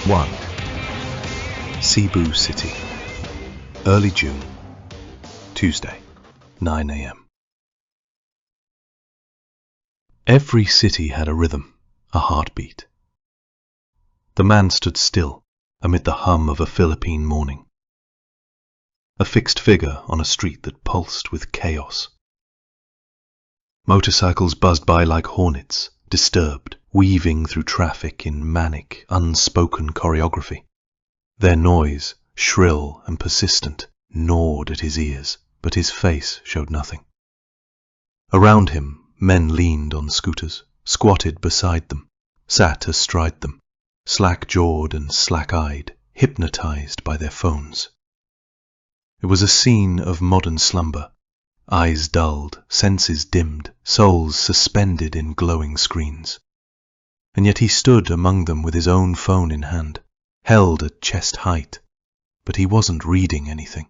1. Cebu City. Early June. Tuesday, 9 a.m. Every city had a rhythm, a heartbeat. The man stood still amid the hum of a Philippine morning. A fixed figure on a street that pulsed with chaos. Motorcycles buzzed by like hornets, disturbed, weaving through traffic in manic, unspoken choreography. Their noise, shrill and persistent, gnawed at his ears, but his face showed nothing. Around him, men leaned on scooters, squatted beside them, sat astride them, slack-jawed and slack-eyed, hypnotized by their phones. It was a scene of modern slumber, eyes dulled, senses dimmed, souls suspended in glowing screens. And yet he stood among them with his own phone in hand, held at chest height, but he wasn't reading anything.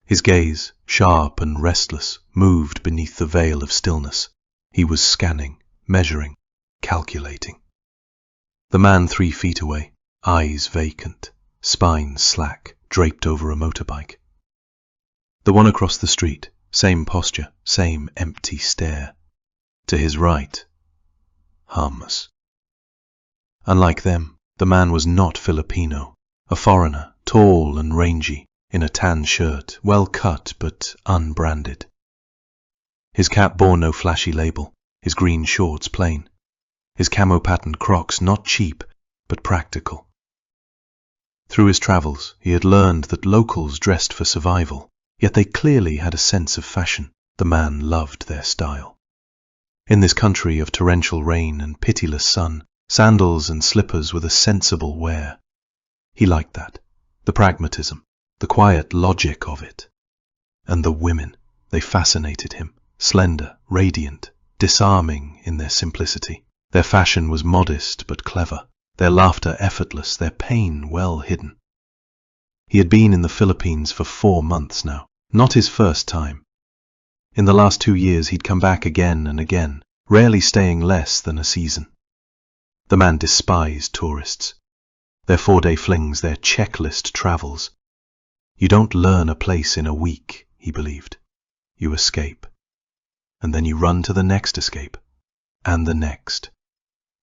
His gaze, sharp and restless, moved beneath the veil of stillness. He was scanning, measuring, calculating. The man 3 feet away, eyes vacant, spine slack, draped over a motorbike. The one across the street, same posture, same empty stare. To his right, harmless. Unlike them, the man was not Filipino, a foreigner, tall and rangy, in a tan shirt, well cut but unbranded. His cap bore no flashy label, his green shorts plain, his camo-patterned Crocs not cheap but practical. Through his travels, he had learned that locals dressed for survival, yet they clearly had a sense of fashion. The man loved their style. In this country of torrential rain and pitiless sun, sandals and slippers were the sensible wear. He liked that, the pragmatism, the quiet logic of it. And the women, they fascinated him, slender, radiant, disarming in their simplicity. Their fashion was modest but clever, their laughter effortless, their pain well hidden. He had been in the Philippines for 4 months now, not his first time. In the last 2 years he'd come back again and again, rarely staying less than a season. The man despised tourists. Their 4-day flings, their checklist travels. You don't learn a place in a week, he believed. You escape. And then you run to the next escape. And the next.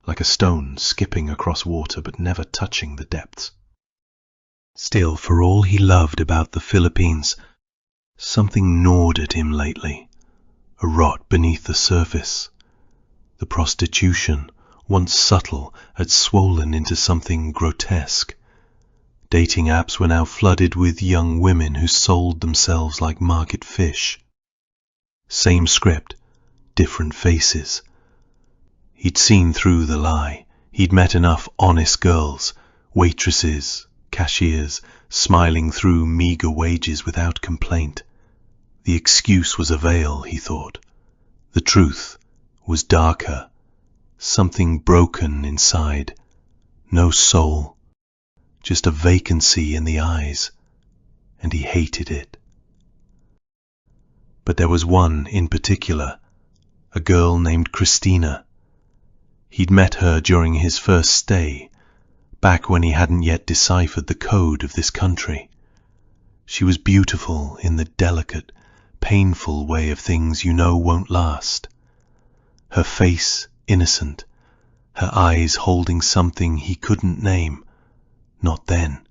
Like a stone skipping across water but never touching the depths. Still, for all he loved about the Philippines, something gnawed at him lately. A rot beneath the surface. The prostitution, once subtle, had swollen into something grotesque. Dating apps were now flooded with young women who sold themselves like market fish. Same script, different faces. He'd seen through the lie. He'd met enough honest girls, waitresses, cashiers, smiling through meager wages without complaint. The excuse was a veil, he thought. The truth was darker, something broken inside. No soul, just a vacancy in the eyes, and he hated it. But there was one in particular, a girl named Christina. He'd met her during his first stay, back when he hadn't yet deciphered the code of this country. She was beautiful in the delicate, painful way of things you know won't last. Her face innocent, her eyes holding something he couldn't name, not then.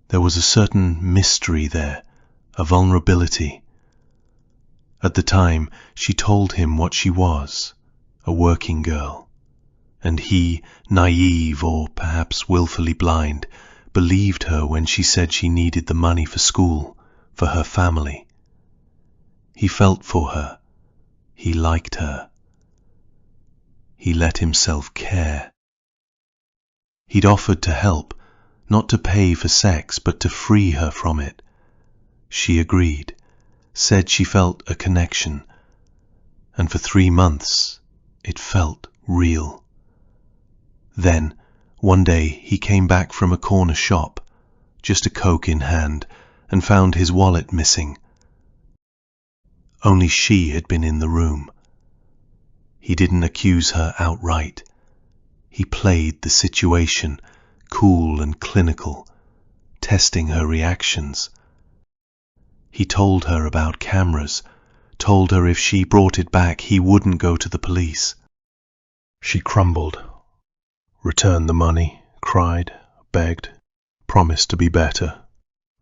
There was a certain mystery there, a vulnerability. At the time, she told him what she was, a working girl, and he, naive or perhaps willfully blind, believed her when she said she needed the money for school, for her family. He felt for her. He liked her. He let himself care. He'd offered to help, not to pay for sex, but to free her from it. She agreed, said she felt a connection, and for 3 months it felt real. Then, one day, he came back from a corner shop, just a Coke in hand, and found his wallet missing. Only she had been in the room. He didn't accuse her outright. He played the situation, cool and clinical, testing her reactions. He told her about cameras, told her if she brought it back he wouldn't go to the police. She crumbled, returned the money, cried, begged, promised to be better,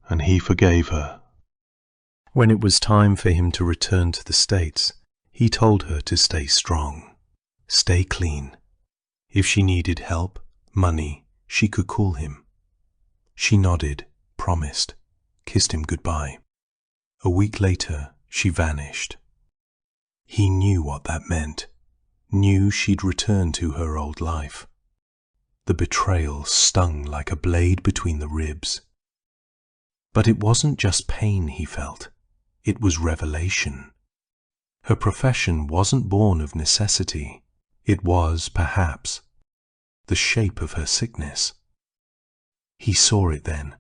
and he forgave her. When it was time for him to return to the States, he told her to stay strong, stay clean. If she needed help, money, she could call him. She nodded, promised, kissed him goodbye. A week later, she vanished. He knew what that meant, knew she'd returned to her old life. The betrayal stung like a blade between the ribs. But it wasn't just pain he felt, it was revelation. Her profession wasn't born of necessity, it was, perhaps, the shape of her sickness. He saw it then,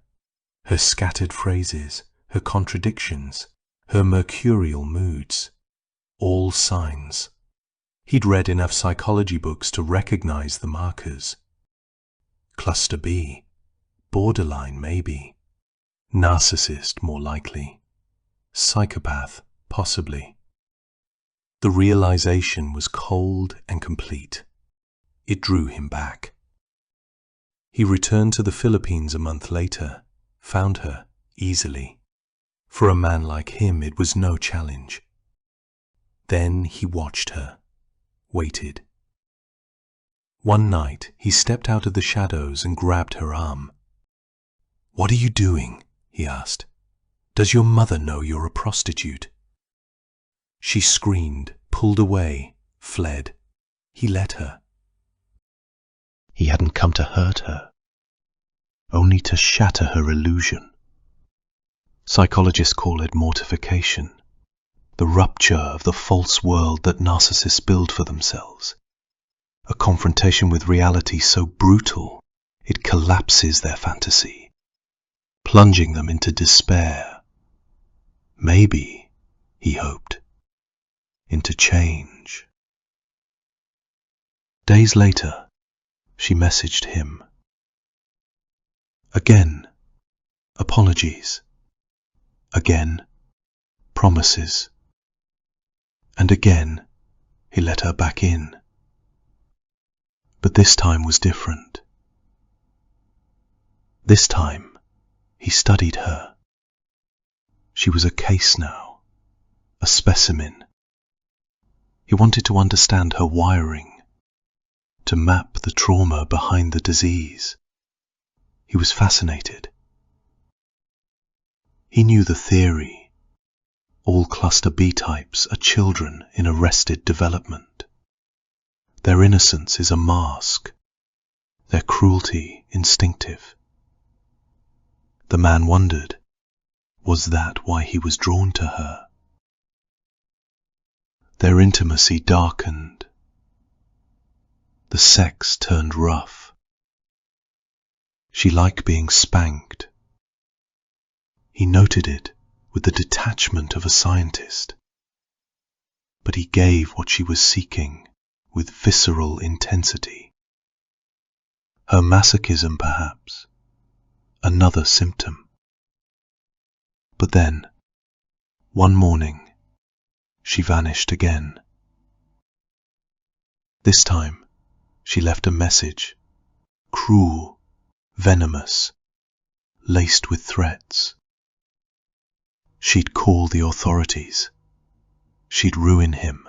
her scattered phrases, her contradictions, her mercurial moods, all signs. He'd read enough psychology books to recognize the markers. Cluster B, borderline maybe, narcissist more likely, psychopath possibly. The realization was cold and complete. It drew him back. He returned to the Philippines a month later, found her easily. For a man like him, it was no challenge. Then he watched her, waited. One night, he stepped out of the shadows and grabbed her arm. "What are you doing?" he asked. "Does your mother know you're a prostitute?" She screamed, pulled away, fled. He let her. He hadn't come to hurt her, only to shatter her illusion. Psychologists call it mortification, the rupture of the false world that narcissists build for themselves. A confrontation with reality so brutal it collapses their fantasy, plunging them into despair. Maybe, he hoped, into change. Days later, she messaged him. Again, apologies. Again, promises. And again, he let her back in. But this time was different. This time, he studied her. She was a case now, a specimen. He wanted to understand her wiring, to map the trauma behind the disease. He was fascinated. He knew the theory. All cluster B types are children in arrested development. Their innocence is a mask, their cruelty instinctive. The man wondered, was that why he was drawn to her? Their intimacy darkened. The sex turned rough. She liked being spanked. He noted it with the detachment of a scientist. But he gave what she was seeking with visceral intensity. Her masochism, perhaps, another symptom. But then, one morning, she vanished again. This time, she left a message, cruel, venomous, laced with threats. She'd call the authorities. She'd ruin him.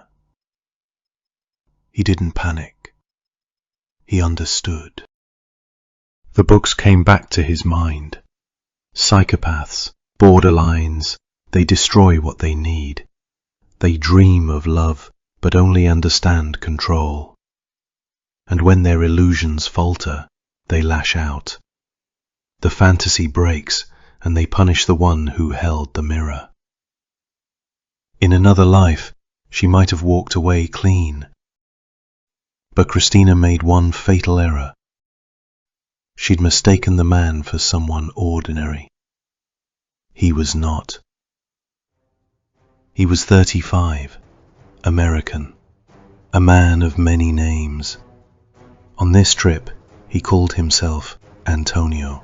He didn't panic. He understood. The books came back to his mind. Psychopaths, borderlines, they destroy what they need. They dream of love, but only understand control. And when their illusions falter, they lash out. The fantasy breaks, and they punish the one who held the mirror. In another life, she might have walked away clean. But Christina made one fatal error. She'd mistaken the man for someone ordinary. He was not. He was 35, American, a man of many names. On this trip, he called himself Antonio.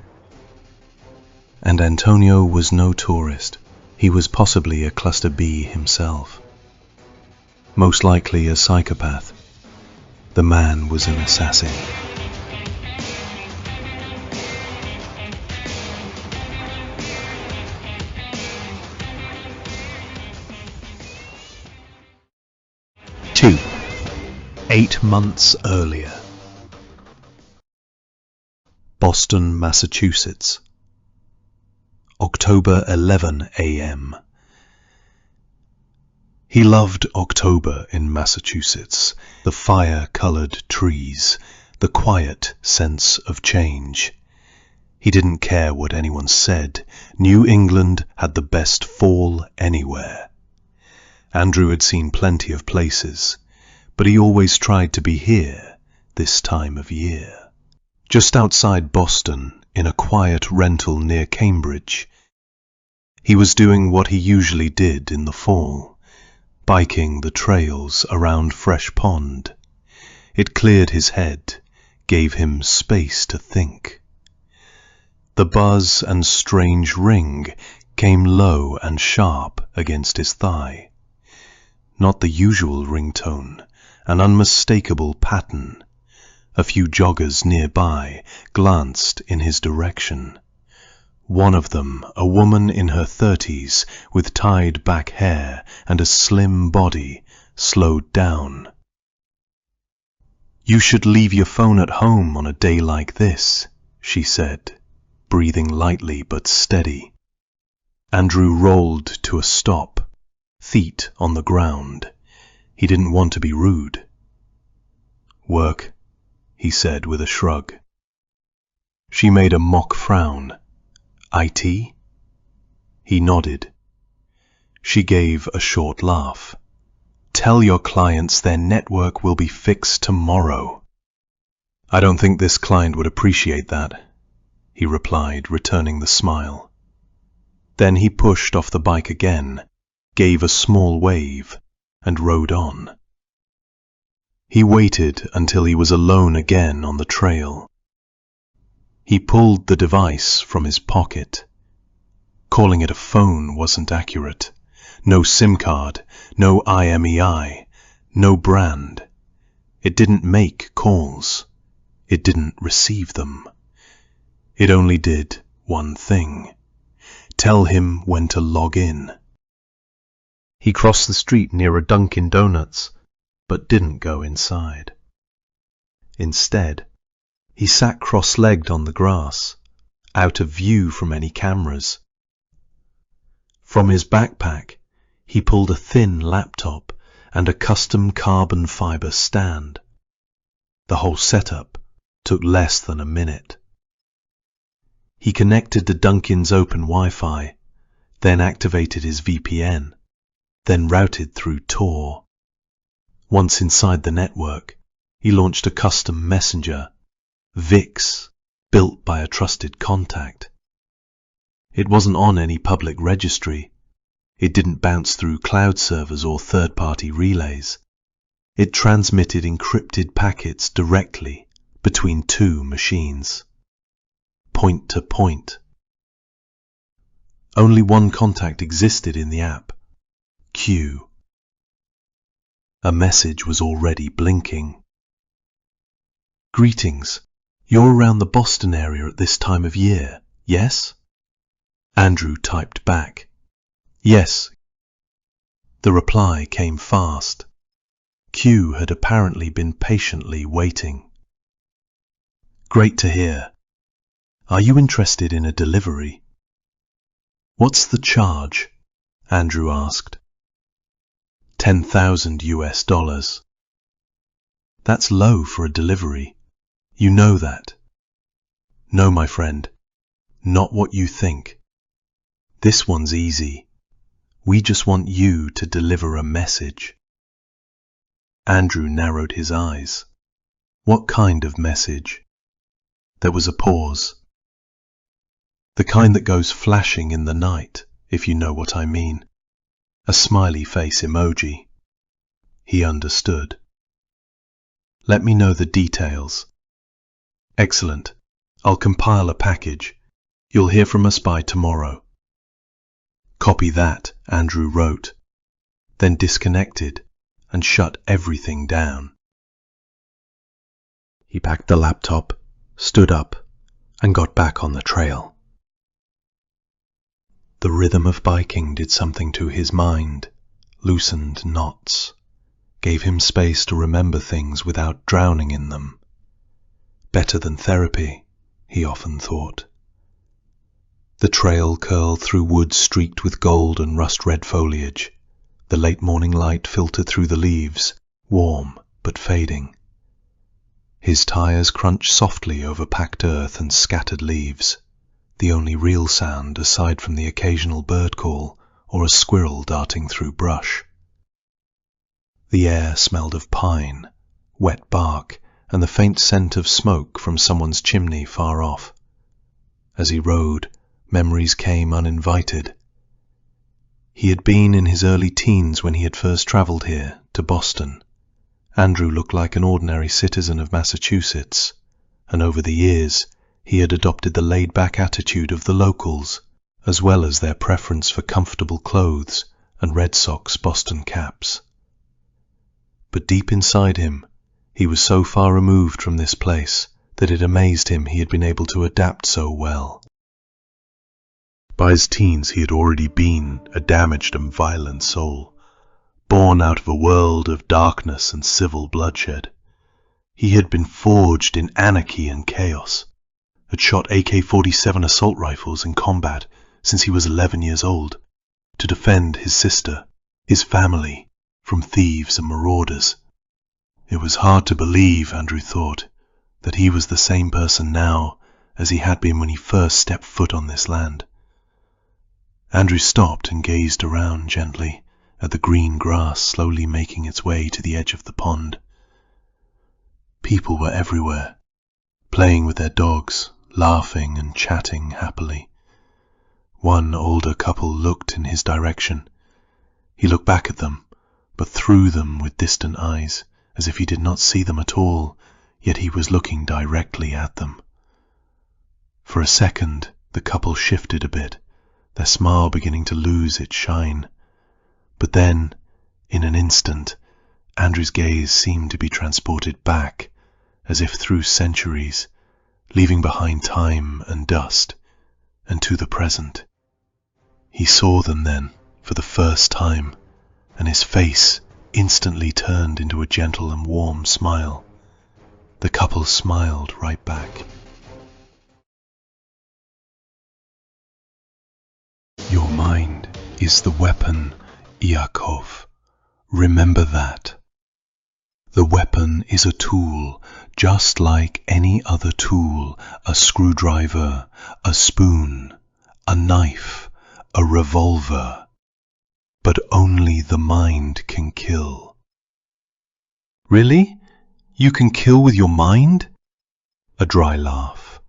And Antonio was no tourist. He was possibly a Cluster B himself. Most likely a psychopath. The man was an assassin. Two. 8 months earlier. Boston, Massachusetts. October 11 a.m. He loved October in Massachusetts, the fire-colored trees, the quiet sense of change. He didn't care what anyone said. New England had the best fall anywhere. Andrew had seen plenty of places, but he always tried to be here this time of year. Just outside Boston, in a quiet rental near Cambridge, he was doing what he usually did in the fall, biking the trails around Fresh Pond. It cleared his head, gave him space to think. The buzz and strange ring came low and sharp against his thigh. Not the usual ringtone, an unmistakable pattern. A few joggers nearby glanced in his direction. One of them, a woman in her 30s with tied back hair and a slim body, slowed down. "You should leave your phone at home on a day like this," she said, breathing lightly but steady. Andrew rolled to a stop, feet on the ground. He didn't want to be rude. "Work," he said with a shrug. She made a mock frown. "IT?" He nodded. She gave a short laugh. "Tell your clients their network will be fixed tomorrow." "I don't think this client would appreciate that," he replied, returning the smile. Then he pushed off the bike again, gave a small wave, and rode on. He waited until he was alone again on the trail. He pulled the device from his pocket. Calling it a phone wasn't accurate. No SIM card, no IMEI, no brand. It didn't make calls. It didn't receive them. It only did one thing: tell him when to log in. He crossed the street near a Dunkin' Donuts, but didn't go inside. Instead, he sat cross-legged on the grass, out of view from any cameras. From his backpack, he pulled a thin laptop and a custom carbon fiber stand. The whole setup took less than a minute. He connected to Dunkin's open Wi-Fi, then activated his VPN, then routed through Tor. Once inside the network, he launched a custom messenger, VIX, built by a trusted contact. It wasn't on any public registry. It didn't bounce through cloud servers or third-party relays. It transmitted encrypted packets directly between two machines. Point to point. Only one contact existed in the app: Q. A message was already blinking. "Greetings. You're around the Boston area at this time of year, yes?" Andrew typed back, "Yes." The reply came fast. Q had apparently been patiently waiting. "Great to hear. Are you interested in a delivery?" "What's the charge?" Andrew asked. $10,000 US. That's low for a delivery. You know that. No, my friend, not what you think. This one's easy. We just want you to deliver a message. Andrew narrowed his eyes. What kind of message? There was a pause. The kind that goes flashing in the night, if you know what I mean. A smiley face emoji. He understood. Let me know the details. Excellent. I'll compile a package. You'll hear from us by tomorrow." "Copy that," Andrew wrote, then disconnected and shut everything down. He packed the laptop, stood up, and got back on the trail. The rhythm of biking did something to his mind, loosened knots, gave him space to remember things without drowning in them. Better than therapy, he often thought. The trail curled through woods streaked with gold and rust-red foliage. The late morning light filtered through the leaves, warm but fading. His tires crunched softly over packed earth and scattered leaves, the only real sound aside from the occasional bird call or a squirrel darting through brush. The air smelled of pine, wet bark, and the faint scent of smoke from someone's chimney far off. As he rode, memories came uninvited. He had been in his early teens when he had first travelled here, to Boston. Andrew looked like an ordinary citizen of Massachusetts, and over the years he had adopted the laid-back attitude of the locals, as well as their preference for comfortable clothes and Red Sox Boston caps. But deep inside him, he was so far removed from this place that it amazed him he had been able to adapt so well. By his teens he had already been a damaged and violent soul, born out of a world of darkness and civil bloodshed. He had been forged in anarchy and chaos, had shot AK-47 assault rifles in combat since he was 11 years old, to defend his sister, his family, from thieves and marauders. It was hard to believe, Andrew thought, that he was the same person now as he had been when he first stepped foot on this land. Andrew stopped and gazed around gently at the green grass slowly making its way to the edge of the pond. People were everywhere, playing with their dogs, laughing and chatting happily. One older couple looked in his direction. He looked back at them, but through them with distant eyes, as if he did not see them at all, yet he was looking directly at them. For a second, the couple shifted a bit, their smile beginning to lose its shine. But then, in an instant, Andrew's gaze seemed to be transported back, as if through centuries, leaving behind time and dust, and to the present. He saw them then, for the first time, and his face instantly turned into a gentle and warm smile. The couple smiled right back. Your mind is the weapon, Yakov. Remember that. The weapon is a tool, just like any other tool, a screwdriver, a spoon, a knife, a revolver. But only the mind can kill. Really? You can kill with your mind? A dry laugh.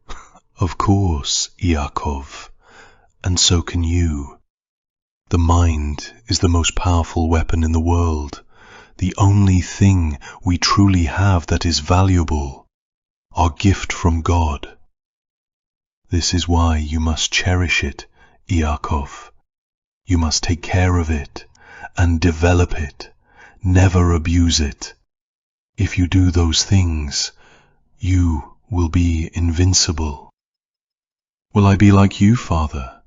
Of course, Yakov. And so can you. The mind is the most powerful weapon in the world, the only thing we truly have that is valuable, our gift from God. This is why you must cherish it, Yakov. You must take care of it and develop it, never abuse it. If you do those things, you will be invincible. Will I be like you, Father?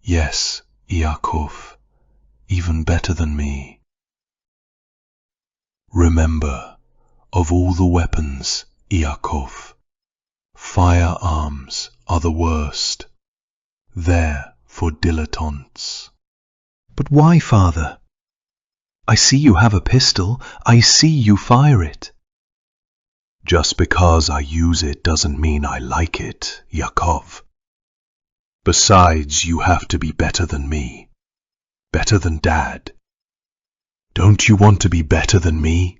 Yes, Yakov, even better than me. Remember, of all the weapons, Yakov, firearms are the worst. They're for dilettantes. But why, Father? I see you have a pistol. I see you fire it. Just because I use it doesn't mean I like it, Yakov. Besides, you have to be better than me. Better than Dad. Don't you want to be better than me?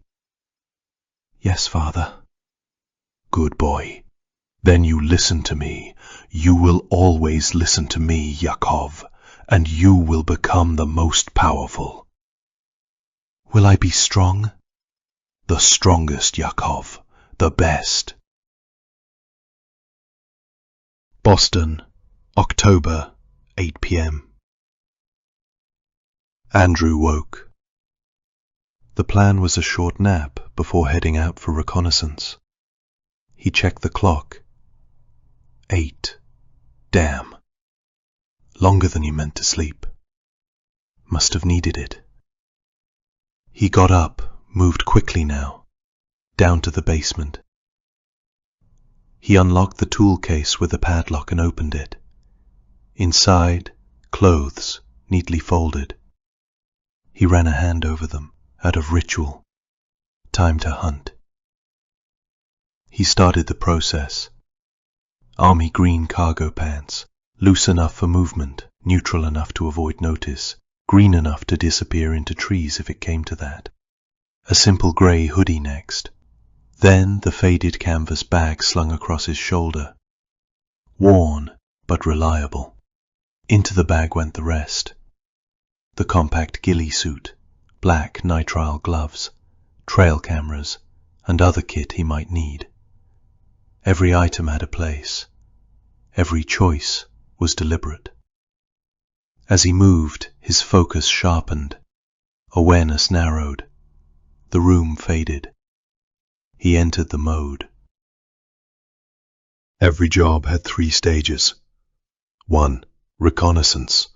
Yes, Father. Good boy. Then you listen to me. You will always listen to me, Yakov, and you will become the most powerful. Will I be strong? The strongest, Yakov. The best. Boston, October, 8 p.m. Andrew woke. The plan was a short nap before heading out for reconnaissance. He checked the clock. 8. Damn. Longer than he meant to sleep. Must have needed it. He got up, moved quickly now, down to the basement. He unlocked the tool case with a padlock and opened it. Inside, clothes, neatly folded. He ran a hand over them, out of ritual. Time to hunt. He started the process. Army green cargo pants, loose enough for movement, neutral enough to avoid notice, green enough to disappear into trees if it came to that. A simple grey hoodie next. Then the faded canvas bag slung across his shoulder. Worn, but reliable. Into the bag went the rest. The compact ghillie suit, black nitrile gloves, trail cameras, and other kit he might need. Every item had a place. Every choice was deliberate. As he moved, his focus sharpened. Awareness narrowed. The room faded. He entered the mode. Every job had 3 stages. 1. Reconnaissance.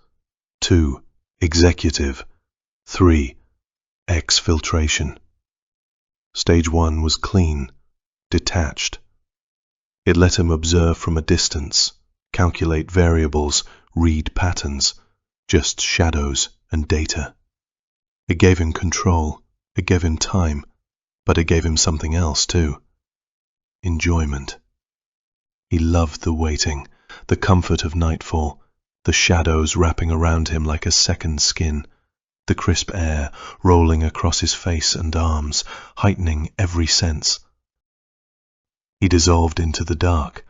2. Executive. 3. Exfiltration. Stage 1 was clean, detached. It let him observe from a distance, calculate variables, read patterns, just shadows and data. It gave him control, it gave him time, but it gave him something else too. Enjoyment. He loved the waiting, the comfort of nightfall, the shadows wrapping around him like a second skin, the crisp air rolling across his face and arms, heightening every sense. He dissolved into the dark,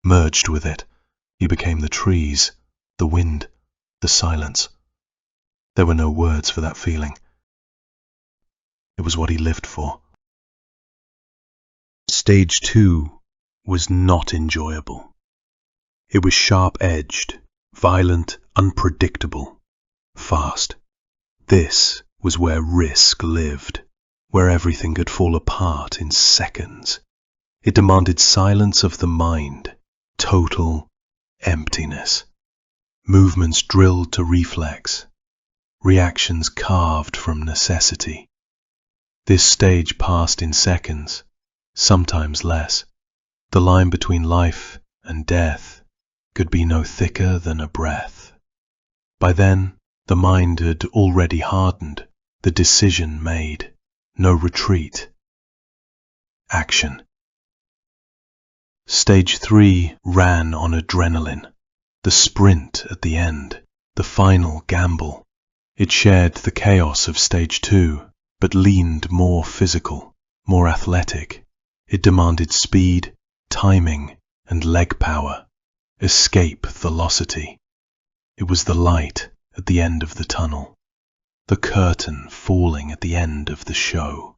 merged with it. He became the trees, the wind, the silence. There were no words for that feeling. It was what he lived for. Stage 2 was not enjoyable. It was sharp-edged, violent, unpredictable, fast. This was where risk lived, where everything could fall apart in seconds. It demanded silence of the mind, total emptiness. Movements drilled to reflex, reactions carved from necessity. This stage passed in seconds, sometimes less. The line between life and death could be no thicker than a breath. By then, the mind had already hardened, the decision made, no retreat. Action. Stage 3 ran on adrenaline, the sprint at the end, the final gamble. It shared the chaos of Stage 2, but leaned more physical, more athletic. It demanded speed, timing, and leg power, escape velocity. It was the light at the end of the tunnel, the curtain falling at the end of the show.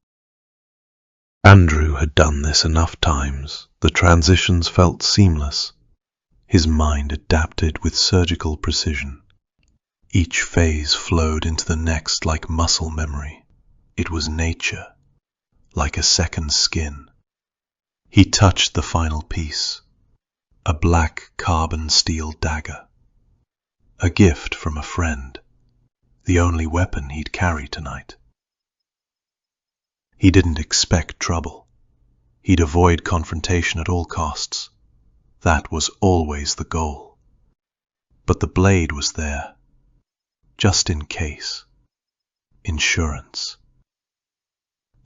Andrew had done this enough times, the transitions felt seamless. His mind adapted with surgical precision. Each phase flowed into the next like muscle memory. It was nature, like a second skin. He touched the final piece, a black carbon steel dagger. A gift from a friend, the only weapon he'd carry tonight. He didn't expect trouble. He'd avoid confrontation at all costs. That was always the goal. But the blade was there, just in case. Insurance.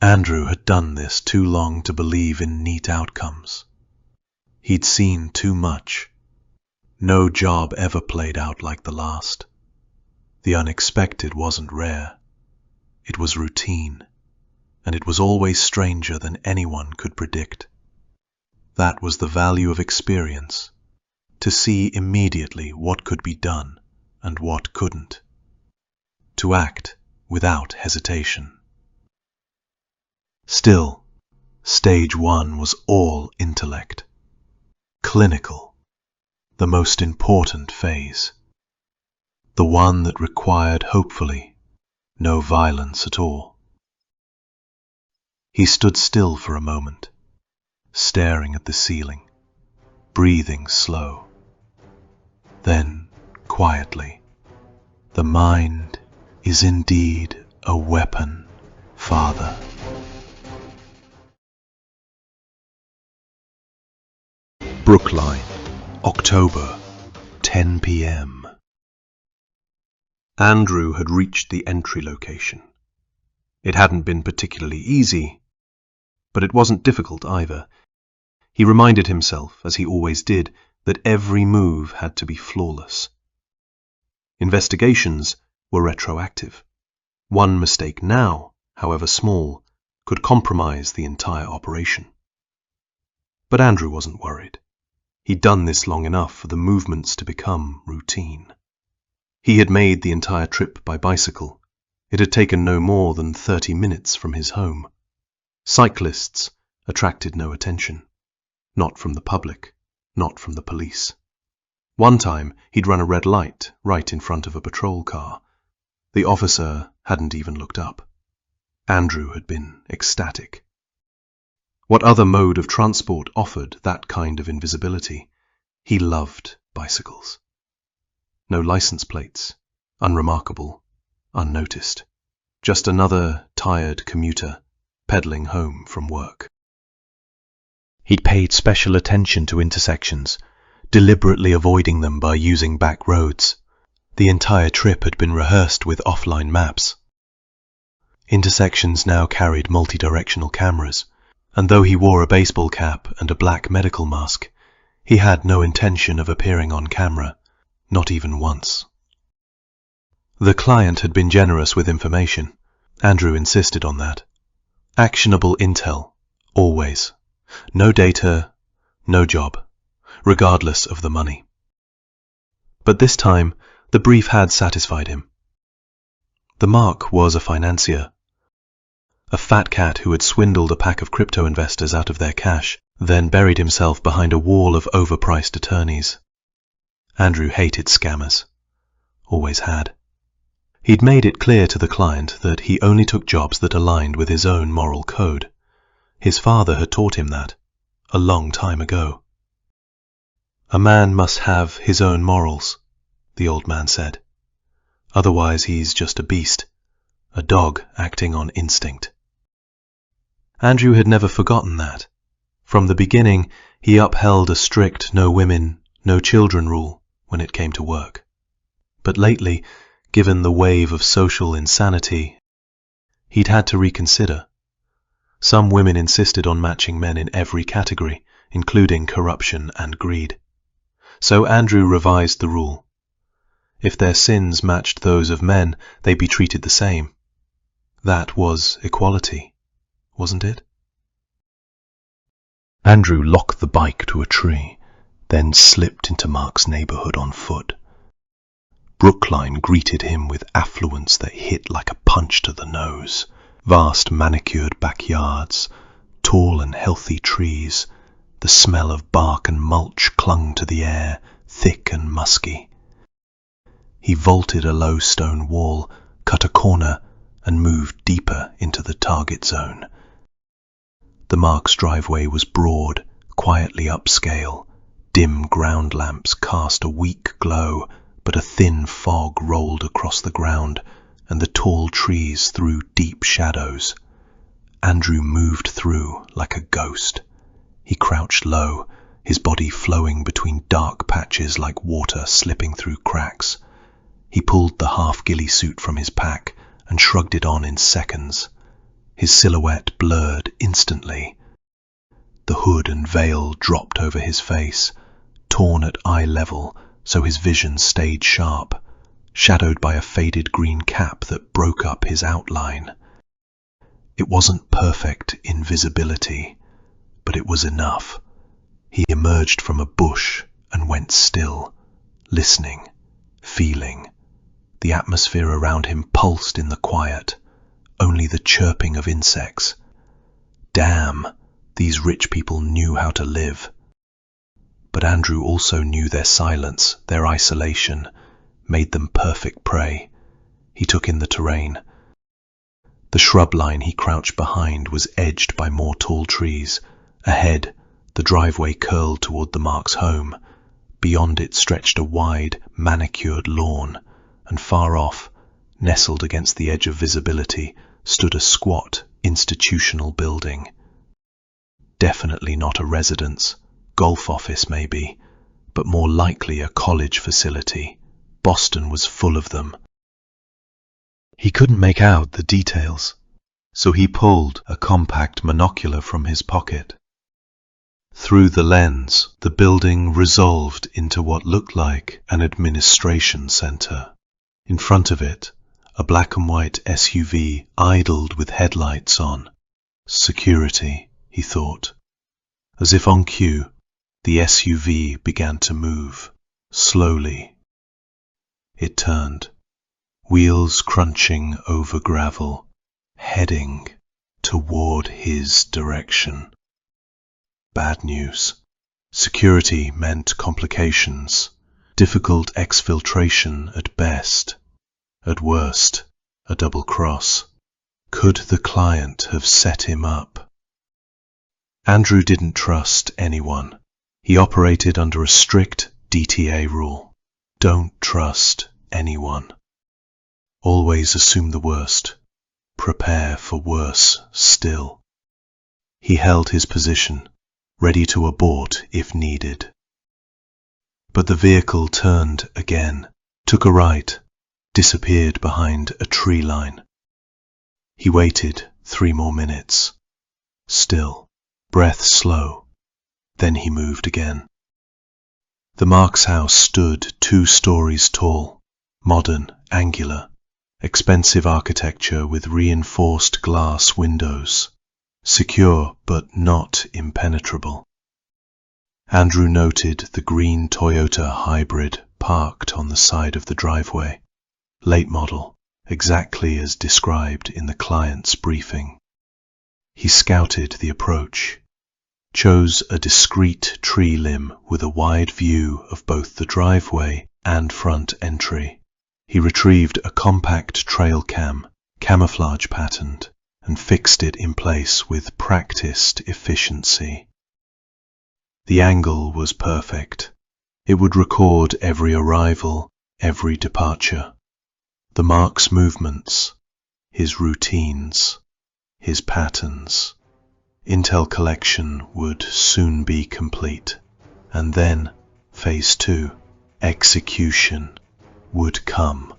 Andrew had done this too long to believe in neat outcomes. He'd seen too much. No job ever played out like the last. The unexpected wasn't rare. It was routine, and it was always stranger than anyone could predict. That was the value of experience, to see immediately what could be done and what couldn't. To act without hesitation. Still, Stage 1 was all intellect. Clinical. the most important phase, the one that required, hopefully, no violence at all. He stood still for a moment, staring at the ceiling, breathing slow. Then, quietly, "The mind is indeed a weapon, Father." Brookline, October, 10 p.m. Andrew had reached the entry location. It hadn't been particularly easy, but it wasn't difficult either. He reminded himself, as he always did, that every move had to be flawless. Investigations were retroactive. One mistake now, however small, could compromise the entire operation. But Andrew wasn't worried. He'd done this long enough for the movements to become routine. He had made the entire trip by bicycle. It had taken no more than 30 minutes from his home. Cyclists attracted no attention. Not from the public, not from the police. One time he'd run a red light right in front of a patrol car. The officer hadn't even looked up. Andrew had been ecstatic. What other mode of transport offered that kind of invisibility? He loved bicycles. No license plates, unremarkable, unnoticed. Just another tired commuter pedaling home from work. He'd paid special attention to intersections, deliberately avoiding them by using back roads. The entire trip had been rehearsed with offline maps. Intersections now carried multi-directional cameras, and though he wore a baseball cap and a black medical mask, he had no intention of appearing on camera, not even once. The client had been generous with information. Andrew insisted on that. Actionable intel, always. No data, no job, regardless of the money. But this time, the brief had satisfied him. The mark was a financier. A fat cat who had swindled a pack of crypto investors out of their cash, then buried himself behind a wall of overpriced attorneys. Andrew hated scammers. Always had. He'd made it clear to the client that he only took jobs that aligned with his own moral code. His father had taught him that, a long time ago. "A man must have his own morals," the old man said. "Otherwise he's just a beast, a dog acting on instinct." Andrew had never forgotten that. From the beginning, he upheld a strict no women, no children rule when it came to work. But lately, given the wave of social insanity, he'd had to reconsider. Some women insisted on matching men in every category, including corruption and greed. So Andrew revised the rule. If their sins matched those of men, they'd be treated the same. That was equality, wasn't it? Andrew locked the bike to a tree, then slipped into Mark's neighborhood on foot. Brookline greeted him with affluence that hit like a punch to the nose. Vast manicured backyards, tall and healthy trees. The smell of bark and mulch clung to the air, thick and musky. He vaulted a low stone wall, cut a corner, and moved deeper into the target zone. The Mark's driveway was broad, quietly upscale. Dim ground lamps cast a weak glow, but a thin fog rolled across the ground, and the tall trees threw deep shadows. Andrew moved through like a ghost. He crouched low, his body flowing between dark patches like water slipping through cracks. He pulled the half-ghillie suit from his pack and shrugged it on in seconds. His silhouette blurred instantly. The hood and veil dropped over his face, torn at eye level so his vision stayed sharp, shadowed by a faded green cap that broke up his outline. It wasn't perfect invisibility, but it was enough. He emerged from a bush and went still, listening, feeling. The atmosphere around him pulsed in the quiet, only the chirping of insects. Damn, these rich people knew how to live. But Andrew also knew their silence, their isolation, made them perfect prey. He took in the terrain. The shrub line he crouched behind was edged by more tall trees. Ahead, the driveway curled toward the Mark's home. Beyond it stretched a wide, manicured lawn, and far off, nestled against the edge of visibility, stood a squat, institutional building. Definitely not a residence, golf office maybe, but more likely a college facility. Boston was full of them. He couldn't make out the details, so he pulled a compact monocular from his pocket. Through the lens, the building resolved into what looked like an administration center. In front of it, a black and white SUV idled with headlights on. Security, he thought. As if on cue, the SUV began to move, slowly. It turned, wheels crunching over gravel, heading toward his direction. Bad news. Security meant complications, difficult exfiltration at best, at worst, a double cross. Could the client have set him up? Andrew didn't trust anyone. He operated under a strict DTA rule. Don't trust anyone. Always assume the worst. Prepare for worse still. He held his position, ready to abort if needed. But the vehicle turned again, took a right, disappeared behind a tree line. He waited 3 more minutes. Still, breath slow. Then he moved again. The Marks house stood 2 stories tall, modern, angular, expensive architecture with reinforced glass windows, secure but not impenetrable. Andrew noted the green Toyota hybrid parked on the side of the driveway, late model, exactly as described in the client's briefing. He scouted the approach, chose a discreet tree limb with a wide view of both the driveway and front entry. He retrieved a compact trail cam, camouflage patterned, and fixed it in place with practiced efficiency. The angle was perfect. It would record every arrival, every departure. The Mark's movements, his routines, his patterns. Intel collection would soon be complete. And then, phase 2, execution, would come.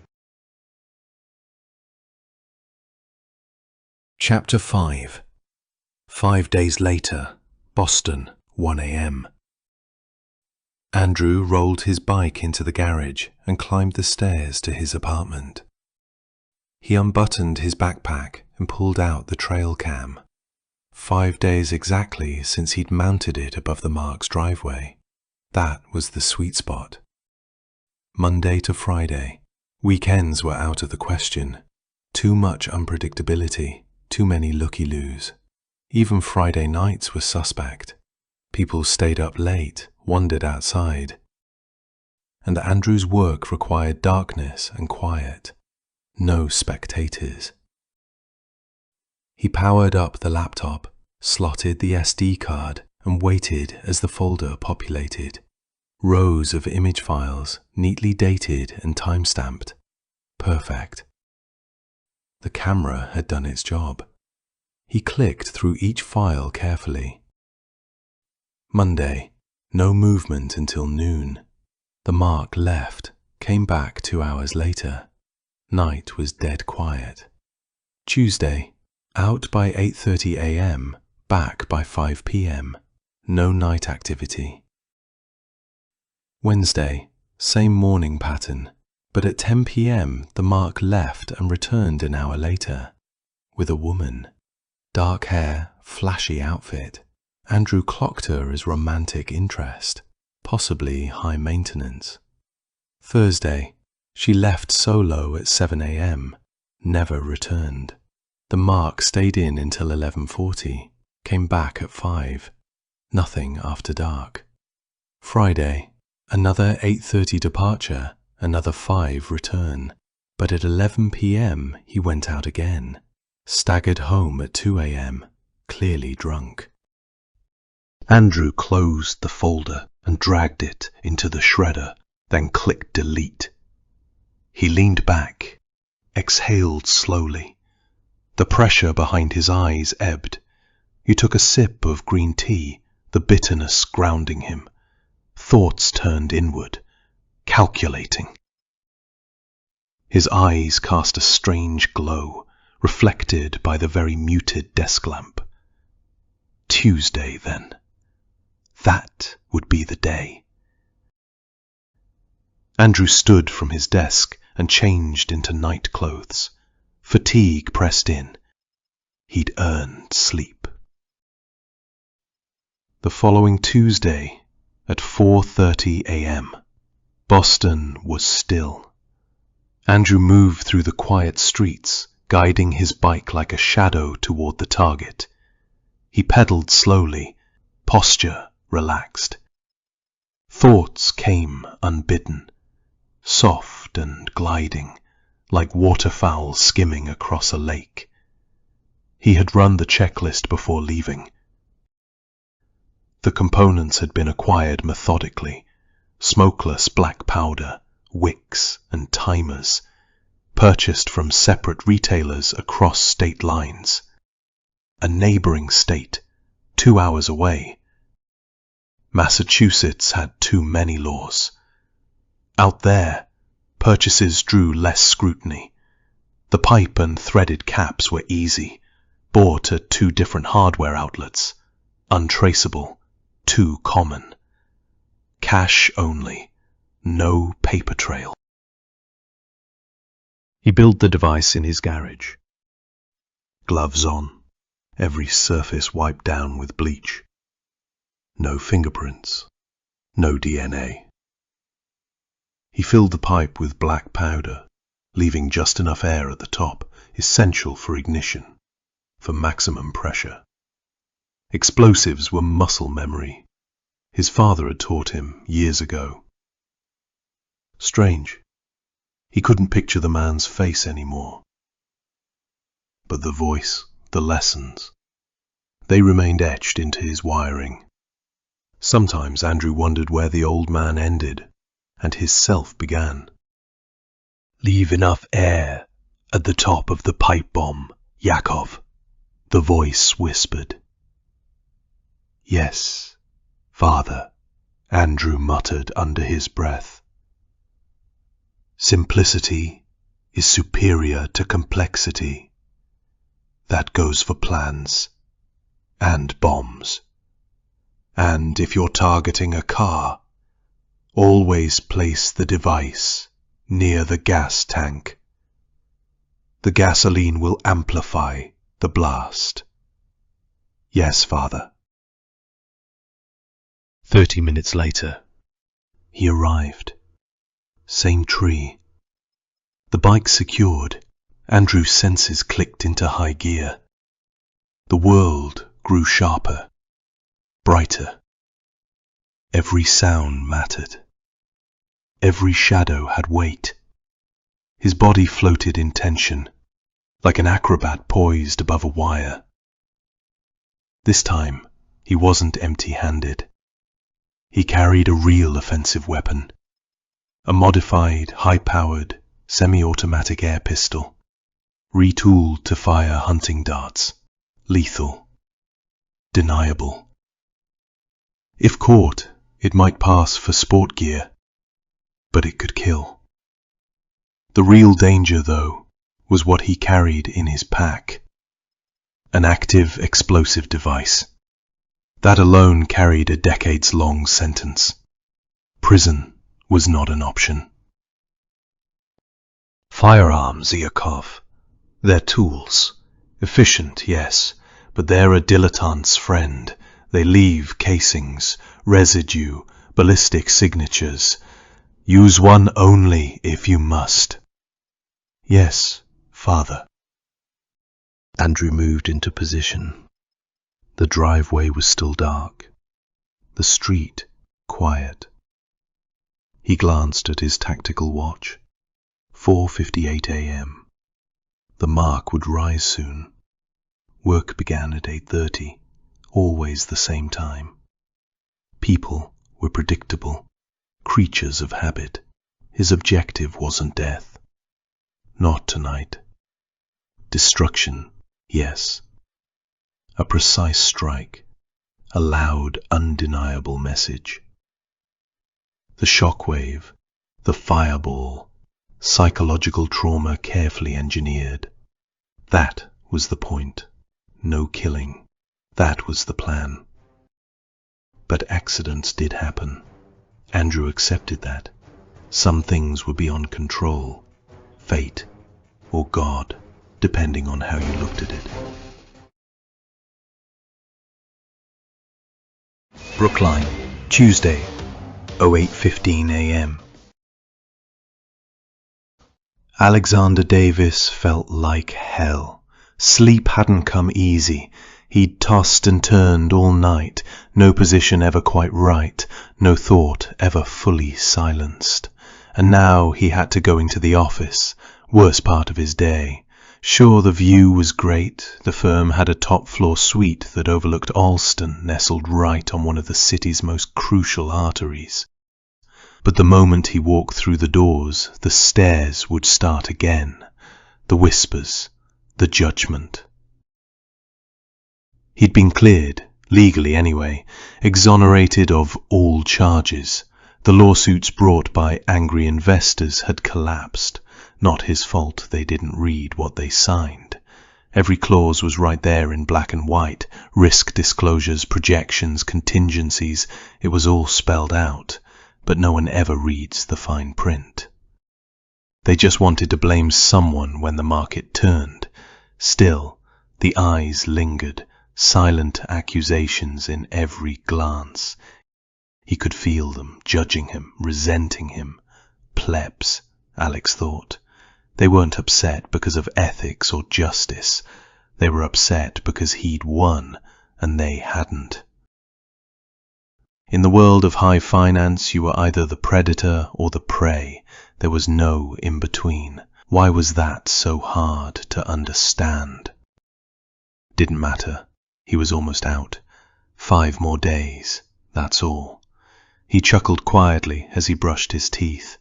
Chapter 5. 5 days later, Boston, 1 a.m. Andrew rolled his bike into the garage and climbed the stairs to his apartment. He unbuttoned his backpack and pulled out the trail cam. 5 days exactly since he'd mounted it above the Mark's driveway. That was the sweet spot. Monday to Friday. Weekends were out of the question. Too much unpredictability, too many looky-loos. Even Friday nights were suspect. People stayed up late, wandered outside. And Andrew's work required darkness and quiet. No spectators. He powered up the laptop, slotted the SD card, and waited as the folder populated. Rows of image files, neatly dated and time-stamped. Perfect. The camera had done its job. He clicked through each file carefully. Monday. No movement until noon. The Mark left, came back 2 hours later. Night was dead quiet. Tuesday. Out by 8:30 a.m., back by 5 p.m. No night activity. Wednesday. Same morning pattern, but at 10 p.m. the Mark left and returned an hour later. With a woman. Dark hair, flashy outfit. Andrew clocked her as romantic interest, possibly high maintenance. Thursday. She left solo at 7 a.m., never returned. The Mark stayed in until 11:40, came back at 5. Nothing after dark. Friday, another 8:30 departure, another 5 return. But at 11 p.m. he went out again, staggered home at 2 a.m., clearly drunk. Andrew closed the folder and dragged it into the shredder, then clicked delete. He leaned back, exhaled slowly. The pressure behind his eyes ebbed. He took a sip of green tea, the bitterness grounding him. Thoughts turned inward, calculating. His eyes cast a strange glow, reflected by the very muted desk lamp. Tuesday, then. That would be the day. Andrew stood from his desk and changed into night clothes. Fatigue pressed in. He'd earned sleep. The following Tuesday, at 4:30 a.m., Boston was still. Andrew moved through the quiet streets, guiding his bike like a shadow toward the target. He pedaled slowly, posture relaxed. Thoughts came unbidden, soft and gliding, like waterfowl skimming across a lake. He had run the checklist before leaving. The components had been acquired methodically: smokeless black powder, wicks and timers, purchased from separate retailers across state lines. A neighboring state, 2 hours away. Massachusetts had too many laws. Out there, purchases drew less scrutiny. The pipe and threaded caps were easy, bought at 2 different hardware outlets, untraceable, too common. Cash only, no paper trail. He built the device in his garage. Gloves on, every surface wiped down with bleach. No fingerprints, no DNA. He filled the pipe with black powder, leaving just enough air at the top, essential for ignition, for maximum pressure. Explosives were muscle memory. His father had taught him years ago. Strange. He couldn't picture the man's face anymore. But the voice, the lessons, they remained etched into his wiring. Sometimes Andrew wondered where the old man ended and his self began. Leave enough air at the top of the pipe bomb, Jackal, the voice whispered. Yes, Father, Andrew muttered under his breath. Simplicity is superior to complexity. That goes for plans and bombs. And if you're targeting a car, always place the device near the gas tank. The gasoline will amplify the blast. Yes, Father. 30 minutes later, he arrived. Same tree. The bike secured, Andrew's senses clicked into high gear. The world grew sharper, brighter. Every sound mattered. Every shadow had weight. His body floated in tension, like an acrobat poised above a wire. This time, he wasn't empty-handed. He carried a real offensive weapon. A modified, high-powered, semi-automatic air pistol, retooled to fire hunting darts, lethal, deniable. If caught, it might pass for sport gear, but it could kill. The real danger, though, was what he carried in his pack. An active explosive device. That alone carried a decades-long sentence. Prison was not an option. Firearms, Yakov. They're tools. Efficient, yes, but they're a dilettante's friend. They leave casings, residue, ballistic signatures. Use one only if you must. Yes, Father. Andrew moved into position. The driveway was still dark. The street quiet. He glanced at his tactical watch. 4:58 a.m. The mark would rise soon. Work began at 8:30, always the same time. People were predictable, creatures of habit. His objective wasn't death. Not tonight. Destruction, yes. A precise strike, a loud, undeniable message. The shockwave, the fireball, psychological trauma carefully engineered. That was the point. No killing. That was the plan. But accidents did happen. Andrew accepted that. Some things were beyond control. Fate, or God, depending on how you looked at it. Brookline, Tuesday, 08:15 a.m. Alexander Davis felt like hell. Sleep hadn't come easy. He'd tossed and turned all night, no position ever quite right, no thought ever fully silenced. And now he had to go into the office, worst part of his day. Sure, the view was great. The firm had a top-floor suite that overlooked Alston, nestled right on one of the city's most crucial arteries. But the moment he walked through the doors, the stares would start again. The whispers, the judgment. He'd been cleared, legally anyway, exonerated of all charges. The lawsuits brought by angry investors had collapsed. Not his fault they didn't read what they signed. Every clause was right there in black and white. Risk disclosures, projections, contingencies. It was all spelled out. But no one ever reads the fine print. They just wanted to blame someone when the market turned. Still, the eyes lingered, silent accusations in every glance. He could feel them, judging him, resenting him. Plebs, Alex thought. They weren't upset because of ethics or justice. They were upset because he'd won and they hadn't. In the world of high finance, you were either the predator or the prey. There was no in-between. Why was that so hard to understand? Didn't matter. He was almost out. 5 more days, that's all. He chuckled quietly as he brushed his teeth.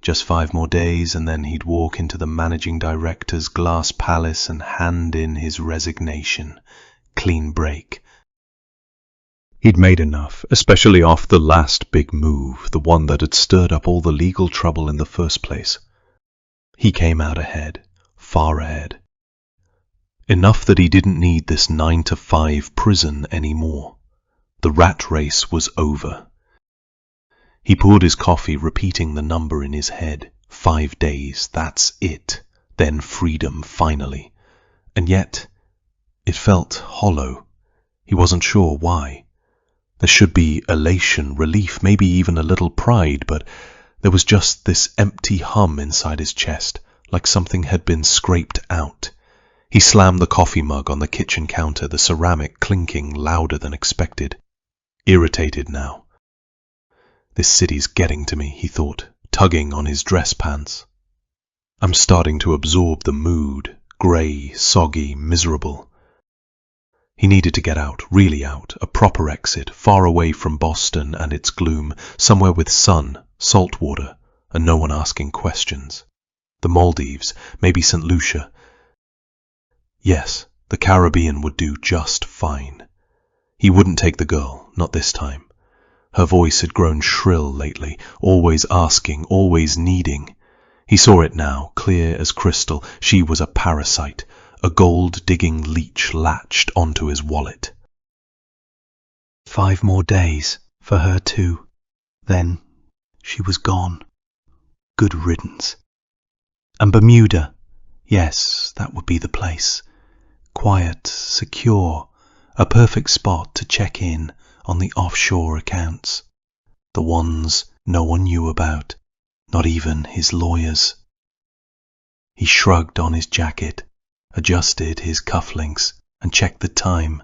Just 5 more days, and then he'd walk into the managing director's glass palace and hand in his resignation. Clean break. He'd made enough, especially off the last big move, the one that had stirred up all the legal trouble in the first place. He came out ahead, far ahead. Enough that he didn't need this 9-to-5 prison anymore. The rat race was over. He poured his coffee, repeating the number in his head. 5 days, that's it. Then freedom, finally. And yet, it felt hollow. He wasn't sure why. There should be elation, relief, maybe even a little pride, but there was just this empty hum inside his chest, like something had been scraped out. He slammed the coffee mug on the kitchen counter, the ceramic clinking louder than expected. Irritated now. This city's getting to me, he thought, tugging on his dress pants. I'm starting to absorb the mood, grey, soggy, miserable. He needed to get out, really out, a proper exit, far away from Boston and its gloom, somewhere with sun, salt water, and no one asking questions. The Maldives, maybe St. Lucia. Yes, the Caribbean would do just fine. He wouldn't take the girl, not this time. Her voice had grown shrill lately, always asking, always needing. He saw it now, clear as crystal. She was a parasite, a gold-digging leech latched onto his wallet. 5 more days, for her too. Then she was gone. Good riddance. And Bermuda, yes, that would be the place. Quiet, secure, a perfect spot to check in on the offshore accounts. The ones no one knew about, not even his lawyers. He shrugged on his jacket, adjusted his cufflinks, and checked the time.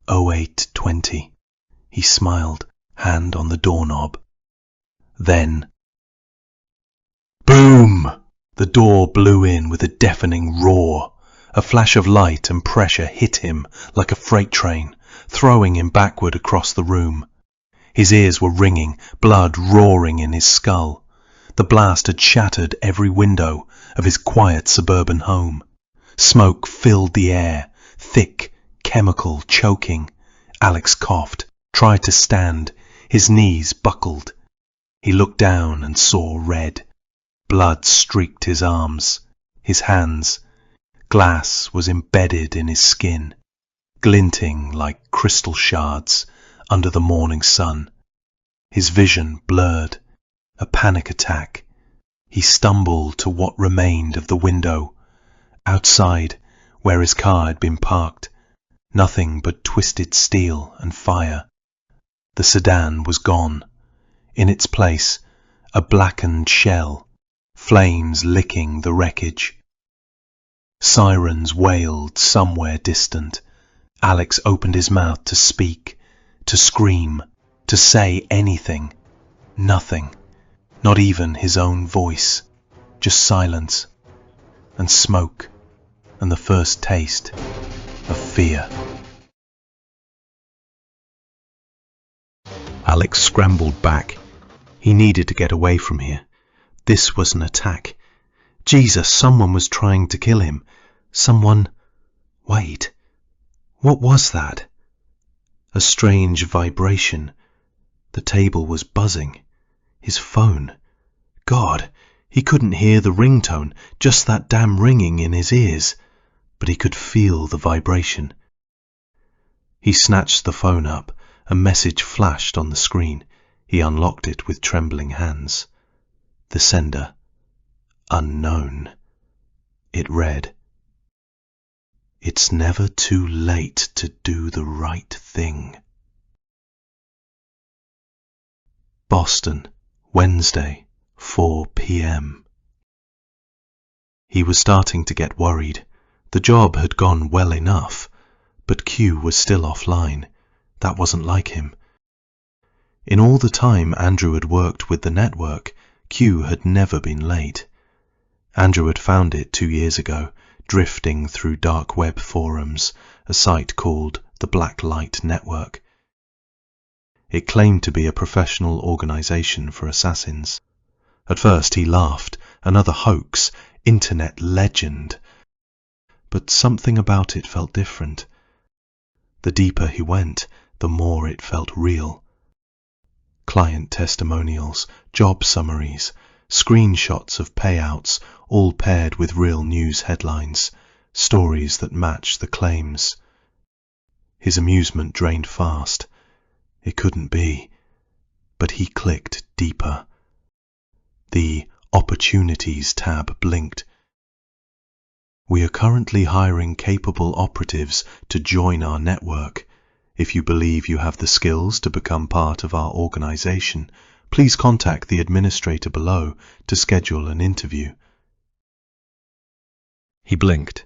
08:20. He smiled. hand on the doorknob. Then, boom! The door blew in with a deafening roar. A flash of light and pressure hit him like a freight train, throwing him backward across the room. His ears were ringing, blood roaring in his skull. The blast had shattered every window of his quiet suburban home. Smoke filled the air, thick, chemical, choking. Alex coughed, tried to stand. His knees buckled. He looked down and saw red. Blood streaked his arms, his hands. Glass was embedded in his skin, glinting like crystal shards under the morning sun. His vision blurred. A panic attack. He stumbled to what remained of the window. Outside, where his car had been parked, nothing but twisted steel and fire. The sedan was gone. In its place, a blackened shell, flames licking the wreckage. Sirens wailed somewhere distant. Alex opened his mouth to speak, to scream, to say anything. Nothing. Not even his own voice. Just silence and smoke and the first taste of fear. Alex scrambled back. He needed to get away from here. This was an attack. Jesus, someone was trying to kill him. Someone... Wait. What was that? A strange vibration. The table was buzzing. His phone. God, he couldn't hear the ringtone, just that damn ringing in his ears. But he could feel the vibration. He snatched the phone up. A message flashed on the screen. He unlocked it with trembling hands. The sender. Unknown. It read, "It's never too late to do the right thing." Boston, Wednesday, 4 p.m. He was starting to get worried. The job had gone well enough, but Q was still offline. That wasn't like him. In all the time Andrew had worked with the network, Q had never been late. Andrew had found it 2 years ago, drifting through dark web forums, a site called the Black Light Network. It claimed to be a professional organization for assassins. At first he laughed, another hoax, internet legend. But something about it felt different. The deeper he went, the more it felt real. Client testimonials, job summaries, screenshots of payouts, all paired with real news headlines, stories that matched the claims. His amusement drained fast. It couldn't be. But he clicked deeper. The Opportunities tab blinked. "We are currently hiring capable operatives to join our network. If you believe you have the skills to become part of our organization, please contact the administrator below to schedule an interview." He blinked,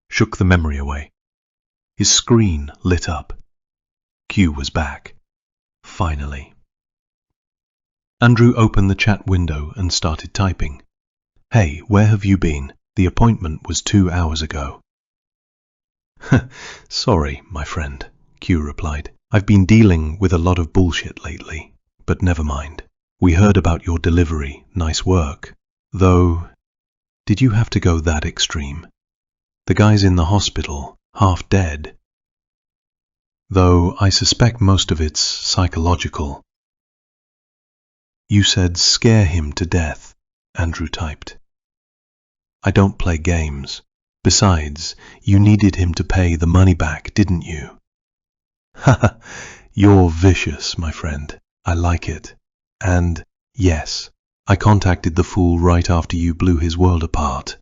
shook the memory away. His screen lit up. Q was back. Finally. Andrew opened the chat window and started typing. "Hey, where have you been? The appointment was 2 hours ago." "Sorry, my friend," Q replied. "I've been dealing with a lot of bullshit lately, but never mind. We heard about your delivery. Nice work. Though, did you have to go that extreme? The guy's in the hospital, half dead. Though I suspect most of it's psychological." "You said scare him to death," Andrew typed. "I don't play games. Besides, you needed him to pay the money back, didn't you?" "Haha, you're vicious, my friend. I like it. And, yes, I contacted the fool right after you blew his world apart."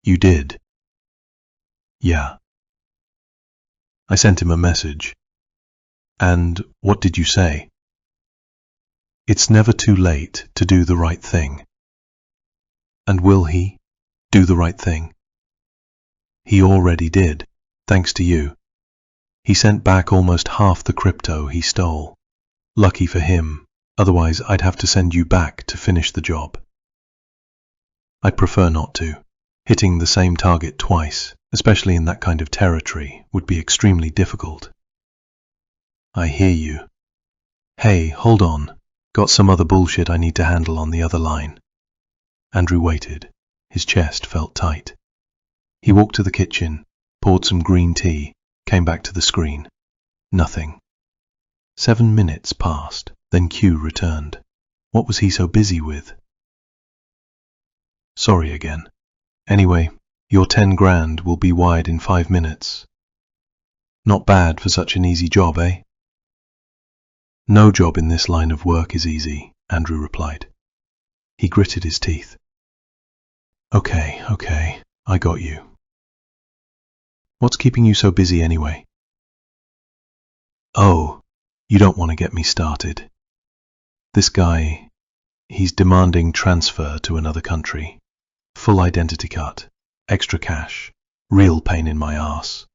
"You did?" "Yeah. I sent him a message." "And what did you say?" "It's never too late to do the right thing." "And will he do the right thing?" "He already did, thanks to you. He sent back almost half the crypto he stole." Lucky for him, otherwise I'd have to send you back to finish the job. I'd prefer not to. Hitting the same target twice, especially in that kind of territory, would be extremely difficult. I hear you. Hey, hold on. Got some other bullshit I need to handle on the other line. Andrew waited. His chest felt tight. He walked to the kitchen, poured some green tea, came back to the screen. Nothing. 7 minutes passed, then Q returned. What was he so busy with? Sorry again. Anyway, your 10 grand will be wide in 5 minutes. Not bad for such an easy job, eh? No job in this line of work is easy, Andrew replied. He gritted his teeth. Okay, I got you. What's keeping you so busy anyway? Oh, you don't want to get me started. This guy, he's demanding transfer to another country. Full identity cut, extra cash, real pain in my arse.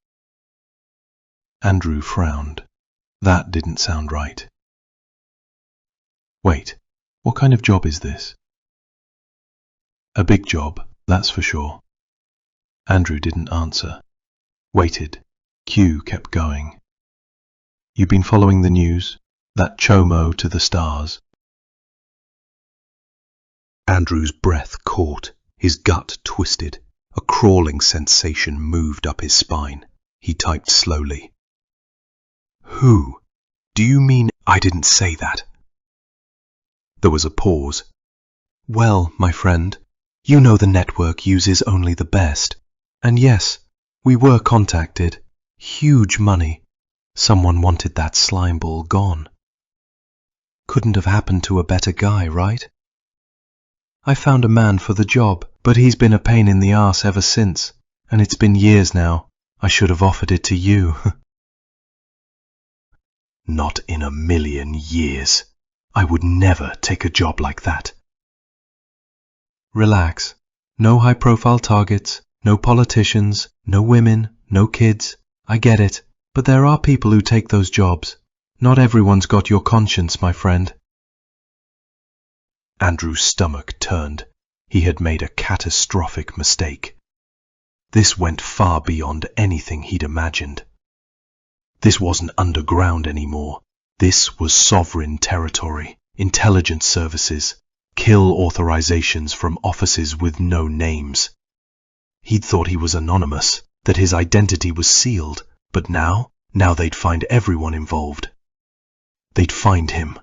Andrew frowned. That didn't sound right. Wait, what kind of job is this? A big job, that's for sure. Andrew didn't answer. Waited. Q kept going. You been following the news? That chomo to the stars? Andrew's breath caught. His gut twisted. A crawling sensation moved up his spine. He typed slowly. Who? Do you mean I didn't say that? There was a pause. Well, my friend, you know the network uses only the best. And yes, we were contacted. Huge money. Someone wanted that slime ball gone. Couldn't have happened to a better guy, right? I found a man for the job, but he's been a pain in the arse ever since, and it's been years now. I should have offered it to you. Not in a million years. I would never take a job like that. Relax. No high-profile targets, no politicians, no women, no kids. I get it, but there are people who take those jobs. Not everyone's got your conscience, my friend. Andrew's stomach turned. He had made a catastrophic mistake. This went far beyond anything he'd imagined. This wasn't underground anymore. This was sovereign territory, intelligence services, kill authorizations from offices with no names. He'd thought he was anonymous, that his identity was sealed, but now they'd find everyone involved. They'd find him.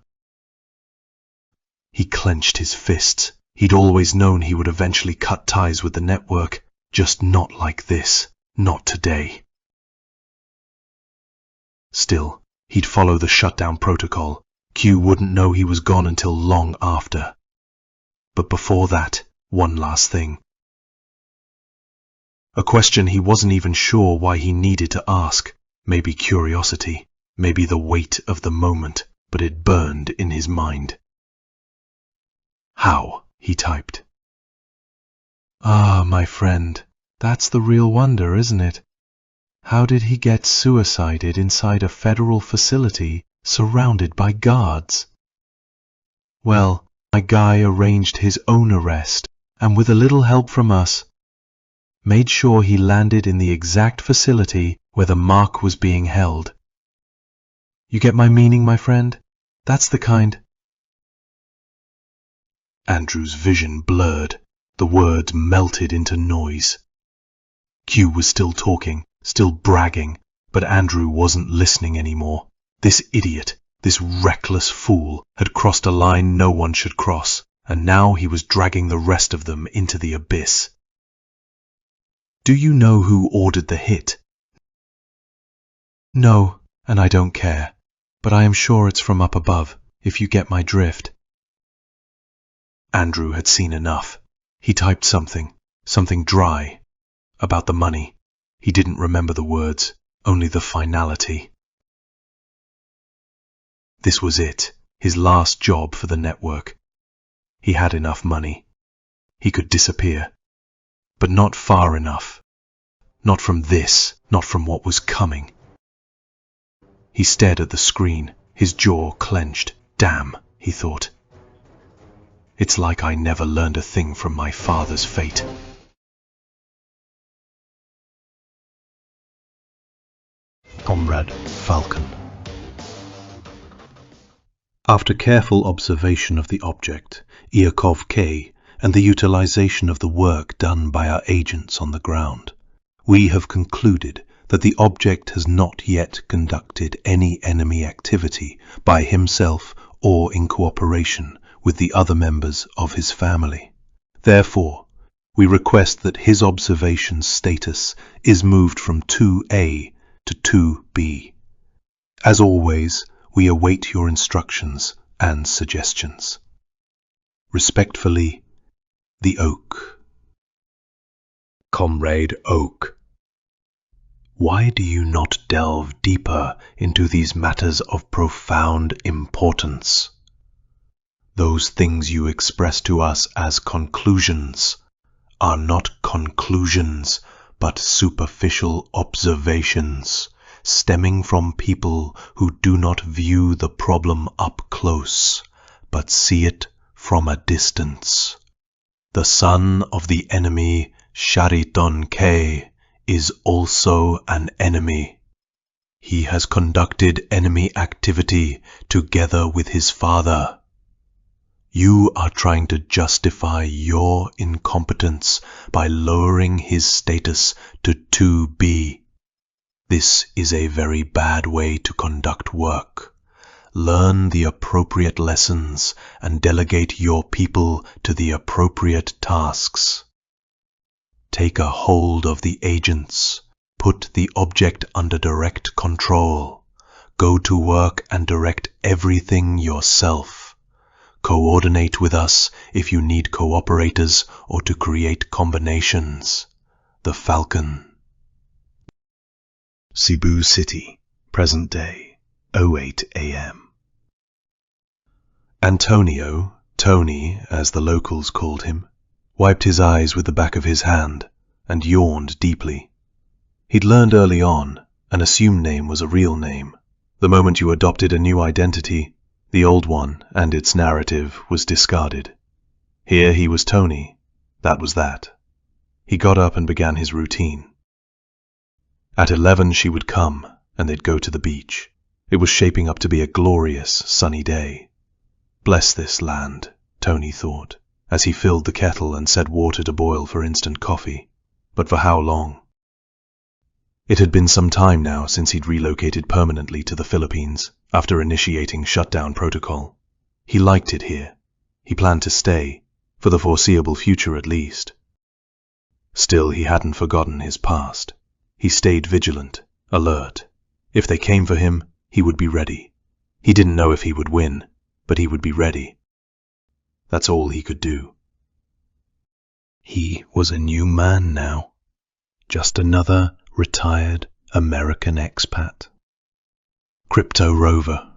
He clenched his fists. He'd always known he would eventually cut ties with the network, just not like this, not today. Still, he'd follow the shutdown protocol. Q wouldn't know he was gone until long after. But before that, one last thing. A question he wasn't even sure why he needed to ask. Maybe curiosity, maybe the weight of the moment, but it burned in his mind. How? He typed. Ah, my friend, that's the real wonder, isn't it? How did he get suicided inside a federal facility surrounded by guards? Well, my guy arranged his own arrest, and with a little help from us, made sure he landed in the exact facility where the mark was being held. You get my meaning, my friend? That's the kind. Andrew's vision blurred. The words melted into noise. Q was still talking, still bragging, but Andrew wasn't listening anymore. This idiot, this reckless fool, had crossed a line no one should cross, and now he was dragging the rest of them into the abyss. Do you know who ordered the hit? No, and I don't care, but I am sure it's from up above, if you get my drift. Andrew had seen enough. He typed something dry, about the money. He didn't remember the words, only the finality. This was it, his last job for the network. He had enough money. He could disappear. But not far enough. Not from this, not from what was coming. He stared at the screen, His jaw clenched. Damn, he thought. It's like I never learned a thing from my father's fate. Comrade Falcon. After careful observation of the object, Iakov K, and the utilization of the work done by our agents on the ground, we have concluded that the object has not yet conducted any enemy activity by himself or in cooperation with the other members of his family. Therefore, we request that his observation status is moved from 2A to 2B. As always, we await your instructions and suggestions. Respectfully, the Oak. Comrade Oak, why do you not delve deeper into these matters of profound importance? Those things you express to us as conclusions are not conclusions, but superficial observations, stemming from people who do not view the problem up close, but see it from a distance. The son of the enemy, Shariton K, is also an enemy. He has conducted enemy activity together with his father. You are trying to justify your incompetence by lowering his status to 2B. This is a very bad way to conduct work. Learn the appropriate lessons and delegate your people to the appropriate tasks. Take a hold of the agents. Put the object under direct control. Go to work and direct everything yourself. Coordinate with us if you need cooperators or to create combinations. The Falcon. Cebu City, present day, 08 a.m. Antonio, Tony as the locals called him, wiped his eyes with the back of his hand and yawned deeply. He'd learned early on an assumed name was a real name. The moment you adopted a new identity, the old one and its narrative was discarded. Here he was Tony. That was that. He got up and began his routine. At 11 she would come, and they'd go to the beach. It was shaping up to be a glorious, sunny day. Bless this land, Tony thought, as he filled the kettle and set water to boil for instant coffee. But for how long? It had been some time now since he'd relocated permanently to the Philippines after initiating shutdown protocol. He liked it here. He planned to stay, for the foreseeable future at least. Still, he hadn't forgotten his past. He stayed vigilant, alert. If they came for him, he would be ready. He didn't know if he would win, but he would be ready. That's all he could do. He was a new man now. Just another retired American expat. Crypto rover.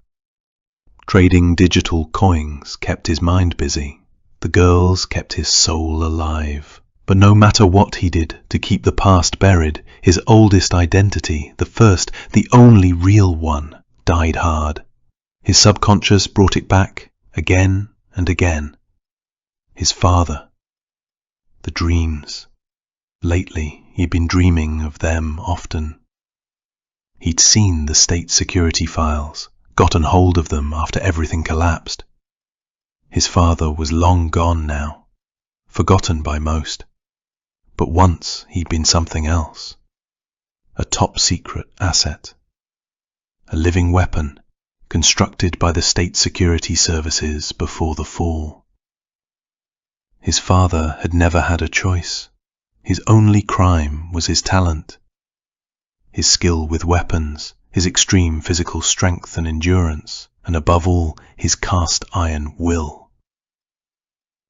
Trading digital coins kept his mind busy. The girls kept his soul alive. But no matter what he did to keep the past buried, his oldest identity, the first, the only real one, died hard. His subconscious brought it back again and again. His father. The dreams. Lately, he'd been dreaming of them often. He'd seen the state security files, gotten hold of them after everything collapsed. His father was long gone now, forgotten by most. But once he'd been something else. A top-secret asset. A living weapon constructed by the state security services before the fall. His father had never had a choice. His only crime was his talent. His skill with weapons, his extreme physical strength and endurance, and above all, his cast-iron will.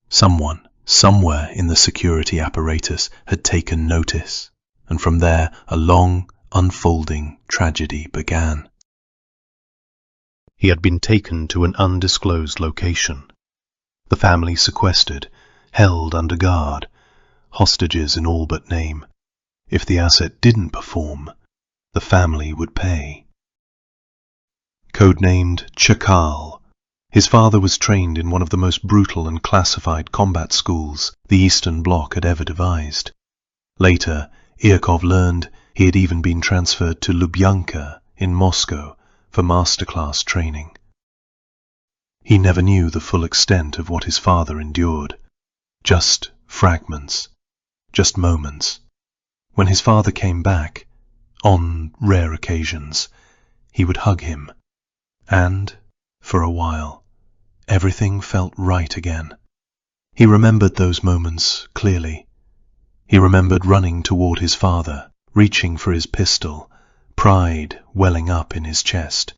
Someone, somewhere in the security apparatus had taken notice, and from there a long, unfolding tragedy began. He had been taken to an undisclosed location. The family sequestered, held under guard, hostages in all but name. If the asset didn't perform, the family would pay. codenamed Jackal. His father was trained in one of the most brutal and classified combat schools the Eastern Bloc had ever devised. Later, Iakov learned he had even been transferred to Lubyanka in Moscow for masterclass training. He never knew the full extent of what his father endured. Just fragments, just moments. When his father came back, on rare occasions, he would hug him, and, for a while, everything felt right again. He remembered those moments clearly. He remembered running toward his father, reaching for his pistol, pride welling up in his chest.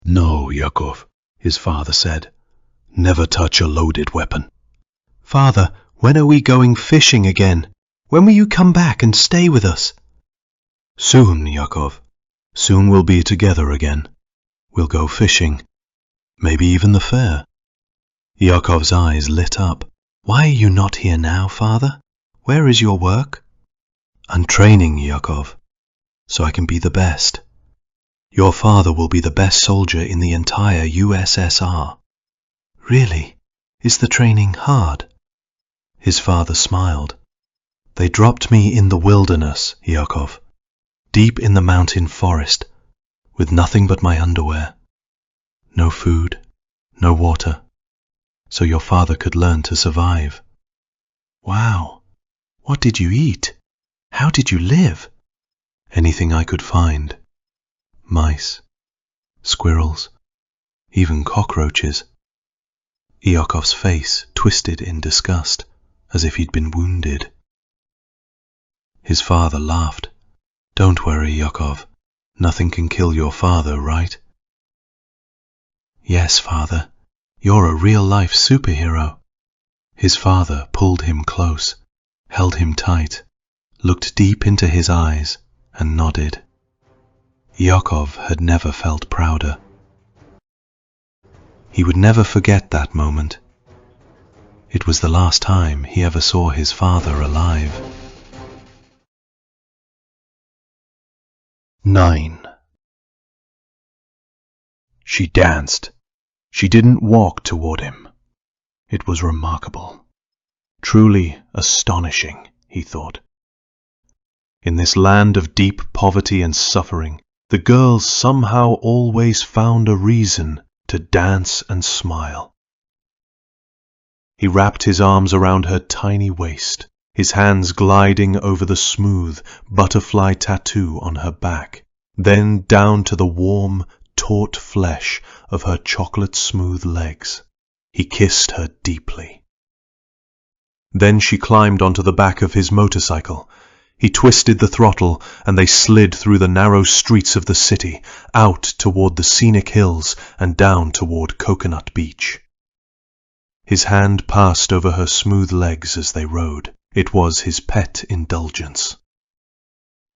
"No, Yakov," his father said. "Never touch a loaded weapon." "Father, when are we going fishing again? When will you come back and stay with us?" "Soon, Yakov. Soon we'll be together again. We'll go fishing. Maybe even the fair." Yakov's eyes lit up. "Why are you not here now, Father? Where is your work?" "I'm training, Yakov, so I can be the best. Your father will be the best soldier in the entire USSR. "Really? Is the training hard?" His father smiled. "They dropped me in the wilderness, Yakov, deep in the mountain forest, with nothing but my underwear. No food, no water, so your father could learn to survive." "Wow! What did you eat? How did you live?" "Anything I could find. Mice, squirrels, even cockroaches." Iakov's face twisted in disgust, as if he'd been wounded. His father laughed. "Don't worry, Yakov. Nothing can kill your father, right?" "Yes, Father. You're a real-life superhero." His father pulled him close, held him tight, looked deep into his eyes, and nodded. Yakov had never felt prouder. He would never forget that moment. It was the last time he ever saw his father alive. 9. She danced. She didn't walk toward him. It was remarkable. Truly astonishing, he thought. In this land of deep poverty and suffering, the girl somehow always found a reason to dance and smile. He wrapped his arms around her tiny waist, his hands gliding over the smooth butterfly tattoo on her back, then down to the warm, taut flesh of her chocolate-smooth legs. He kissed her deeply. Then she climbed onto the back of his motorcycle. He twisted the throttle, and they slid through the narrow streets of the city, out toward the scenic hills and down toward Coconut Beach. His hand passed over her smooth legs as they rode. It was his pet indulgence.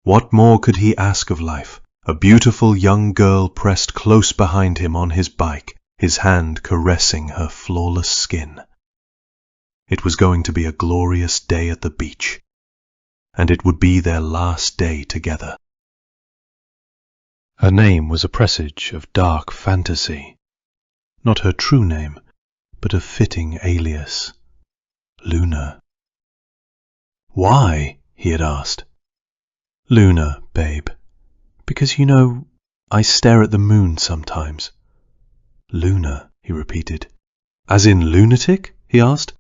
What more could he ask of life? A beautiful young girl pressed close behind him on his bike, his hand caressing her flawless skin. It was going to be a glorious day at the beach, and it would be their last day together. Her name was a presage of dark fantasy. Not her true name, but a fitting alias. Luna. "Why?" he had asked. "Luna, babe. Because, you know, I stare at the moon sometimes." "Luna," he repeated. "As in lunatic?" he asked.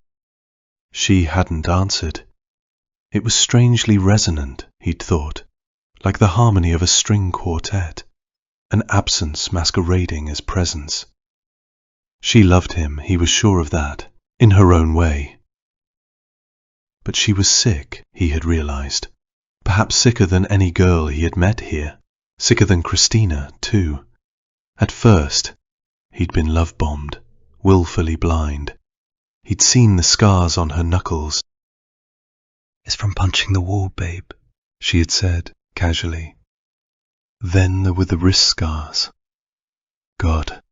She hadn't answered. It was strangely resonant, he'd thought, like the harmony of a string quartet, an absence masquerading as presence. She loved him, he was sure of that, in her own way. But she was sick, he had realized, perhaps sicker than any girl he had met here, sicker than Christina, too. At first, he'd been love-bombed, willfully blind. He'd seen the scars on her knuckles. "It's from punching the wall, babe," she had said, casually. Then there were the wrist scars. God.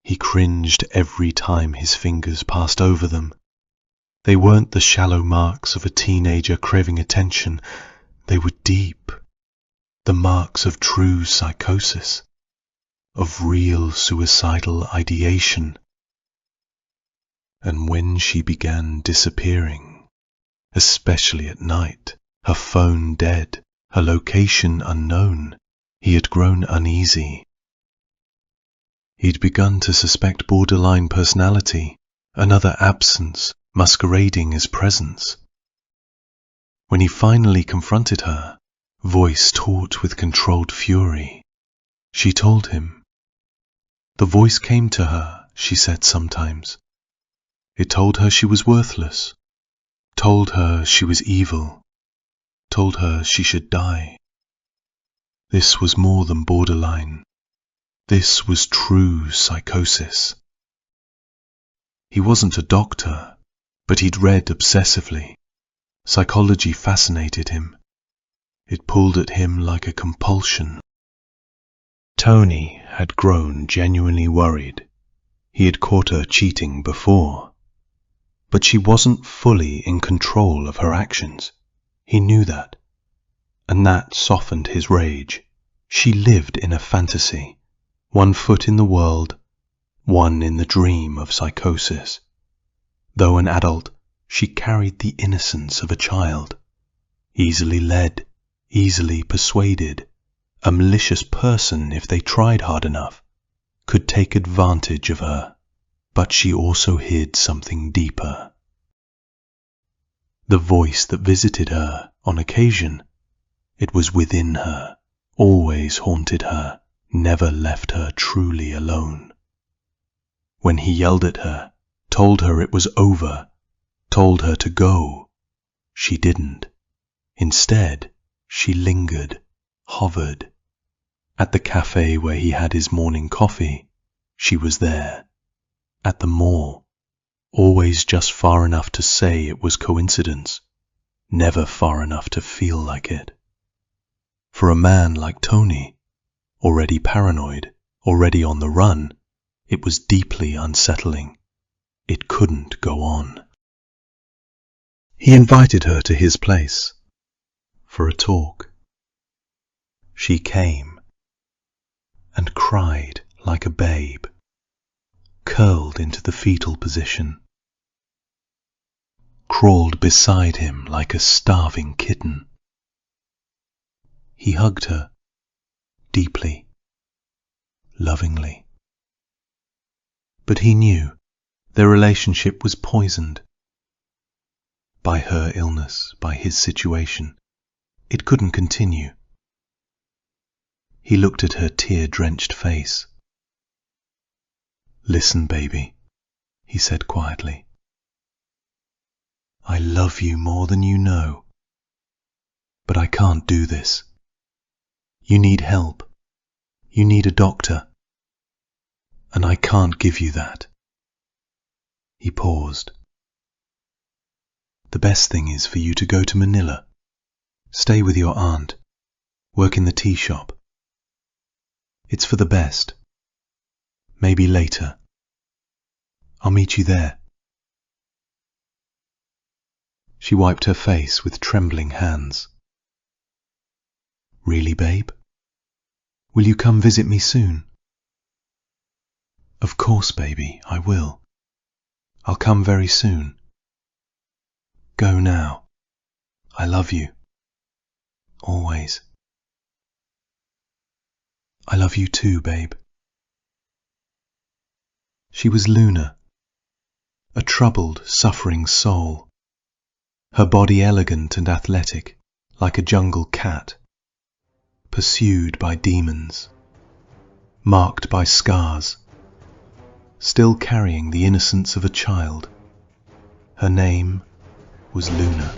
He cringed every time his fingers passed over them. They weren't the shallow marks of a teenager craving attention. They were deep. The marks of true psychosis. of real suicidal ideation. And when she began disappearing, especially at night, her phone dead, her location unknown, he had grown uneasy. He'd begun to suspect borderline personality, another absence masquerading as presence. When he finally confronted her, voice taut with controlled fury, she told him. The voice came to her, she said sometimes. It told her she was worthless, told her she was evil, told her she should die. This was more than borderline. This was true psychosis. He wasn't a doctor, but he'd read obsessively. Psychology fascinated him. It pulled at him like a compulsion. Tony had grown genuinely worried. He had caught her cheating before. But she wasn't fully in control of her actions. He knew that. And that softened his rage. She lived in a fantasy. One foot in the world, one in the dream of psychosis. Though an adult, she carried the innocence of a child. Easily led, easily persuaded. A malicious person, if they tried hard enough, could take advantage of her. But she also hid something deeper. The voice that visited her on occasion, it was within her, always haunted her, never left her truly alone. When he yelled at her, told her it was over, told her to go, she didn't. Instead, she lingered, hovered. At the cafe where he had his morning coffee, she was there. At the mall, always just far enough to say it was coincidence, never far enough to feel like it. For a man like Tony, already paranoid, already on the run, it was deeply unsettling. It couldn't go on. He invited her to his place for a talk. She came and cried like a babe, curled into the fetal position, crawled beside him like a starving kitten. He hugged her, deeply, lovingly. But he knew their relationship was poisoned. By her illness, by his situation, it couldn't continue. He looked at her tear-drenched face. Listen, baby, he said quietly. I love you more than you know. But I can't do this. You need help. You need a doctor. And I can't give you that. He paused. The best thing is for you to go to Manila. Stay with your aunt. Work in the tea shop. It's for the best. Maybe later. I'll meet you there. She wiped her face with trembling hands. Really, babe? Will you come visit me soon? Of course, baby, I will. I'll come very soon. Go now. I love you. Always. I love you too, babe. She was Luna, a troubled, suffering soul, her body elegant and athletic, like a jungle cat, pursued by demons, marked by scars, still carrying the innocence of a child. Her name was Luna.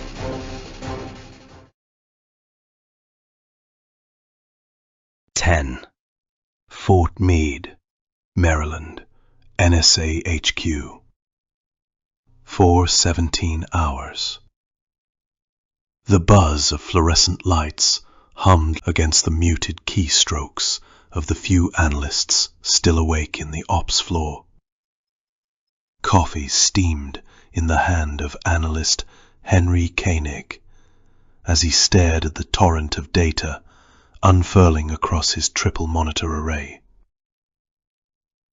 Fort Meade, Maryland, NSA HQ. 4:17 hours. The buzz of fluorescent lights hummed against the muted keystrokes of the few analysts still awake in the ops floor. Coffee steamed in the hand of analyst Henry Koenig as he stared at the torrent of data unfurling across his triple monitor array.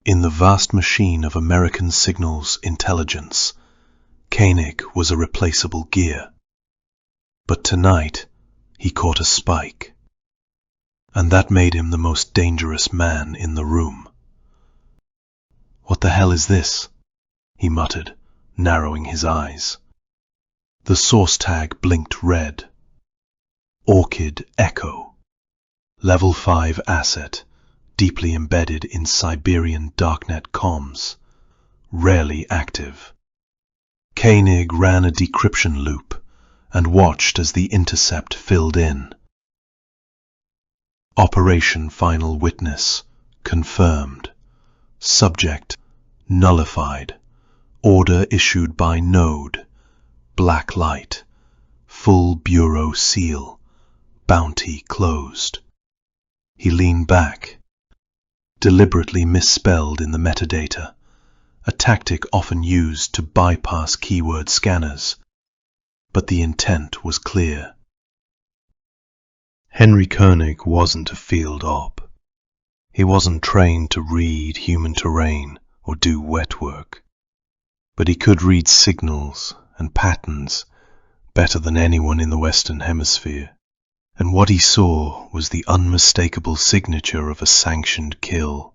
In the vast machine of American signals intelligence, Koenig was a replaceable gear. But tonight, he caught a spike. And that made him the most dangerous man in the room. "What the hell is this?" he muttered, narrowing his eyes. The source tag blinked red. Orchid Echo. Level 5 asset, deeply embedded in Siberian darknet comms. Rarely active. Koenig ran a decryption loop and watched as the intercept filled in. Operation Final Witness confirmed. Subject nullified. Order issued by Node. Black light. Full bureau seal. Bounty closed. He leaned back. Deliberately misspelled in the metadata, a tactic often used to bypass keyword scanners. But the intent was clear. Henry Koenig wasn't a field op. He wasn't trained to read human terrain or do wet work. But he could read signals and patterns better than anyone in the Western Hemisphere. And what he saw was the unmistakable signature of a sanctioned kill.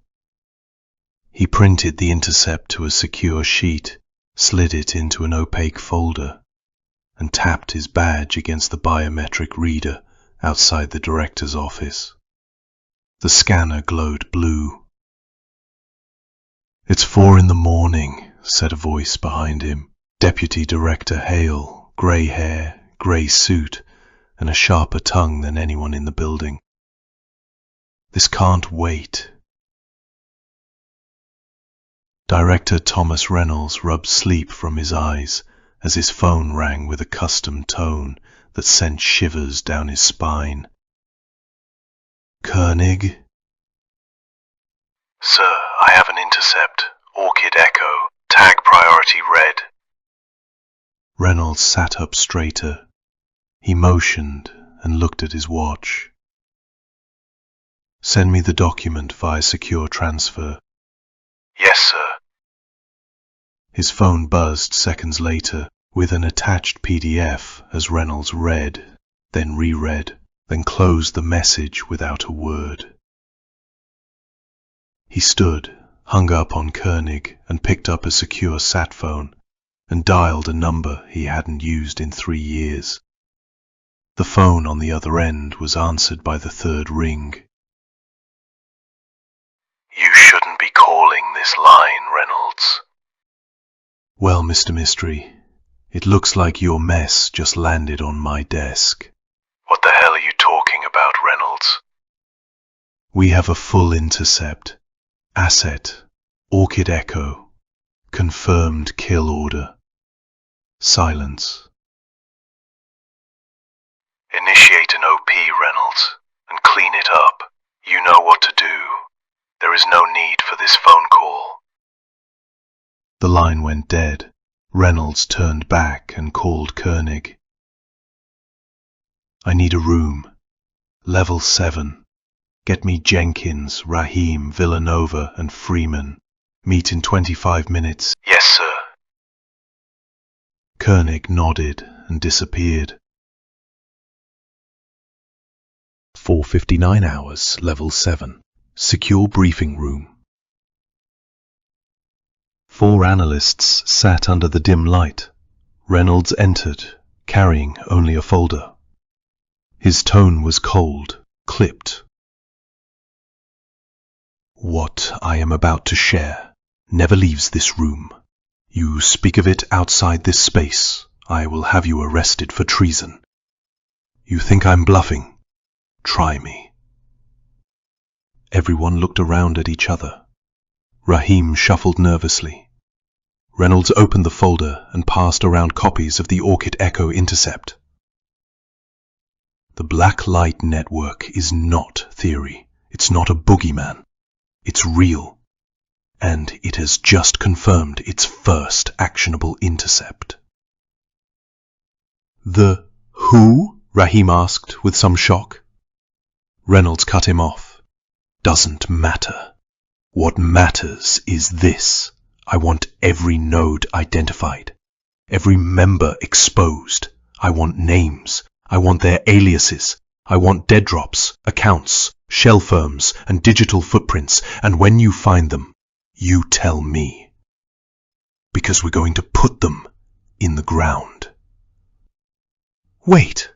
He printed the intercept to a secure sheet, slid it into an opaque folder, and tapped his badge against the biometric reader outside the director's office. The scanner glowed blue. "It's 4 a.m, said a voice behind him. Deputy Director Hale, grey hair, grey suit, and a sharper tongue than anyone in the building. "This can't wait." Director Thomas Reynolds rubbed sleep from his eyes as his phone rang with a custom tone that sent shivers down his spine. "Koenig?" "Sir, I have an intercept. Orchid Echo. Tag priority red." Reynolds sat up straighter. He motioned and looked at his watch. "Send me the document via secure transfer." "Yes, sir." His phone buzzed seconds later with an attached PDF as Reynolds read, then reread, then closed the message without a word. He stood, hung up on Koenig, and picked up a secure sat phone and dialed a number he hadn't used in 3 years. The phone on the other end was answered by the third ring. "You shouldn't be calling this line, Reynolds." "Well, Mr. Mystery, it looks like your mess just landed on my desk." "What the hell are you talking about, Reynolds?" "We have a full intercept. Asset, Orchid Echo. Confirmed kill order." Silence. "Initiate an OP, Reynolds, and clean it up. You know what to do. There is no need for this phone call." The line went dead. Reynolds turned back and called Koenig. "I need a room. Level 7. Get me Jenkins, Rahim, Villanova, and Freeman. Meet in 25 minutes. "Yes, sir." Koenig nodded and disappeared. 4:59 hours, Level 7. Secure briefing room. 4 analysts sat under the dim light. Reynolds entered, carrying only a folder. His tone was cold, clipped. "What I am about to share never leaves this room. You speak of it outside this space, I will have you arrested for treason. You think I'm bluffing? Try me." Everyone looked around at each other. Rahim shuffled nervously. Reynolds opened the folder and passed around copies of the Orchid Echo intercept. "The Black Light Network is not theory. It's not a boogeyman. It's real. And it has just confirmed its first actionable intercept." "The who?" Rahim asked with some shock. Reynolds cut him off. "Doesn't matter. What matters is this. I want every node identified, every member exposed. I want names. I want their aliases. I want dead drops, accounts, shell firms, and digital footprints. And when you find them, you tell me. Because we're going to put them in the ground. Wait,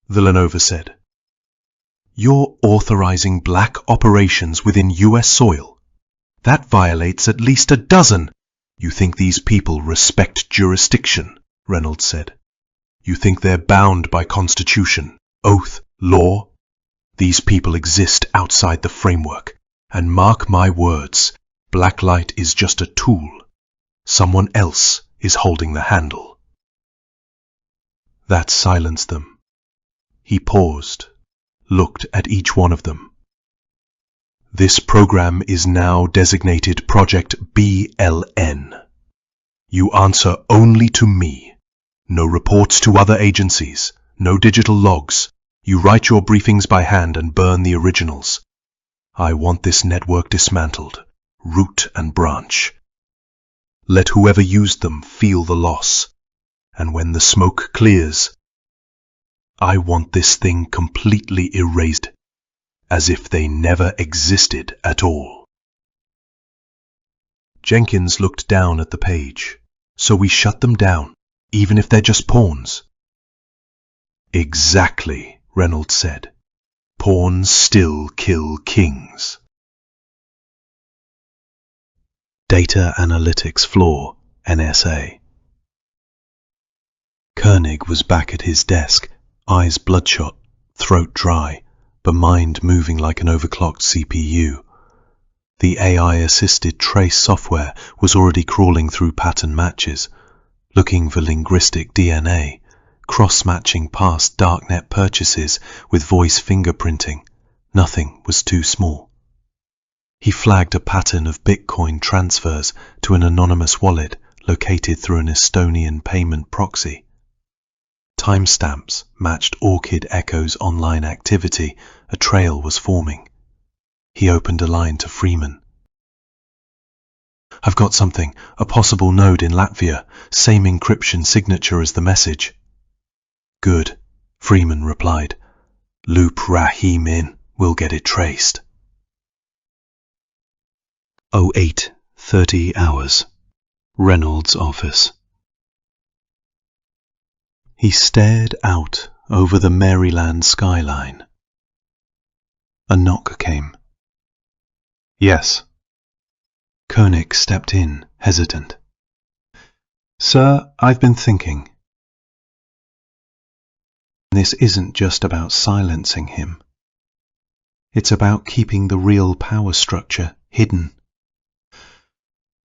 Villanova said. You're authorizing black operations within US soil. That violates at least a dozen. You think these people respect jurisdiction, Reynolds said. You think they're bound by constitution, oath, law? These people exist outside the framework. And mark my words, Blacklight is just a tool. Someone else is holding the handle. That silenced them. He paused, looked at each one of them. This program is now designated Project BLN. You answer only to me. No reports to other agencies, no digital logs. You write your briefings by hand and burn the originals. I want this network dismantled, root and branch. Let whoever used them feel the loss. And when the smoke clears, I want this thing completely erased, as if they never existed at all. Jenkins looked down at the page. So we shut them down, even if they're just pawns. Exactly, Reynolds said. Pawns still kill kings. Data Analytics Floor, NSA. Koenig was back at his desk, eyes bloodshot, throat dry, but mind moving like an overclocked CPU. The AI-assisted trace software was already crawling through pattern matches, looking for linguistic DNA, cross-matching past darknet purchases with voice fingerprinting. Nothing was too small. He flagged a pattern of Bitcoin transfers to an anonymous wallet located through an Estonian payment proxy. Timestamps matched Orchid Echo's online activity. A trail was forming. He opened a line to Freeman. I've got something, a possible node in Latvia, same encryption signature as the message. Good, Freeman replied. Loop Rahim in, we'll get it traced. 08:30 hours. Reynolds' office. He stared out over the Maryland skyline. A knock came. Yes. Koenig stepped in, hesitant. Sir, I've been thinking. This isn't just about silencing him. It's about keeping the real power structure hidden.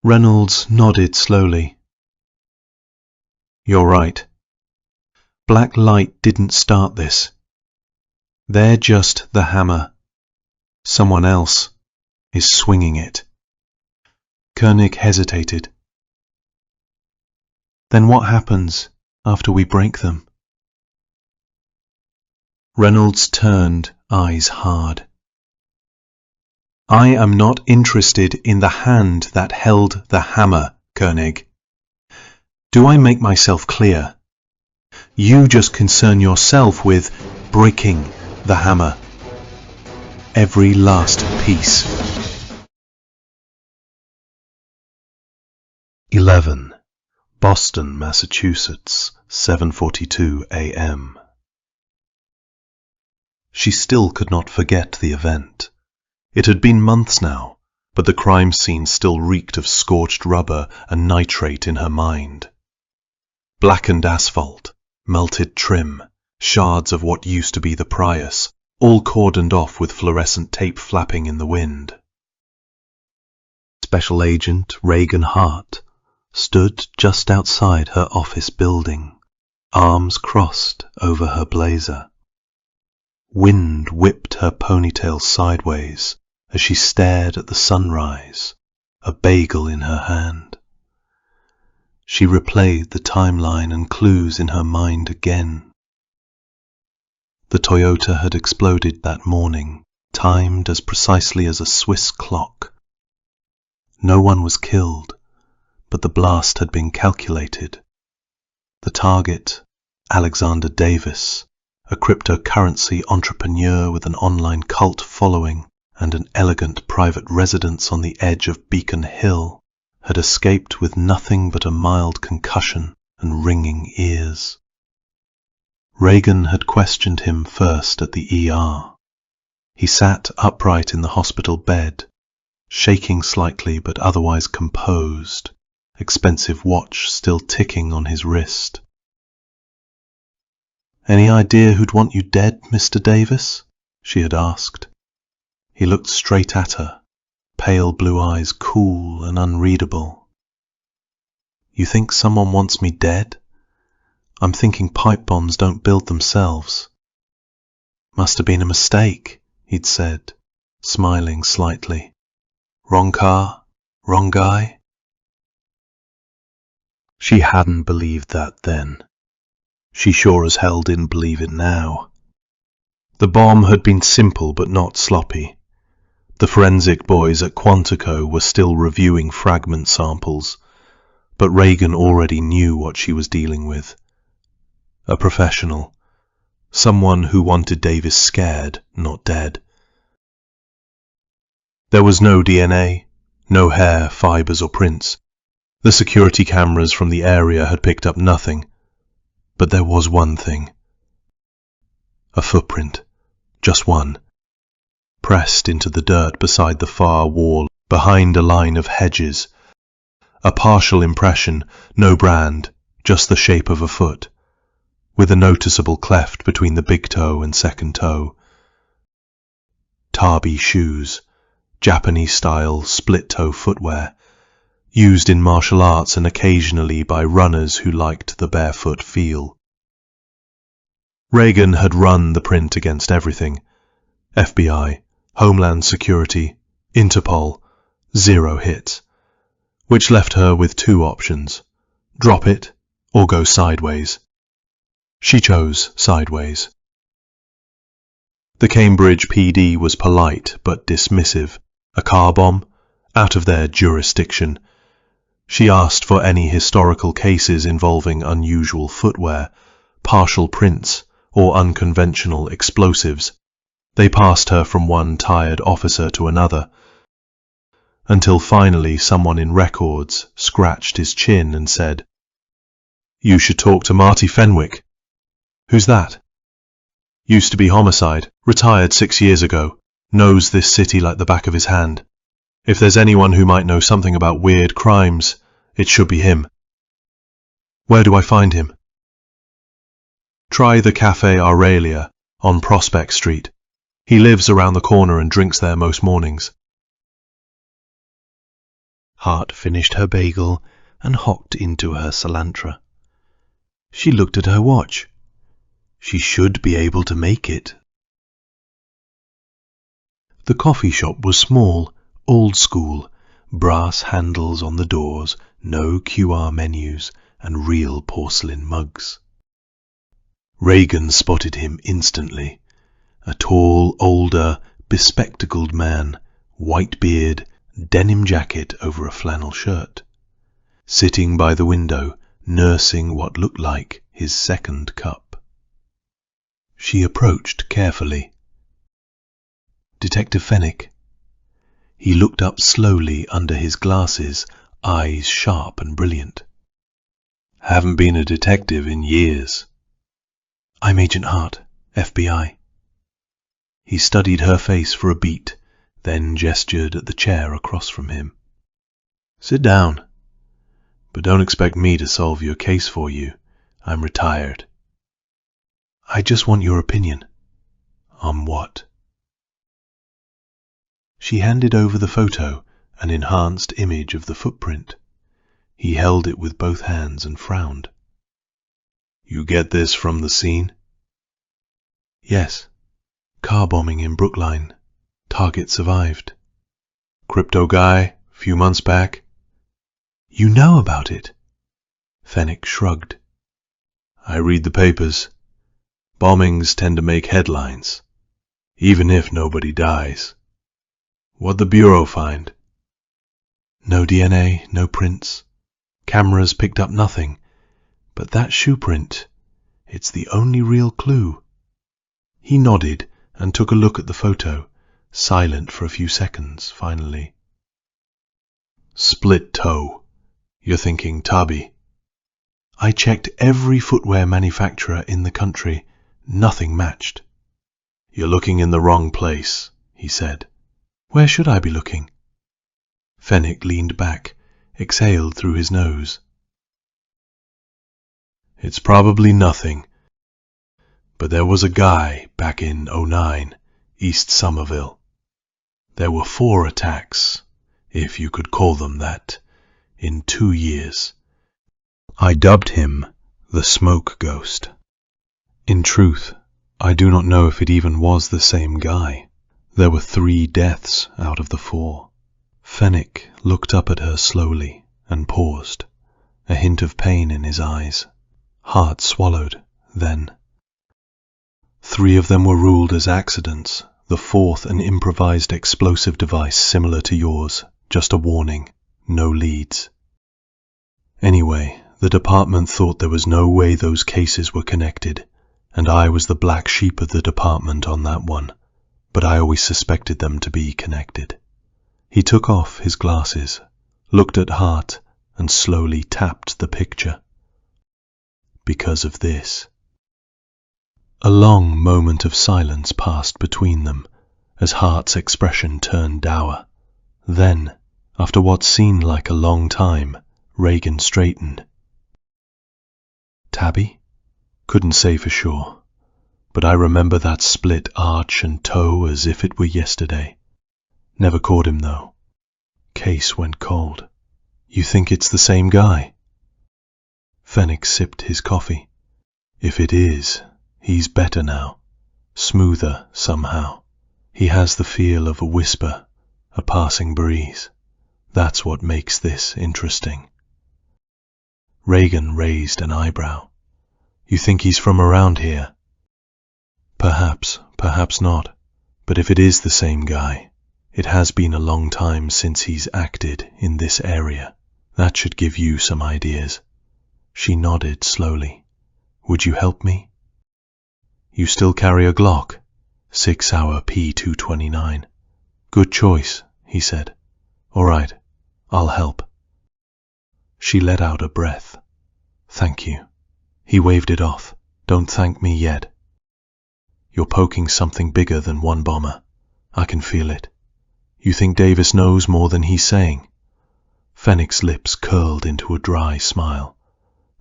Reynolds nodded slowly. You're right. Black light didn't start this. They're just the hammer. Someone else is swinging it. Koenig hesitated. Then what happens after we break them? Reynolds turned, eyes hard. I am not interested in the hand that held the hammer, Koenig. Do I make myself clear? You just concern yourself with breaking the hammer. Every last piece. 11. Boston, Massachusetts, 7:42 a.m. She still could not forget the event. It had been months now, but the crime scene still reeked of scorched rubber and nitrate in her mind. Blackened asphalt, melted trim, shards of what used to be the Prius, all cordoned off with fluorescent tape flapping in the wind. Special Agent Reagan Hart stood just outside her office building, arms crossed over her blazer. Wind whipped her ponytail sideways as she stared at the sunrise, a bagel in her hand. She replayed the timeline and clues in her mind again. The Toyota had exploded that morning, timed as precisely as a Swiss clock. No one was killed, but the blast had been calculated. The target, Alexander Davis, a cryptocurrency entrepreneur with an online cult following and an elegant private residence on the edge of Beacon Hill, had escaped with nothing but a mild concussion and ringing ears. Reagan had questioned him first at the ER. He sat upright in the hospital bed, shaking slightly but otherwise composed, expensive watch still ticking on his wrist. "Any idea who'd want you dead, Mr. Davis?" she had asked. He looked straight at her, pale blue eyes cool and unreadable. "You think someone wants me dead? I'm thinking pipe bombs don't build themselves." "Must have been a mistake," he'd said, smiling slightly. "Wrong car, wrong guy?" She hadn't believed that then. She sure as hell didn't believe it now. The bomb had been simple but not sloppy. The forensic boys at Quantico were still reviewing fragment samples, but Reagan already knew what she was dealing with. A professional. Someone who wanted Davis scared, not dead. There was no DNA, no hair, fibers or prints. The security cameras from the area had picked up nothing. But there was one thing. A footprint. Just one. Pressed into the dirt beside the far wall, behind a line of hedges. A partial impression, no brand, just the shape of a foot, with a noticeable cleft between the big toe and second toe. Tabi shoes, Japanese-style split-toe footwear, used in martial arts and occasionally by runners who liked the barefoot feel. Reagan had run the print against everything. FBI, Homeland Security, Interpol, 0 hits, which left her with 2 options: drop it or go sideways. She chose sideways. The Cambridge PD was polite but dismissive. A car bomb? Out of their jurisdiction. She asked for any historical cases involving unusual footwear, partial prints, or unconventional explosives. They passed her from one tired officer to another, until finally someone in records scratched his chin and said, "You should talk to Marty Fenwick." "Who's that?" "Used to be homicide, retired 6 years ago, knows this city like the back of his hand. If there's anyone who might know something about weird crimes, it should be him." "Where do I find him?" "Try the Café Aurelia on Prospect Street. He lives around the corner and drinks there most mornings." Hart finished her bagel and hocked into her cilantro. She looked at her watch. She should be able to make it. The coffee shop was small, old school, brass handles on the doors, no QR menus, and real porcelain mugs. Reagan spotted him instantly. A tall, older, bespectacled man, white beard, denim jacket over a flannel shirt, sitting by the window, nursing what looked like his second cup. She approached carefully. "Detective Fenwick." He looked up slowly under his glasses, eyes sharp and brilliant. "Haven't been a detective in years." "I'm Agent Hart, FBI." He studied her face for a beat, then gestured at the chair across from him. "Sit down. But don't expect me to solve your case for you. I'm retired." "I just want your opinion." "On what?" She handed over the photo, an enhanced image of the footprint. He held it with both hands and frowned. "You get this from the scene?" "Yes. Car bombing in Brookline. Target survived." "Crypto guy, few months back?" "You know about it?" Fenwick shrugged. "I read the papers. Bombings tend to make headlines, even if nobody dies. What'd the Bureau find?" No DNA, no prints. Cameras picked up nothing. But that shoe print, it's the only real clue. He nodded and took a look at the photo, silent for a few seconds, finally. Split toe. You're thinking Tabi. I checked every footwear manufacturer in the country. Nothing matched. You're looking in the wrong place, he said. Where should I be looking? Fenwick leaned back, exhaled through his nose. It's probably nothing. But there was a guy back in '09, East Somerville. There were 4 attacks, if you could call them that, in 2 years. I dubbed him the Smoke Ghost. In truth, I do not know if it even was the same guy. There were 3 deaths out of the 4. Fenwick looked up at her slowly and paused, a hint of pain in his eyes. Heart swallowed, then. 3 of them were ruled as accidents, the 4th an improvised explosive device similar to yours, just a warning, no leads. Anyway, the department thought there was no way those cases were connected, and I was the black sheep of the department on that one, but I always suspected them to be connected. He took off his glasses, looked at Hart, and slowly tapped the picture. Because of this. A long moment of silence passed between them, as Hart's expression turned dour. Then, after what seemed like a long time, Reagan straightened. Tabi? Couldn't say for sure, but I remember that split arch and toe as if it were yesterday. Never caught him, though. Case went cold. You think it's the same guy? Fenwick sipped his coffee. If it is, he's better now. Smoother, somehow. He has the feel of a whisper, a passing breeze. That's what makes this interesting. Reagan raised an eyebrow. You think he's from around here? Perhaps, perhaps not. But if it is the same guy, it has been a long time since he's acted in this area. That should give you some ideas. She nodded slowly. Would you help me? You still carry a Glock? 6-hour P229. Good choice, he said. All right, I'll help. She let out a breath. Thank you. He waved it off. Don't thank me yet. You're poking something bigger than one bomber. I can feel it. You think Davis knows more than he's saying? Fenwick's lips curled into a dry smile.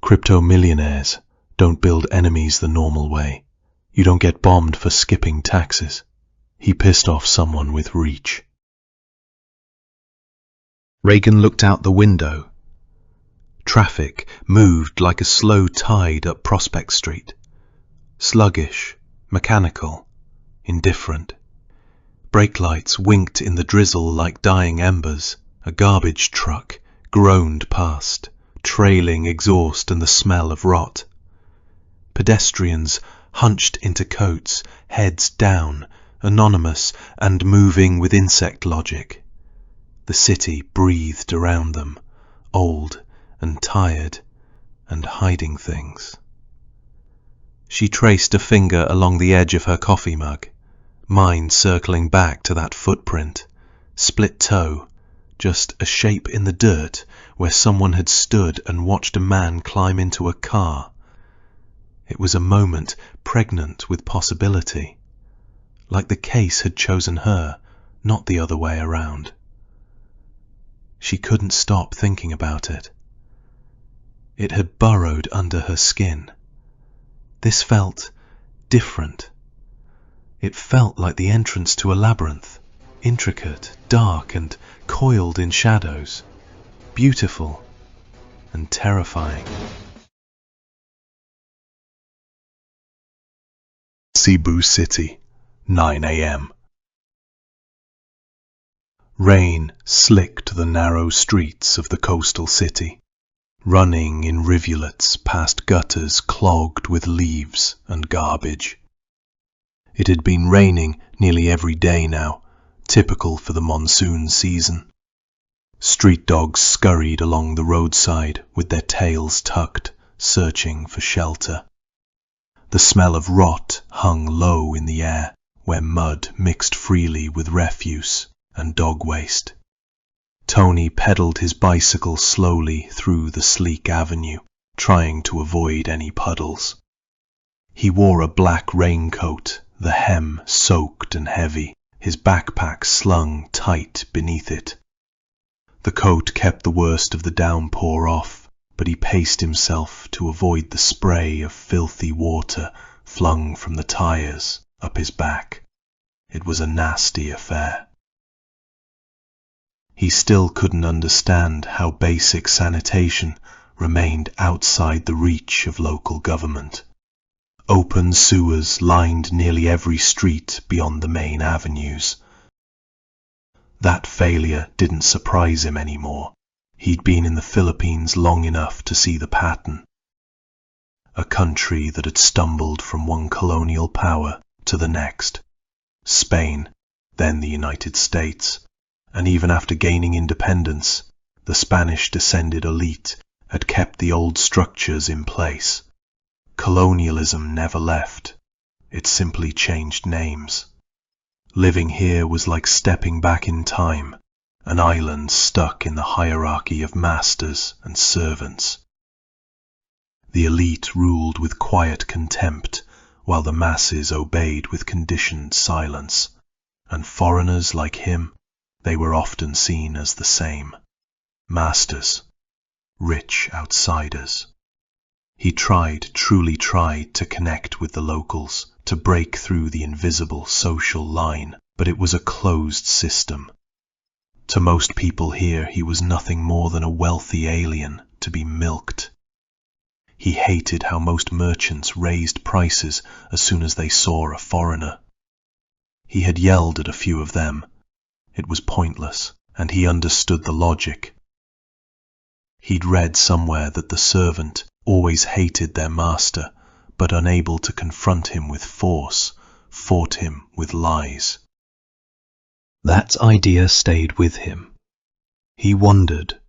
Crypto-millionaires don't build enemies the normal way. You don't get bombed for skipping taxes. He pissed off someone with reach. Reagan looked out the window. Traffic moved like a slow tide up Prospect Street. Sluggish, mechanical, indifferent. Brake lights winked in the drizzle like dying embers. A garbage truck groaned past, trailing exhaust and the smell of rot. Pedestrians hunched into coats, heads down, anonymous and moving with insect logic. The city breathed around them, old and tired and hiding things. She traced a finger along the edge of her coffee mug, mind circling back to that footprint, split toe, just a shape in the dirt where someone had stood and watched a man climb into a car. It was a moment pregnant with possibility, like the case had chosen her, not the other way around. She couldn't stop thinking about it. It had burrowed under her skin. This felt different. It felt like the entrance to a labyrinth, intricate, dark, and coiled in shadows, beautiful and terrifying. Cebu City, 9 a.m. Rain slicked the narrow streets of the coastal city, running in rivulets past gutters clogged with leaves and garbage. It had been raining nearly every day now, typical for the monsoon season. Street dogs scurried along the roadside with their tails tucked, searching for shelter. The smell of rot hung low in the air, where mud mixed freely with refuse and dog waste. Tony pedaled his bicycle slowly through the sleek avenue, trying to avoid any puddles. He wore a black raincoat, the hem soaked and heavy, his backpack slung tight beneath it. The coat kept the worst of the downpour off, but he paced himself to avoid the spray of filthy water flung from the tires up his back. It was a nasty affair. He still couldn't understand how basic sanitation remained outside the reach of local government. Open sewers lined nearly every street beyond the main avenues. That failure didn't surprise him anymore. He'd been in the Philippines long enough to see the pattern. A country that had stumbled from one colonial power to the next. Spain, then the United States, and even after gaining independence, the Spanish-descended elite had kept the old structures in place. Colonialism never left. It simply changed names. Living here was like stepping back in time, an island stuck in the hierarchy of masters and servants. The elite ruled with quiet contempt, while the masses obeyed with conditioned silence, and foreigners like him, they were often seen as the same. Masters, rich outsiders. He truly tried to connect with the locals, to break through the invisible social line, but it was a closed system. To most people here, he was nothing more than a wealthy alien to be milked. He hated how most merchants raised prices as soon as they saw a foreigner. He had yelled at a few of them. It was pointless, and he understood the logic. He'd read somewhere that the servant always hated their master, but unable to confront him with force, fought him with lies. That idea stayed with him. He wondered,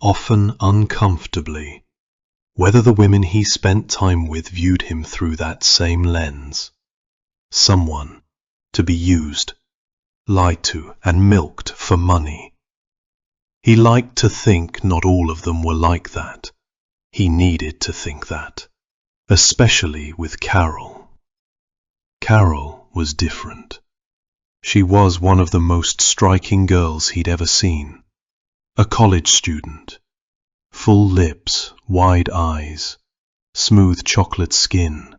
often uncomfortably, whether the women he spent time with viewed him through that same lens. Someone to be used, lied to, and milked for money. He liked to think not all of them were like that. He needed to think that, especially with Carol. Carol was different. She was one of the most striking girls he'd ever seen. A college student. Full lips, wide eyes, smooth chocolate skin,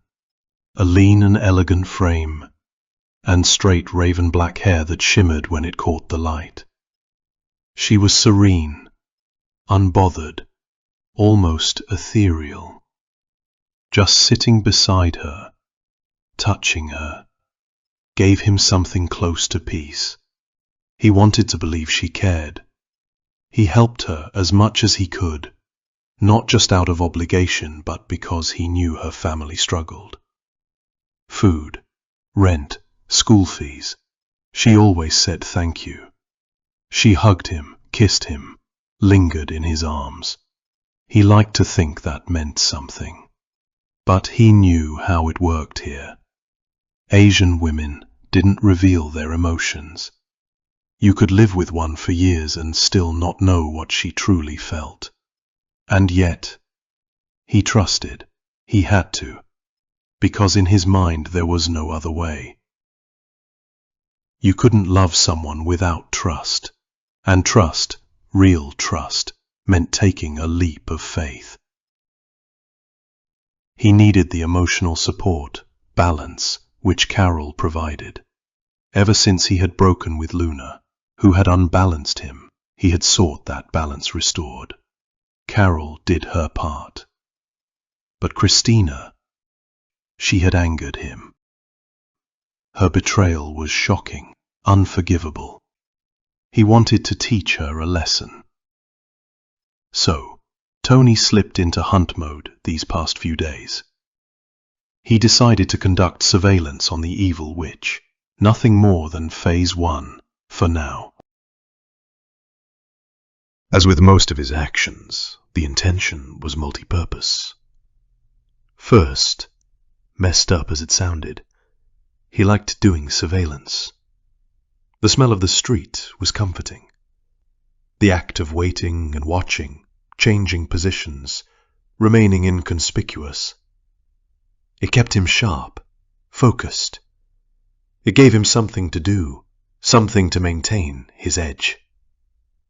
a lean and elegant frame, and straight raven black hair that shimmered when it caught the light. She was serene, unbothered, almost ethereal. Just sitting beside her, touching her, gave him something close to peace. He wanted to believe she cared. He helped her as much as he could, not just out of obligation, but because he knew her family struggled. Food, rent, school fees. She always said thank you. She hugged him, kissed him, lingered in his arms. He liked to think that meant something. But he knew how it worked here. Asian women didn't reveal their emotions. You could live with one for years and still not know what she truly felt. And yet, he trusted. He had to, because in his mind there was no other way. You couldn't love someone without trust, and trust, real trust, meant taking a leap of faith. He needed the emotional support, balance, which Carol provided. Ever since he had broken with Luna, who had unbalanced him, he had sought that balance restored. Carol did her part. But Christina, she had angered him. Her betrayal was shocking, unforgivable. He wanted to teach her a lesson. So, Tony slipped into hunt mode these past few days. He decided to conduct surveillance on the evil witch, nothing more than phase 1 for now. As with most of his actions, the intention was multi-purpose. First, messed up as it sounded, he liked doing surveillance. The smell of the street was comforting. The act of waiting and watching, changing positions, remaining inconspicuous. It kept him sharp, focused. It gave him something to do, something to maintain his edge.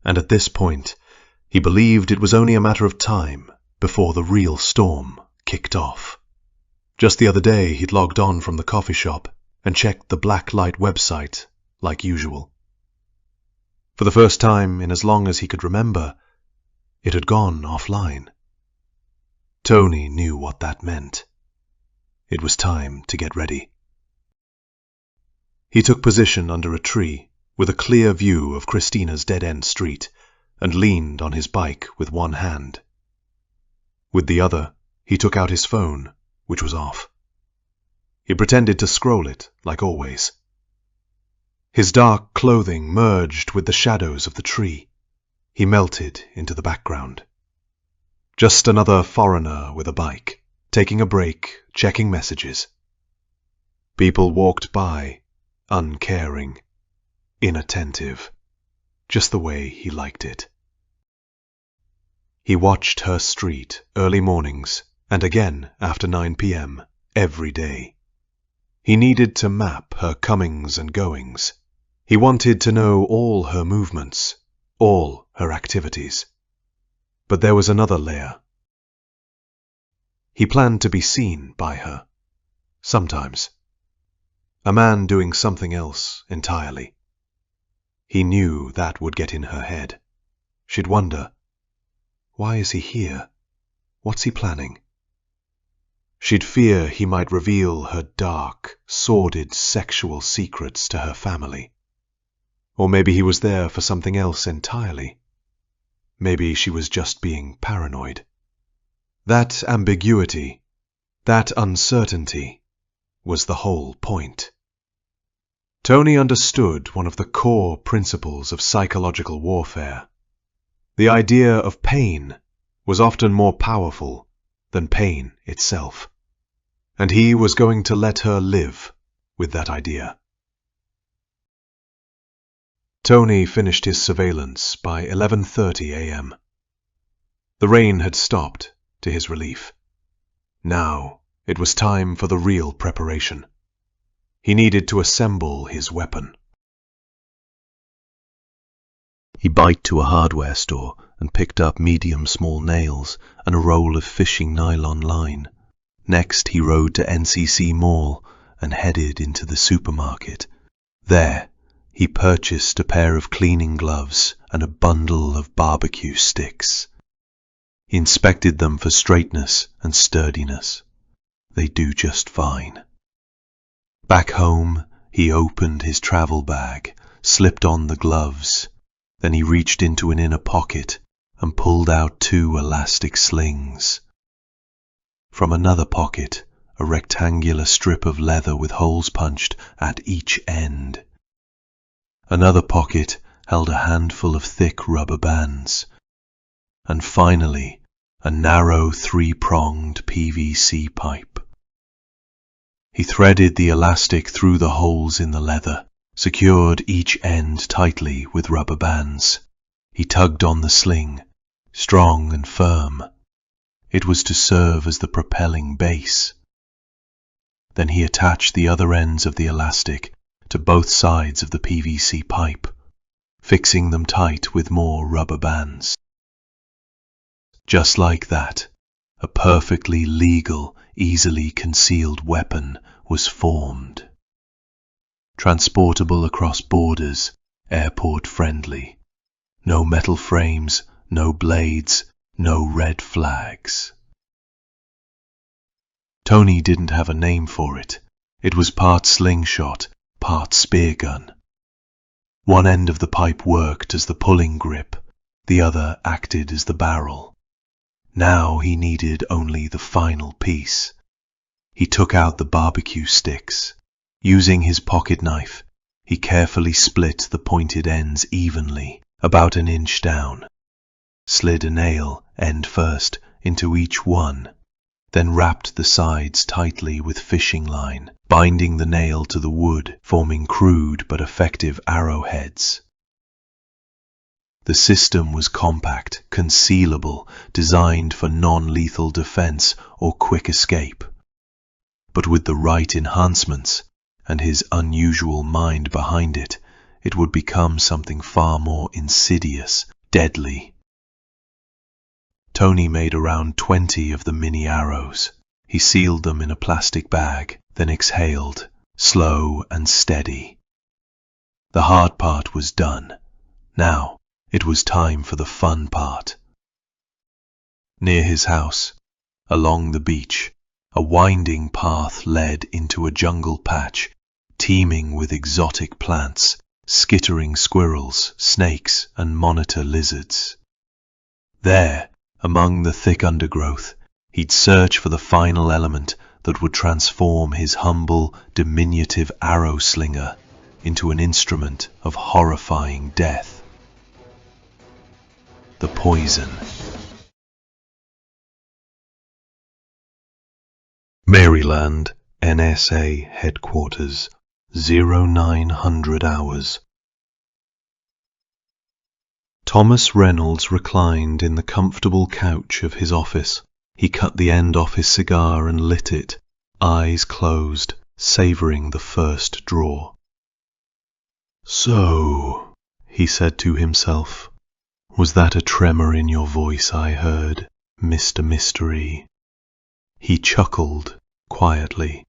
And at this point, he believed it was only a matter of time before the real storm kicked off. Just the other day, he'd logged on from the coffee shop and checked the Blacklight website like usual. For the first time in as long as he could remember, it had gone offline. Tony knew what that meant. It was time to get ready. He took position under a tree with a clear view of Christina's dead-end street and leaned on his bike with one hand. With the other, he took out his phone, which was off. He pretended to scroll it, like always. His dark clothing merged with the shadows of the tree. He melted into the background. Just another foreigner with a bike, taking a break, checking messages. People walked by, uncaring, inattentive, just the way he liked it. He watched her street early mornings and again after 9 p.m. every day. He needed to map her comings and goings. He wanted to know all her movements, all her activities. But there was another layer. He planned to be seen by her, sometimes. A man doing something else entirely. He knew that would get in her head. She'd wonder, why is he here? What's he planning? She'd fear he might reveal her dark, sordid sexual secrets to her family. Or maybe he was there for something else entirely. Maybe she was just being paranoid. That ambiguity, that uncertainty, was the whole point. Tony understood one of the core principles of psychological warfare. The idea of pain was often more powerful than pain itself. And he was going to let her live with that idea. Tony finished his surveillance by 11:30 a.m. The rain had stopped, to his relief. Now it was time for the real preparation. He needed to assemble his weapon. He biked to a hardware store and picked up medium-small nails and a roll of fishing nylon line. Next he rode to NCC Mall and headed into the supermarket. There, he purchased a pair of cleaning gloves and a bundle of barbecue sticks. He inspected them for straightness and sturdiness. They do just fine. Back home, he opened his travel bag, slipped on the gloves. Then he reached into an inner pocket and pulled out 2 elastic slings. From another pocket, a rectangular strip of leather with holes punched at each end. Another pocket held a handful of thick rubber bands. And finally, a narrow 3-pronged PVC pipe. He threaded the elastic through the holes in the leather, secured each end tightly with rubber bands. He tugged on the sling, strong and firm. It was to serve as the propelling base. Then he attached the other ends of the elastic to both sides of the PVC pipe, fixing them tight with more rubber bands. Just like that, a perfectly legal, easily concealed weapon was formed. Transportable across borders, airport-friendly. No metal frames, no blades, no red flags. Tony didn't have a name for it. It was part slingshot, part spear gun. One end of the pipe worked as the pulling grip, the other acted as the barrel. Now he needed only the final piece. He took out the barbecue sticks. Using his pocket knife, he carefully split the pointed ends evenly, about an inch down. slid a nail, end first, into each one, then wrapped the sides tightly with fishing line, binding the nail to the wood, forming crude but effective arrowheads. The system was compact, concealable, designed for non-lethal defense or quick escape. But with the right enhancements, and his unusual mind behind it, it would become something far more insidious, deadly. Tony made around 20 of the mini arrows. He sealed them in a plastic bag, then exhaled, slow and steady. The hard part was done. Now, it was time for the fun part. Near his house, along the beach, a winding path led into a jungle patch, teeming with exotic plants, skittering squirrels, snakes, and monitor lizards. There, among the thick undergrowth, he'd search for the final element that would transform his humble, diminutive arrow slinger into an instrument of horrifying death. The poison. Maryland, NSA Headquarters, 0900 hours. Thomas Reynolds reclined in the comfortable couch of his office. He cut the end off his cigar and lit it, eyes closed, savoring the first draw. "So," he said to himself, "was that a tremor in your voice I heard, Mr. Mystery?" He chuckled quietly.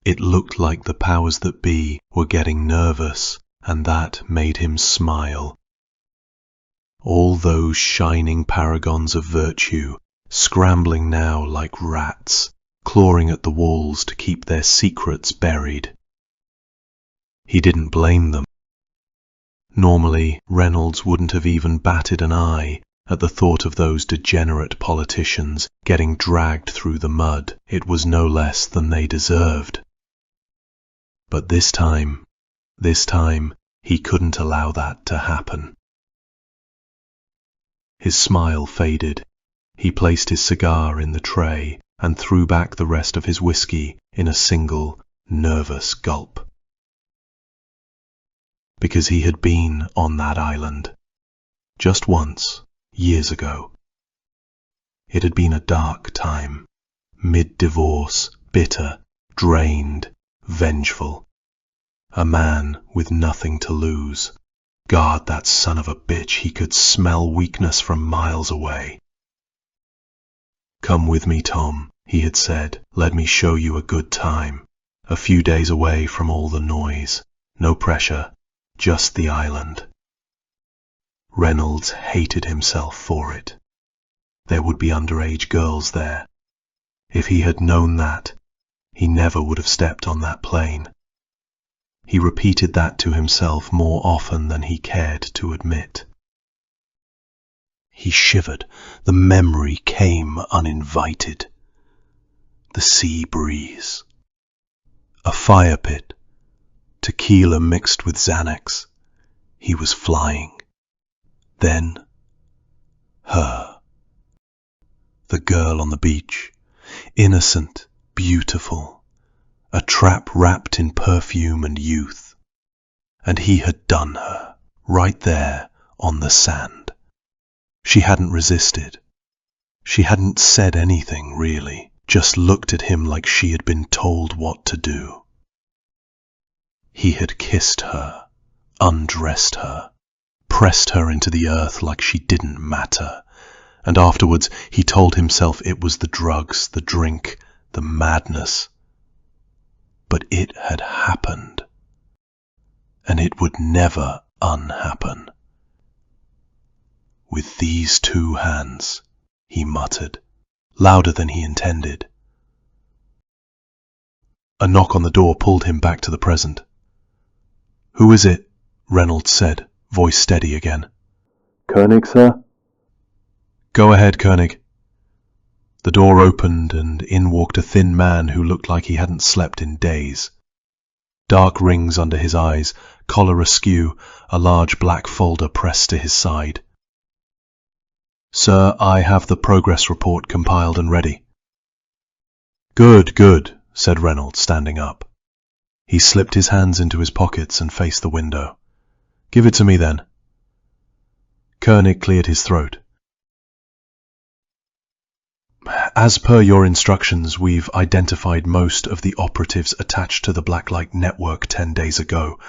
It looked like the powers that be were getting nervous, and that made him smile. All those shining paragons of virtue, scrambling now like rats, clawing at the walls to keep their secrets buried. He didn't blame them. Normally, Reynolds wouldn't have even batted an eye at the thought of those degenerate politicians getting dragged through the mud. It was no less than they deserved. But this time, he couldn't allow that to happen. His smile faded. He placed his cigar in the tray and threw back the rest of his whiskey in a single, nervous gulp. Because he had been on that island. Just once, years ago. It had been a dark time, mid-divorce, bitter, drained, vengeful. A man with nothing to lose. God, that son of a bitch, he could smell weakness from miles away. "Come with me, Tom," he had said. "Let me show you a good time. A few days away from all the noise. No pressure, just the island." Reynolds hated himself for it. There would be underage girls there. If he had known that, he never would have stepped on that plane. He repeated that to himself more often than he cared to admit. He shivered. The memory came uninvited. The sea breeze. A fire pit. Tequila mixed with Xanax. He was flying. Then, her. The girl on the beach. Innocent, beautiful. A trap wrapped in perfume and youth. And he had done her, right there on the sand. She hadn't resisted. She hadn't said anything, really, just looked at him like she had been told what to do. He had kissed her, undressed her, pressed her into the earth like she didn't matter, and afterwards he told himself it was the drugs, the drink, the madness. But it had happened, and it would never unhappen. "With these two hands," he muttered, louder than he intended. A knock on the door pulled him back to the present. "Who is it?" Reynolds said, voice steady again. "Koenig, sir?" "Go ahead, Koenig." The door opened, and in walked a thin man who looked like he hadn't slept in days. Dark rings under his eyes, collar askew, a large black folder pressed to his side. Sir, I have the progress report compiled and ready. Good, good, said Reynolds, standing up. He slipped his hands into his pockets and faced the window. Give it to me then. Koenig cleared his throat. As per your instructions, we've identified most of the operatives attached to the Blacklight network 10 days ago.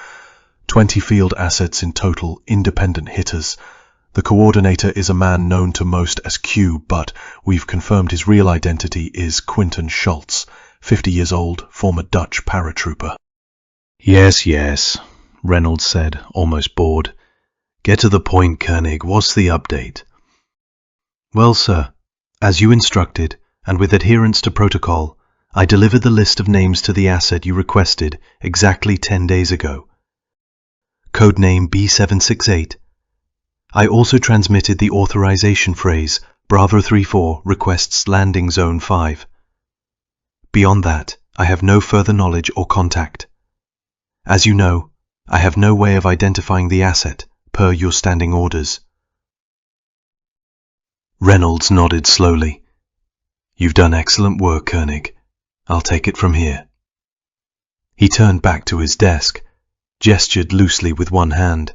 20 field assets in total, independent hitters. The coordinator is a man known to most as Q, but we've confirmed his real identity is Quinton Schultz, 50 years old, former Dutch paratrooper. Yes, yes, Reynolds said, almost bored. Get to the point, Koenig. What's the update? Well, sir, as you instructed, and with adherence to protocol, I delivered the list of names to the asset you requested exactly 10 days ago. Codename B768. I also transmitted the authorization phrase Bravo 34 requests landing zone 5. Beyond that, I have no further knowledge or contact. As you know, I have no way of identifying the asset, per your standing orders. Reynolds nodded slowly. You've done excellent work, Koenig. I'll take it from here. He turned back to his desk, gestured loosely with one hand.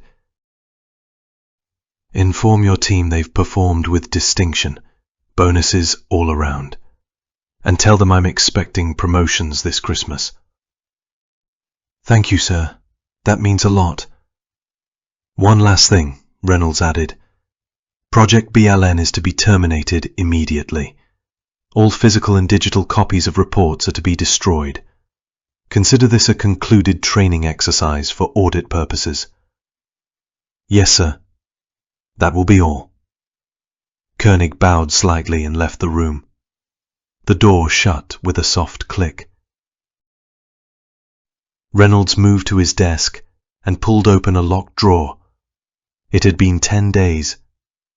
Inform your team they've performed with distinction, bonuses all around, and tell them I'm expecting promotions this Christmas. Thank you, sir. That means a lot. One last thing, Reynolds added. Project BLN is to be terminated immediately. All physical and digital copies of reports are to be destroyed. Consider this a concluded training exercise for audit purposes. Yes, sir. That will be all. Koenig bowed slightly and left the room. The door shut with a soft click. Reynolds moved to his desk and pulled open a locked drawer. It had been 10 days.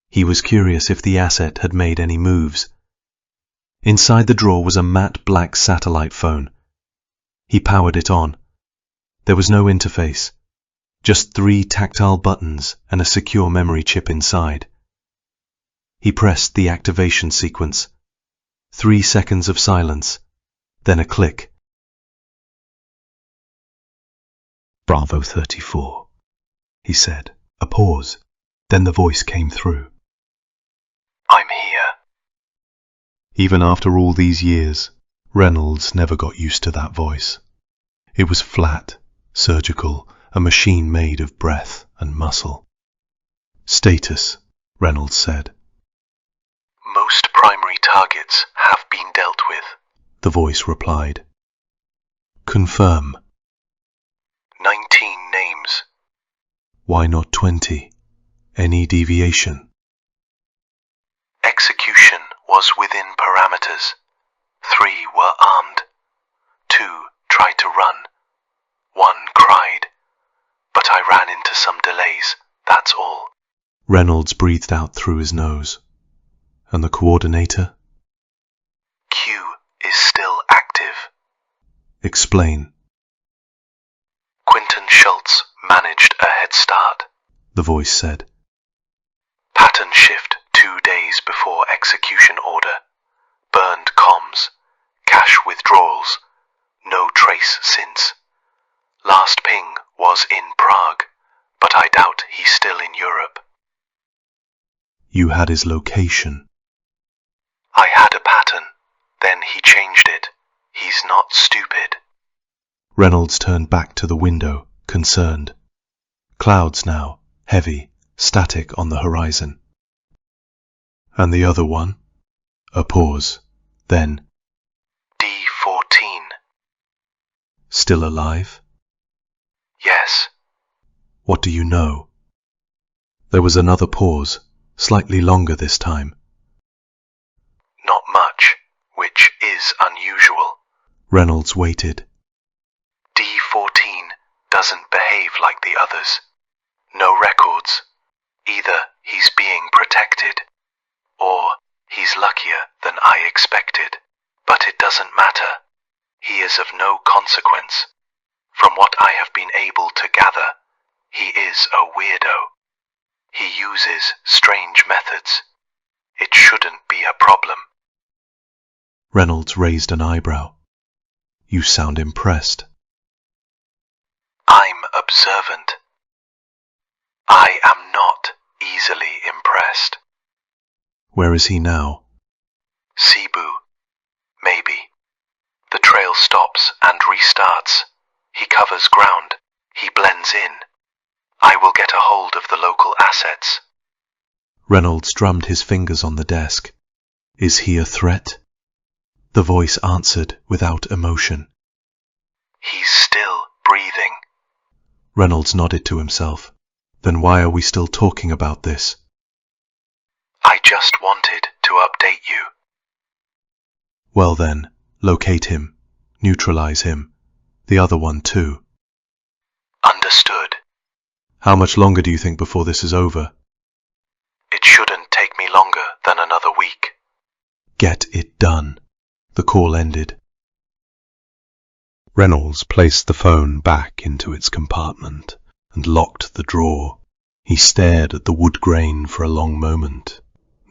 He was curious if the asset had made any moves. Inside the drawer was a matte black satellite phone. He powered it on. There was no interface, just 3 tactile buttons and a secure memory chip inside. He pressed the activation sequence. 3 seconds of silence, then a click. Bravo 34, he said. A pause, then the voice came through. I'm here. Even after all these years, Reynolds never got used to that voice. It was flat, surgical, a machine made of breath and muscle. Status, Reynolds said. Most primary targets have been dealt with, the voice replied. Confirm. 19 names. Why not 20? Any deviation? Execution was within parameters. 3 were armed. 2 tried to run. 1 cried. But I ran into some delays, that's all. Reynolds breathed out through his nose. And the coordinator? Q is still active. Explain. Quinton Schultz managed a head start, the voice said. Pattern shift 2 days before execution order. Burned comms. Cache withdrawals. No trace since. Last ping was in Prague, but I doubt he's still in Europe. You had his location. I had a pattern, then he changed it. He's not stupid. Reynolds turned back to the window, concerned. Clouds now, heavy, static on the horizon. And the other one? A pause, then. D-14. Still alive? Yes. What do you know? There was another pause, slightly longer this time. Not much, which is unusual. Reynolds waited. D-14 doesn't behave like the others. No records. Either he's being protected, or he's luckier than I expected. But it doesn't matter. He is of no consequence. From what I have been able to gather, he is a weirdo. He uses strange methods. It shouldn't be a problem. Reynolds raised an eyebrow. You sound impressed. I'm observant. I am not easily impressed. Where is he now? Cebu. Maybe. The trail stops and restarts. He covers ground. He blends in. I will get a hold of the local assets. Reynolds drummed his fingers on the desk. Is he a threat? The voice answered without emotion. He's still breathing. Reynolds nodded to himself. Then why are we still talking about this? I just wanted to update you. Well then, locate him. Neutralize him. The other one too. Understood. How much longer do you think before this is over? It shouldn't take me longer than another week. Get it done. The call ended. Reynolds placed the phone back into its compartment and locked the drawer. He stared at the wood grain for a long moment.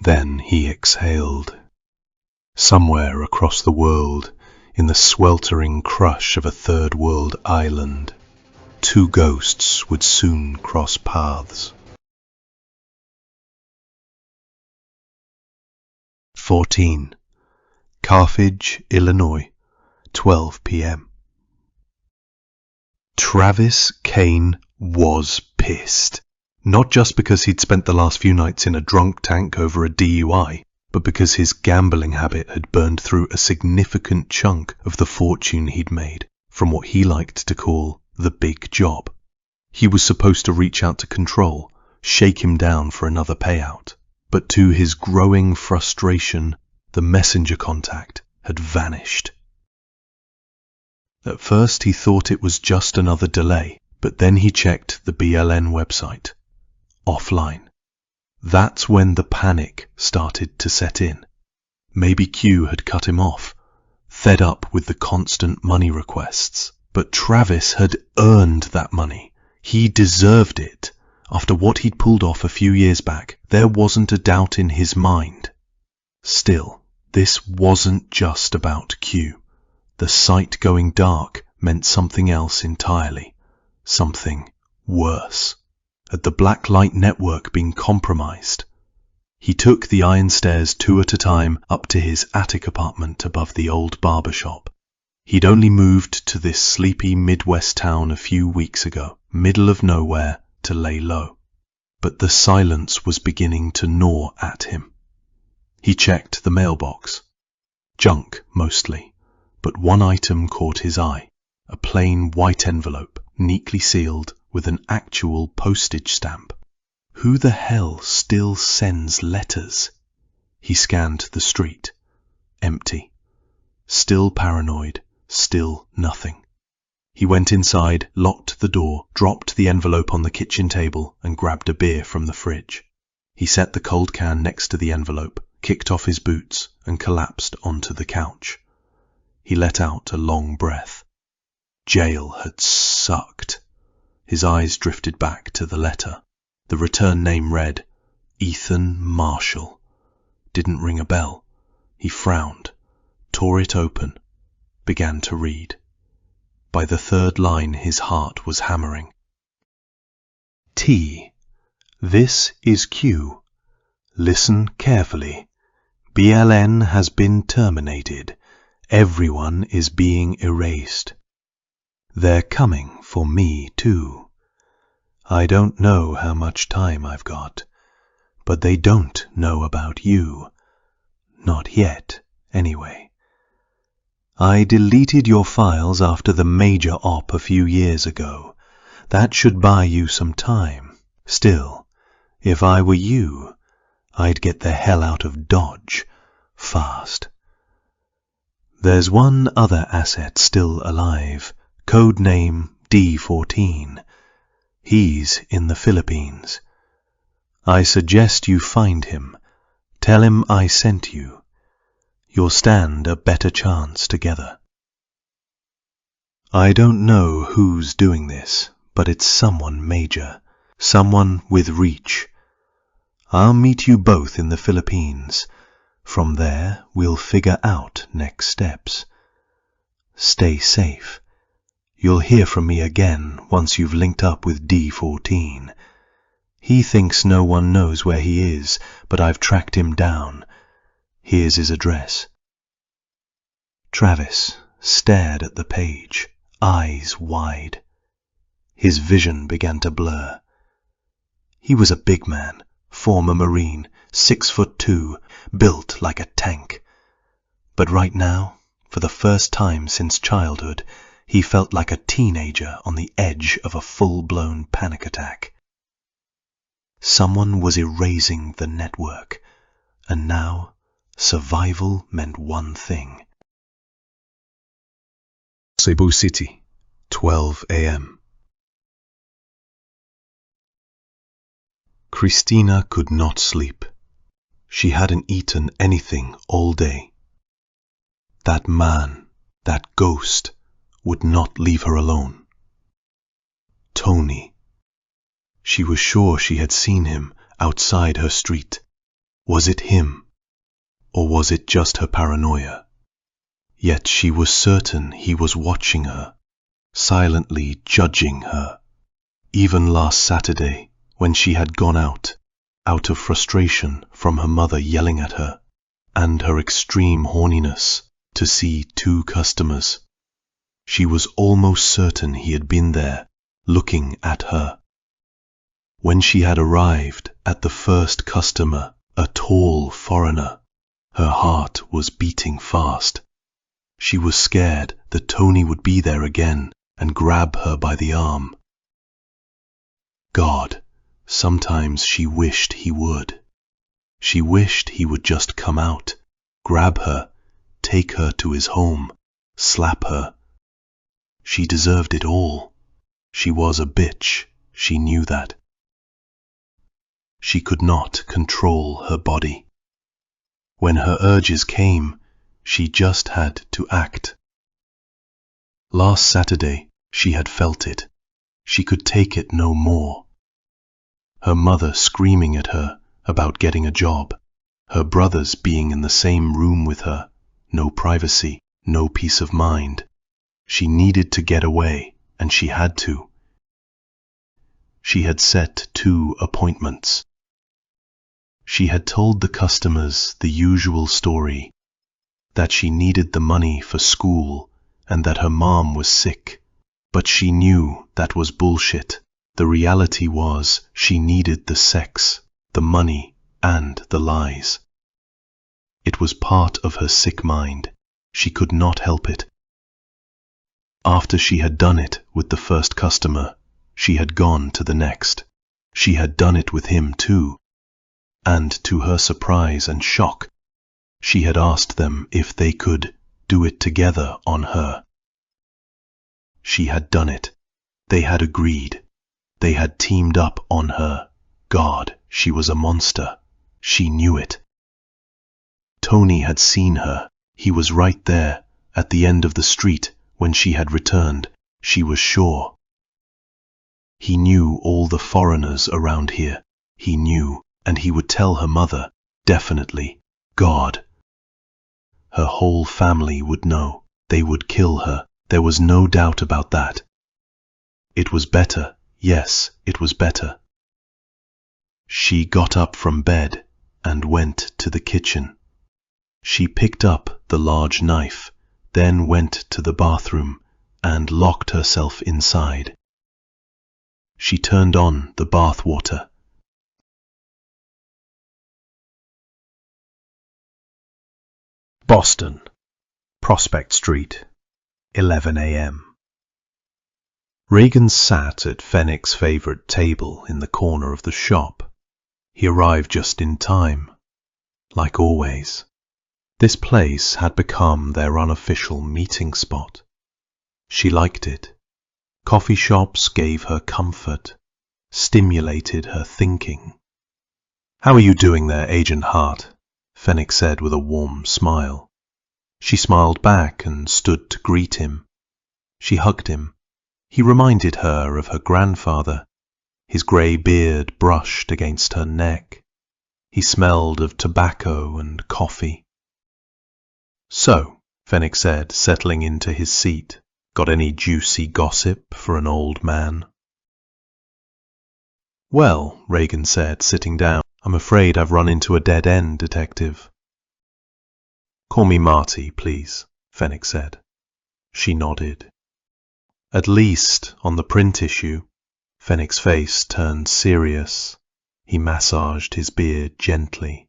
Then he exhaled. Somewhere across the world, in the sweltering crush of a third world island, two ghosts would soon cross paths. 14. Carthage, Illinois, 12 p.m. Travis Kane was pissed. Not just because he'd spent the last few nights in a drunk tank over a DUI, but because his gambling habit had burned through a significant chunk of the fortune he'd made from what he liked to call the big job. He was supposed to reach out to Control, shake him down for another payout, but to his growing frustration, the messenger contact had vanished. At first he thought it was just another delay, but then he checked the BLN website. Offline. That's when the panic started to set in. Maybe Q had cut him off, fed up with the constant money requests. But Travis had earned that money. He deserved it. After what he'd pulled off a few years back, there wasn't a doubt in his mind. Still, this wasn't just about Q. The site going dark meant something else entirely. Something worse. Had the Blacklight network been compromised? He took the iron stairs 2 at a time up to his attic apartment above the old barber shop. He'd only moved to this sleepy Midwest town a few weeks ago, middle of nowhere, to lay low. But the silence was beginning to gnaw at him. He checked the mailbox. Junk, mostly, but one item caught his eye. A plain white envelope, neatly sealed, with an actual postage stamp. Who the hell still sends letters? He scanned the street. Empty. Still paranoid. Still nothing. He went inside, locked the door, dropped the envelope on the kitchen table, and grabbed a beer from the fridge. He set the cold can next to the envelope, kicked off his boots, and collapsed onto the couch. He let out a long breath. Jail had sucked. His eyes drifted back to the letter. The return name read, Ethan Marshall. Didn't ring a bell. He frowned, tore it open, began to read. By the third line his heart was hammering. T. This is Q. Listen carefully. BLN has been terminated. Everyone is being erased. They're coming for me too. I don't know how much time I've got, but they don't know about you. Not yet, anyway. I deleted your files after the major op a few years ago. That should buy you some time. Still, if I were you, I'd get the hell out of Dodge, fast. There's one other asset still alive, code name D-14. He's in the Philippines. I suggest you find him. Tell him I sent you. You'll stand a better chance together. I don't know who's doing this, but it's someone major, someone with reach. I'll meet you both in the Philippines. From there, we'll figure out next steps. Stay safe. You'll hear from me again once you've linked up with D-14. He thinks no one knows where he is, but I've tracked him down. Here's his address. Travis stared at the page, eyes wide. His vision began to blur. He was a big man, former Marine, 6'2", built like a tank. But right now, for the first time since childhood, he felt like a teenager on the edge of a full-blown panic attack. Someone was erasing the network, and now survival meant one thing. Cebu City, 12 a.m. Christina could not sleep. She hadn't eaten anything all day. That man, that ghost, would not leave her alone. Tony. She was sure she had seen him outside her street. Was it him? Or was it just her paranoia? Yet she was certain he was watching her, silently judging her. Even last Saturday, when she had gone out of frustration from her mother yelling at her, and her extreme horniness to see 2 customers. She was almost certain he had been there, looking at her. When she had arrived at the first customer, a tall foreigner, her heart was beating fast. She was scared that Tony would be there again and grab her by the arm. God, sometimes she wished he would. She wished he would just come out, grab her, take her to his home, slap her. She deserved it all. She was a bitch, she knew that. She could not control her body. When her urges came, she just had to act. Last Saturday, she had felt it. She could take it no more. Her mother screaming at her about getting a job, her brothers being in the same room with her, no privacy, no peace of mind. She needed to get away, and she had to. She had set 2 appointments. She had told the customers the usual story, that she needed the money for school and that her mom was sick, but she knew that was bullshit. The reality was she needed the sex, the money, and the lies. It was part of her sick mind. She could not help it. After she had done it with the first customer, she had gone to the next. She had done it with him too. And to her surprise and shock, she had asked them if they could do it together on her. She had done it. They had agreed. They had teamed up on her. God, she was a monster. She knew it. Tony had seen her. He was right there, at the end of the street, when she had returned. She was sure. He knew all the foreigners around here. He knew, and he would tell her mother, definitely. God. Her whole family would know. They would kill her. There was no doubt about that. It was better. Yes, it was better. She got up from bed and went to the kitchen. She picked up the large knife, then went to the bathroom and locked herself inside. She turned on the bath water. Boston, Prospect Street, 11 a.m. Reagan sat at Fenwick's favorite table in the corner of the shop. He arrived just in time, like always. This place had become their unofficial meeting spot. She liked it. Coffee shops gave her comfort, stimulated her thinking. "How are you doing there, Agent Hart?" Fenwick said with a warm smile. She smiled back and stood to greet him. She hugged him. He reminded her of her grandfather, his grey beard brushed against her neck, He smelled of tobacco and coffee. "So," Fenwick said, settling into his seat, "got any juicy gossip for an old man?" "Well," Reagan said, sitting down, "I'm afraid I've run into a dead end, Detective." "Call me Marty, please," Fenwick said. She nodded. "At least, on the print issue." Fenwick's face turned serious. He massaged his beard gently.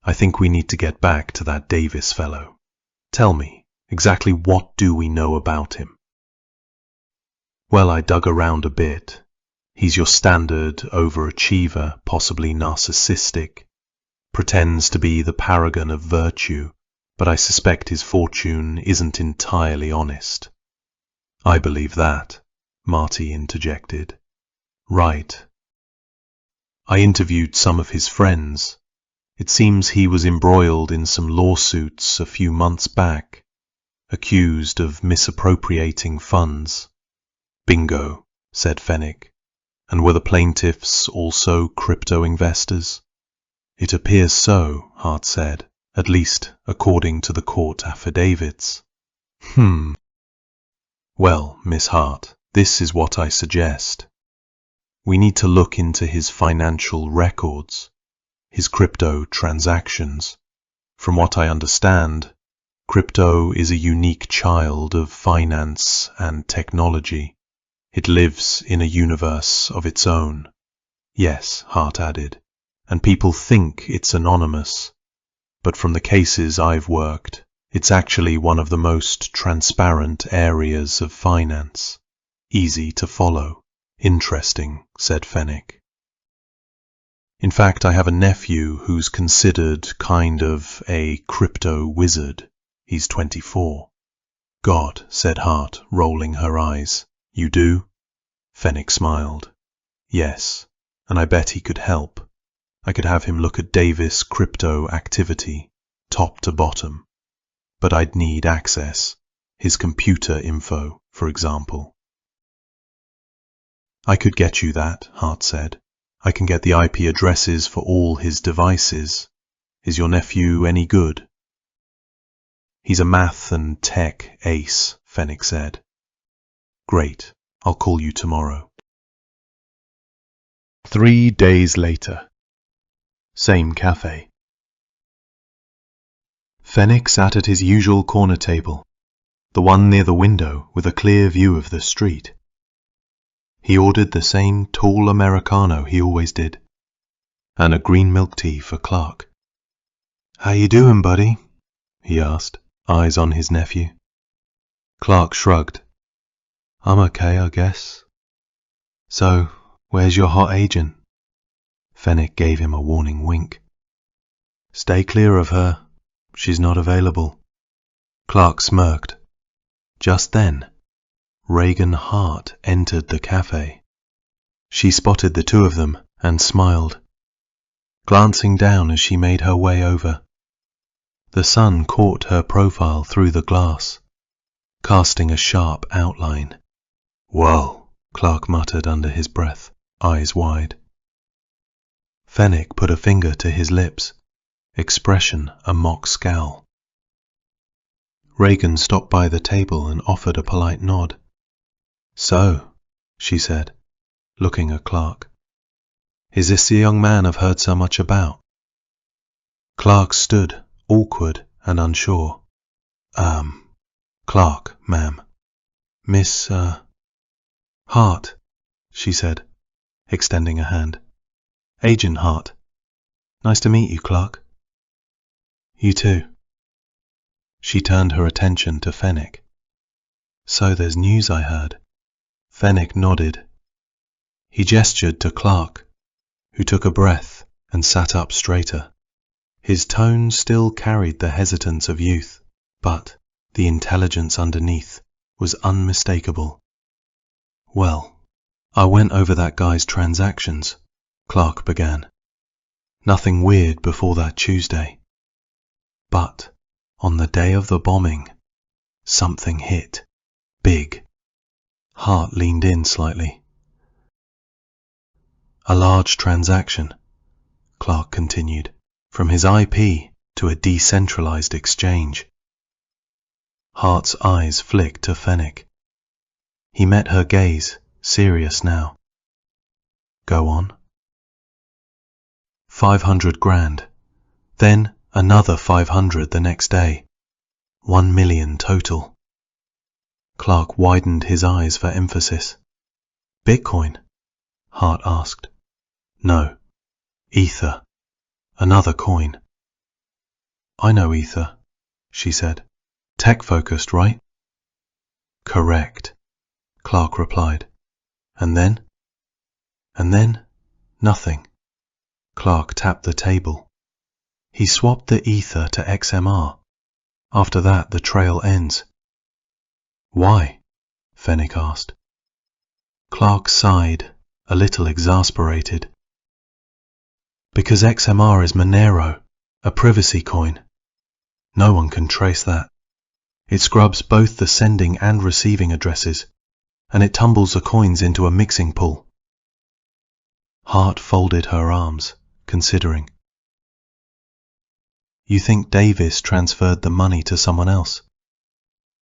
"I think we need to get back to that Davis fellow. Tell me, exactly what do we know about him?" "Well, I dug around a bit. He's your standard overachiever, possibly narcissistic. Pretends to be the paragon of virtue, but I suspect his fortune isn't entirely honest." "I believe that," Marty interjected. "Right. I interviewed some of his friends. It seems he was embroiled in some lawsuits a few months back, accused of misappropriating funds." "Bingo," said Fenwick. "And were the plaintiffs also crypto investors?" "It appears so," Hart said, "at least according to the court affidavits." "Well, Miss Hart, this is what I suggest. We need to look into his financial records, his crypto transactions. From what I understand, crypto is a unique child of finance and technology. It lives in a universe of its own." "Yes," Hart added, "and people think it's anonymous. But from the cases I've worked, it's actually one of the most transparent areas of finance. Easy to follow. Interesting," said Fenwick. "In fact, I have a nephew who's considered kind of a crypto wizard. He's 24. "God," said Hart, rolling her eyes. "You do?" Fenwick smiled. "Yes, and I bet he could help. I could have him look at Davis' crypto activity, top to bottom. But I'd need access. His computer info, for example." "I could get you that," Hart said. "I can get the IP addresses for all his devices. Is your nephew any good?" "He's a math and tech ace," Fenwick said. "Great. I'll call you tomorrow." 3 days later. Same cafe. Fenwick sat at his usual corner table, the one near the window with a clear view of the street. He ordered the same tall Americano he always did, and a green milk tea for Clark. "How you doing, buddy?" he asked, eyes on his nephew. Clark shrugged. "I'm okay, I guess. So, where's your hot agent?" Fenwick gave him a warning wink. "Stay clear of her. She's not available." Clark smirked. Just then, Reagan Hart entered the cafe. She spotted the two of them and smiled, glancing down as she made her way over. The sun caught her profile through the glass, casting a sharp outline. "Whoa," Clark muttered under his breath, eyes wide. Fenwick put a finger to his lips, expression a mock scowl. Reagan stopped by the table and offered a polite nod. "So," she said, looking at Clark, "is this the young man I've heard so much about?" Clark stood, awkward and unsure. Clark, ma'am. Miss, Hart," she said, extending a hand. "Agent Hart. Nice to meet you, Clark." "You too." She turned her attention to Fenwick. "So there's news, I heard." Fenwick nodded. He gestured to Clark, who took a breath and sat up straighter. His tone still carried the hesitance of youth, but the intelligence underneath was unmistakable. "Well, I went over that guy's transactions," Clark began. "Nothing weird before that Tuesday. But on the day of the bombing, something hit. Big." Hart leaned in slightly. "A large transaction." Clark continued, from his IP to a decentralized exchange. Hart's eyes flicked to Fennec. He met her gaze, serious now. Go on. 500 grand. Then another 500 the next day. 1 million total. Clark widened his eyes for emphasis. Bitcoin? Hart asked. No. Ether. Another coin. I know Ether, she said. Tech-focused, right? Correct, Clark replied. And then? And then, nothing. Clark tapped the table. He swapped the Ether to XMR. After that, the trail ends. Why? Fennec asked. Clark sighed, a little exasperated. Because XMR is Monero, a privacy coin. No one can trace that. It scrubs both the sending and receiving addresses, and it tumbles the coins into a mixing pool. Hart folded her arms, considering. You think Davis transferred the money to someone else?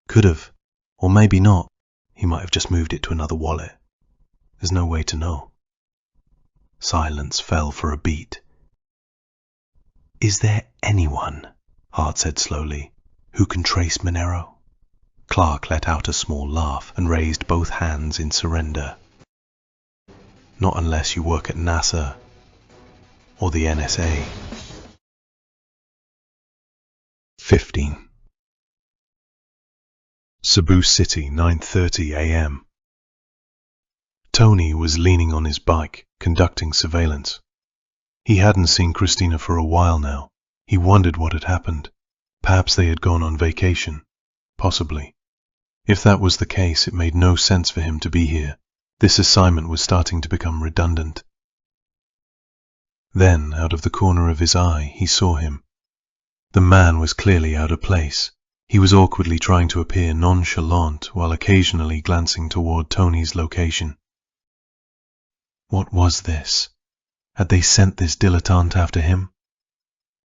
Could have, or maybe not. He might have just moved it to another wallet. There's no way to know. Silence fell for a beat. Is there anyone, Hart said slowly, who can trace Monero? Clark let out a small laugh and raised both hands in surrender. Not unless you work at NASA or the NSA. 15. Cebu City, 9:30 a.m. Tony was leaning on his bike, conducting surveillance. He hadn't seen Christina for a while now. He wondered what had happened. Perhaps they had gone on vacation. Possibly. If that was the case, it made no sense for him to be here. This assignment was starting to become redundant. Then, out of the corner of his eye, he saw him. The man was clearly out of place. He was awkwardly trying to appear nonchalant while occasionally glancing toward Tony's location. What was this? Had they sent this dilettante after him?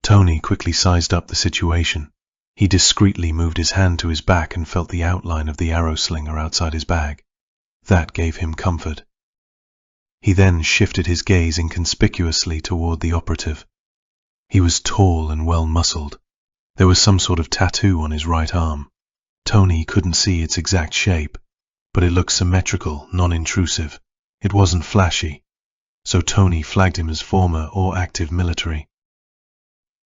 Tony quickly sized up the situation. He discreetly moved his hand to his back and felt the outline of the arrow slinger outside his bag. That gave him comfort. He then shifted his gaze inconspicuously toward the operative. He was tall and well-muscled. There was some sort of tattoo on his right arm. Tony couldn't see its exact shape, but it looked symmetrical, non-intrusive. It wasn't flashy, so Tony flagged him as former or active military.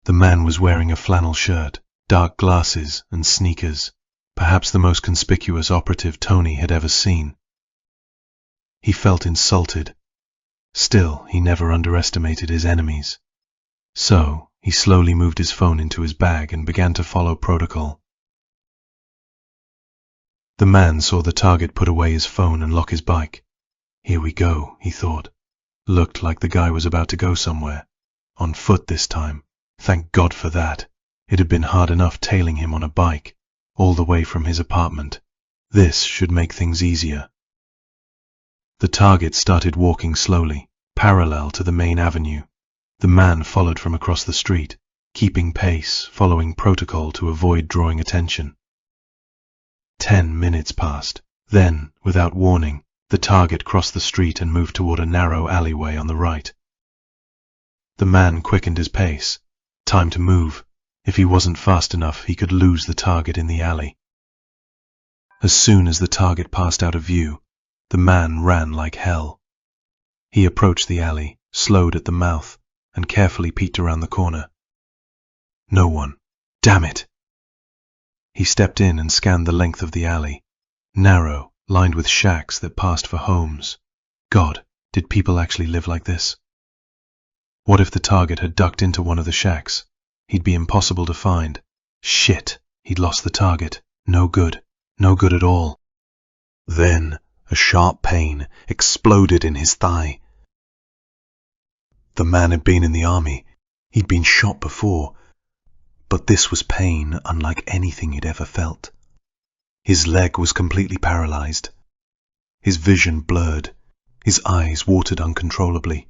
The man was wearing a flannel shirt, dark glasses, and sneakers, perhaps the most conspicuous operative Tony had ever seen. He felt insulted. Still, he never underestimated his enemies. So, he slowly moved his phone into his bag and began to follow protocol. The man saw the target put away his phone and lock his bike. Here we go, he thought. Looked like the guy was about to go somewhere. On foot this time. Thank God for that. It had been hard enough tailing him on a bike, all the way from his apartment. This should make things easier. The target started walking slowly, parallel to the main avenue. The man followed from across the street, keeping pace, following protocol to avoid drawing attention. 10 minutes passed. Then, without warning, the target crossed the street and moved toward a narrow alleyway on the right. The man quickened his pace. Time to move. If he wasn't fast enough, he could lose the target in the alley. As soon as the target passed out of view, the man ran like hell. He approached the alley, slowed at the mouth, and carefully peeked around the corner. No one. Damn it! He stepped in and scanned the length of the alley. Narrow, lined with shacks that passed for homes. God, did people actually live like this? What if the target had ducked into one of the shacks? He'd be impossible to find. Shit, he'd lost the target. No good. No good at all. Then, a sharp pain exploded in his thigh. The man had been in the army. He'd been shot before. But this was pain unlike anything he'd ever felt. His leg was completely paralyzed. His vision blurred. His eyes watered uncontrollably.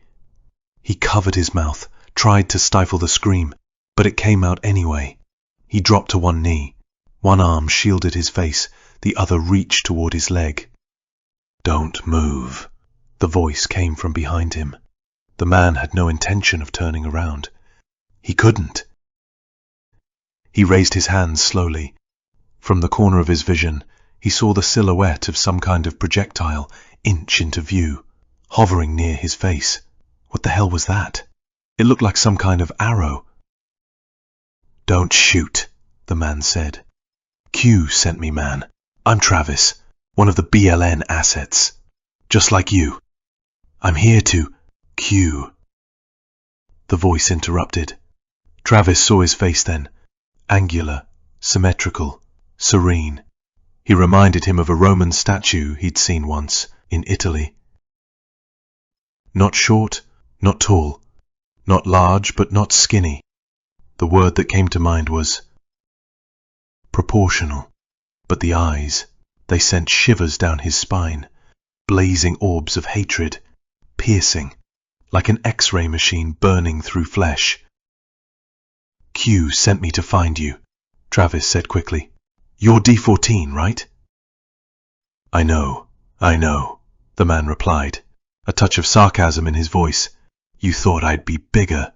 He covered his mouth, tried to stifle the scream, but it came out anyway. He dropped to one knee. One arm shielded his face, the other reached toward his leg. "Don't move," the voice came from behind him. The man had no intention of turning around. He couldn't. He raised his hands slowly. From the corner of his vision, he saw the silhouette of some kind of projectile inch into view, hovering near his face. What the hell was that? It looked like some kind of arrow. "Don't shoot," the man said. "Q sent me, man. I'm Travis, one of the BLN assets. Just like you. I'm here to Q." The voice interrupted. Travis saw his face then. Angular, symmetrical, serene. He reminded him of a Roman statue he'd seen once in Italy. Not short, not tall, not large, but not skinny. The word that came to mind was proportional. But the eyes, they sent shivers down his spine, blazing orbs of hatred, piercing, like an X-ray machine burning through flesh. "Q sent me to find you," Travis said quickly. "You're D-14, right?" I know, the man replied, a touch of sarcasm in his voice. "You thought I'd be bigger."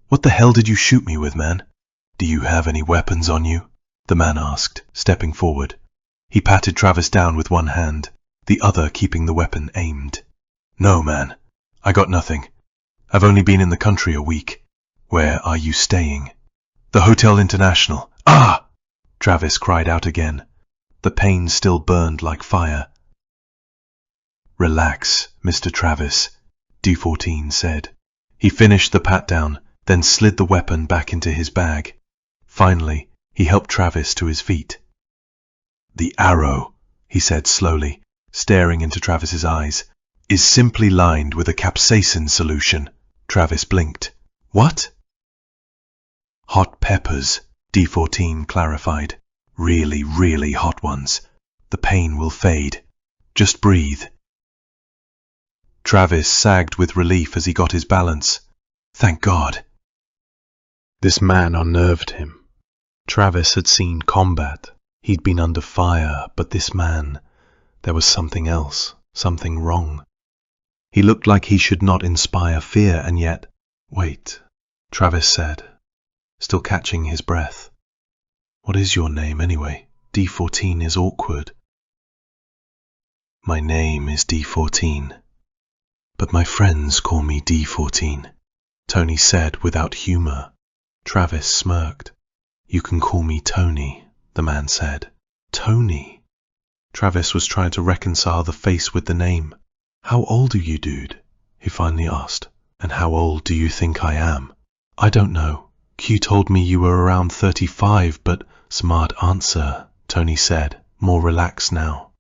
"What the hell did you shoot me with, man? Do you have any weapons on you?" the man asked, stepping forward. He patted Travis down with one hand, the other keeping the weapon aimed. "No, man, I got nothing. I've only been in the country a week. Where are you staying?" "The Hotel International." "Ah!" Travis cried out again. The pain still burned like fire. "Relax, Mr. Travis," D-14 said. He finished the pat-down, then slid the weapon back into his bag. Finally, he helped Travis to his feet. "The arrow," he said slowly, staring into Travis's eyes, "is simply lined with a capsaicin solution." Travis blinked. "What?" "Hot peppers," D-14 clarified. "Really, really hot ones. The pain will fade. Just breathe." Travis sagged with relief as he got his balance. Thank God. This man unnerved him. Travis had seen combat. He'd been under fire, but this man, there was something else, something wrong. He looked like he should not inspire fear, and yet... "Wait," Travis said, still catching his breath. "What is your name, anyway? D-14 is awkward." "My name is D-14, but my friends call me D-14, Tony said without humor. Travis smirked. "You can call me Tony," the man said. "Tony?" Travis was trying to reconcile the face with the name. "How old are you, dude?" he finally asked. "And how old do you think I am?" "I don't know. Q told me you were around 35, but..." "Smart answer," Tony said, more relaxed now.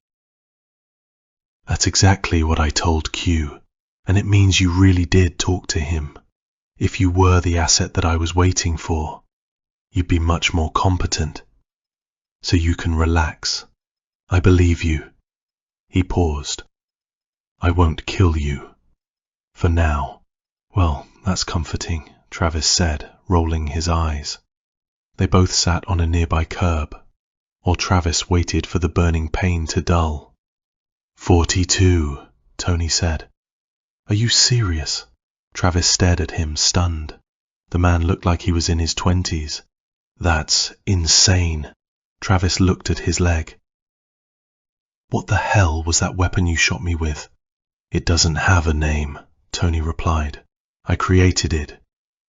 "That's exactly what I told Q, and it means you really did talk to him. If you were the asset that I was waiting for, you'd be much more competent. So you can relax. I believe you." He paused. "I won't kill you. For now." "Well, that's comforting," Travis said, rolling his eyes. They both sat on a nearby curb, while Travis waited for the burning pain to dull. 42, Tony said. "Are you serious?" Travis stared at him, stunned. The man looked like he was in his 20s. "That's insane." Travis looked at his leg. "What the hell was that weapon you shot me with?" "It doesn't have a name," Tony replied. "I created it.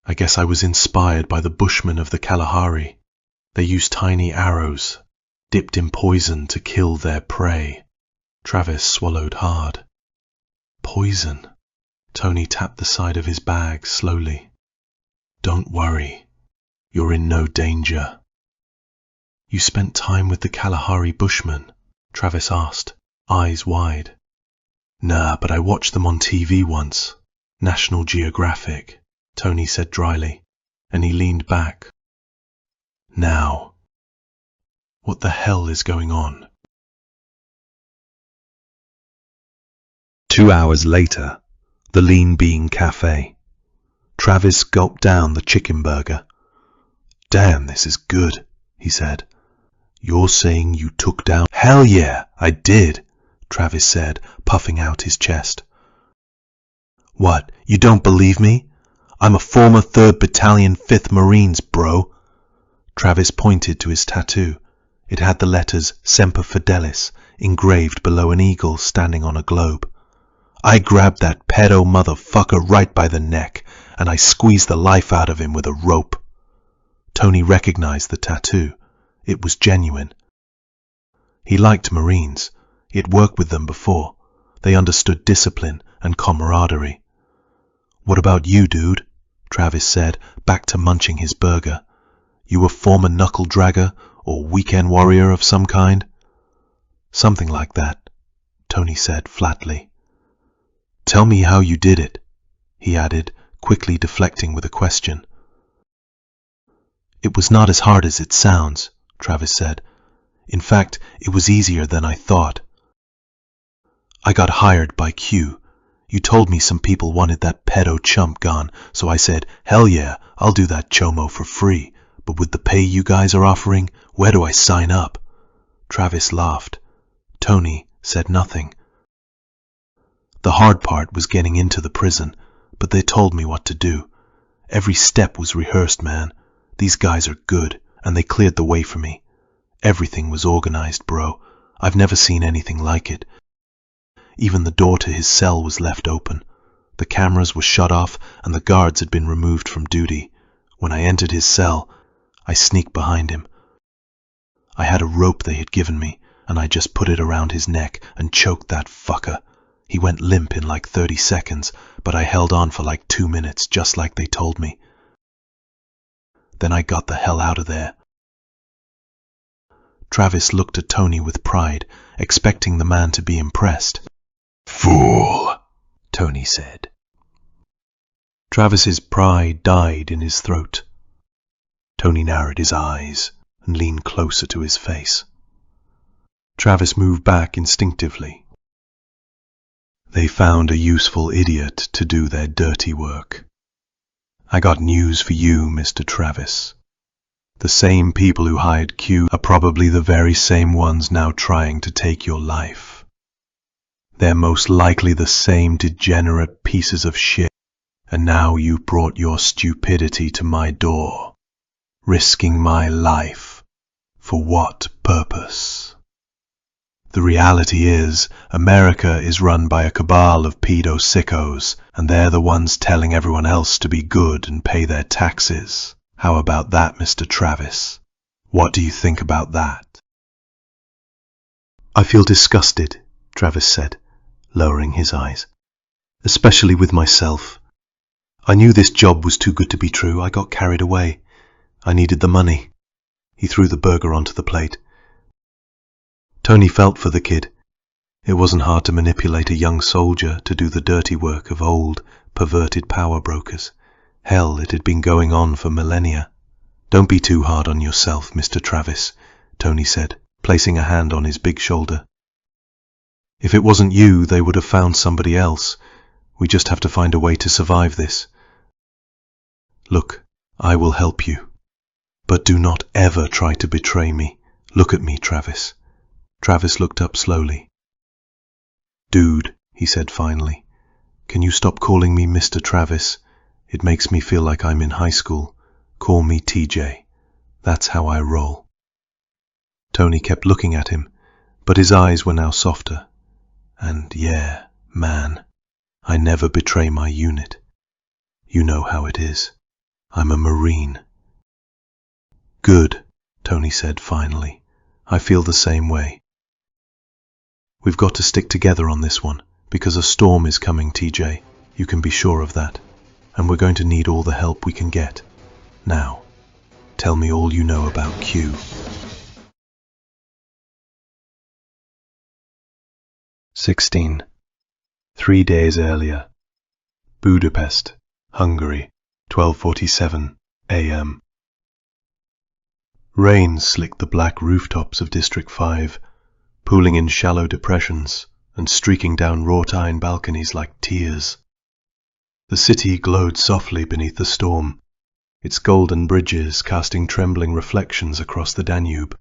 I guess I was inspired by the Bushmen of the Kalahari. They use tiny arrows, dipped in poison to kill their prey." Travis swallowed hard. "Poison?" Tony tapped the side of his bag slowly. "Don't worry. You're in no danger." "You spent time with the Kalahari Bushmen?" Travis asked, eyes wide. "Nah, but I watched them on TV once. National Geographic," Tony said dryly, and he leaned back. "Now, what the hell is going on?" 2 hours later, The Lean Bean Cafe. Travis gulped down the chicken burger. "Damn, this is good," he said. "You're saying you took down—" "Hell yeah, I did," Travis said, puffing out his chest. "What, you don't believe me? I'm a former 3rd Battalion 5th Marines, bro." Travis pointed to his tattoo. It had the letters Semper Fidelis engraved below an eagle standing on a globe. "I grabbed that pedo motherfucker right by the neck, and I squeezed the life out of him with a rope." Tony recognized the tattoo. It was genuine. He liked Marines. He had worked with them before. They understood discipline and camaraderie. "What about you, dude?" Travis said, back to munching his burger. "You a former knuckle dragger or weekend warrior of some kind?" "Something like that," Tony said flatly. "Tell me how you did it," he added, quickly deflecting with a question. "It was not as hard as it sounds," Travis said. "In fact, it was easier than I thought. I got hired by Q. You told me some people wanted that pedo chump gone, so I said, hell yeah, I'll do that chomo for free. But with the pay you guys are offering, where do I sign up?" Travis laughed. Tony said nothing. "The hard part was getting into the prison, but they told me what to do. Every step was rehearsed, man. These guys are good, and they cleared the way for me. Everything was organized, bro. I've never seen anything like it. Even the door to his cell was left open. The cameras were shut off, and the guards had been removed from duty. When I entered his cell, I sneaked behind him. I had a rope they had given me, and I just put it around his neck and choked that fucker. He went limp in like 30 seconds, but I held on for like 2 minutes, just like they told me. Then I got the hell out of there." Travis looked at Tony with pride, expecting the man to be impressed. "Fool," Tony said. Travis's pride died in his throat. Tony narrowed his eyes and leaned closer to his face. Travis moved back instinctively. They found a useful idiot to do their dirty work. I got news for you, Mr. Travis. The same people who hired Q are probably the very same ones now trying to take your life. They're most likely the same degenerate pieces of shit, and now you've brought your stupidity to my door, risking my life. For what purpose? The reality is, America is run by a cabal of pedo sickos, and they're the ones telling everyone else to be good and pay their taxes. How about that, Mr. Travis? What do you think about that? "I feel disgusted," Travis said, lowering his eyes. "Especially with myself. I knew this job was too good to be true. I got carried away. I needed the money." He threw the burger onto the plate. Tony felt for the kid. It wasn't hard to manipulate a young soldier to do the dirty work of old, perverted power brokers. Hell, it had been going on for millennia. "Don't be too hard on yourself, Mr. Travis," Tony said, placing a hand on his big shoulder. "If it wasn't you, they would have found somebody else. We just have to find a way to survive this. Look, I will help you. But do not ever try to betray me. Look at me, Travis." Travis looked up slowly. "Dude," he said finally, "can you stop calling me Mr. Travis? It makes me feel like I'm in high school. Call me TJ. That's how I roll." Tony kept looking at him, but his eyes were now softer. "And yeah, man, I never betray my unit. You know how it is. I'm a Marine." "Good," Tony said finally. "I feel the same way. We've got to stick together on this one, because a storm is coming, TJ. You can be sure of that. And we're going to need all the help we can get. Now, tell me all you know about Q." 16. 3 days earlier. Budapest, Hungary, 12:47 a.m. Rain slicked the black rooftops of District 5, pooling in shallow depressions and streaking down wrought iron balconies like tears. The city glowed softly beneath the storm, its golden bridges casting trembling reflections across the Danube.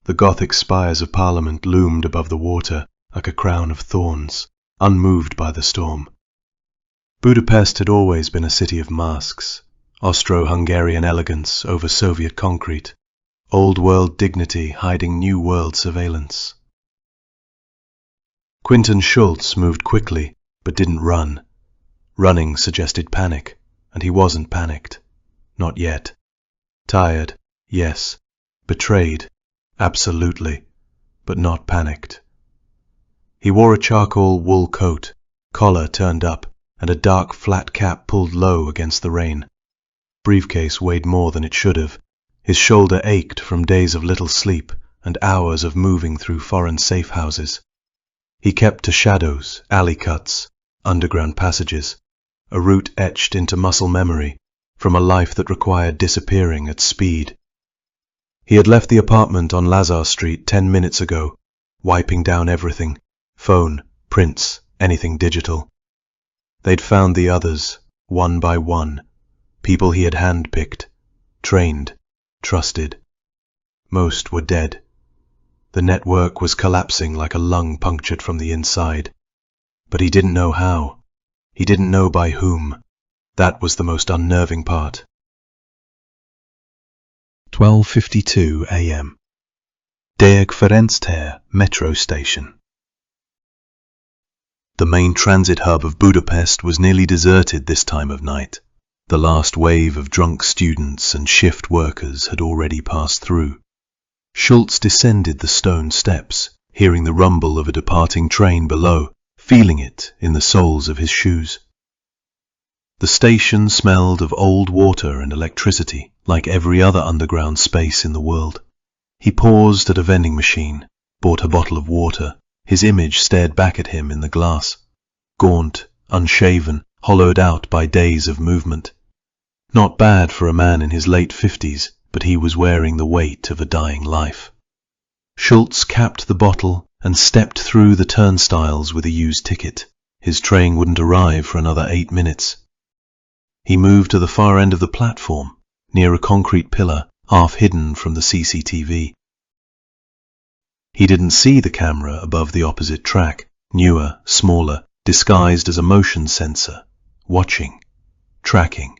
The Gothic spires of Parliament loomed above the water like a crown of thorns, unmoved by the storm. Budapest had always been a city of masks, Austro-Hungarian elegance over Soviet concrete, old-world dignity hiding new-world surveillance. Quinton Schultz moved quickly, but didn't run. Running suggested panic, and he wasn't panicked. Not yet. Tired, yes. Betrayed, absolutely, but not panicked. He wore a charcoal wool coat, collar turned up, and a dark flat cap pulled low against the rain. Briefcase weighed more than it should have. His shoulder ached from days of little sleep and hours of moving through foreign safe houses. He kept to shadows, alley cuts, underground passages, a route etched into muscle memory from a life that required disappearing at speed. He had left the apartment on Lazar Street 10 minutes ago, wiping down everything, phone, prints, anything digital. They'd found the others, one by one, people he had handpicked, trained, trusted. Most were dead. The network was collapsing like a lung punctured from the inside. But he didn't know how. He didn't know by whom. That was the most unnerving part. 12:52 a.m. Deák Ferenc tér metro station. The main transit hub of Budapest was nearly deserted this time of night. The last wave of drunk students and shift workers had already passed through. Schultz descended the stone steps, hearing the rumble of a departing train below, feeling it in the soles of his shoes. The station smelled of old water and electricity, like every other underground space in the world. He paused at a vending machine, bought a bottle of water. His image stared back at him in the glass, gaunt, unshaven, hollowed out by days of movement. Not bad for a man in his late 50s, but he was wearing the weight of a dying life. Schultz capped the bottle and stepped through the turnstiles with a used ticket. His train wouldn't arrive for another 8 minutes. He moved to the far end of the platform, near a concrete pillar, half hidden from the CCTV. He didn't see the camera above the opposite track, newer, smaller, disguised as a motion sensor, watching, tracking.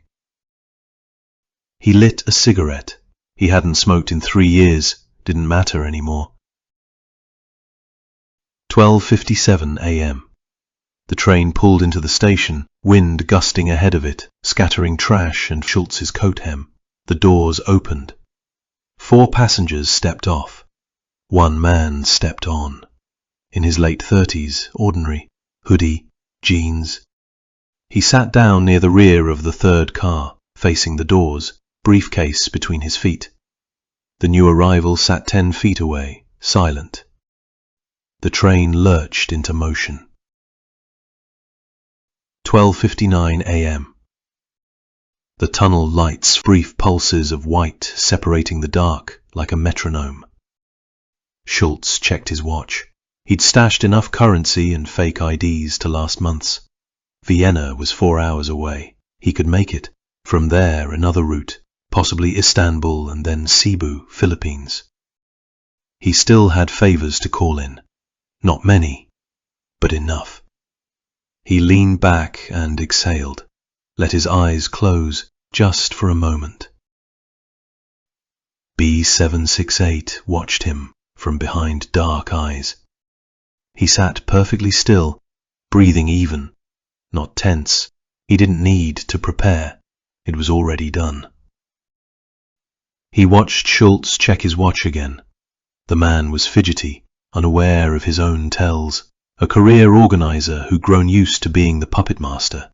He lit a cigarette. He hadn't smoked in 3 years, didn't matter anymore. 12:57 a.m. The train pulled into the station, wind gusting ahead of it, scattering trash and Schultz's coat hem. The doors opened. 4 passengers stepped off. 1 man stepped on. In his late 30s, ordinary, hoodie, jeans. He sat down near the rear of the 3rd car, facing the doors, briefcase between his feet. The new arrival sat 10 feet away, silent. The train lurched into motion. 12:59 a.m. The tunnel lights brief pulses of white separating the dark like a metronome. Schultz checked his watch. He'd stashed enough currency and fake IDs to last months. Vienna was 4 hours away. He could make it. From there, another route, possibly Istanbul and then Cebu, Philippines. He still had favors to call in. Not many, but enough. He leaned back and exhaled, let his eyes close just for a moment. B-768 watched him from behind dark eyes. He sat perfectly still, breathing even, not tense. He didn't need to prepare. It was already done. He watched Schultz check his watch again. The man was fidgety, unaware of his own tells, a career organizer who'd grown used to being the puppet master.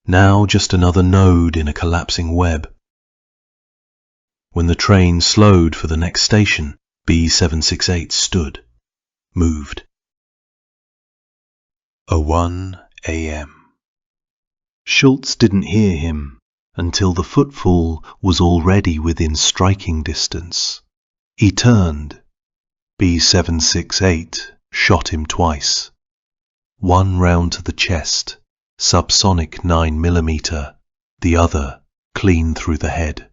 Now just another node in a collapsing web. When the train slowed for the next station, B-768 stood, moved. 01 a.m. Schultz didn't hear him until the footfall was already within striking distance. He turned. B-768 shot him twice. One round to the chest, subsonic 9mm, the other clean through the head.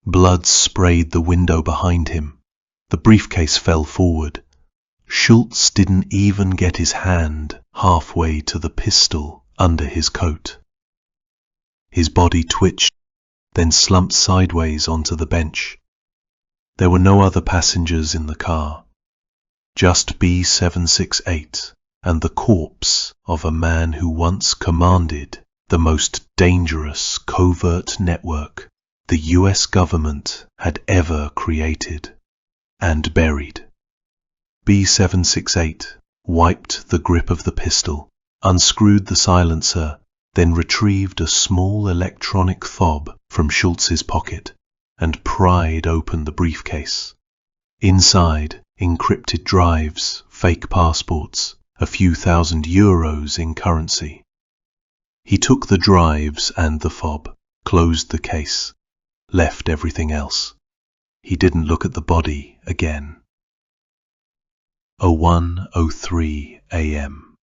Blood sprayed the window behind him. The briefcase fell forward. Schultz didn't even get his hand halfway to the pistol under his coat. His body twitched, then slumped sideways onto the bench. There were no other passengers in the car, just B-768 and the corpse of a man who once commanded the most dangerous covert network the US government had ever created and buried. B-768 wiped the grip of the pistol, unscrewed the silencer, then retrieved a small electronic fob from Schultz's pocket and pried open the briefcase. Inside, encrypted drives, fake passports, a few thousand euros in currency. He took the drives and the fob, closed the case, left everything else. He didn't look at the body again. 01:03 a.m.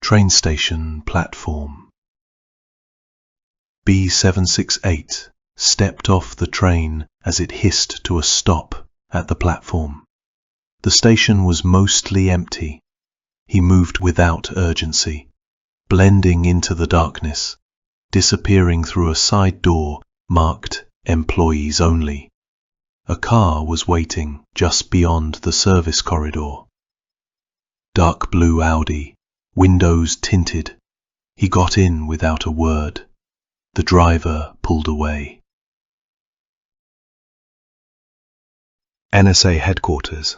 Train station platform. B-768 stepped off the train as it hissed to a stop at the platform. The station was mostly empty. He moved without urgency, blending into the darkness, disappearing through a side door marked Employees Only. A car was waiting just beyond the service corridor. Dark blue Audi, windows tinted. He got in without a word. The driver pulled away. NSA Headquarters,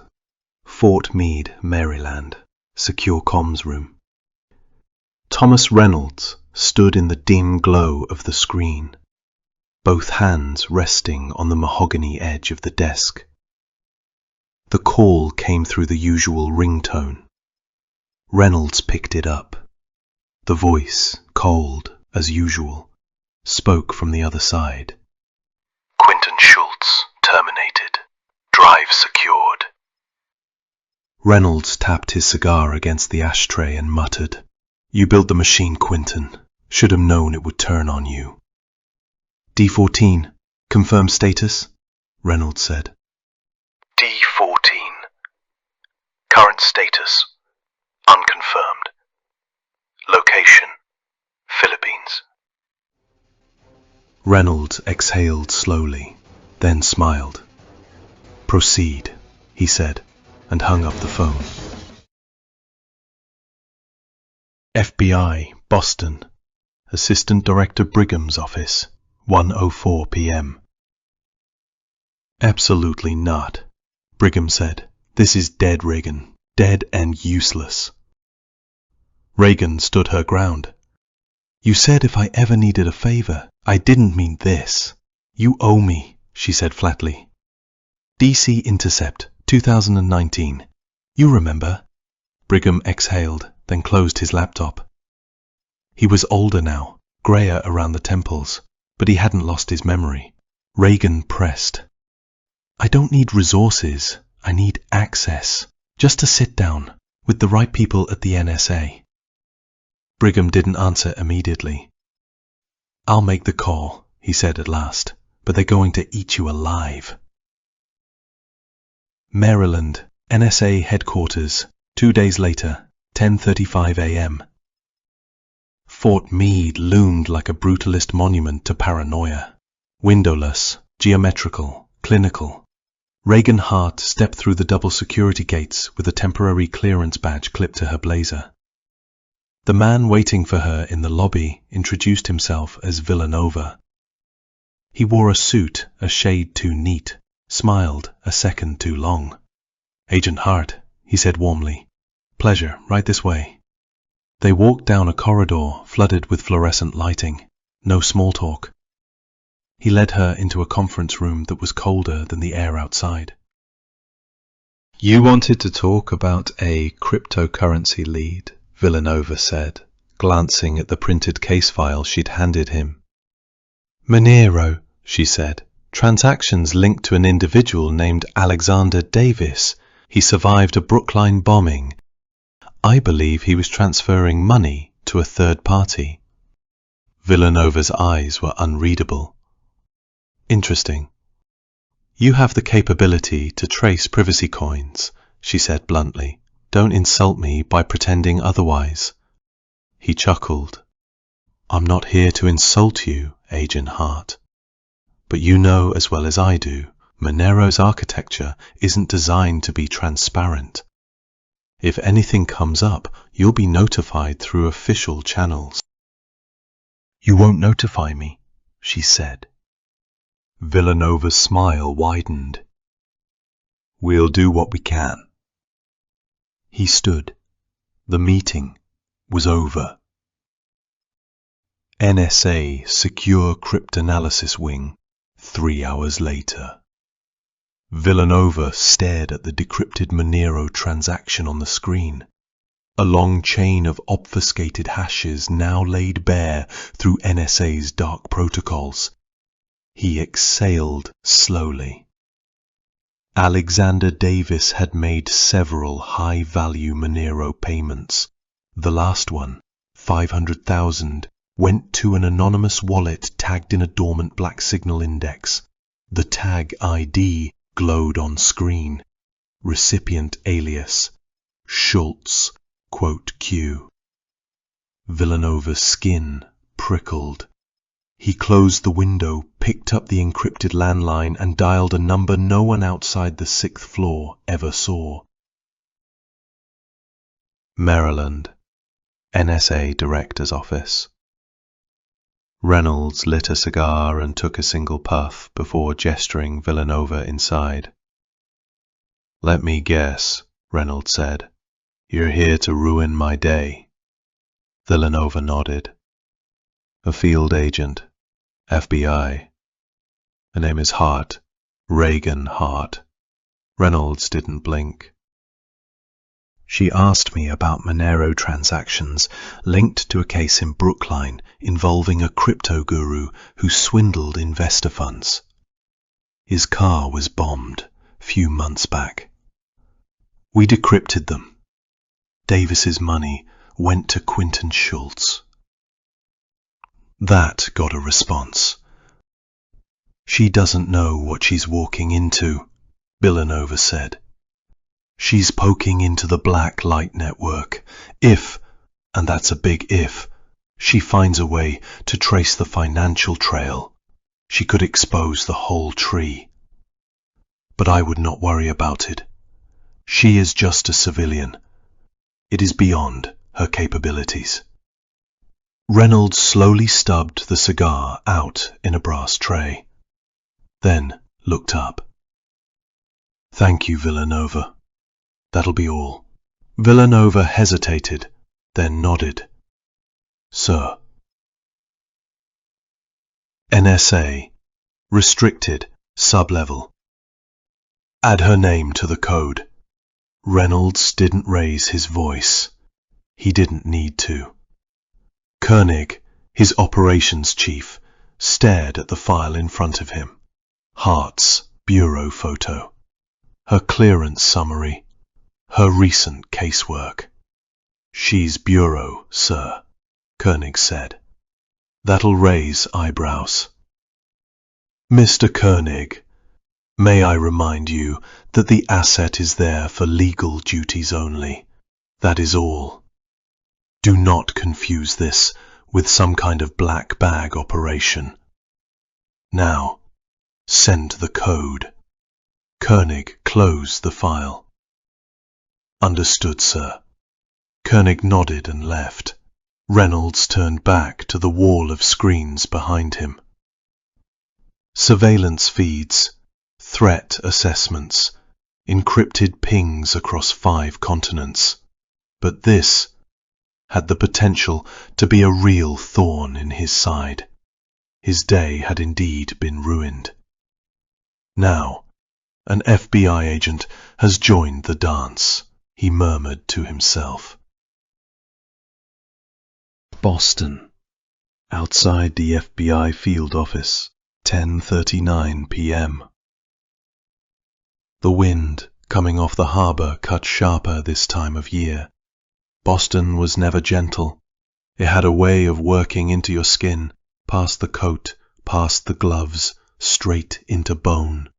Fort Meade, Maryland, Secure Comms Room. Thomas Reynolds stood in the dim glow of the screen, both hands resting on the mahogany edge of the desk. The call came through the usual ringtone. Reynolds picked it up. The voice, cold as usual, spoke from the other side. Quinton Schultz, terminated. Drive secured. Reynolds tapped his cigar against the ashtray and muttered, "You built the machine, Quinton. Should have known it would turn on you." D-14, confirm status, Reynolds said. D-14. Current status, unconfirmed. Location, Philippines. Reynolds exhaled slowly, then smiled. "Proceed," he said, and hung up the phone. FBI, Boston, Assistant Director Brigham's office, 1:04 p.m. "Absolutely not," Brigham said. "This is dead, Reagan. Dead and useless." Reagan stood her ground. "You said if I ever needed a favor. I didn't mean this. You owe me," she said flatly. "DC Intercept, 2019. You remember?" Brigham exhaled, then closed his laptop. He was older now, grayer around the temples, but he hadn't lost his memory. Reagan pressed. "I don't need resources. I need access. Just to sit down with the right people at the NSA. Brigham didn't answer immediately. "I'll make the call," he said at last, "but they're going to eat you alive." Maryland, NSA Headquarters, 2 days later, 10:35 a.m. Fort Meade loomed like a brutalist monument to paranoia. Windowless, geometrical, clinical. Reagan Hart stepped through the double security gates with a temporary clearance badge clipped to her blazer. The man waiting for her in the lobby introduced himself as Villanova. He wore a suit a shade too neat, smiled a second too long. "Agent Hart," he said warmly. "Pleasure, right this way." They walked down a corridor flooded with fluorescent lighting. No small talk. He led her into a conference room that was colder than the air outside. "You wanted to talk about a cryptocurrency lead," Villanova said, glancing at the printed case file she'd handed him. "Monero," she said. "Transactions linked to an individual named Alexander Davis. He survived a Brookline bombing. I believe he was transferring money to a third party? Villanova's eyes were unreadable. Interesting. You have the capability to trace privacy coins, she said bluntly. Don't insult me by pretending otherwise. He chuckled. I'm not here to insult you, Agent Hart. But you know as well as I do, Monero's architecture isn't designed to be transparent. If anything comes up, you'll be notified through official channels. You won't notify me, she said. Villanova's smile widened. We'll do what we can. He stood. The meeting was over. NSA Secure Cryptanalysis Wing, 3 hours later. Villanova stared at the decrypted Monero transaction on the screen. A long chain of obfuscated hashes now laid bare through NSA's dark protocols. He exhaled slowly. Alexander Davis had made several high-value Monero payments. The last one, 500,000, went to an anonymous wallet tagged in a dormant black signal index. The tag ID glowed on screen. Recipient alias, Schultz, Q. Villanova's skin prickled. He closed the window, picked up the encrypted landline, and dialed a number no one outside the 6th floor ever saw. Maryland, NSA Director's Office. Reynolds lit a cigar and took a single puff before gesturing Villanova inside. Let me guess, Reynolds said. You're here to ruin my day. Villanova nodded. A field agent, FBI. Her name is Hart, Reagan Hart. Reynolds didn't blink. She asked me about Monero transactions linked to a case in Brookline involving a crypto guru who swindled investor funds. His car was bombed a few months back. We decrypted them. Davis's money went to Quinton Schultz. That got a response. She doesn't know what she's walking into, Villanova said. She's poking into the black light network. If, and that's a big if, she finds a way to trace the financial trail, she could expose the whole tree. But I would not worry about it. She is just a civilian. It is beyond her capabilities. Reynolds slowly stubbed the cigar out in a brass tray, then looked up. Thank you, Villanova. That'll be all. Villanova hesitated, then nodded. Sir. NSA. Restricted. Sub-level. Add her name to the code. Reynolds didn't raise his voice. He didn't need to. Koenig, his operations chief, stared at the file in front of him. Hart's bureau photo. Her clearance summary. Her recent casework. She's bureau, sir, Koenig said. That'll raise eyebrows. Mr. Koenig, may I remind you that the asset is there for legal duties only. That is all. Do not confuse this with some kind of black bag operation. Now, send the code. Koenig closed the file. Understood, sir. Koenig nodded and left. Reynolds turned back to the wall of screens behind him. Surveillance feeds, threat assessments, encrypted pings across 5 continents. But this had the potential to be a real thorn in his side. His day had indeed been ruined. Now, an FBI agent has joined the dance, he murmured to himself. Boston. Outside the FBI field office, 10:39 p.m. The wind coming off the harbor cut sharper this time of year. Boston was never gentle. It had a way of working into your skin, past the coat, past the gloves, straight into bone.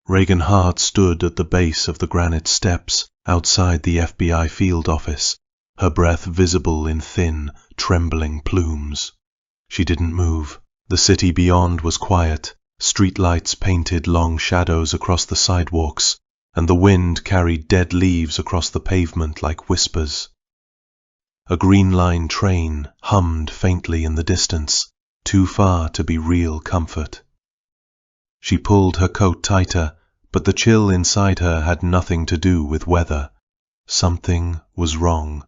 Regan Hart stood at the base of the granite steps outside the FBI field office, her breath visible in thin, trembling plumes. She didn't move. The city beyond was quiet. Streetlights painted long shadows across the sidewalks, and the wind carried dead leaves across the pavement like whispers. A Green Line train hummed faintly in the distance, too far to be real comfort. She pulled her coat tighter, but the chill inside her had nothing to do with weather. Something was wrong,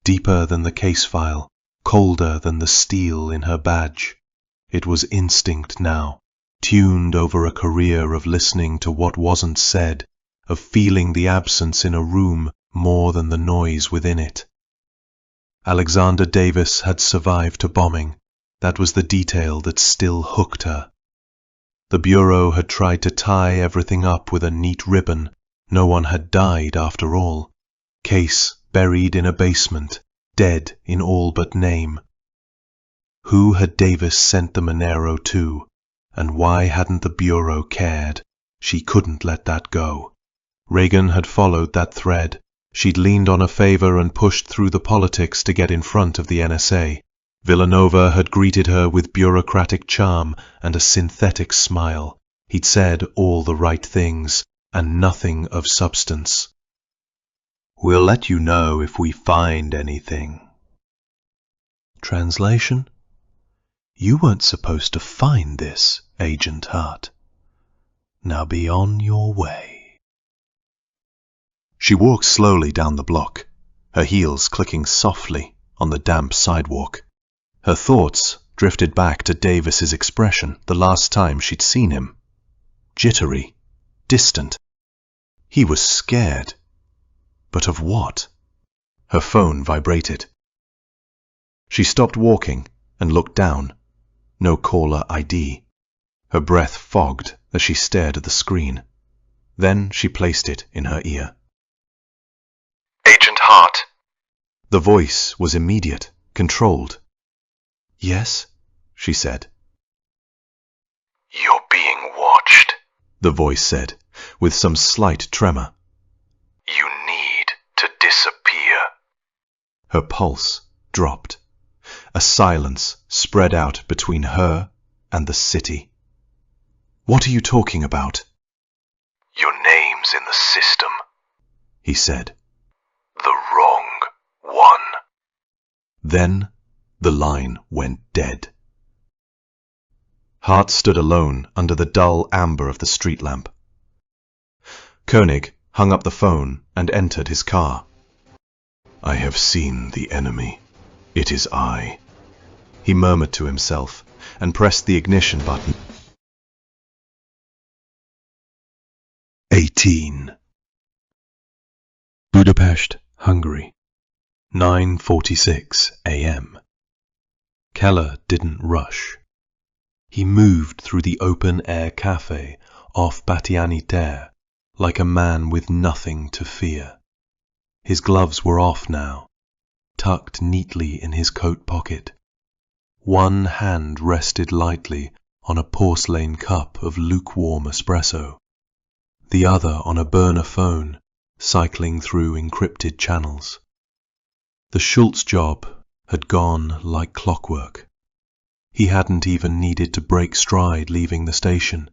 deeper than the case file, colder than the steel in her badge. It was instinct now, tuned over a career of listening to what wasn't said, of feeling the absence in a room more than the noise within it. Alexander Davis had survived to bombing. That was the detail that still hooked her. The Bureau had tried to tie everything up with a neat ribbon. No one had died after all. Case buried in a basement, dead in all but name. Who had Davis sent the Monero to, and why hadn't the Bureau cared? She couldn't let that go. Regan had followed that thread. She'd leaned on a favor and pushed through the politics to get in front of the NSA. Villanova had greeted her with bureaucratic charm and a synthetic smile. He'd said all the right things, and nothing of substance. "We'll let you know if we find anything." Translation? You weren't supposed to find this, Agent Hart. Now be on your way. She walked slowly down the block, her heels clicking softly on the damp sidewalk. Her thoughts drifted back to Davis's expression the last time she'd seen him. Jittery, distant. He was scared. But of what? Her phone vibrated. She stopped walking and looked down. No caller ID. Her breath fogged as she stared at the screen. Then she placed it in her ear. Agent Hart. The voice was immediate, controlled. "Yes," she said. "You're being watched," the voice said, with some slight tremor. "You need to disappear." Her pulse dropped. A silence spread out between her and the city. "What are you talking about?" "Your name's in the system," he said. "The wrong one." Then the line went dead. Hart stood alone under the dull amber of the street lamp. Koenig hung up the phone and entered his car. "I have seen the enemy. It is I," he murmured to himself and pressed the ignition button. 18. Budapest, Hungary, 9:46 a.m. Keller didn't rush. He moved through the open-air cafe off Batiani Terre like a man with nothing to fear. His gloves were off now, tucked neatly in his coat pocket. One hand rested lightly on a porcelain cup of lukewarm espresso, the other on a burner phone, cycling through encrypted channels. The Schultz job had gone like clockwork. He hadn't even needed to break stride leaving the station,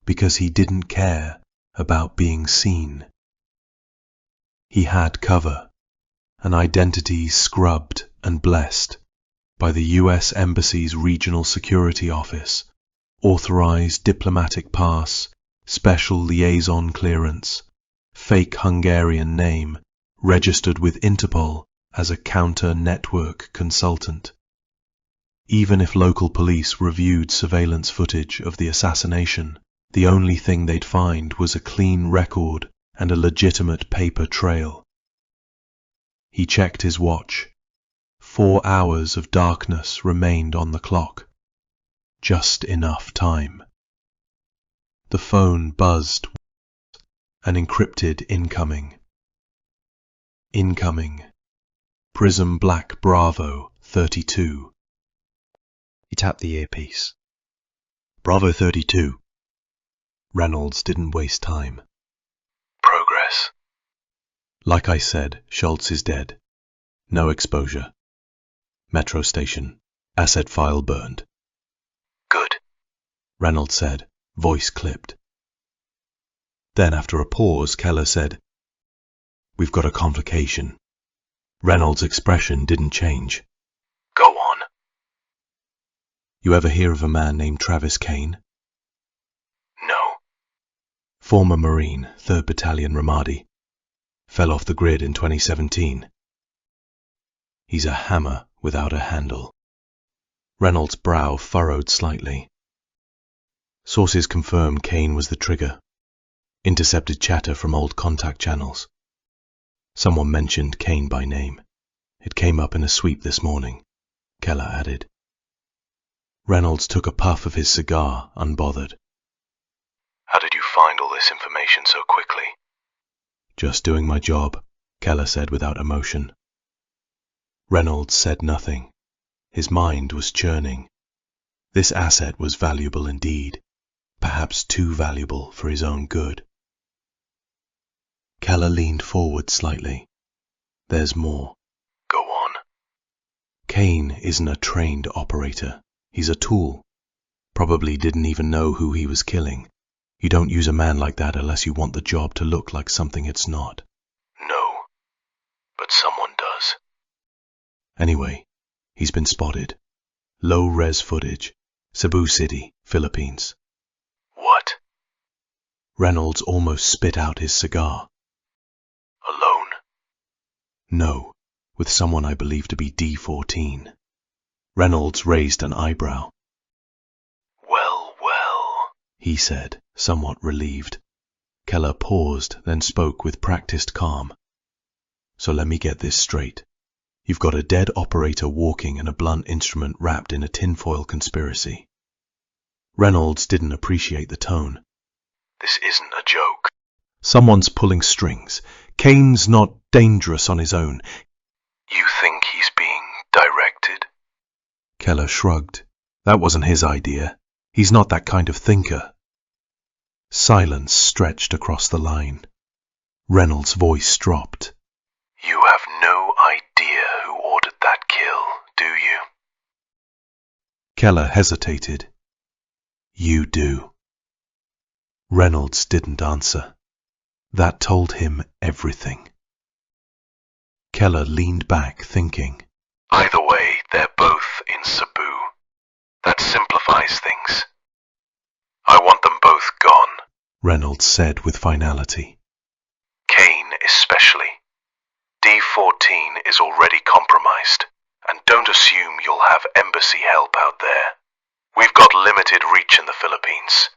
because he didn't care about being seen. He had cover, an identity scrubbed and blessed by the U.S. Embassy's Regional Security Office, authorized diplomatic pass, special liaison clearance, fake Hungarian name, registered with Interpol as a counter-network consultant. Even if local police reviewed surveillance footage of the assassination, the only thing they'd find was a clean record and a legitimate paper trail. He checked his watch. 4 hours of darkness remained on the clock. Just enough time. The phone buzzed. An encrypted incoming. Incoming. Prism Black Bravo 32. He tapped the earpiece. Bravo 32. Reynolds didn't waste time. Progress. Like I said, Schultz is dead. No exposure. Metro station. Asset file burned. Good. Reynolds said, voice clipped. Then after a pause, Keller said, "We've got a complication." Reynolds' expression didn't change. Go on. You ever hear of a man named Travis Kane? No. Former Marine, 3rd Battalion Ramadi. Fell off the grid in 2017. He's a hammer without a handle. Reynolds' brow furrowed slightly. Sources confirm Kane was the trigger. Intercepted chatter from old contact channels. Someone mentioned Kane by name. It came up in a sweep this morning, Keller added. Reynolds took a puff of his cigar, unbothered. How did you find all this information so quickly? Just doing my job, Keller said without emotion. Reynolds said nothing. His mind was churning. This asset was valuable indeed, perhaps too valuable for his own good. Keller leaned forward slightly. There's more. Go on. Kane isn't a trained operator. He's a tool. Probably didn't even know who he was killing. You don't use a man like that unless you want the job to look like something it's not. No. But someone does. Anyway, he's been spotted. Low-res footage. Cebu City, Philippines. What? Reynolds almost spit out his cigar. Alone? No, with someone I believe to be D-14. Reynolds raised an eyebrow. Well, He said, somewhat relieved. Keller paused, then spoke with practiced calm. So let me get this straight. You've got a dead operator walking and a blunt instrument wrapped in a tinfoil conspiracy. Reynolds didn't appreciate the tone. this isn't a joke. Someone's pulling strings. Kane's not dangerous on his own. You think he's being directed? Keller shrugged. That wasn't his idea. He's not that kind of thinker. Silence stretched across the line. Reynolds' voice dropped. You have no idea who ordered that kill, do you? Keller hesitated. You do. Reynolds didn't answer. That told him everything. Keller leaned back, thinking. Either way, they're both in Cebu. That simplifies things. I want them both gone. Reynolds said with finality. Kane especially. D-14 is already compromised, and don't assume you'll have embassy help out there. We've got limited reach in the Philippines.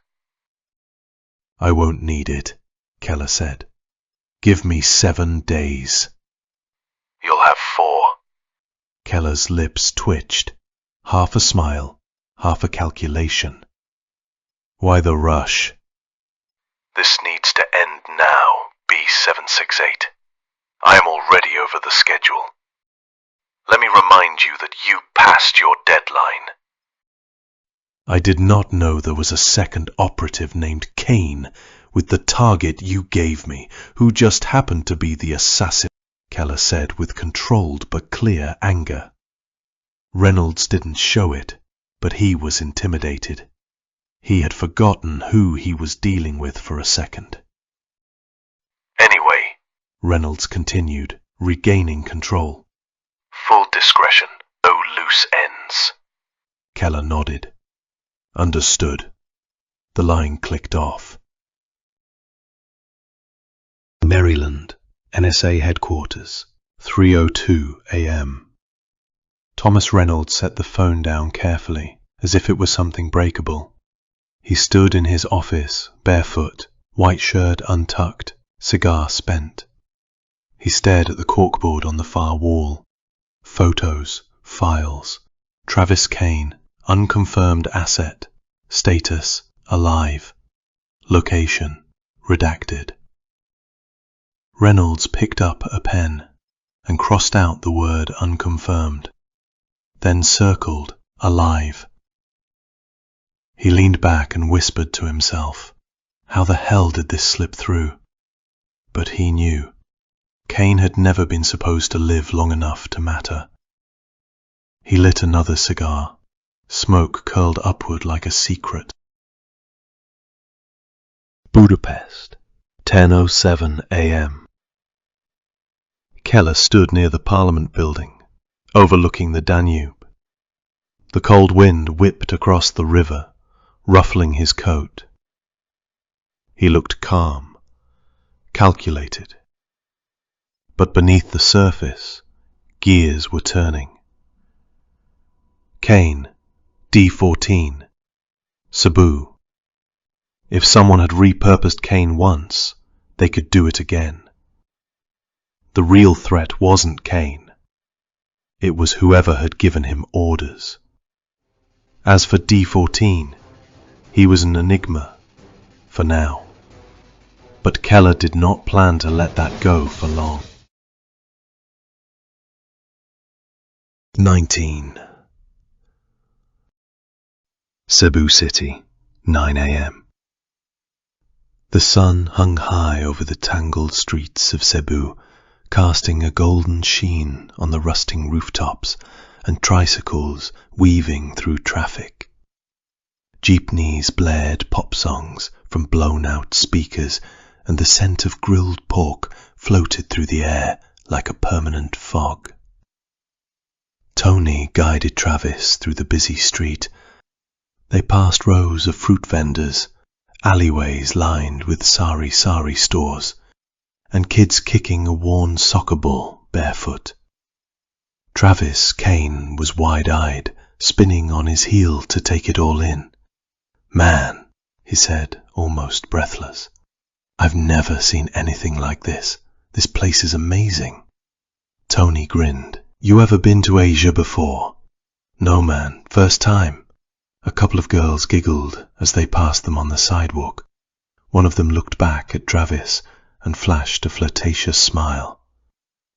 I won't need it, Keller said. Give me 7 days. You'll have 4. Keller's lips twitched, half a smile, half a calculation. Why the rush? This needs to end now, B768. I am already over the schedule. Let me remind you that you passed your deadline. I did not know there was a second operative named Kane with the target you gave me, who just happened to be the assassin, Keller said with controlled but clear anger. Reynolds didn't show it, but he was intimidated. He had forgotten who he was dealing with for a second. Anyway, Reynolds continued, regaining control. full discretion, no loose ends. Keller nodded. Understood. The line clicked off. Maryland, NSA headquarters, 3:02 a.m. Thomas Reynolds set the phone down carefully, as if it was something breakable. He stood in his office, barefoot, white shirt untucked, cigar spent. He stared at the corkboard on the far wall. Photos, files, Travis Kane, unconfirmed asset, status, alive, location, redacted. Reynolds picked up a pen and crossed out the word unconfirmed. then circled, alive. He leaned back and whispered to himself, how the hell did this slip through? But he knew. Kane had never been supposed to live long enough to matter. He lit another cigar. Smoke curled upward like a secret. Budapest, 10:07 a.m. Keller stood near the Parliament building, overlooking the Danube. The cold wind whipped across the river, ruffling his coat. He looked calm, calculated. But beneath the surface, gears were turning. Kane, D-14, Cebu. If someone had repurposed Kane once, they could do it again. The real threat wasn't Kane. It was whoever had given him orders. As for D-14, he was an enigma, for now. But Keller did not plan to let that go for long. 19. Cebu City, 9 a.m. The sun hung high over the tangled streets of Cebu, casting a golden sheen on the rusting rooftops and tricycles weaving through traffic. Jeepneys blared pop songs from blown-out speakers, and the scent of grilled pork floated through the air like a permanent fog. Tony guided Travis through the busy street. They passed rows of fruit vendors, alleyways lined with sari-sari stores, and kids kicking a worn soccer ball barefoot. Travis Kane was wide-eyed, spinning on his heel to take it all in. "Man," he said, almost breathless, "I've never seen anything like this. This place is amazing." Tony grinned. "You ever been to Asia before?" "No, man, first time." A couple of girls giggled as they passed them on the sidewalk. One of them looked back at Travis and flashed a flirtatious smile.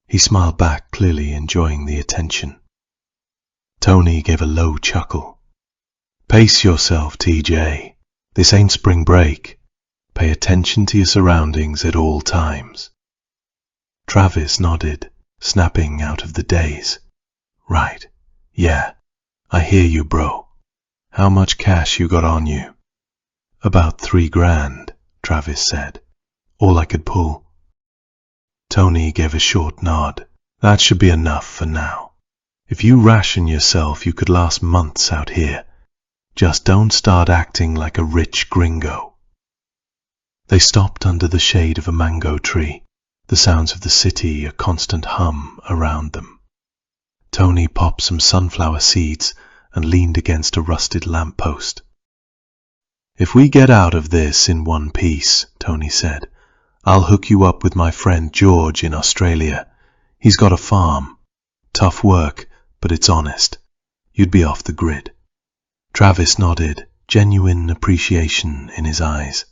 He smiled back, clearly enjoying the attention. Tony gave a low chuckle. "Pace yourself, TJ. This ain't spring break. Pay attention to your surroundings at all times." Travis nodded, snapping out of the daze. "Right. Yeah. I hear you, bro. How much cash you got on you?" "About $3,000, Travis said. "All I could pull." Tony gave a short nod. "That should be enough for now. If you ration yourself, you could last months out here. Just don't start acting like a rich gringo." They stopped under the shade of a mango tree, the sounds of the city a constant hum around them. Tony popped some sunflower seeds and leaned against a rusted lamppost. "If we get out of this in one piece," Tony said, "I'll hook you up with my friend George in Australia. He's got a farm. Tough work, but it's honest. You'd be off the grid." Travis nodded, genuine appreciation in his eyes.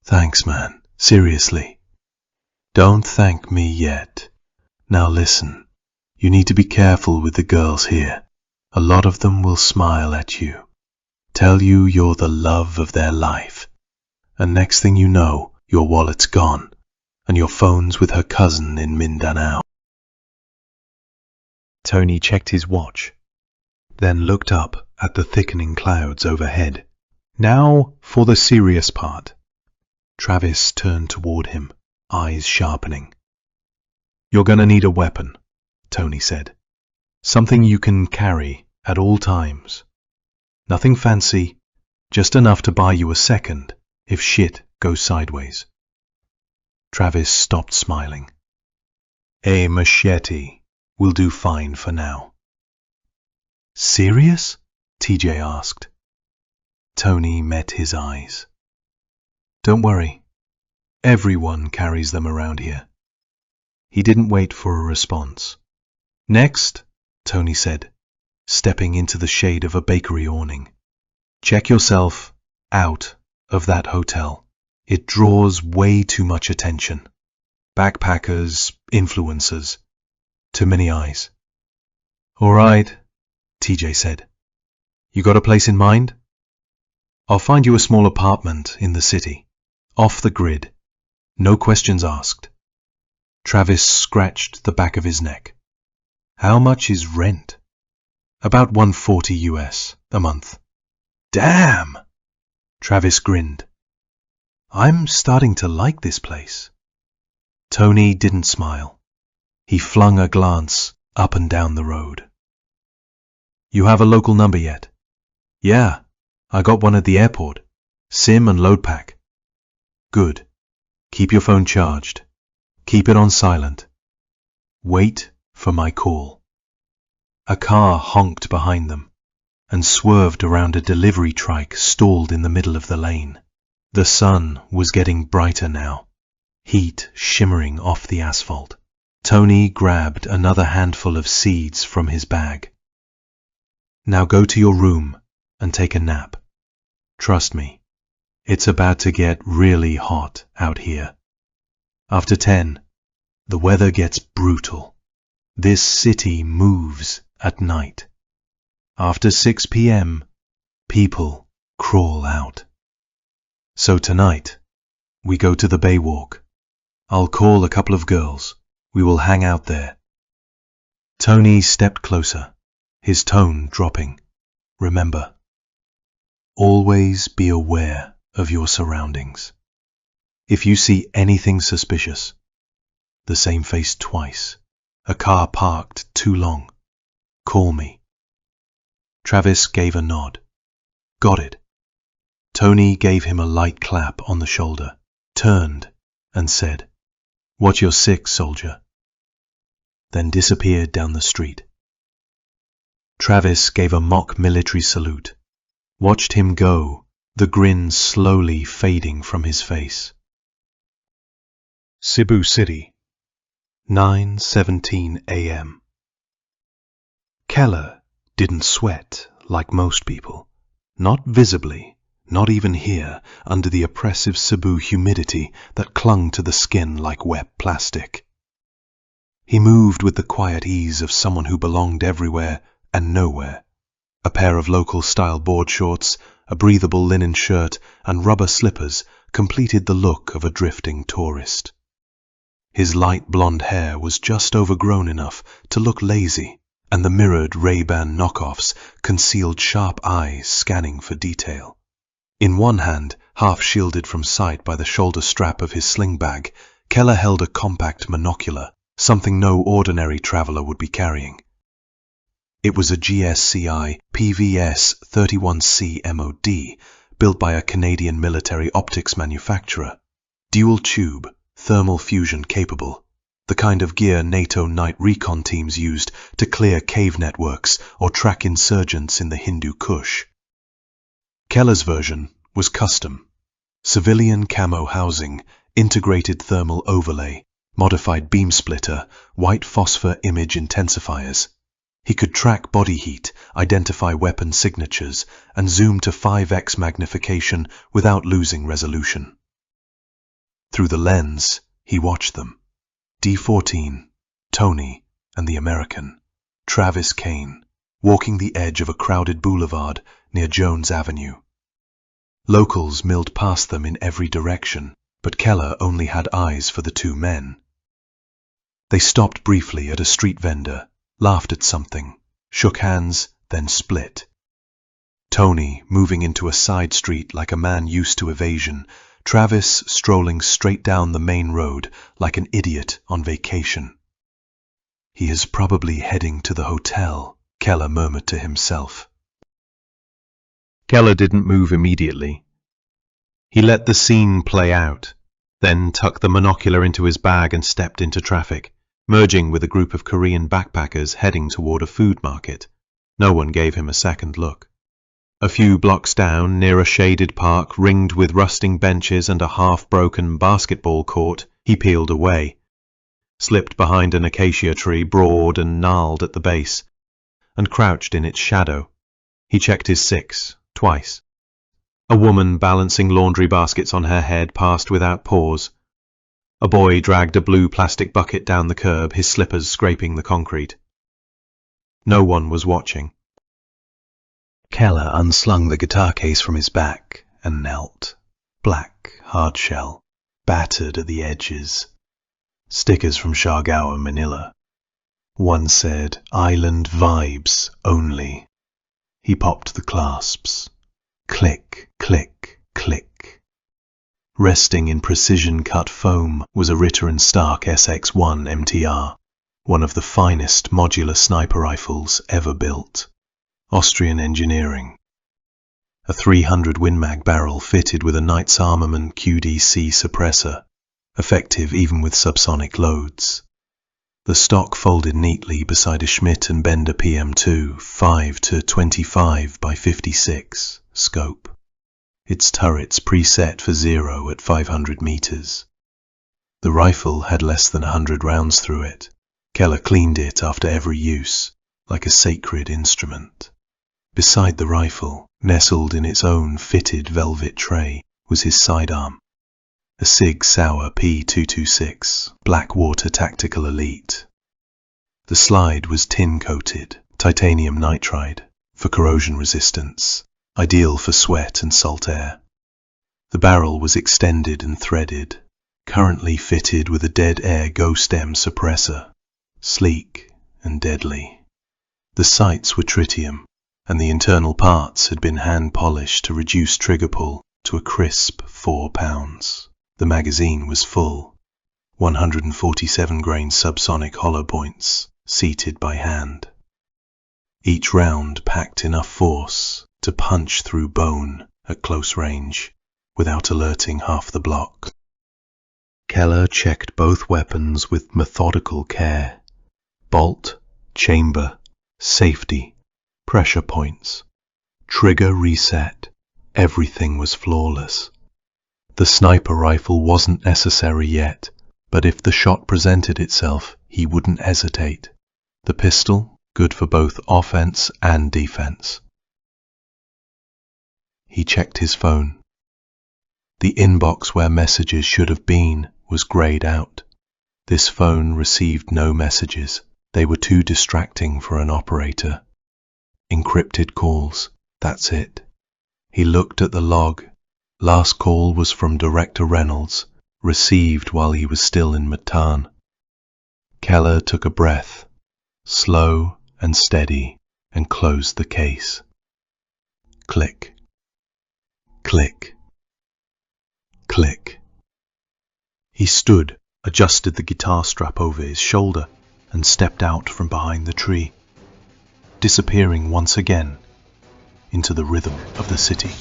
"Thanks, man. Seriously." "Don't thank me yet. Now listen, you need to be careful with the girls here. A lot of them will smile at you, tell you you're the love of their life, and next thing you know, your wallet's gone, and your phone's with her cousin in Mindanao." Tony checked his watch, then looked up at the thickening clouds overhead. "Now for the serious part." Travis turned toward him, eyes sharpening. "You're gonna need a weapon," Tony said. "Something you can carry at all times. Nothing fancy, just enough to buy you a second if shit goes sideways." Travis stopped smiling. "A machete will do fine for now." "Serious?" TJ asked. Tony met his eyes. "Don't worry. Everyone carries them around here." He didn't wait for a response. "Next," Tony said, stepping into the shade of a bakery awning. "Check yourself out of that hotel. It draws way too much attention. Backpackers, influencers. Too many eyes." "All right," TJ said. You got a place in mind? I'll find you a small apartment in the city, off the grid, no questions asked. Travis scratched the back of his neck. How much is rent? About $140 US a month. Damn! Travis grinned. I'm starting to like this place. Tony didn't smile. He flung a glance up and down the road. You have a local number yet? Yeah, I got one at the airport. SIM and load pack. Good. Keep your phone charged. Keep it on silent. Wait for my call. A car honked behind them and swerved around a delivery trike stalled in the middle of the lane. The sun was getting brighter now, heat shimmering off the asphalt. Tony grabbed another handful of seeds from his bag. Now go to your room and take a nap. Trust me, it's about to get really hot out here. After 10, the weather gets brutal. This city moves at night. After 6 p.m., people crawl out. So tonight, we go to the Bay Walk. I'll call a couple of girls. We will hang out there. Tony stepped closer, his tone dropping. Remember, always be aware of your surroundings. If you see anything suspicious, the same face twice, a car parked too long, call me. Travis gave a nod. Got it. Tony gave him a light clap on the shoulder, turned, and said, Watch your six, soldier. Then disappeared down the street. Travis gave a mock military salute, watched him go, the grin slowly fading from his face. Cebu City, 9:17 a.m. Keller didn't sweat like most people, not visibly, not even here under the oppressive Cebu humidity that clung to the skin like wet plastic. He moved with the quiet ease of someone who belonged everywhere and nowhere. A pair of local-style board shorts, a breathable linen shirt, and rubber slippers completed the look of a drifting tourist. His light blonde hair was just overgrown enough to look lazy, and the mirrored Ray-Ban knockoffs concealed sharp eyes scanning for detail. In one hand, half shielded from sight by the shoulder strap of his sling bag, Keller held a compact monocular, something no ordinary traveler would be carrying. It was a GSCI PVS 31C MOD, built by a Canadian military optics manufacturer. Dual tube, thermal fusion capable, the kind of gear NATO night recon teams used to clear cave networks or track insurgents in the Hindu Kush. Keller's version was custom. Civilian camo housing, integrated thermal overlay, modified beam splitter, white phosphor image intensifiers. He could track body heat, identify weapon signatures, and zoom to 5x magnification without losing resolution. Through the lens, he watched them. D-14, Tony, and the American, Travis Kane, walking the edge of a crowded boulevard near Jones Avenue. Locals milled past them in every direction, but Keller only had eyes for the two men. They stopped briefly at a street vendor, laughed at something, shook hands, then split. Tony moving into a side street like a man used to evasion, Travis strolling straight down the main road like an idiot on vacation. He is probably heading to the hotel, Keller murmured to himself. Keller didn't move immediately. He let the scene play out, then tucked the monocular into his bag and stepped into traffic, merging with a group of Korean backpackers heading toward a food market. No one gave him a second look. A few blocks down, near a shaded park ringed with rusting benches and a half-broken basketball court, he peeled away, slipped behind an acacia tree broad and gnarled at the base, and crouched in its shadow. He checked his six, twice. A woman balancing laundry baskets on her head passed without pause. A boy dragged a blue plastic bucket down the curb, his slippers scraping the concrete. No one was watching. Keller unslung the guitar case from his back and knelt. Black, hard shell, battered at the edges. Stickers from Siargao and Manila. One said, "Island Vibes Only." He popped the clasps. Click, click, click. Resting in precision-cut foam was a Ritter & Stark SX-1 MTR, one of the finest modular sniper rifles ever built. Austrian engineering. A 300 Win Mag barrel fitted with a Knights Armament QDC suppressor, effective even with subsonic loads. The stock folded neatly beside a Schmidt & Bender PM2 5 to 25 by 56 scope. Its turrets preset for 0 at 500 meters. The rifle had less than 100 rounds through it. Keller cleaned it after every use, like a sacred instrument. Beside the rifle, nestled in its own fitted velvet tray, was his sidearm. A Sig Sauer P226 Blackwater Tactical Elite. The slide was tin-coated, titanium nitride, for corrosion resistance, ideal for sweat and salt air. The barrel was extended and threaded, currently fitted with a dead air Ghost M suppressor, sleek and deadly. The sights were tritium, and the internal parts had been hand-polished to reduce trigger pull to a crisp 4 pounds. The magazine was full, 147-grain subsonic hollow points, seated by hand. Each round packed enough force to punch through bone at close range, without alerting half the block. Keller checked both weapons with methodical care. Bolt, chamber, safety, pressure points, trigger reset, everything was flawless. The sniper rifle wasn't necessary yet, but if the shot presented itself, he wouldn't hesitate. The pistol, good for both offense and defense. He checked his phone. The inbox where messages should have been was grayed out. This phone received no messages. They were too distracting for an operator. Encrypted calls, that's it. He looked at the log. Last call was from Director Reynolds, received while he was still in Matan. Keller took a breath, slow and steady, and closed the case. Click. Click. Click. He stood, adjusted the guitar strap over his shoulder, and stepped out from behind the tree, disappearing once again into the rhythm of the city.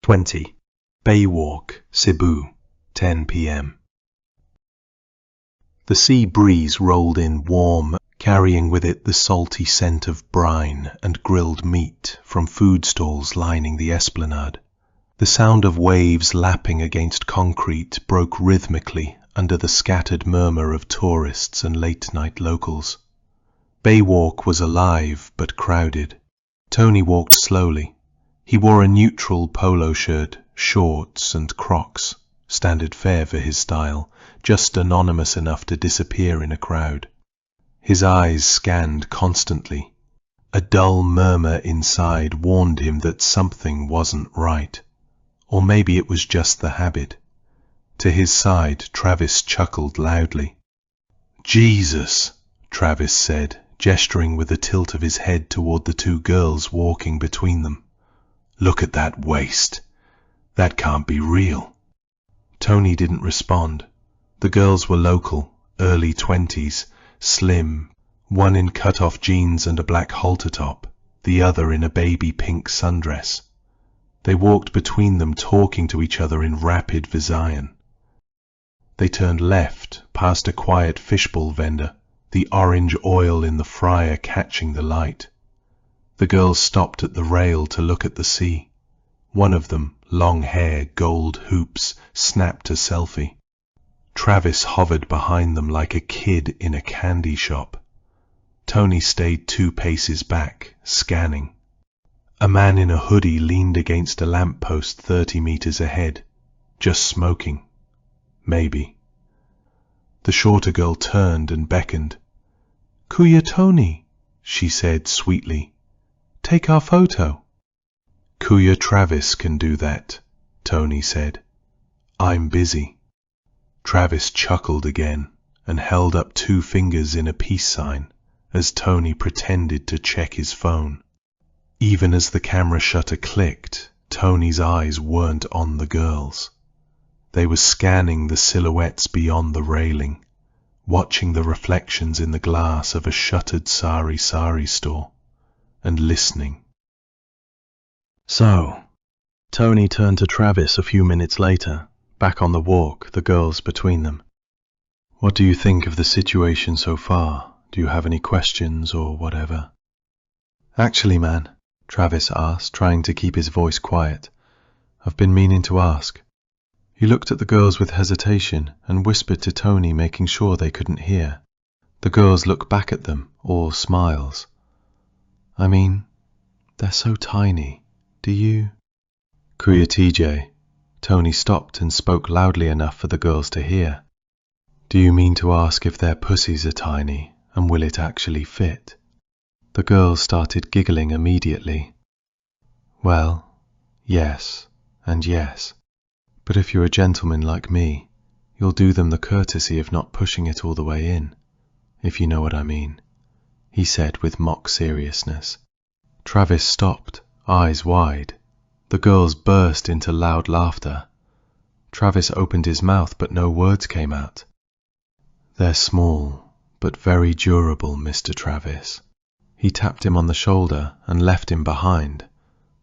20. Baywalk, Cebu, 10 p.m. The sea breeze rolled in warm, carrying with it the salty scent of brine and grilled meat from food stalls lining the esplanade. The sound of waves lapping against concrete broke rhythmically under the scattered murmur of tourists and late-night locals. Baywalk was alive but crowded. Tony walked slowly. He wore a neutral polo shirt, shorts and Crocs, standard fare for his style, just anonymous enough to disappear in a crowd. His eyes scanned constantly. A dull murmur inside warned him that something wasn't right. Or maybe it was just the habit. To his side, Travis chuckled loudly. "Jesus," Travis said, gesturing with a tilt of his head toward the two girls walking between them. "Look at that waist. That can't be real." Tony didn't respond. The girls were local, early 20s, slim, one in cut-off jeans and a black halter top, the other in a baby pink sundress. They walked between them, talking to each other in rapid Visayan. They turned left, past a quiet fishbowl vendor, the orange oil in the fryer catching the light. The girls stopped at the rail to look at the sea. One of them, long hair, gold hoops, snapped a selfie. Travis hovered behind them like a kid in a candy shop. Tony stayed 2 paces back, scanning. A man in a hoodie leaned against a lamppost 30 meters ahead, just smoking. Maybe. The shorter girl turned and beckoned. "Kuya Tony," she said sweetly. "Take our photo." "Kuya Travis can do that," Tony said. "I'm busy." Travis chuckled again and held up 2 fingers in a peace sign as Tony pretended to check his phone. Even as the camera shutter clicked, Tony's eyes weren't on the girls. They were scanning the silhouettes beyond the railing, watching the reflections in the glass of a shuttered sari store, and listening. So, Tony turned to Travis a few minutes later, back on the walk, the girls between them. "What do you think of the situation so far? Do you have any questions or whatever?" "Actually, man," Travis asked, trying to keep his voice quiet, "I've been meaning to ask." He looked at the girls with hesitation and whispered to Tony, making sure they couldn't hear. The girls looked back at them, all smiles. "I mean, they're so tiny. Do you—" "Kuya TJ," Tony stopped and spoke loudly enough for the girls to hear. "Do you mean to ask if their pussies are tiny, and will it actually fit?" The girls started giggling immediately. "Well, yes, and yes. But if you're a gentleman like me, you'll do them the courtesy of not pushing it all the way in, if you know what I mean," he said with mock seriousness. Travis stopped, eyes wide. The girls burst into loud laughter. Travis opened his mouth, but no words came out. "They're small, but very durable, Mr. Travis." He tapped him on the shoulder and left him behind,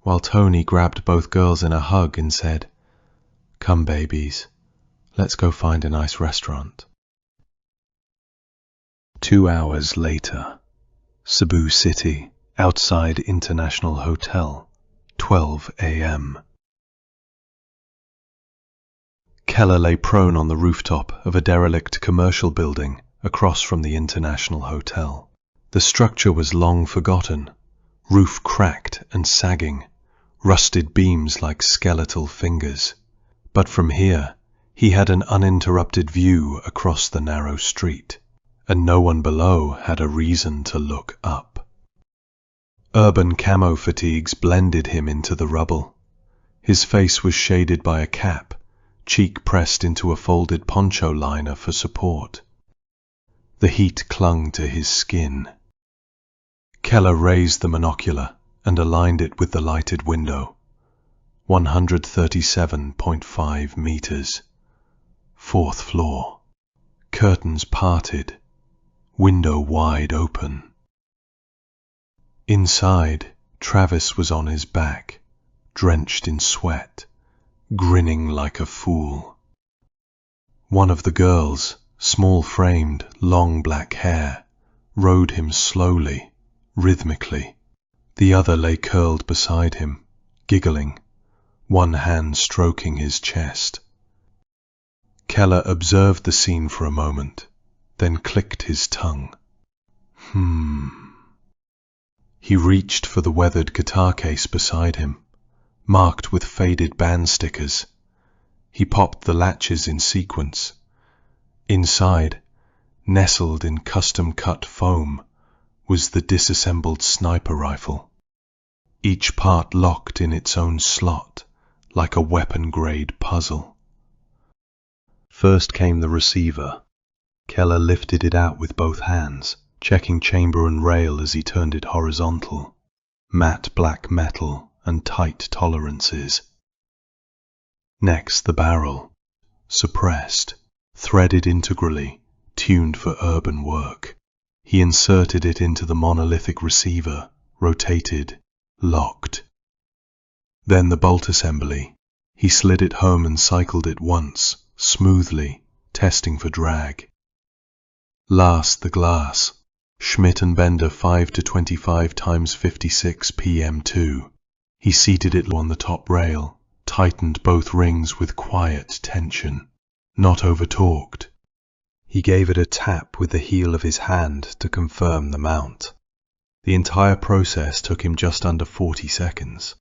while Tony grabbed both girls in a hug and said, "Come, babies, let's go find a nice restaurant." 2 hours later, Cebu City, outside International Hotel, 12 a.m. Keller lay prone on the rooftop of a derelict commercial building across from the International Hotel. The structure was long forgotten, roof cracked and sagging, rusted beams like skeletal fingers. But from here, he had an uninterrupted view across the narrow street, and no one below had a reason to look up. Urban camo fatigues blended him into the rubble. His face was shaded by a cap, cheek pressed into a folded poncho liner for support. The heat clung to his skin. Keller raised the monocular and aligned it with the lighted window. 137.5 meters. 4th floor. Curtains parted. Window wide open. Inside, Travis was on his back, drenched in sweat, grinning like a fool. One of the girls, small-framed, long black hair, rode him slowly, rhythmically. The other lay curled beside him, giggling, one hand stroking his chest. Keller observed the scene for a moment, then clicked his tongue. He reached for the weathered guitar case beside him, marked with faded band stickers. He popped the latches in sequence. Inside, nestled in custom-cut foam, was the disassembled sniper rifle, each part locked in its own slot, like a weapon-grade puzzle. First came the receiver. Keller lifted it out with both hands, checking chamber and rail as he turned it horizontal. Matte black metal and tight tolerances. Next the barrel, suppressed, threaded integrally, tuned for urban work. He inserted it into the monolithic receiver, rotated, locked. Then the bolt assembly. He slid it home and cycled it once, smoothly, testing for drag. Last the glass. Schmidt & Bender 5-25x56 PM2. He seated it on the top rail, tightened both rings with quiet tension, not over-torqued. He gave it a tap with the heel of his hand to confirm the mount. The entire process took him just under 40 seconds.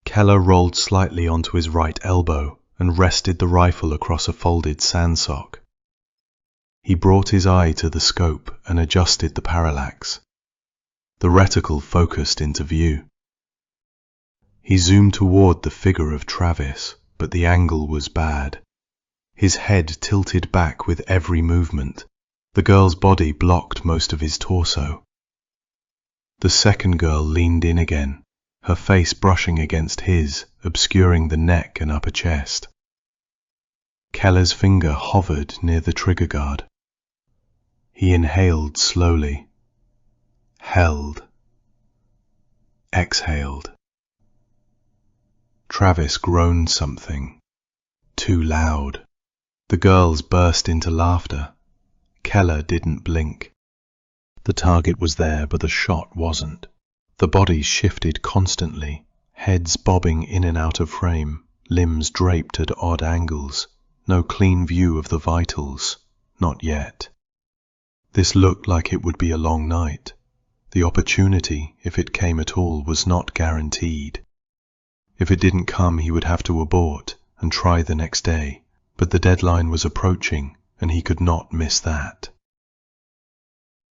Keller rolled slightly onto his right elbow and rested the rifle across a folded sandsock. He brought his eye to the scope and adjusted the parallax. the reticle focused into view. He zoomed toward the figure of Travis, but the angle was bad. His head tilted back with every movement. The girl's body blocked most of his torso. The second girl leaned in again, her face brushing against his, obscuring the neck and upper chest. Keller's finger hovered near the trigger guard. He inhaled slowly, held, exhaled. Travis groaned something, too loud. The girls burst into laughter. Keller didn't blink. The target was there, but the shot wasn't. The bodies shifted constantly, heads bobbing in and out of frame, limbs draped at odd angles. No clean view of the vitals, not yet. This looked like it would be a long night. The opportunity, if it came at all, was not guaranteed. If it didn't come, he would have to abort and try the next day, but the deadline was approaching, and he could not miss that.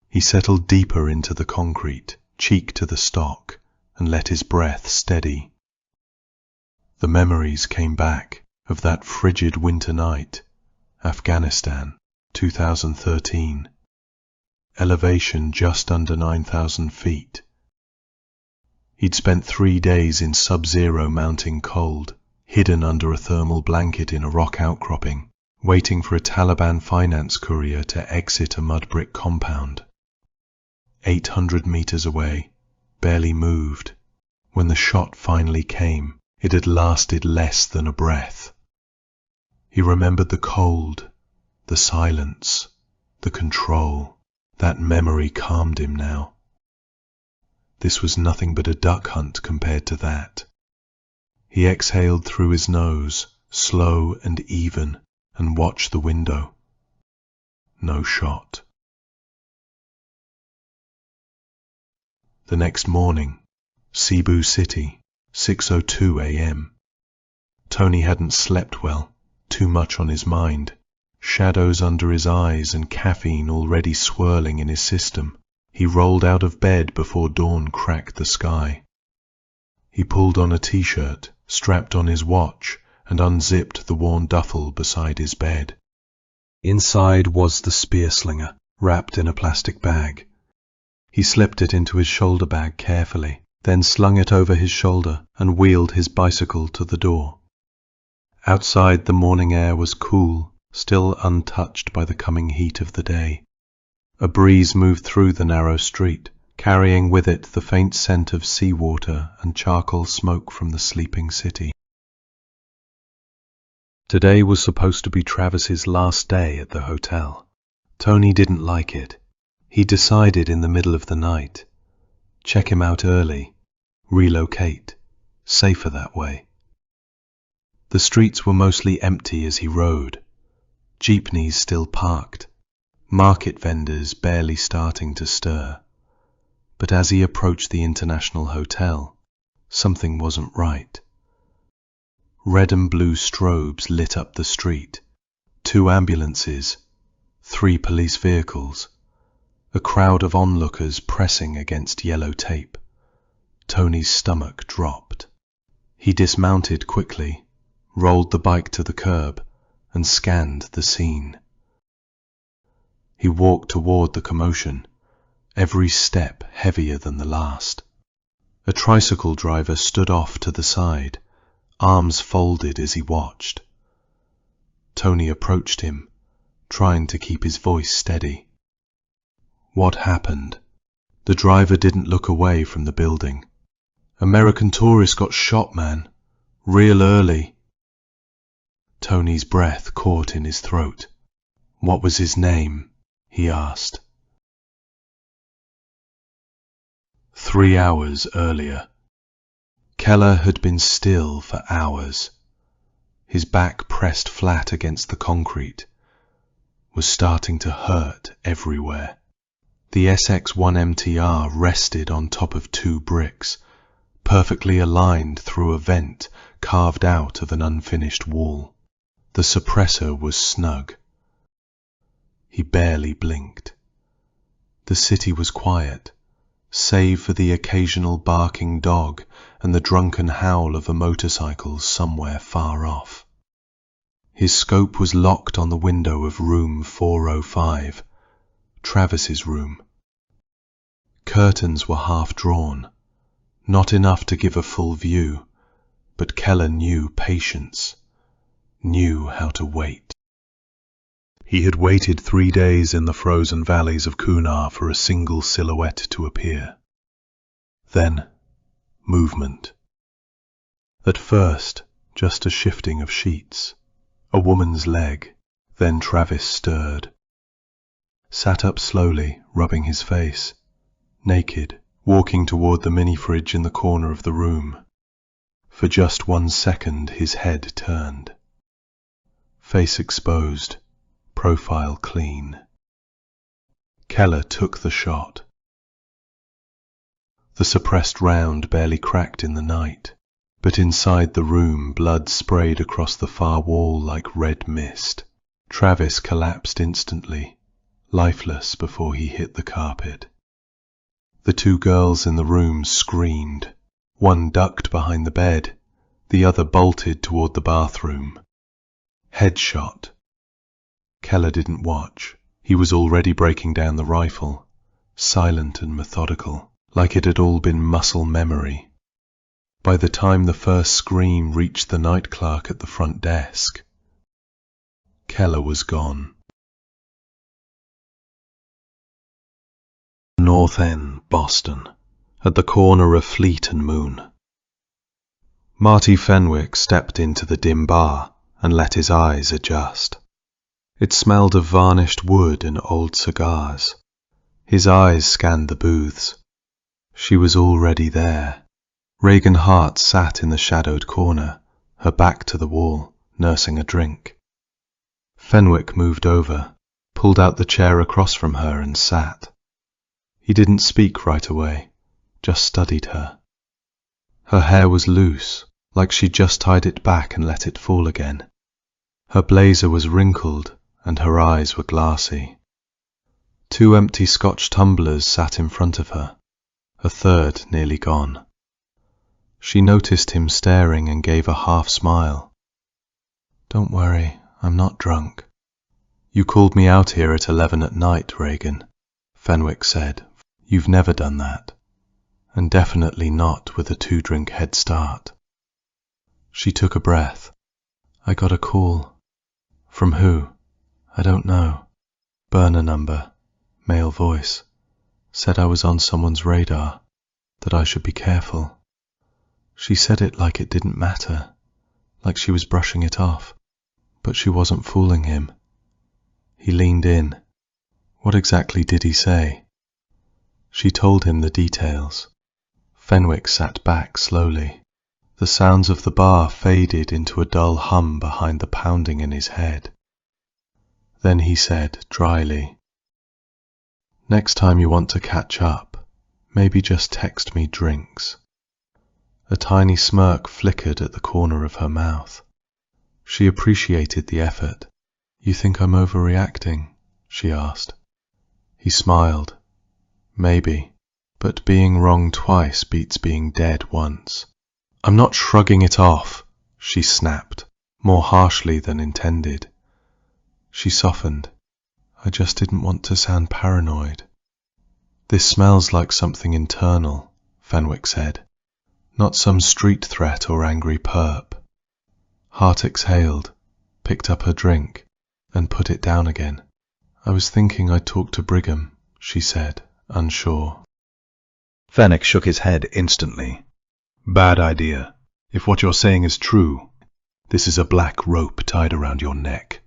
He settled deeper into the concrete, cheek to the stock, and let his breath steady. The memories came back of that frigid winter night, Afghanistan, 2013. Elevation just under 9,000 feet. He'd spent 3 days in sub-zero mounting cold, hidden under a thermal blanket in a rock outcropping, waiting for a Taliban finance courier to exit a mud brick compound. 800 meters away, barely moved. When the shot finally came, it had lasted less than a breath. He remembered the cold, the silence, the control. That memory calmed him now. This was nothing but a duck hunt compared to that. He exhaled through his nose, slow and even, and watched the window. No shot. The next morning, Cebu City, 6:02 a.m. Tony hadn't slept well, too much on his mind. Shadows under his eyes and caffeine already swirling in his system. He rolled out of bed before dawn cracked the sky. He pulled on a t-shirt, strapped on his watch, and unzipped the worn duffel beside his bed. Inside was the spear slinger, wrapped in a plastic bag. He slipped it into his shoulder bag carefully, then slung it over his shoulder and wheeled his bicycle to the door. Outside, the morning air was cool, still untouched by the coming heat of the day. A breeze moved through the narrow street, carrying with it the faint scent of seawater and charcoal smoke from the sleeping city. Today was supposed to be Travis's last day at the hotel. Tony didn't like it. He decided in the middle of the night. Check him out early. Relocate. Safer that way. The streets were mostly empty as he rode. Jeepneys still parked, market vendors barely starting to stir. But as he approached the International Hotel, something wasn't right. Red and blue strobes lit up the street, 2 ambulances, 3 police vehicles, a crowd of onlookers pressing against yellow tape. Tony's stomach dropped. He dismounted quickly, rolled the bike to the curb, and scanned the scene. He walked toward the commotion, every step heavier than the last. A tricycle driver stood off to the side, arms folded as he watched. Tony approached him, trying to keep his voice steady. What happened? The driver didn't look away from the building. American tourist got shot, man. Real early. Tony's breath caught in his throat. What was his name? He asked. 3 hours earlier. Keller had been still for hours. His back pressed flat against the concrete, was starting to hurt everywhere. The SX-1 MTR rested on top of 2 bricks, perfectly aligned through a vent carved out of an unfinished wall. The suppressor was snug. He barely blinked. The city was quiet, save for the occasional barking dog and the drunken howl of a motorcycle somewhere far off. His scope was locked on the window of room 405, Travis's room. Curtains were half drawn, not enough to give a full view, but Keller knew patience, knew how to wait. He had waited 3 days in the frozen valleys of Kunar for a single silhouette to appear. Then, movement. At first, just a shifting of sheets, a woman's leg, then Travis stirred. Sat up slowly, rubbing his face, naked, walking toward the mini-fridge in the corner of the room. For just 1 second his head turned. Face exposed, profile clean. Keller took the shot. The suppressed round barely cracked in the night, but inside the room blood sprayed across the far wall like red mist. Travis collapsed instantly, lifeless before he hit the carpet. The 2 girls in the room screamed. One ducked behind the bed, the other bolted toward the bathroom. Headshot. Keller didn't watch. He was already breaking down the rifle, silent and methodical, like it had all been muscle memory. By the time the first scream reached the night clerk at the front desk, Keller was gone. North End, Boston, at the corner of Fleet and Moon. Marty Fenwick stepped into the dim bar and let his eyes adjust. It smelled of varnished wood and old cigars. His eyes scanned the booths. She was already there. Reagan Hart sat in the shadowed corner, her back to the wall, nursing a drink. Fenwick moved over, pulled out the chair across from her and sat. He didn't speak right away, just studied her. Her hair was loose, like she'd just tied it back and let it fall again. Her blazer was wrinkled and her eyes were glassy. 2 empty Scotch tumblers sat in front of her, a third nearly gone. She noticed him staring and gave a half smile. "Don't worry, I'm not drunk." "You called me out here at 11 at night, Reagan," Fenwick said. "You've never done that, and definitely not with a 2-drink head start." She took a breath. "I got a call." "From who?" "I don't know. Burner number, male voice. Said I was on someone's radar, that I should be careful." She said it like it didn't matter, like she was brushing it off, but she wasn't fooling him. He leaned in. What exactly did he say? She told him the details. Fenwick sat back slowly. The sounds of the bar faded into a dull hum behind the pounding in his head. Then he said dryly, "Next time you want to catch up, maybe just text me drinks." A tiny smirk flickered at the corner of her mouth. She appreciated the effort. "You think I'm overreacting?" she asked. He smiled. "Maybe, but being wrong twice beats being dead once." "I'm not shrugging it off," she snapped, more harshly than intended. She softened. "I just didn't want to sound paranoid." "This smells like something internal," Fenwick said. "Not some street threat or angry perp." Hart exhaled, picked up her drink, and put it down again. "I was thinking I'd talk to Brigham," she said, unsure. Fenwick shook his head instantly. "Bad idea. If what you're saying is true, this is a black rope tied around your neck.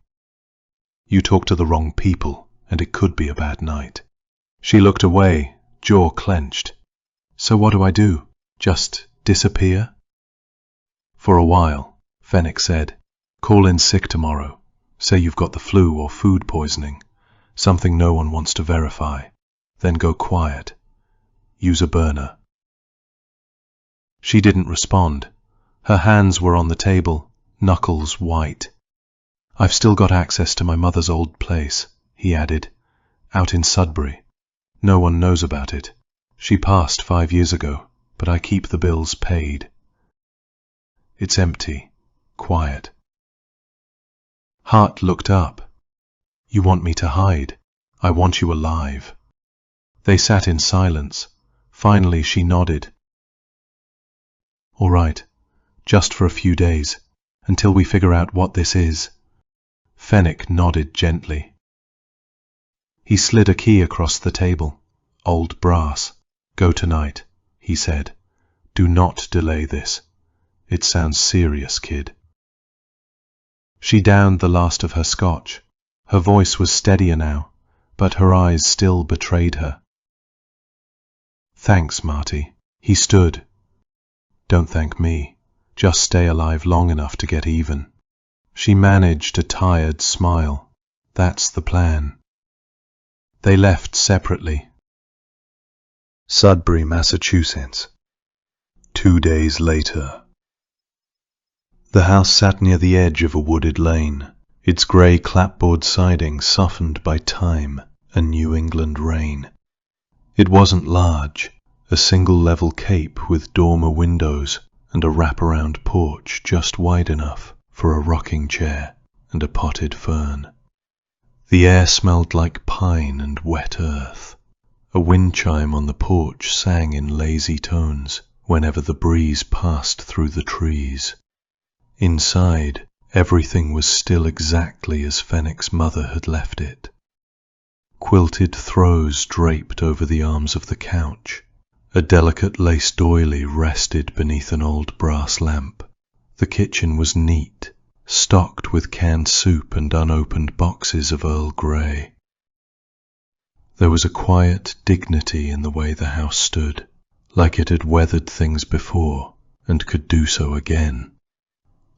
You talk to the wrong people, and it could be a bad night." She looked away, jaw clenched. "So what do I do? Just disappear?" "For a while," Fenwick said. "Call in sick tomorrow. Say you've got the flu or food poisoning, something no one wants to verify. Then go quiet. Use a burner." She didn't respond. Her hands were on the table, knuckles white. "I've still got access to my mother's old place," he added, "out in Sudbury. No one knows about it. She passed 5 years ago, but I keep the bills paid. It's empty, quiet. Hart looked up. You want me to hide? I want you alive. They sat in silence. Finally she nodded. All right, just for a few days, until we figure out what this is. Fenwick nodded gently. He slid a key across the table. Old brass. Go tonight, he said. Do not delay this. It sounds serious, kid. She downed the last of her scotch. Her voice was steadier now, but her eyes still betrayed her. Thanks, Marty. He stood. Don't thank me. Just stay alive long enough to get even. She managed a tired smile. That's the plan. They left separately. Sudbury, Massachusetts. 2 days later. The house sat near the edge of a wooded lane, its grey clapboard siding softened by time and New England rain. It wasn't large, a single-level cape with dormer windows and a wraparound porch just wide enough for a rocking chair and a potted fern. The air smelled like pine and wet earth. A wind chime on the porch sang in lazy tones whenever the breeze passed through the trees. Inside, everything was still exactly as Fenwick's mother had left it. Quilted throws draped over the arms of the couch. A delicate lace doily rested beneath an old brass lamp. The kitchen was neat, stocked with canned soup and unopened boxes of Earl Grey. There was a quiet dignity in the way the house stood, like it had weathered things before and could do so again.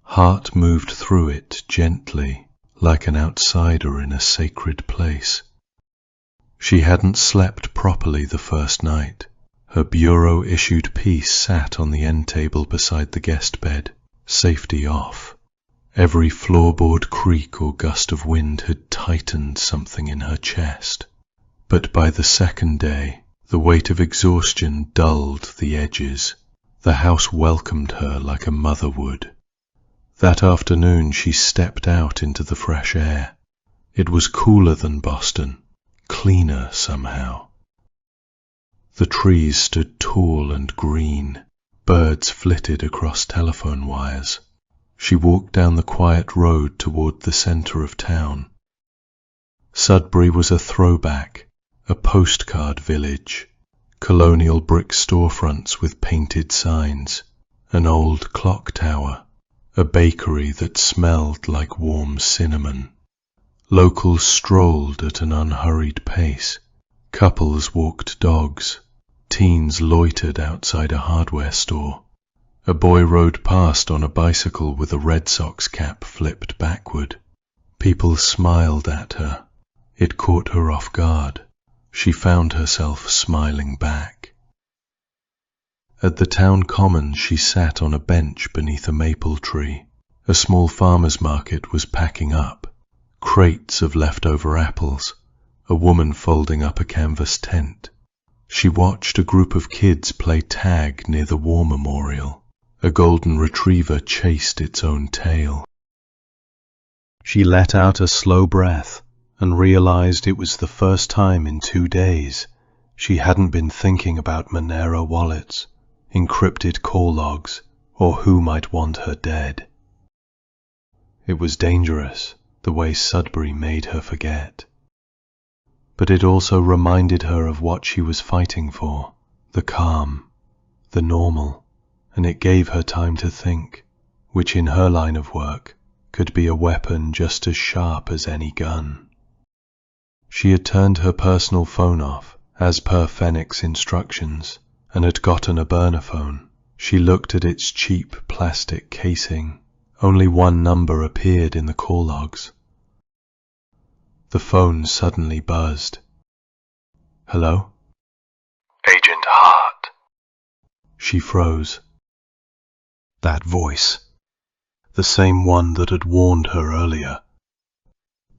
Hart moved through it gently, like an outsider in a sacred place. She hadn't slept properly the first night. Her bureau-issued piece sat on the end table beside the guest bed, safety off. Every floorboard creak or gust of wind had tightened something in her chest. But by the second day, the weight of exhaustion dulled the edges. The house welcomed her like a mother would. That afternoon she stepped out into the fresh air. It was cooler than Boston, cleaner somehow. The trees stood tall and green. Birds flitted across telephone wires. She walked down the quiet road toward the center of town. Sudbury was a throwback, a postcard village, colonial brick storefronts with painted signs, an old clock tower, a bakery that smelled like warm cinnamon. Locals strolled at an unhurried pace. Couples walked dogs. Teens loitered outside a hardware store. A boy rode past on a bicycle with a Red Sox cap flipped backward. People smiled at her. It caught her off guard. She found herself smiling back. At the town common she sat on a bench beneath a maple tree. A small farmer's market was packing up. Crates of leftover apples. A woman folding up a canvas tent. She watched a group of kids play tag near the war memorial. A golden retriever chased its own tail. She let out a slow breath and realized it was the first time in 2 days she hadn't been thinking about Monero wallets, encrypted call logs, or who might want her dead. It was dangerous, the way Sudbury made her forget. But it also reminded her of what she was fighting for, the calm, the normal, and it gave her time to think, which in her line of work could be a weapon just as sharp as any gun. She had turned her personal phone off, as per Fenwick's instructions, and had gotten a burner phone. She looked at its cheap plastic casing. Only one number appeared in the call logs. The phone suddenly buzzed. Hello? Agent Hart. She froze. That voice. The same one that had warned her earlier.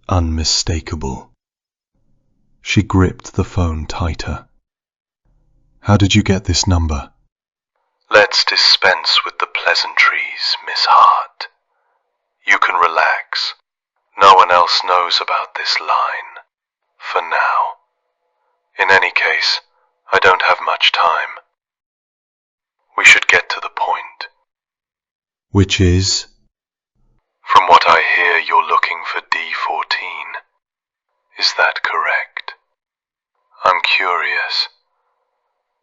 Unmistakable. She gripped the phone tighter. How did you get this number? Let's dispense with the pleasantries, Miss Hart. You can relax. No one else knows about this line. For now. In any case, I don't have much time. We should get to the point. Which is? From what I hear, you're looking for D-14. Is that correct? I'm curious.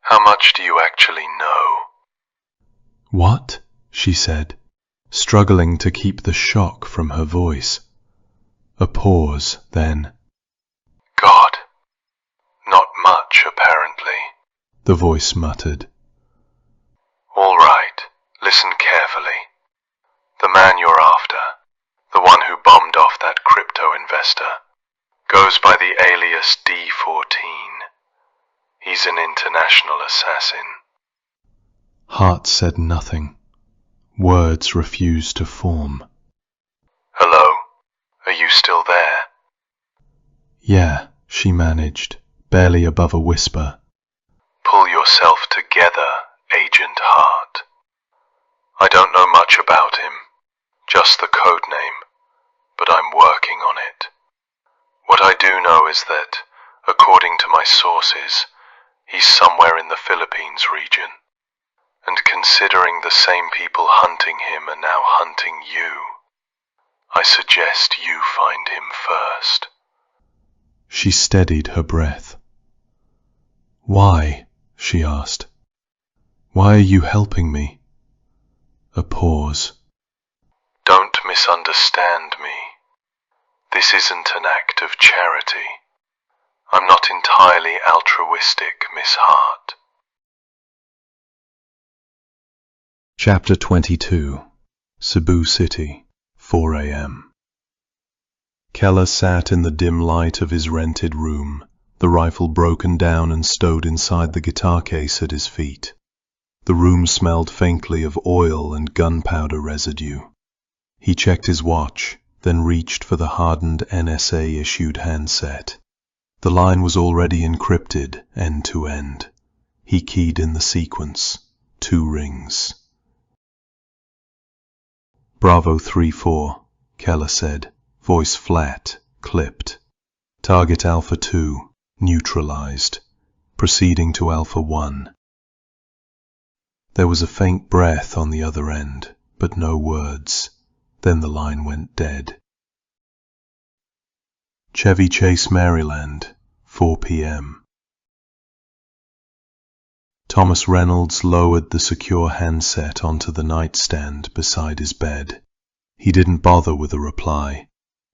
How much do you actually know? What? She said, struggling to keep the shock from her voice. A pause, then. God. Not much, apparently. The voice muttered. All right, listen carefully. The man you're after, the one who bombed off that crypto investor, goes by the alias D-14. He's an international assassin. Hart said nothing. Words refused to form. Hello? Are you still there? Yeah, she managed, barely above a whisper. Pull yourself together, Agent Hart. I don't know much about him, just the code name, but I'm working on it. What I do know is that, according to my sources, he's somewhere in the Philippines region. And considering the same people hunting him are now hunting you, I suggest you find him first. She steadied her breath. Why? She asked. Why are you helping me? A pause. Don't misunderstand me. This isn't an act of charity. I'm not entirely altruistic, Miss Hart. Chapter 22. Cebu City, 4 a.m. Keller sat in the dim light of his rented room, the rifle broken down and stowed inside the guitar case at his feet. The room smelled faintly of oil and gunpowder residue. He checked his watch, then reached for the hardened NSA-issued handset. The line was already encrypted, end to end. He keyed in the sequence. 2 rings. Bravo 3-4, Keller said, voice flat, clipped. Target Alpha 2, neutralized. Proceeding to Alpha 1. There was a faint breath on the other end, but no words. Then the line went dead. Chevy Chase, Maryland, 4 p.m. Thomas Reynolds lowered the secure handset onto the nightstand beside his bed. He didn't bother with a reply.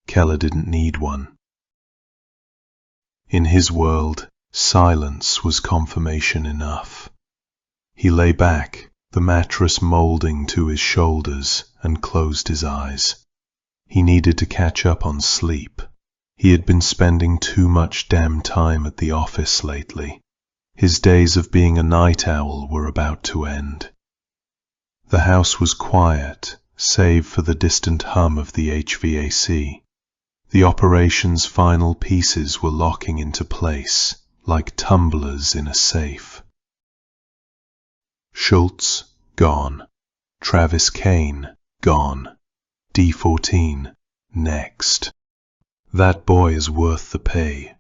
Keller didn't need one. In his world, silence was confirmation enough. He lay back, the mattress molding to his shoulders, and closed his eyes. He needed to catch up on sleep. He had been spending too much damn time at the office lately. His days of being a night owl were about to end. The house was quiet, save for the distant hum of the HVAC. The operation's final pieces were locking into place, like tumblers in a safe. Schultz, gone. Travis Kane, gone. D-14, next. That boy is worth the pay.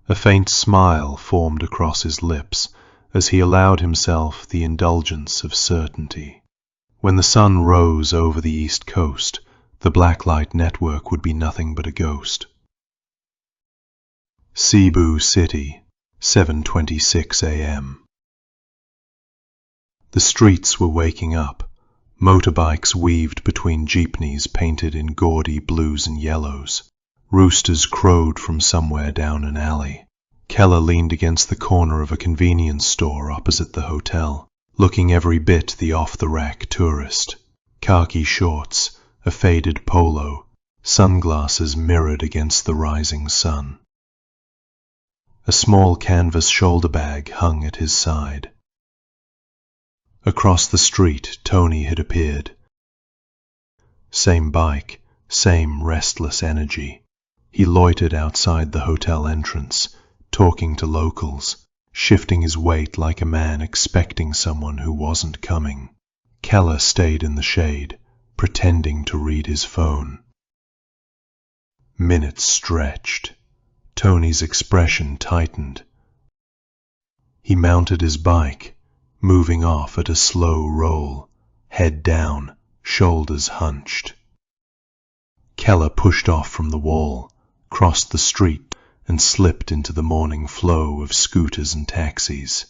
A faint smile formed across his lips as he allowed himself the indulgence of certainty. When the sun rose over the East Coast, the blacklight network would be nothing but a ghost. Cebu City, 7:26 a.m. The streets were waking up. Motorbikes weaved between jeepneys painted in gaudy blues and yellows. Roosters crowed from somewhere down an alley. Keller leaned against the corner of a convenience store opposite the hotel, looking every bit the off-the-rack tourist. Khaki shorts, a faded polo, sunglasses mirrored against the rising sun. A small canvas shoulder bag hung at his side. Across the street, Tony had appeared. Same bike, same restless energy. He loitered outside the hotel entrance, talking to locals, shifting his weight like a man expecting someone who wasn't coming. Keller stayed in the shade, pretending to read his phone. Minutes stretched. Tony's expression tightened. He mounted his bike, moving off at a slow roll, head down, shoulders hunched. Keller pushed off from the wall, crossed the street, and slipped into the morning flow of scooters and taxis.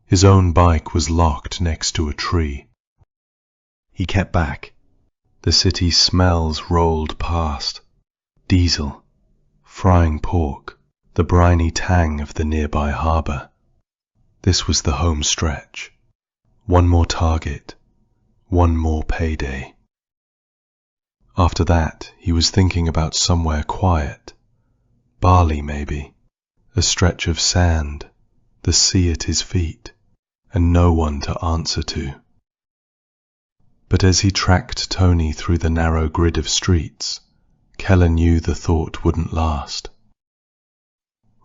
His own bike was locked next to a tree. He kept back. The city smells rolled past. Diesel, frying pork, the briny tang of the nearby harbour. This was the home stretch. One more target, one more payday. After that, he was thinking about somewhere quiet. Bali, maybe. A stretch of sand, the sea at his feet, and no one to answer to. But as he tracked Tony through the narrow grid of streets, Keller knew the thought wouldn't last.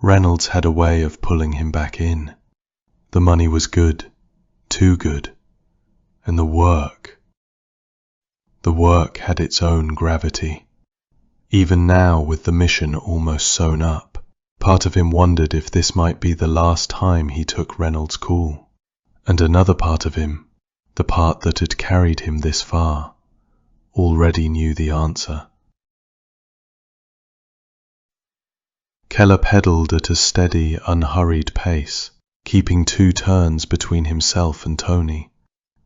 Reynolds had a way of pulling him back in. The money was good, too good, and the work had its own gravity. Even now, with the mission almost sewn up, part of him wondered if this might be the last time he took Reynolds' call, and another part of him, the part that had carried him this far, already knew the answer. Keller pedalled at a steady, unhurried pace, keeping 2 turns between himself and Tony.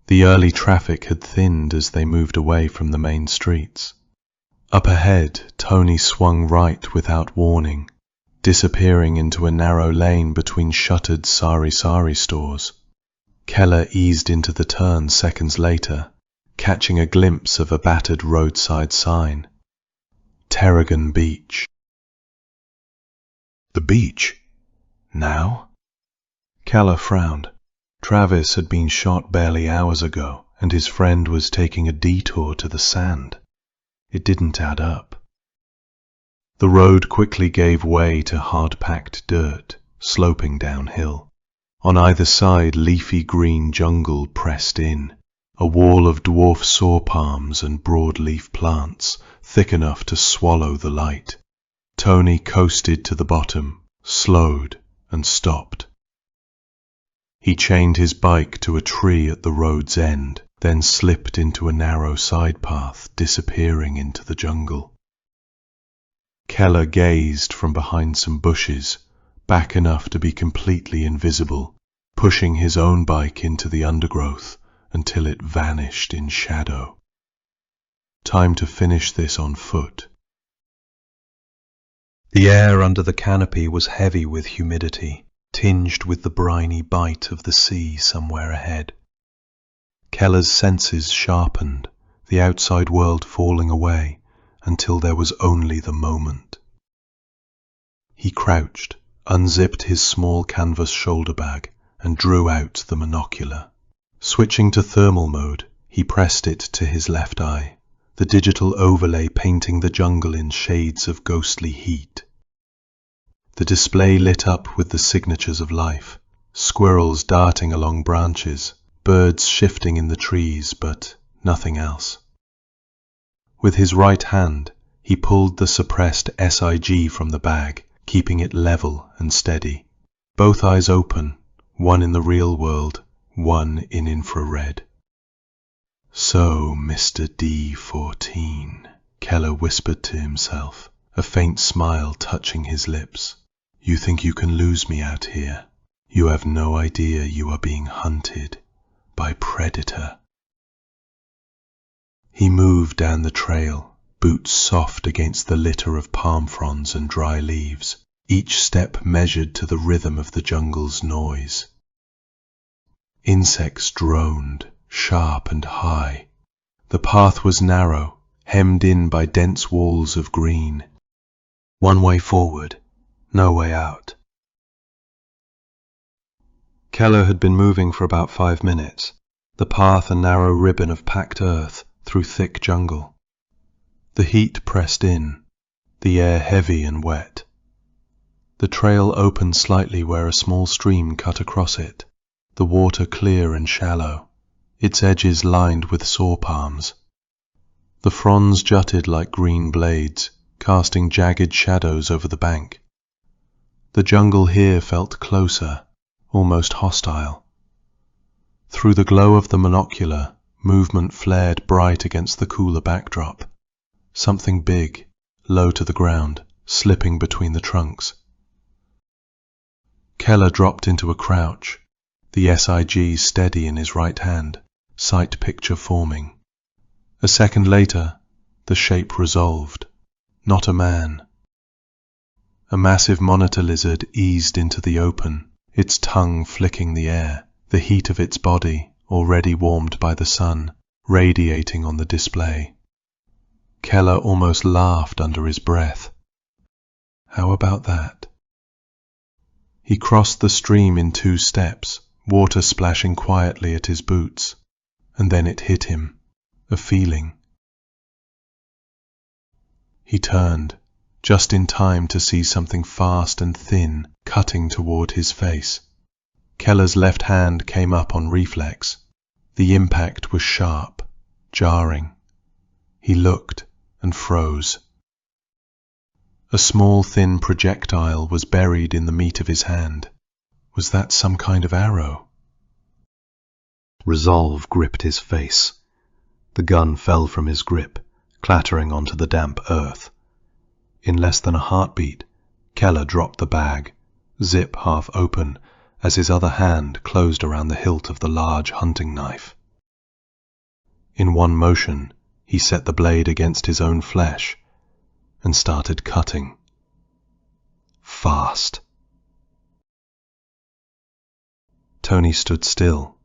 The early traffic had thinned as they moved away from the main streets. Up ahead, Tony swung right without warning, disappearing into a narrow lane between shuttered sari-sari stores. Keller eased into the turn seconds later, catching a glimpse of a battered roadside sign. Tarragon Beach. The beach? Now? Keller frowned. Travis had been shot barely hours ago, and his friend was taking a detour to the sand. It didn't add up. The road quickly gave way to hard-packed dirt, sloping downhill. On either side, leafy green jungle pressed in, a wall of dwarf saw palms and broadleaf plants, thick enough to swallow the light. Tony coasted to the bottom, slowed, and stopped. He chained his bike to a tree at the road's end, then slipped into a narrow side path, disappearing into the jungle. Keller gazed from behind some bushes, back enough to be completely invisible, pushing his own bike into the undergrowth until it vanished in shadow. Time to finish this on foot. The air under the canopy was heavy with humidity, tinged with the briny bite of the sea somewhere ahead. Keller's senses sharpened, the outside world falling away until there was only the moment. He crouched, unzipped his small canvas shoulder bag, and drew out the monocular. Switching to thermal mode, he pressed it to his left eye, the digital overlay painting the jungle in shades of ghostly heat. The display lit up with the signatures of life, squirrels darting along branches, birds shifting in the trees, but nothing else. With his right hand, he pulled the suppressed SIG from the bag, keeping it level and steady. Both eyes open, one in the real world, one in infrared. "So, Mr. D-14, Keller whispered to himself, a faint smile touching his lips. "You think you can lose me out here? You have no idea you are being hunted by Predator." He moved down the trail, boots soft against the litter of palm fronds and dry leaves, each step measured to the rhythm of the jungle's noise. Insects droned, sharp and high. The path was narrow, hemmed in by dense walls of green. One way forward, no way out. Keller had been moving for about 5 minutes, the path a narrow ribbon of packed earth through thick jungle. The heat pressed in, the air heavy and wet. The trail opened slightly where a small stream cut across it, the water clear and shallow, its edges lined with saw palms. The fronds jutted like green blades, casting jagged shadows over the bank. The jungle here felt closer, almost hostile. Through the glow of the monocular, movement flared bright against the cooler backdrop. Something big, low to the ground, slipping between the trunks. Keller dropped into a crouch, the SIG steady in his right hand, sight picture forming. A second later, the shape resolved. Not a man. A massive monitor lizard eased into the open, its tongue flicking the air, the heat of its body, already warmed by the sun, radiating on the display. Keller almost laughed under his breath. How about that? He crossed the stream in 2 steps, water splashing quietly at his boots, and then it hit him, a feeling. He turned, just in time to see something fast and thin cutting toward his face. Keller's left hand came up on reflex. The impact was sharp, jarring. He looked and froze. A small thin projectile was buried in the meat of his hand. Was that some kind of arrow? Resolve gripped his face. The gun fell from his grip, clattering onto the damp earth. In less than a heartbeat, Keller dropped the bag, zip half open, as his other hand closed around the hilt of the large hunting knife. In one motion, he set the blade against his own flesh and started cutting. Fast. Tony stood still,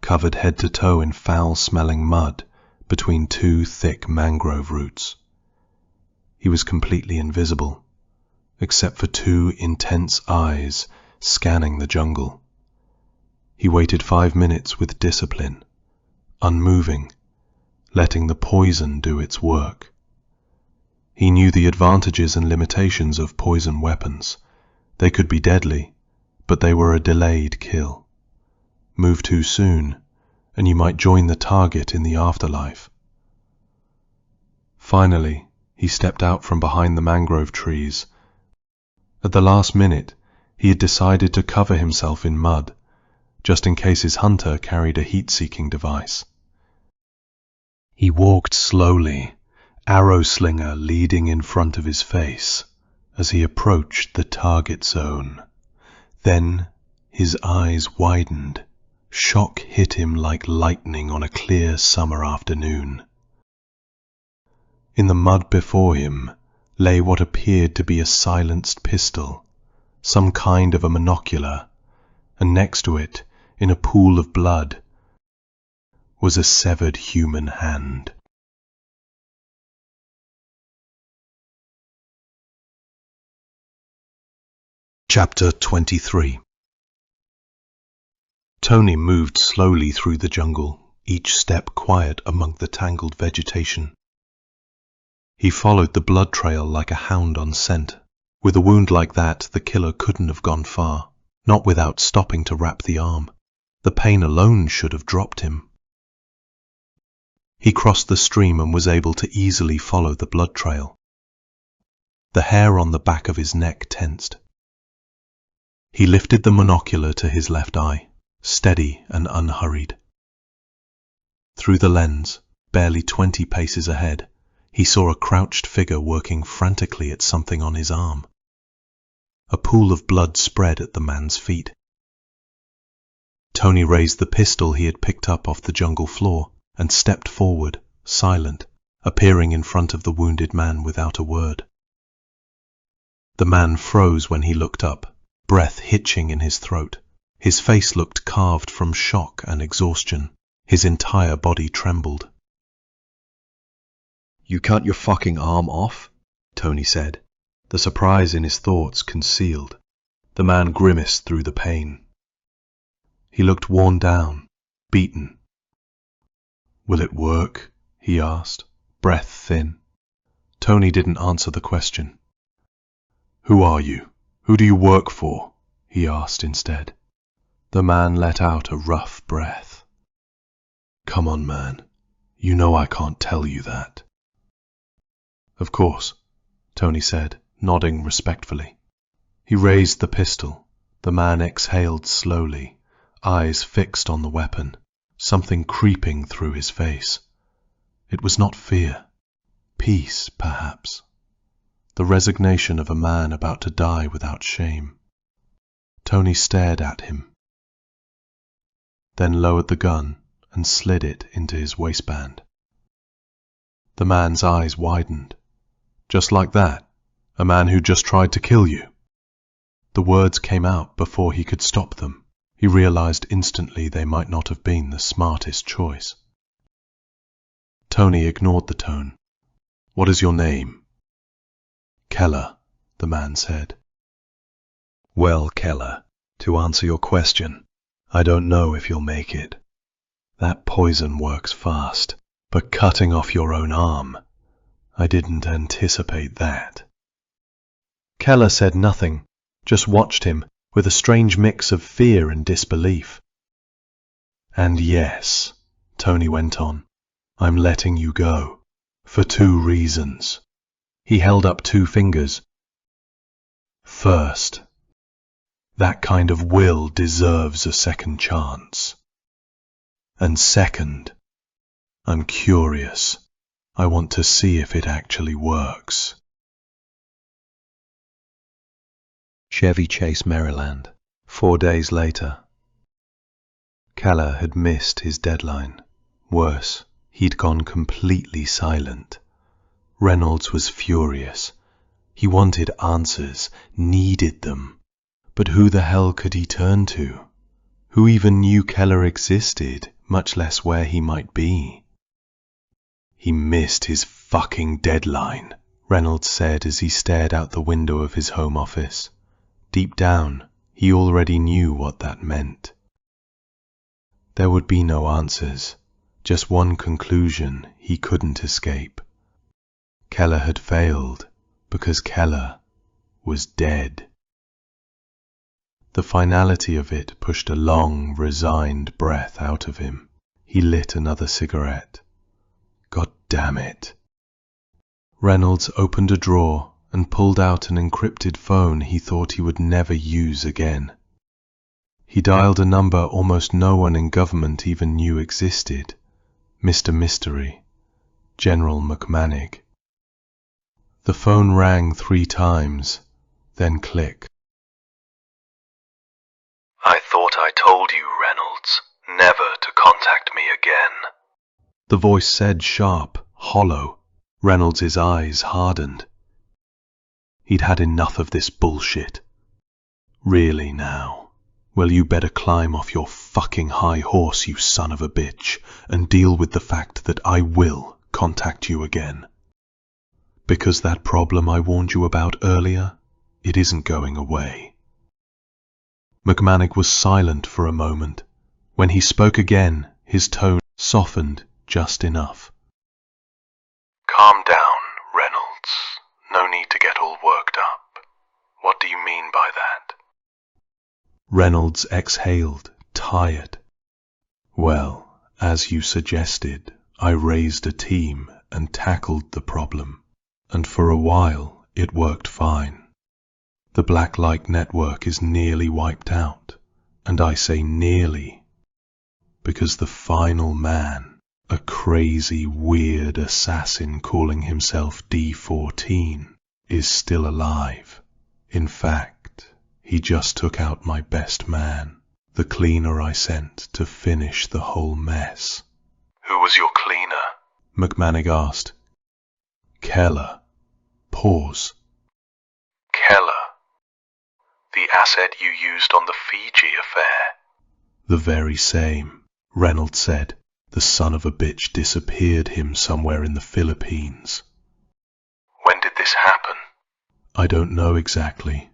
covered head to toe in foul-smelling mud between 2 thick mangrove roots. He was completely invisible, except for 2 intense eyes scanning the jungle. He waited 5 minutes with discipline, unmoving, letting the poison do its work. He knew the advantages and limitations of poison weapons. They could be deadly, but they were a delayed kill. Move too soon, and you might join the target in the afterlife. Finally, he stepped out from behind the mangrove trees. At the last minute, he had decided to cover himself in mud, just in case his hunter carried a heat-seeking device. He walked slowly, arrow slinger leading in front of his face, as he approached the target zone. Then his eyes widened. Shock hit him like lightning on a clear summer afternoon. In the mud before him lay what appeared to be a silenced pistol, some kind of a monocular, and next to it, in a pool of blood, was a severed human hand. Chapter 23. Tony moved slowly through the jungle, each step quiet among the tangled vegetation. He followed the blood trail like a hound on scent. With a wound like that, the killer couldn't have gone far, not without stopping to wrap the arm. The pain alone should have dropped him. He crossed the stream and was able to easily follow the blood trail. The hair on the back of his neck tensed. He lifted the monocular to his left eye, steady and unhurried. Through the lens, barely 20 paces ahead, he saw a crouched figure working frantically at something on his arm. A pool of blood spread at the man's feet. Tony raised the pistol he had picked up off the jungle floor and stepped forward, silent, appearing in front of the wounded man without a word. The man froze when he looked up, breath hitching in his throat. His face looked carved from shock and exhaustion. His entire body trembled. "You cut your fucking arm off?" Tony said, the surprise in his thoughts concealed. The man grimaced through the pain. He looked worn down, beaten. "Will it work?" he asked, breath thin. Tony didn't answer the question. "Who are you? Who do you work for? He asked instead. The man let out a rough breath. Come on, man. You know I can't tell you that. Of course, Tony said, nodding respectfully. He raised the pistol. The man exhaled slowly, eyes fixed on the weapon, something creeping through his face. It was not fear. Peace, perhaps. The resignation of a man about to die without shame. Tony stared at him, then lowered the gun and slid it into his waistband. The man's eyes widened. Just like that, a man who just tried to kill you. The words came out before he could stop them. He realized instantly they might not have been the smartest choice. Tony ignored the tone. What is your name? Keller, the man said. Well, Keller, to answer your question, I don't know if you'll make it. That poison works fast, but cutting off your own arm, I didn't anticipate that. Keller said nothing, just watched him with a strange mix of fear and disbelief. And yes, Tony went on, I'm letting you go, for 2 reasons. He held up 2 fingers. First, that kind of will deserves a second chance. And second, I'm curious. I want to see if it actually works. Chevy Chase, Maryland, 4 days later. Keller had missed his deadline. Worse, he'd gone completely silent. Reynolds was furious. He wanted answers, needed them. But who the hell could he turn to? Who even knew Keller existed, much less where he might be? He missed his fucking deadline, Reynolds said as he stared out the window of his home office. Deep down, he already knew what that meant. There would be no answers, just one conclusion he couldn't escape. Keller had failed because Keller was dead. The finality of it pushed a long, resigned breath out of him. He lit another cigarette. God damn it. Reynolds opened a drawer and pulled out an encrypted phone he thought he would never use again. He dialed a number almost no one in government even knew existed. Mr. Mystery. General McMannig. The phone rang 3 times, then click. I thought I told you, Reynolds, never to contact me again. The voice said sharp, hollow. Reynolds' eyes hardened. He'd had enough of this bullshit. Really now? Well, you better climb off your fucking high horse, you son of a bitch, and deal with the fact that I will contact you again. Because that problem I warned you about earlier, it isn't going away. McMannig was silent for a moment. When he spoke again, his tone softened just enough. Calm down, Reynolds. No need to get all worked up. What do you mean by that? Reynolds exhaled, tired. Well, as you suggested, I raised a team and tackled the problem, and for a while it worked fine. The Black Light Network is nearly wiped out, and I say nearly, because the final man, a crazy, weird assassin calling himself D-14, is still alive. In fact, he just took out my best man, the cleaner I sent to finish the whole mess. Who was your cleaner? McMannig asked. Keller. Pause. Keller. The asset you used on the Fiji affair. The very same, Reynolds said. The son of a bitch disappeared him somewhere in the Philippines. When did this happen? I don't know exactly.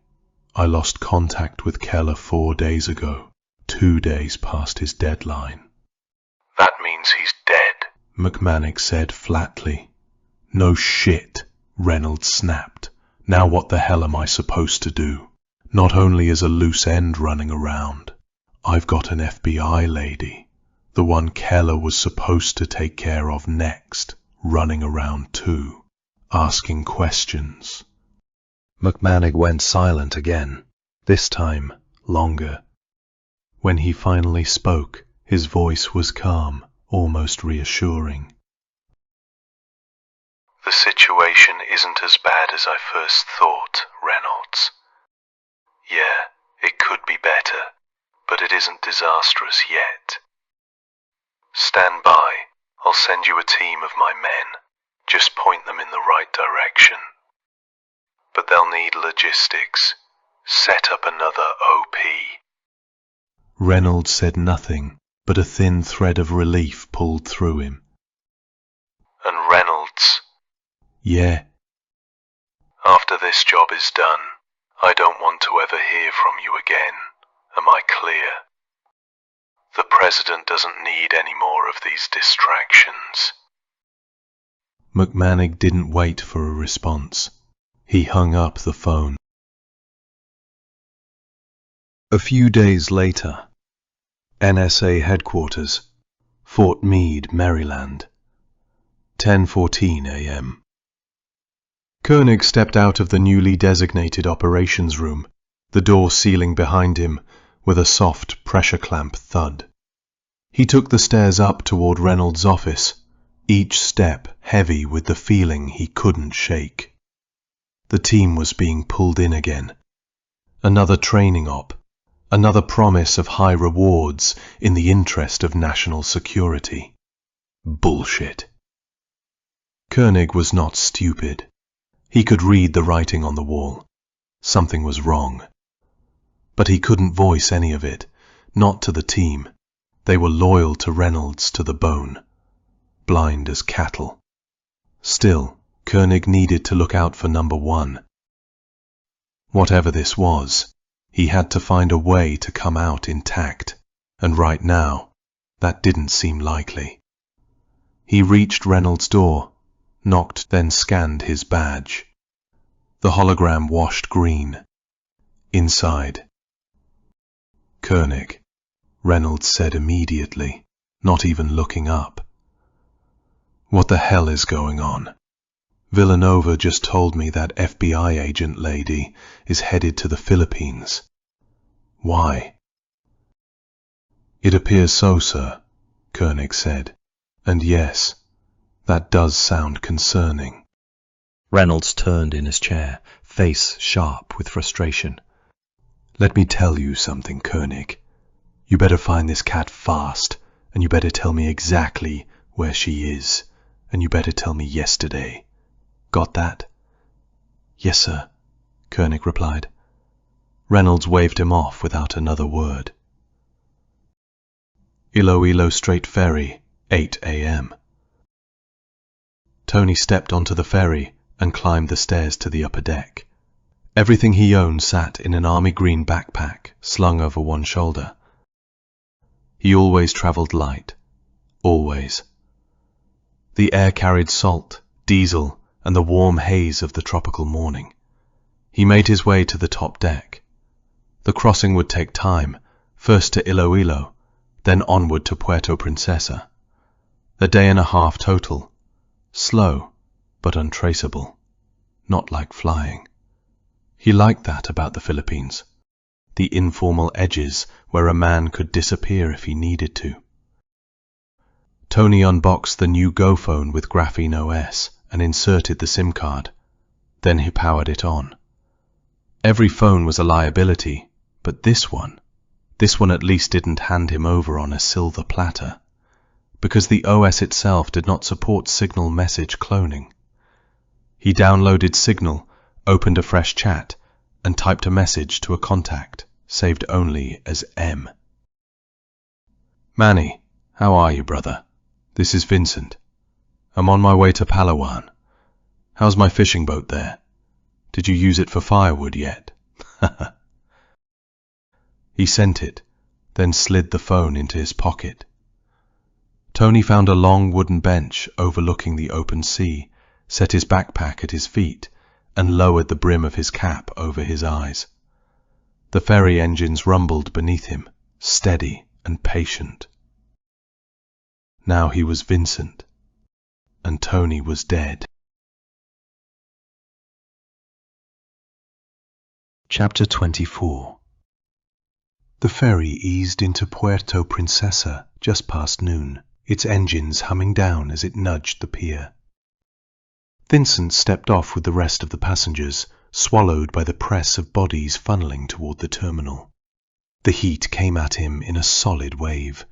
I lost contact with Keller 4 days ago, 2 days past his deadline. That means he's dead, McMannig said flatly. No shit, Reynolds snapped. Now what the hell am I supposed to do? Not only is a loose end running around, I've got an FBI lady, the one Keller was supposed to take care of next, running around too, asking questions." McMannig went silent again, this time longer. When he finally spoke, his voice was calm, almost reassuring. "The situation isn't as bad as I first thought, Reynolds. Yeah, it could be better, but it isn't disastrous yet. Stand by. I'll send you a team of my men. Just point them in the right direction. But they'll need logistics. Set up another OP." Reynolds said nothing, but a thin thread of relief pulled through him. "And Reynolds, Yeah, after this job is done, I don't want to ever hear from you again. Am I clear? The President doesn't need any more of these distractions." McMannig didn't wait for a response. He hung up the phone. A few days later, NSA headquarters, Fort Meade, Maryland, 10:14 a.m. Koenig stepped out of the newly designated operations room, the door sealing behind him with a soft pressure clamp thud. He took the stairs up toward Reynolds' office, each step heavy with the feeling he couldn't shake. The team was being pulled in again. Another training op, another promise of high rewards in the interest of national security. Bullshit. Koenig was not stupid. He could read the writing on the wall. Something was wrong. But he couldn't voice any of it, not to the team. They were loyal to Reynolds to the bone, blind as cattle. Still, Koenig needed to look out for number one. Whatever this was, he had to find a way to come out intact, and right now, that didn't seem likely. He reached Reynolds' door, knocked, then scanned his badge. The hologram washed green. Inside. "Koenig," Reynolds said immediately, not even looking up. "What the hell is going on? Villanova just told me that FBI agent lady is headed to the Philippines. Why?" "It appears so, sir," Koenig said. "And yes, that does sound concerning." Reynolds turned in his chair, face sharp with frustration. "Let me tell you something, Koenig. You better find this cat fast, and you better tell me exactly where she is, and you better tell me yesterday. Got that?" "Yes, sir," Koenig replied. Reynolds waved him off without another word. Iloilo Strait Ferry, 8 a.m. Tony stepped onto the ferry and climbed the stairs to the upper deck. Everything he owned sat in an army green backpack slung over one shoulder. He always traveled light. Always. The air carried salt, diesel, and the warm haze of the tropical morning. He made his way to the top deck. The crossing would take time, first to Iloilo, then onward to Puerto Princesa. A day and a half total. Slow, but untraceable. Not like flying. He liked that about the Philippines. The informal edges where a man could disappear if he needed to. Tony unboxed the new Go phone with Graphene OS and inserted the SIM card. Then he powered it on. Every phone was a liability, but this one at least didn't hand him over on a silver platter, because the OS itself did not support Signal message cloning. He downloaded Signal, opened a fresh chat, and typed a message to a contact, saved only as M. "Manny, how are you, brother? This is Vincent. I'm on my way to Palawan. How's my fishing boat there? Did you use it for firewood yet?" He sent it, then slid the phone into his pocket. Tony found a long wooden bench overlooking the open sea, set his backpack at his feet, and lowered the brim of his cap over his eyes. The ferry engines rumbled beneath him, steady and patient. Now he was Vincent, and Tony was dead. Chapter 24. The ferry eased into Puerto Princesa just past noon, its engines humming down as it nudged the pier. Vincent stepped off with the rest of the passengers, swallowed by the press of bodies funneling toward the terminal. The heat came at him in a solid wave.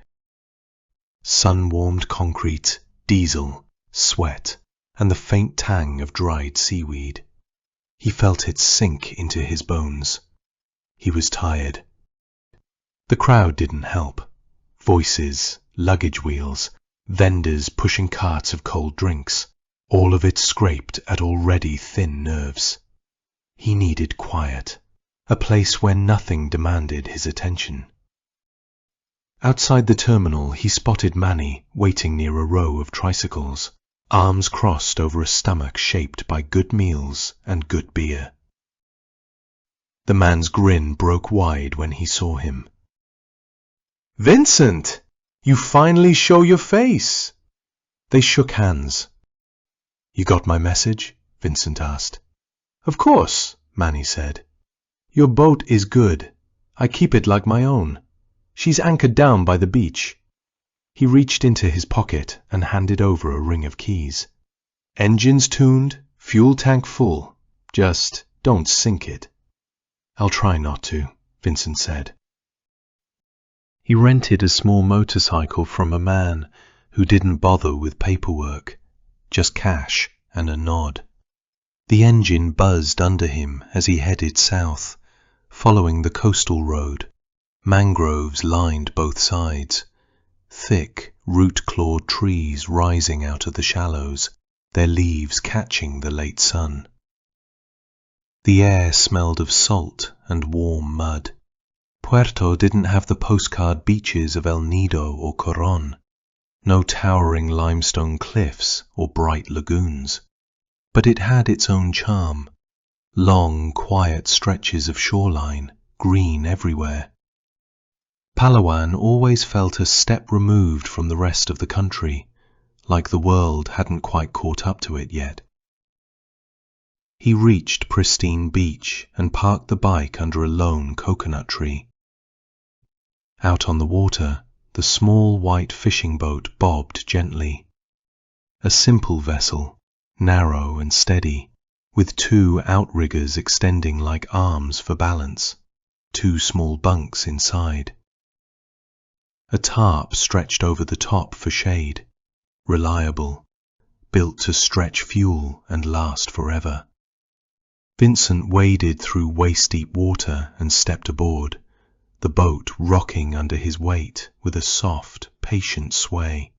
Sun-warmed concrete, diesel, sweat, and the faint tang of dried seaweed. He felt it sink into his bones. He was tired. The crowd didn't help. Voices, luggage wheels, vendors pushing carts of cold drinks, all of it scraped at already thin nerves. He needed quiet, a place where nothing demanded his attention. Outside the terminal, he spotted Manny waiting near a row of tricycles, arms crossed over a stomach shaped by good meals and good beer. The man's grin broke wide when he saw him. "Vincent! You finally show your face!" They shook hands. "You got my message?" Vincent asked. "Of course," Manny said. "Your boat is good. I keep it like my own. She's anchored down by the beach." He reached into his pocket and handed over a ring of keys. "Engines tuned, fuel tank full. Just don't sink it." "I'll try not to," Vincent said. He rented a small motorcycle from a man who didn't bother with paperwork, just cash and a nod. The engine buzzed under him as he headed south, following the coastal road. Mangroves lined both sides, thick, root-clawed trees rising out of the shallows, their leaves catching the late sun. The air smelled of salt and warm mud. Puerto didn't have the postcard beaches of El Nido or Coron, no towering limestone cliffs or bright lagoons. But it had its own charm, long, quiet stretches of shoreline, green everywhere. Palawan always felt a step removed from the rest of the country, like the world hadn't quite caught up to it yet. He reached pristine beach and parked the bike under a lone coconut tree. Out on the water, the small white fishing boat bobbed gently. A simple vessel, narrow and steady, with two outriggers extending like arms for balance, two small bunks inside. A tarp stretched over the top for shade, reliable, built to stretch fuel and last forever. Vincent waded through waist-deep water and stepped aboard, the boat rocking under his weight with a soft, patient sway.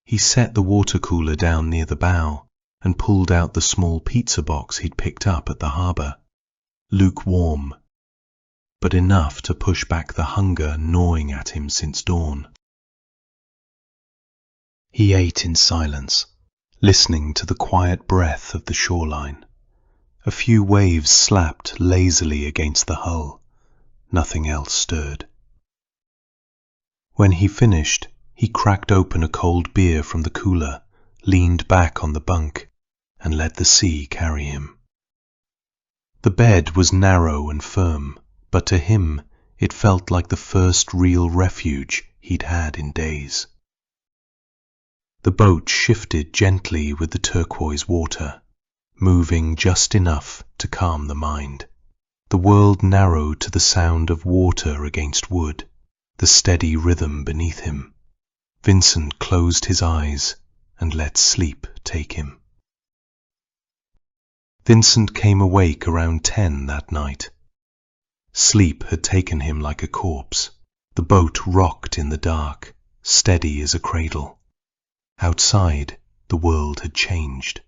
He set the water cooler down near the bow and pulled out the small pizza box he'd picked up at the harbour. Lukewarm, but enough to push back the hunger gnawing at him since dawn. He ate in silence, listening to the quiet breath of the shoreline. A few waves slapped lazily against the hull. Nothing else stirred. When he finished, he cracked open a cold beer from the cooler, leaned back on the bunk, and let the sea carry him. The bed was narrow and firm, but to him it felt like the first real refuge he'd had in days. The boat shifted gently with the turquoise water, moving just enough to calm the mind. The world narrowed to the sound of water against wood, the steady rhythm beneath him. Vincent closed his eyes and let sleep take him. Vincent came awake around 10 that night. Sleep had taken him like a corpse. The boat rocked in the dark, steady as a cradle. Outside, the world had changed.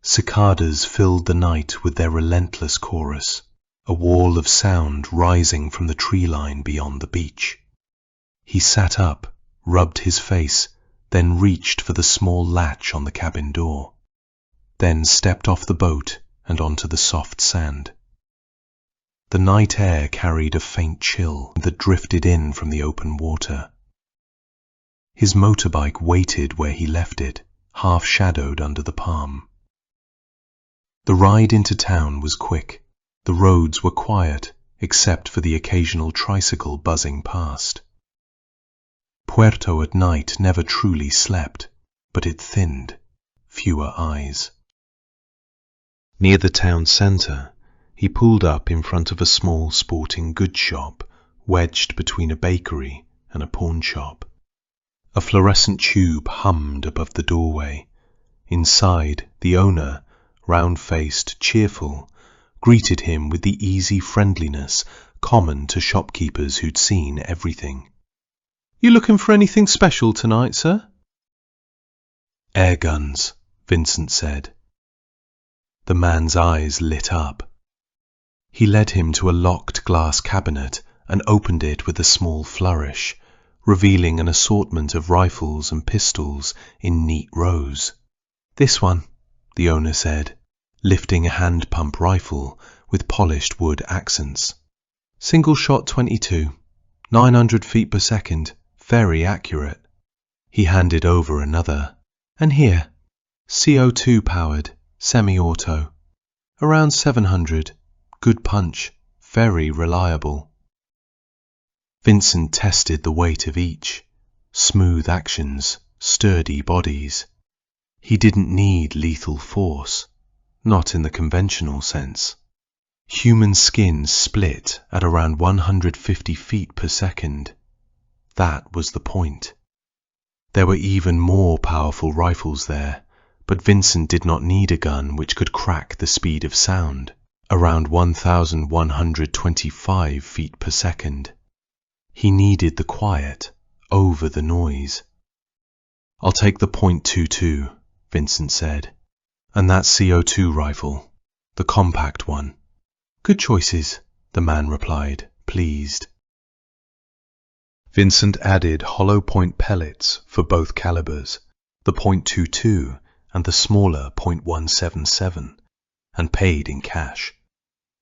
Cicadas filled the night with their relentless chorus, a wall of sound rising from the tree line beyond the beach. He sat up, rubbed his face, then reached for the small latch on the cabin door, then stepped off the boat and onto the soft sand. The night air carried a faint chill that drifted in from the open water. His motorbike waited where he left it, half-shadowed under the palm. The ride into town was quick. The roads were quiet, except for the occasional tricycle buzzing past. Puerto at night never truly slept, but it thinned, fewer eyes. Near the town centre, he pulled up in front of a small sporting goods shop, wedged between a bakery and a pawn shop. A fluorescent tube hummed above the doorway. Inside, the owner, round-faced, cheerful, greeted him with the easy friendliness common to shopkeepers who'd seen everything. "You looking for anything special tonight, sir?" "Air guns," Vincent said. The man's eyes lit up. He led him to a locked glass cabinet and opened it with a small flourish, revealing an assortment of rifles and pistols in neat rows. "This one," the owner said, lifting a hand-pump rifle with polished wood accents. "Single-shot 22, 900 feet per second, very accurate." He handed over another. "And here, CO2 powered, semi-auto, around 700, good punch, very reliable." Vincent tested the weight of each. Smooth actions, sturdy bodies. He didn't need lethal force, not in the conventional sense. Human skin split at around 150 feet per second. That was the point. There were even more powerful rifles there, but Vincent did not need a gun which could crack the speed of sound, around 1,125 feet per second. He needed the quiet, over the noise. "I'll take the .22, Vincent said. "And that CO2 rifle, the compact one." "Good choices," the man replied, pleased. Vincent added hollow point pellets for both calibers, the .22 and the smaller .177, and paid in cash.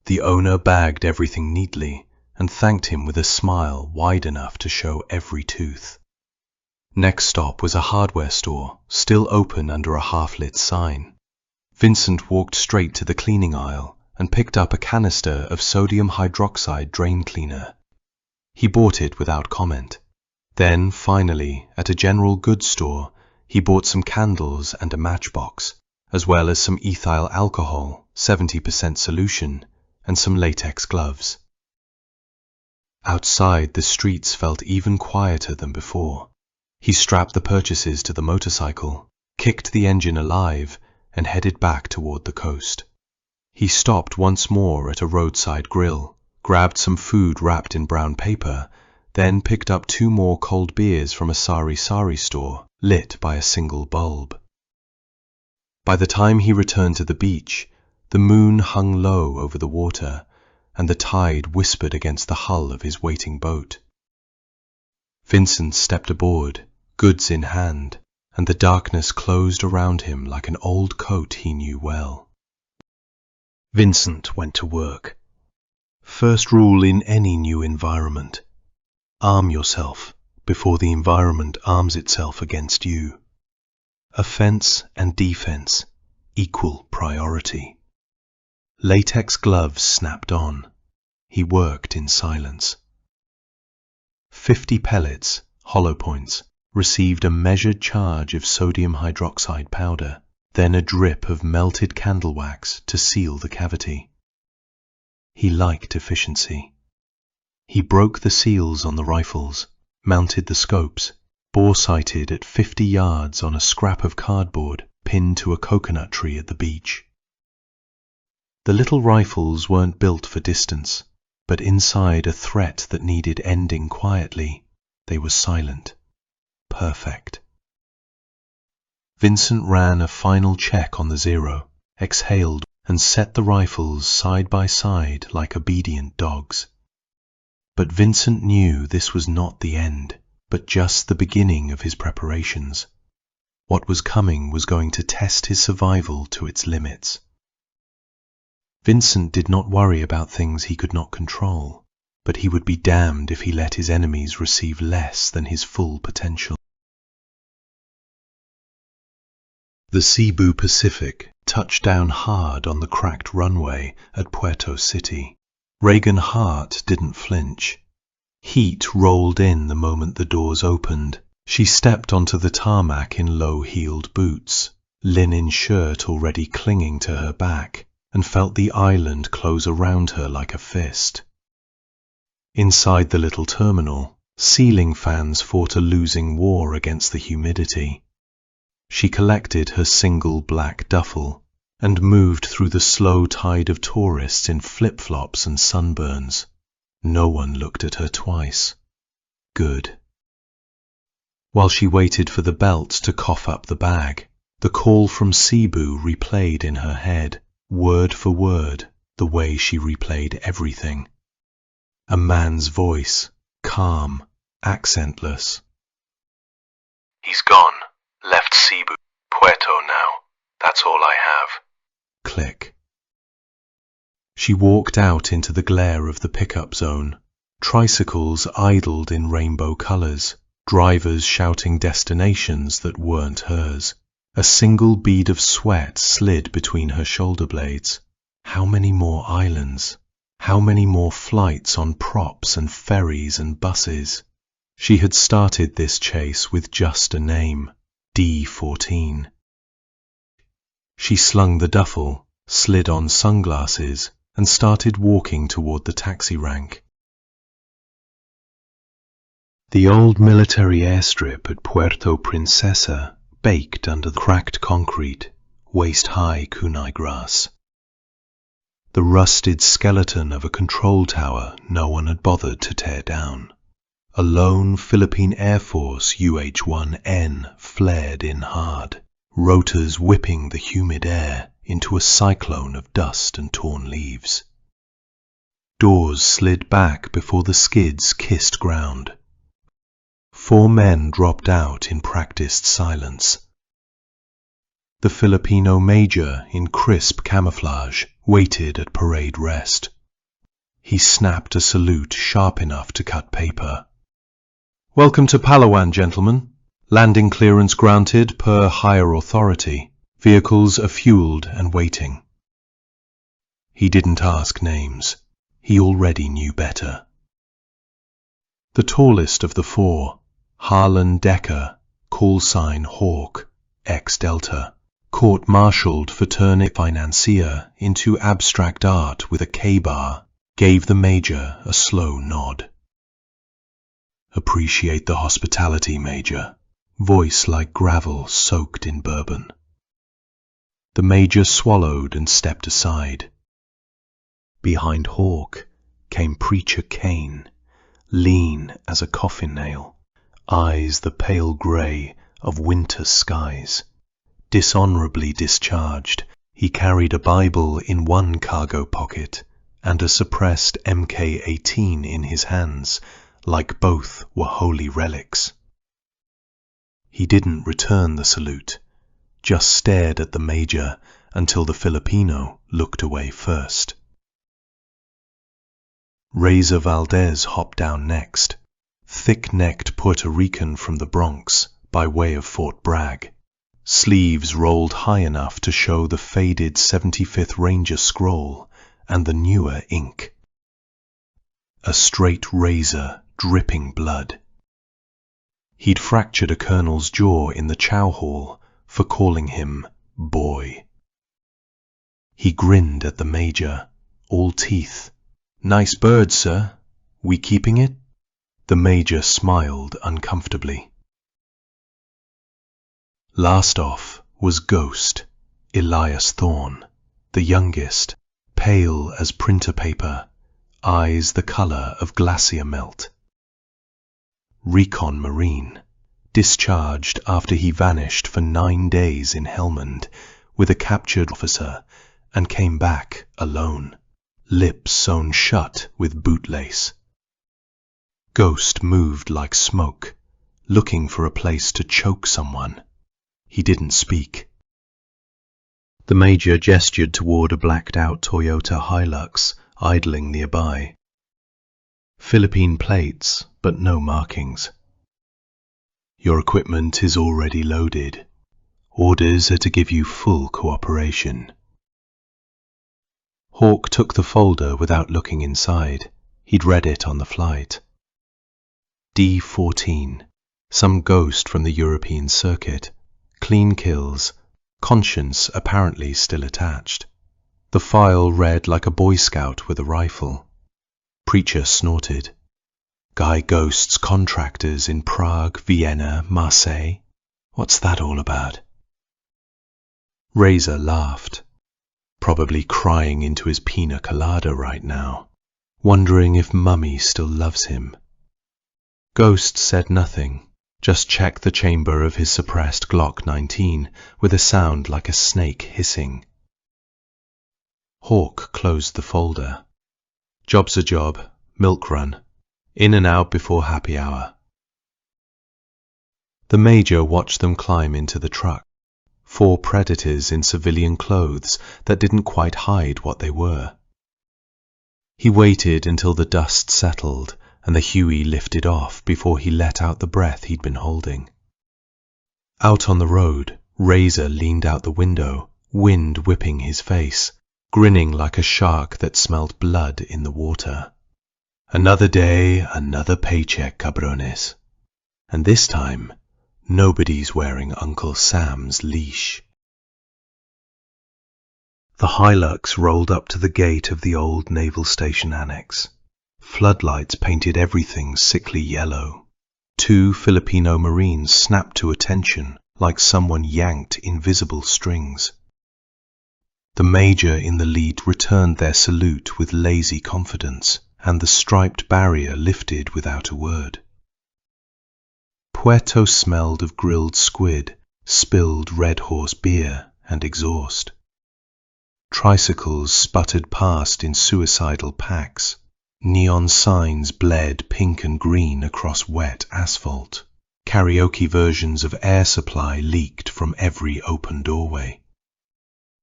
The owner bagged everything neatly and thanked him with a smile wide enough to show every tooth. Next stop was a hardware store, still open under a half-lit sign. Vincent walked straight to the cleaning aisle and picked up a canister of sodium hydroxide drain cleaner. He bought it without comment. Then, finally, at a general goods store, he bought some candles and a matchbox, as well as some ethyl alcohol, 70% solution, and some latex gloves. Outside, the streets felt even quieter than before. He strapped the purchases to the motorcycle, kicked the engine alive, and headed back toward the coast. He stopped once more at a roadside grill, grabbed some food wrapped in brown paper, then picked up 2 more cold beers from a sari-sari store, lit by a single bulb. By the time he returned to the beach, the moon hung low over the water, and the tide whispered against the hull of his waiting boat. Vincent stepped aboard, goods in hand, and the darkness closed around him like an old coat he knew well. Vincent went to work. First rule in any new environment: arm yourself before the environment arms itself against you. Offense and defense, equal priority. Latex gloves snapped on. He worked in silence. 50 pellets, hollow points, received a measured charge of sodium hydroxide powder, then a drip of melted candle wax to seal the cavity. He liked efficiency. He broke the seals on the rifles, mounted the scopes, bore-sighted at 50 yards on a scrap of cardboard pinned to a coconut tree at the beach. The little rifles weren't built for distance, but inside a threat that needed ending quietly, they were silent. Perfect. Vincent ran a final check on the zero, exhaled, and set the rifles side by side like obedient dogs. But Vincent knew this was not the end, but just the beginning of his preparations. What was coming was going to test his survival to its limits. Vincent did not worry about things he could not control, but he would be damned if he let his enemies receive less than his full potential. The Cebu Pacific touched down hard on the cracked runway at Puerto City. Reagan Hart didn't flinch. Heat rolled in the moment the doors opened. She stepped onto the tarmac in low-heeled boots, linen shirt already clinging to her back, and felt the island close around her like a fist. Inside the little terminal, ceiling fans fought a losing war against the humidity. She collected her single black duffel and moved through the slow tide of tourists in flip-flops and sunburns. No one looked at her twice. Good. While she waited for the belt to cough up the bag, the call from Cebu replayed in her head, word for word, the way she replayed everything. A man's voice, calm, accentless. He's gone. Left Cebu. Puerto now. That's all I have. Click. She walked out into the glare of the pickup zone. Tricycles idled in rainbow colors, drivers shouting destinations that weren't hers. A single bead of sweat slid between her shoulder blades. How many more islands? How many more flights on props and ferries and buses? She had started this chase with just a name. D-14. She slung the duffel, slid on sunglasses, and started walking toward the taxi rank. The old military airstrip at Puerto Princesa baked under the cracked concrete, waist-high kunai grass. The rusted skeleton of a control tower no one had bothered to tear down. A lone Philippine Air Force UH-1N flared in hard, rotors whipping the humid air into a cyclone of dust and torn leaves. Doors slid back before the skids kissed ground. 4 men dropped out in practiced silence. The Filipino major in crisp camouflage waited at parade rest. He snapped a salute sharp enough to cut paper. "Welcome to Palawan, gentlemen. Landing clearance granted per higher authority. Vehicles are fueled and waiting." He didn't ask names. He already knew better. The tallest of the 4, Harlan Decker, call sign Hawk, ex-Delta, court-martialed fraternity financier into abstract art with a K-bar, gave the major a slow nod. "Appreciate the hospitality, Major," voice like gravel soaked in bourbon. The major swallowed and stepped aside. Behind Hawk came Preacher Kane, lean as a coffin nail, eyes the pale grey of winter skies. Dishonorably discharged, he carried a Bible in one cargo pocket and a suppressed MK-18 in his hands, like both were holy relics. He didn't return the salute, just stared at the major until the Filipino looked away first. Reza Valdez hopped down next, thick-necked Puerto Rican from the Bronx by way of Fort Bragg, sleeves rolled high enough to show the faded 75th Ranger scroll and the newer ink. A straight razor dripping blood. He'd fractured a colonel's jaw in the chow hall for calling him boy. He grinned at the major, all teeth. "Nice bird, sir. We keeping it?" The major smiled uncomfortably. Last off was Ghost, Elias Thorne, the youngest, pale as printer paper, eyes the color of glacier melt. Recon Marine, discharged after he vanished for 9 days in Helmand with a captured officer and came back alone, lips sewn shut with bootlace. Ghost moved like smoke, looking for a place to choke someone. He didn't speak. The Major gestured toward a blacked-out Toyota Hilux idling nearby. Philippine plates, but no markings. Your equipment is already loaded. Orders are to give you full cooperation. Hawk took the folder without looking inside. He'd read it on the flight. D-14, some ghost from the European circuit. Clean kills, conscience apparently still attached. The file read like a Boy Scout with a rifle. Preacher snorted. Guy ghosts contractors in Prague, Vienna, Marseille. What's that all about? Razor laughed, probably crying into his pina colada right now, wondering if Mummy still loves him. Ghost said nothing, just checked the chamber of his suppressed Glock 19 with a sound like a snake hissing. Hawk closed the folder. Job's a job, milk run, in and out before happy hour. The Major watched them climb into the truck. 4 predators in civilian clothes that didn't quite hide what they were. He waited until the dust settled and the Huey lifted off before he let out the breath he'd been holding. Out on the road, Razor leaned out the window, wind whipping his face, grinning like a shark that smelled blood in the water. Another day, another paycheck, cabrones. And this time, nobody's wearing Uncle Sam's leash. The Hilux rolled up to the gate of the old naval station annex. Floodlights painted everything sickly yellow. 2 Filipino Marines snapped to attention like someone yanked invisible strings. The Major in the lead returned their salute with lazy confidence, and the striped barrier lifted without a word. Puerto smelled of grilled squid, spilled Red Horse beer, and exhaust. Tricycles sputtered past in suicidal packs. Neon signs bled pink and green across wet asphalt. Karaoke versions of Air Supply leaked from every open doorway.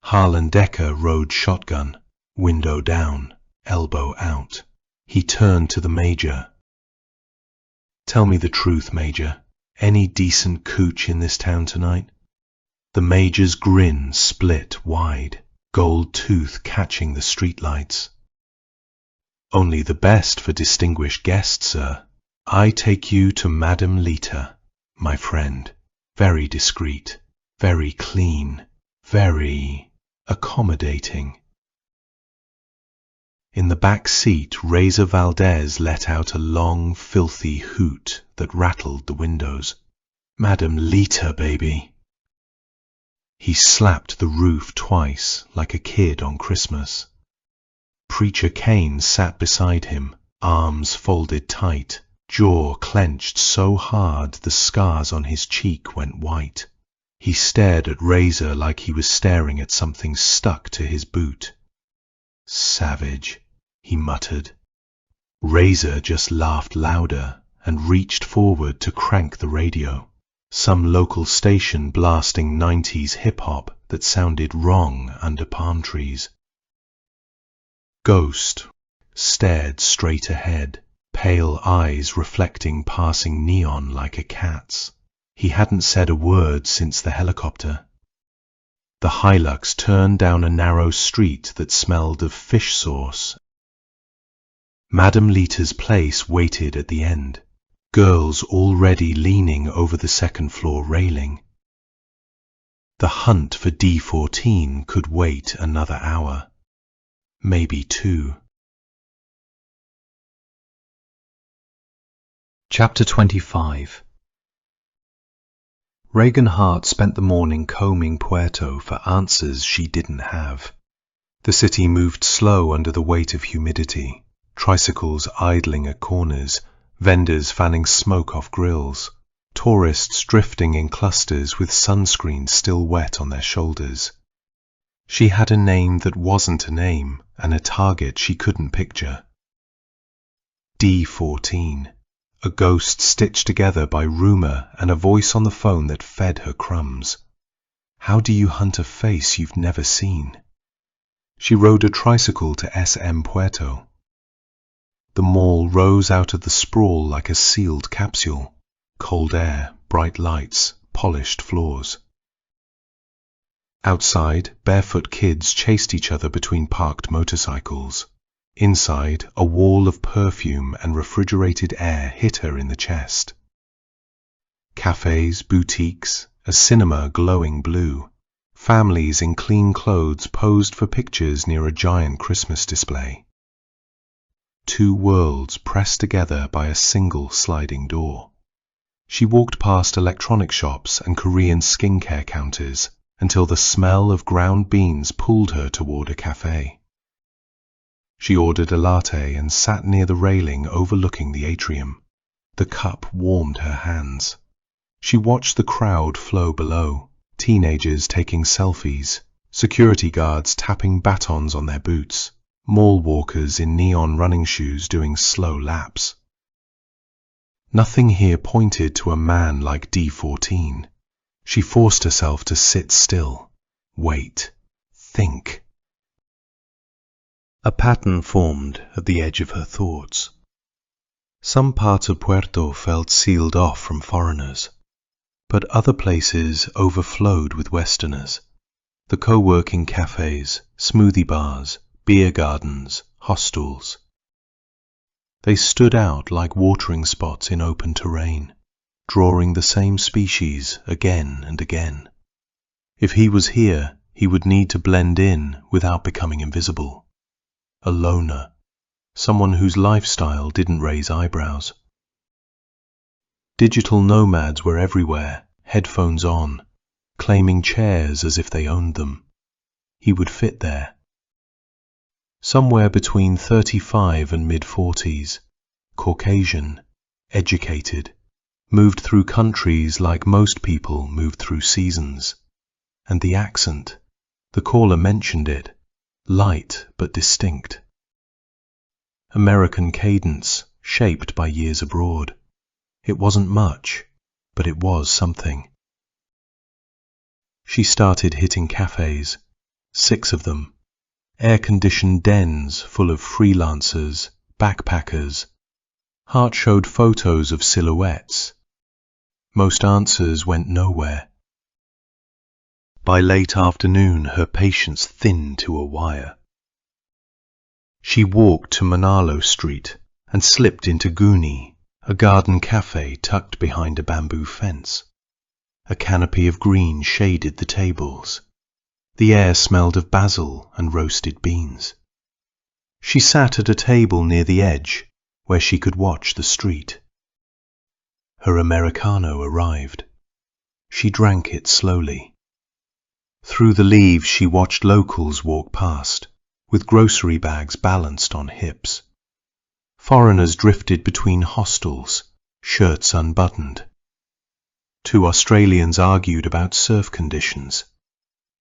Harlan Decker rode shotgun, window down, elbow out. He turned to the Major. Tell me the truth, Major. Any decent cooch in this town tonight? The Major's grin split wide, gold tooth catching the streetlights. Only the best for distinguished guests, sir. I take you to Madame Lita, my friend. Very discreet, very clean, very accommodating. In the back seat, Razor Valdez let out a long, filthy hoot that rattled the windows. Madame Lita, baby. He slapped the roof twice, like a kid on Christmas. Preacher Kane sat beside him, arms folded tight, jaw clenched so hard the scars on his cheek went white. He stared at Razor like he was staring at something stuck to his boot. Savage, he muttered. Razor just laughed louder and reached forward to crank the radio. Some local station blasting 90s hip-hop that sounded wrong under palm trees. Ghost stared straight ahead, pale eyes reflecting passing neon like a cat's. He hadn't said a word since the helicopter. The Hilux turned down a narrow street that smelled of fish sauce. Madame Lita's place waited at the end, girls already leaning over the second-floor railing. The hunt for D-14 could wait another hour. Maybe 2. Chapter 25. Reagan Hart spent the morning combing Puerto for answers she didn't have. The city moved slow under the weight of humidity, tricycles idling at corners, vendors fanning smoke off grills, tourists drifting in clusters with sunscreen still wet on their shoulders. She had a name that wasn't a name and a target she couldn't picture. D-14, a ghost stitched together by rumor and a voice on the phone that fed her crumbs. How do you hunt a face you've never seen? She rode a tricycle to SM Puerto. The mall rose out of the sprawl like a sealed capsule. Cold air, bright lights, polished floors. Outside, barefoot kids chased each other between parked motorcycles. Inside, a wall of perfume and refrigerated air hit her in the chest. Cafes, boutiques, a cinema glowing blue. Families in clean clothes posed for pictures near a giant Christmas display. Two worlds pressed together by a single sliding door. She walked past electronic shops and Korean skincare counters until the smell of ground beans pulled her toward a cafe. She ordered a latte and sat near the railing overlooking the atrium. The cup warmed her hands. She watched the crowd flow below, teenagers taking selfies, security guards tapping batons on their boots, mall walkers in neon running shoes doing slow laps. Nothing here pointed to a man like D-14. She forced herself to sit still, wait, think. A pattern formed at the edge of her thoughts. Some parts of Puerto felt sealed off from foreigners, but other places overflowed with Westerners. The co-working cafes, smoothie bars, beer gardens, hostels. They stood out like watering spots in open terrain, drawing the same species again and again. If he was here, he would need to blend in without becoming invisible. A loner, someone whose lifestyle didn't raise eyebrows. Digital nomads were everywhere, headphones on, claiming chairs as if they owned them. He would fit there. Somewhere between 35 and mid-40s, Caucasian, educated, moved through countries like most people moved through seasons. And the accent, the caller mentioned it, light but distinct. American cadence, shaped by years abroad. It wasn't much, but it was something. She started hitting cafes, 6 of them, air-conditioned dens full of freelancers, backpackers. Hart showed photos of silhouettes. Most answers went nowhere. By late afternoon, her patience thinned to a wire. She walked to Manalo Street and slipped into Goonie, a garden cafe tucked behind a bamboo fence. A canopy of green shaded the tables. The air smelled of basil and roasted beans. She sat at a table near the edge, where she could watch the street. Her Americano arrived. She drank it slowly. Through the leaves she watched locals walk past, with grocery bags balanced on hips. Foreigners drifted between hostels, shirts unbuttoned. 2 Australians argued about surf conditions.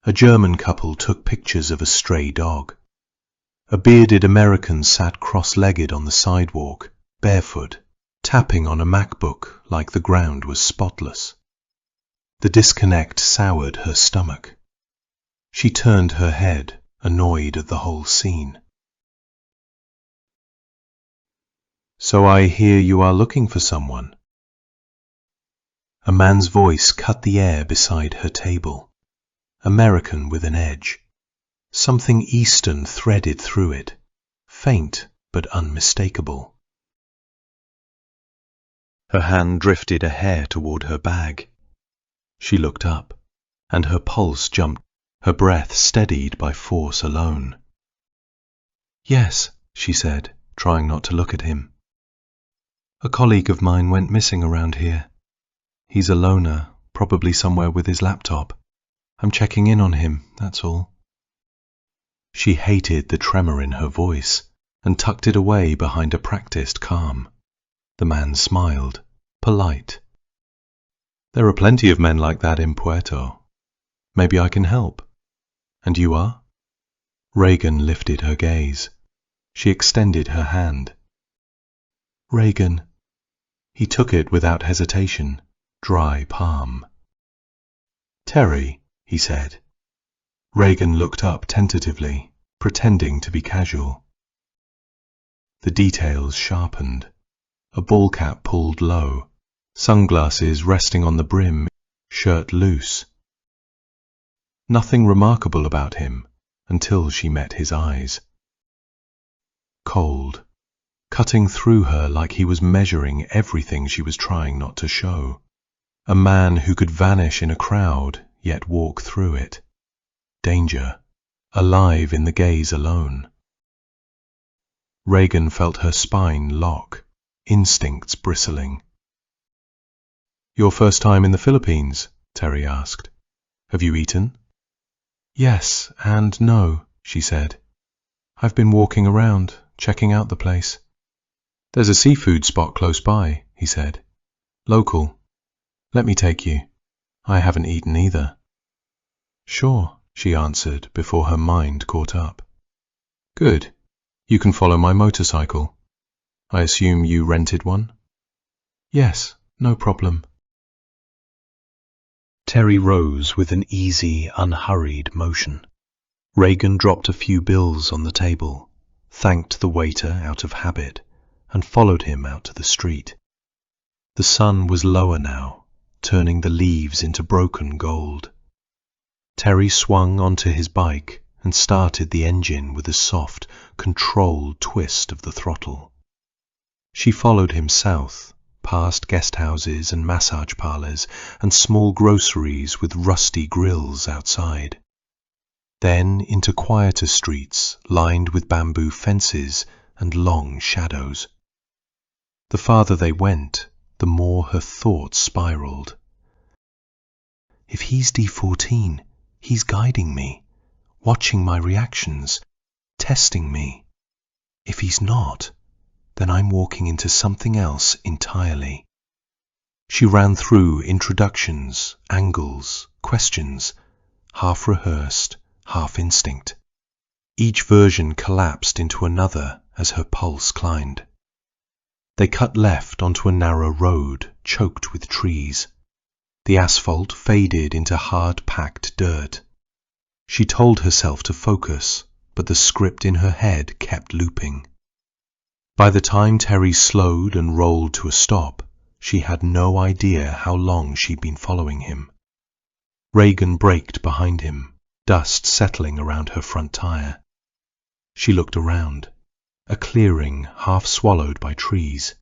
A German couple took pictures of a stray dog. A bearded American sat cross-legged on the sidewalk, barefoot, tapping on a MacBook like the ground was spotless. The disconnect soured her stomach. She turned her head, annoyed at the whole scene. "So I hear you are looking for someone." A man's voice cut the air beside her table. American with an edge. Something Eastern threaded through it, faint but unmistakable. Her hand drifted a hair toward her bag. She looked up, and her pulse jumped, her breath steadied by force alone. "Yes," she said, trying not to look at him. "A colleague of mine went missing around here. He's a loner, probably somewhere with his laptop. I'm checking in on him, that's all." She hated the tremor in her voice and tucked it away behind a practiced calm. The man smiled, polite. "There are plenty of men like that in Puerto. Maybe I can help. And you are?" Reagan lifted her gaze. She extended her hand. "Reagan." He took it without hesitation, dry palm. "Terry," he said. Reagan looked up tentatively, pretending to be casual. The details sharpened. A ball cap pulled low, sunglasses resting on the brim, shirt loose. Nothing remarkable about him until she met his eyes. Cold, cutting through her like he was measuring everything she was trying not to show. A man who could vanish in a crowd, yet walk through it. Danger, alive in the gaze alone. Reagan felt her spine lock, instincts bristling. "Your first time in the Philippines?" Terry asked. "Have you eaten?" "Yes and no," she said. "I've been walking around, checking out the place." "There's a seafood spot close by," he said. "Local. Let me take you. I haven't eaten either." "Sure," she answered before her mind caught up. "Good. You can follow my motorcycle. I assume you rented one?" "Yes, no problem." Terry rose with an easy, unhurried motion. Reagan dropped a few bills on the table, thanked the waiter out of habit, and followed him out to the street. The sun was lower now, turning the leaves into broken gold. Terry swung onto his bike and started the engine with a soft, controlled twist of the throttle. She followed him south, past guest houses and massage parlors and small groceries with rusty grills outside. Then into quieter streets lined with bamboo fences and long shadows. The farther they went, the more her thoughts spiraled. If he's D-14, he's guiding me, watching my reactions, testing me. If he's not, then I'm walking into something else entirely. She ran through introductions, angles, questions, half rehearsed, half instinct. Each version collapsed into another as her pulse climbed. They cut left onto a narrow road choked with trees. The asphalt faded into hard-packed dirt. She told herself to focus, but the script in her head kept looping. By the time Terry slowed and rolled to a stop, she had no idea how long she'd been following him. Reagan braked behind him, dust settling around her front tire. She looked around. A clearing half swallowed by trees,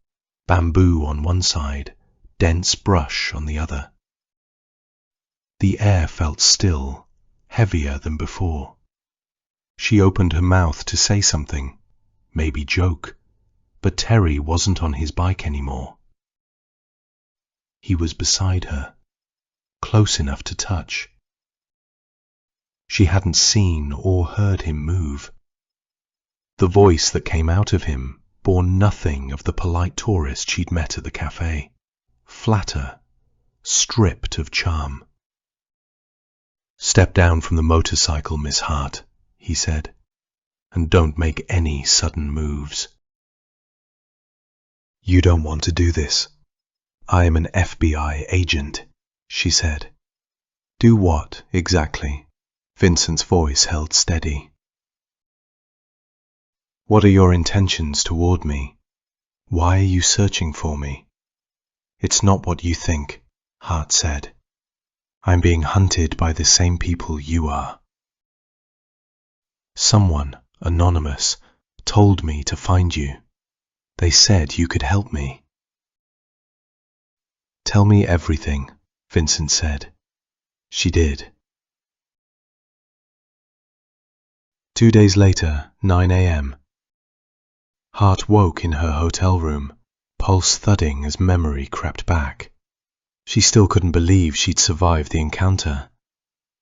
bamboo on one side, dense brush on the other. The air felt still, heavier than before. She opened her mouth to say something, maybe joke, but Terry wasn't on his bike anymore. He was beside her, close enough to touch. She hadn't seen or heard him move. The voice that came out of him bore nothing of the polite tourist she'd met at the cafe. Flatter, stripped of charm. "Step down from the motorcycle, Miss Hart," he said, "and don't make any sudden moves." "You don't want to do this. I am an FBI agent," she said. "Do what, exactly?" Vincent's voice held steady. "What are your intentions toward me? Why are you searching for me?" "It's not what you think," Hart said. "I'm being hunted by the same people you are. Someone, anonymous, told me to find you. They said you could help me." "Tell me everything," Vincent said. She did. 2 days later, 9 a.m. Hart woke in her hotel room, pulse thudding as memory crept back. She still couldn't believe she'd survived the encounter.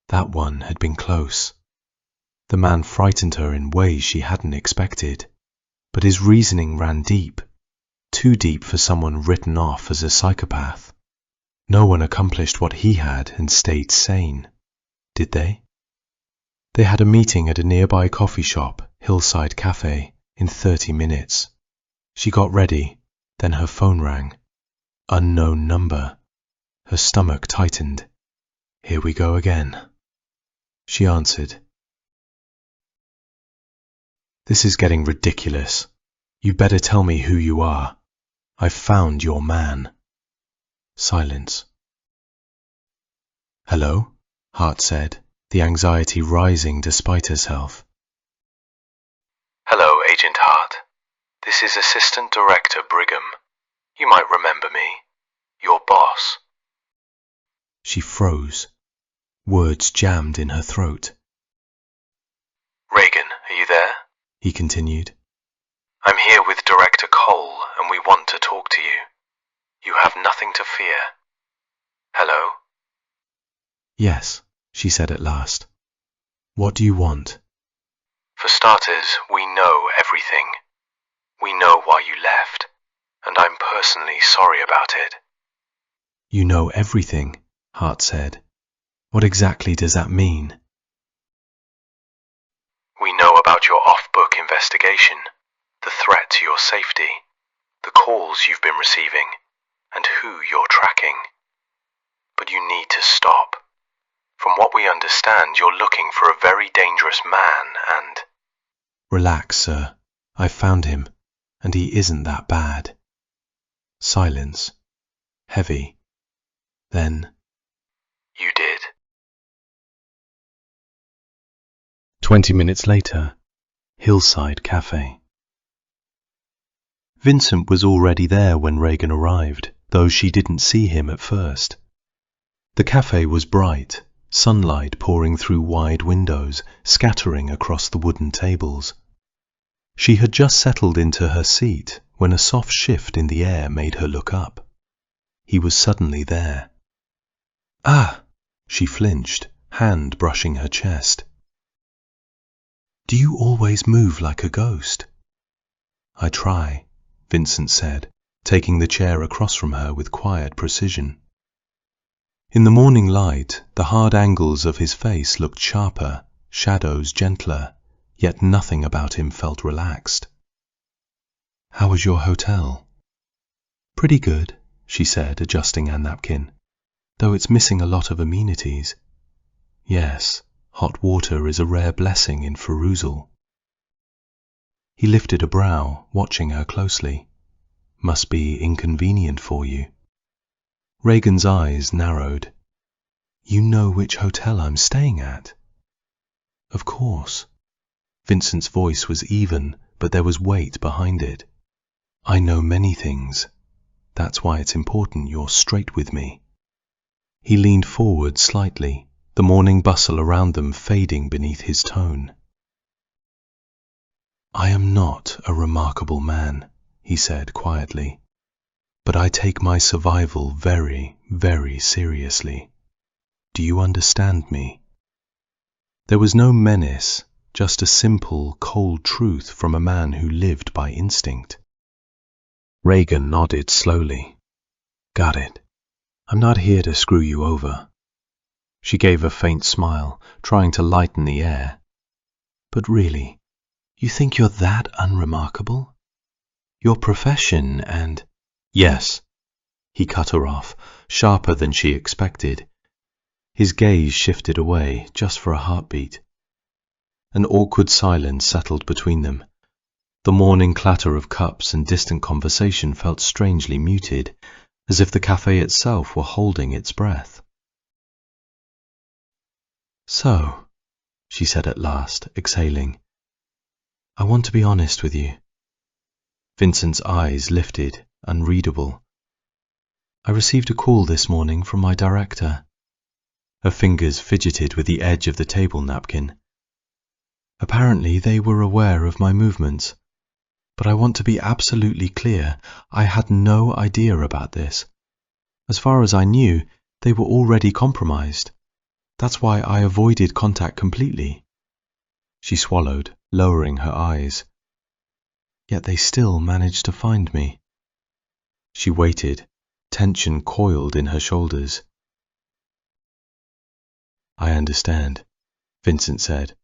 That one had been close. The man frightened her in ways she hadn't expected, but his reasoning ran deep, too deep for someone written off as a psychopath. No one accomplished what he had and stayed sane, did they? They had a meeting at a nearby coffee shop, Hillside Cafe, in 30 minutes. She got ready, then her phone rang. Unknown number. Her stomach tightened. Here we go again. she answered. This is getting ridiculous. You better tell me who you are. I've found your man. Silence. Hello? Hart said, the anxiety rising despite herself. Hello, Agent Hart. This is Assistant Director Brigham. You might remember me. Your boss. She froze. Words jammed in her throat. Reagan, are you there? He continued. I'm here with Director Cole, and we want to talk to you. You have nothing to fear. Hello? Yes, she said at last. What do you want? For starters, we know everything. We know why you left, and I'm personally sorry about it. You know everything, Hart said. What exactly does that mean? We know about your off-book investigation, the threat to your safety, the calls you've been receiving, and who you're tracking. But you need to stop. From what we understand, you're looking for a very dangerous man and... Relax, sir. I found him, and he isn't that bad. Silence. Heavy. Then... You did. 20 minutes later, Hillside Cafe. Vincent was already there when Reagan arrived, though she didn't see him at first. The cafe was bright, sunlight pouring through wide windows, scattering across the wooden tables. She had just settled into her seat when a soft shift in the air made her look up. He was suddenly there. Ah! She flinched, hand brushing her chest. Do you always move like a ghost? I try, Vincent said, taking the chair across from her with quiet precision. In the morning light, the hard angles of his face looked sharper, shadows gentler, yet nothing about him felt relaxed. How was your hotel? Pretty good, she said, adjusting her napkin, though it's missing a lot of amenities. Yes, hot water is a rare blessing in Feruzal. He lifted a brow, watching her closely. Must be inconvenient for you. Reagan's eyes narrowed. You know which hotel I'm staying at? Of course. Vincent's voice was even, but there was weight behind it. I know many things. That's why it's important you're straight with me. He leaned forward slightly, the morning bustle around them fading beneath his tone. I am not a remarkable man, he said quietly, but I take my survival very, very seriously. Do you understand me? There was no menace, just a simple, cold truth from a man who lived by instinct. Reagan nodded slowly. Got it. I'm not here to screw you over. She gave a faint smile, trying to lighten the air. But really, you think you're that unremarkable? Your profession and... Yes. He cut her off, sharper than she expected. His gaze shifted away, just for a heartbeat. An awkward silence settled between them. The morning clatter of cups and distant conversation felt strangely muted, as if the cafe itself were holding its breath. So, she said at last, exhaling, I want to be honest with you. Vincent's eyes lifted, unreadable. I received a call this morning from my director. Her fingers fidgeted with the edge of the table napkin. Apparently they were aware of my movements, but I want to be absolutely clear, I had no idea about this. As far as I knew, they were already compromised. That's why I avoided contact completely. She swallowed, lowering her eyes. Yet they still managed to find me. She waited, tension coiled in her shoulders. I understand, Vincent said.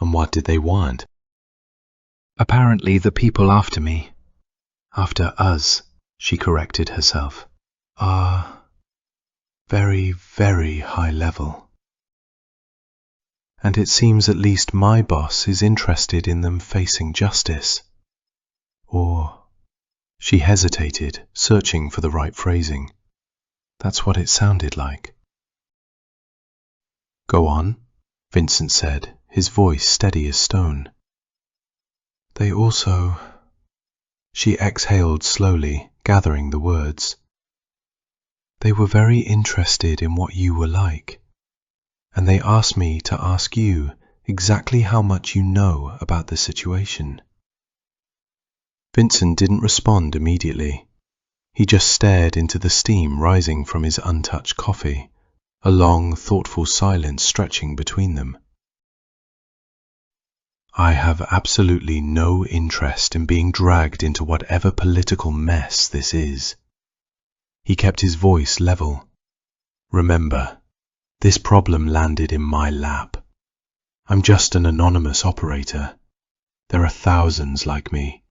And what did they want? Apparently the people after me, after us, she corrected herself, are very, very high level. And it seems at least my boss is interested in them facing justice. Or, she hesitated, searching for the right phrasing. That's what it sounded like. Go on, Vincent said, his voice steady as stone. They also... She exhaled slowly, gathering the words. They were very interested in what you were like, and they asked me to ask you exactly how much you know about the situation. Vincent didn't respond immediately. He just stared into the steam rising from his untouched coffee, a long, thoughtful silence stretching between them. I have absolutely no interest in being dragged into whatever political mess this is. He kept his voice level. Remember, this problem landed in my lap. I'm just an anonymous operator. There are thousands like me.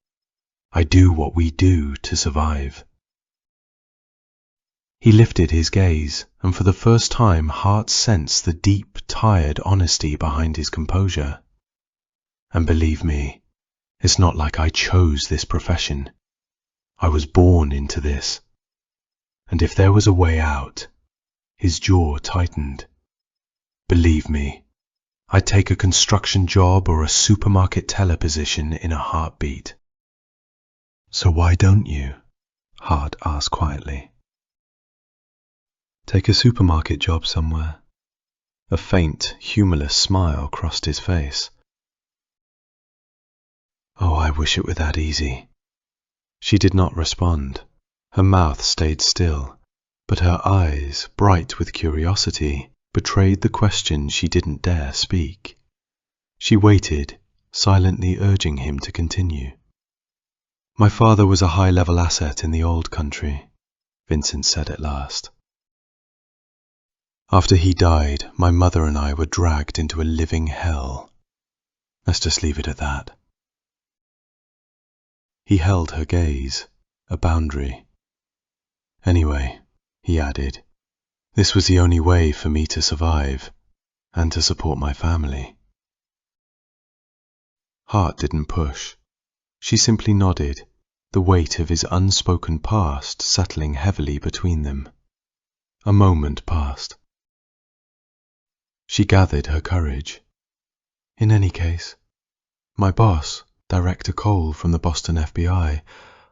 I do what we do to survive. He lifted his gaze, and for the first time Hart sensed the deep, tired honesty behind his composure. And believe me, it's not like I chose this profession. I was born into this. And if there was a way out, his jaw tightened. Believe me, I'd take a construction job or a supermarket teller position in a heartbeat. So why don't you? Hart asked quietly. Take a supermarket job somewhere. A faint, humorless smile crossed his face. Oh, I wish it were that easy. She did not respond. Her mouth stayed still, but her eyes, bright with curiosity, betrayed the question she didn't dare speak. She waited, silently urging him to continue. My father was a high-level asset in the old country, Vincent said at last. After he died, my mother and I were dragged into a living hell. Let's just leave it at that. He held her gaze, a boundary. Anyway, he added, this was the only way for me to survive, and to support my family. Hart didn't push. She simply nodded, the weight of his unspoken past settling heavily between them. A moment passed. She gathered her courage. In any case, my boss, Director Cole from the Boston FBI,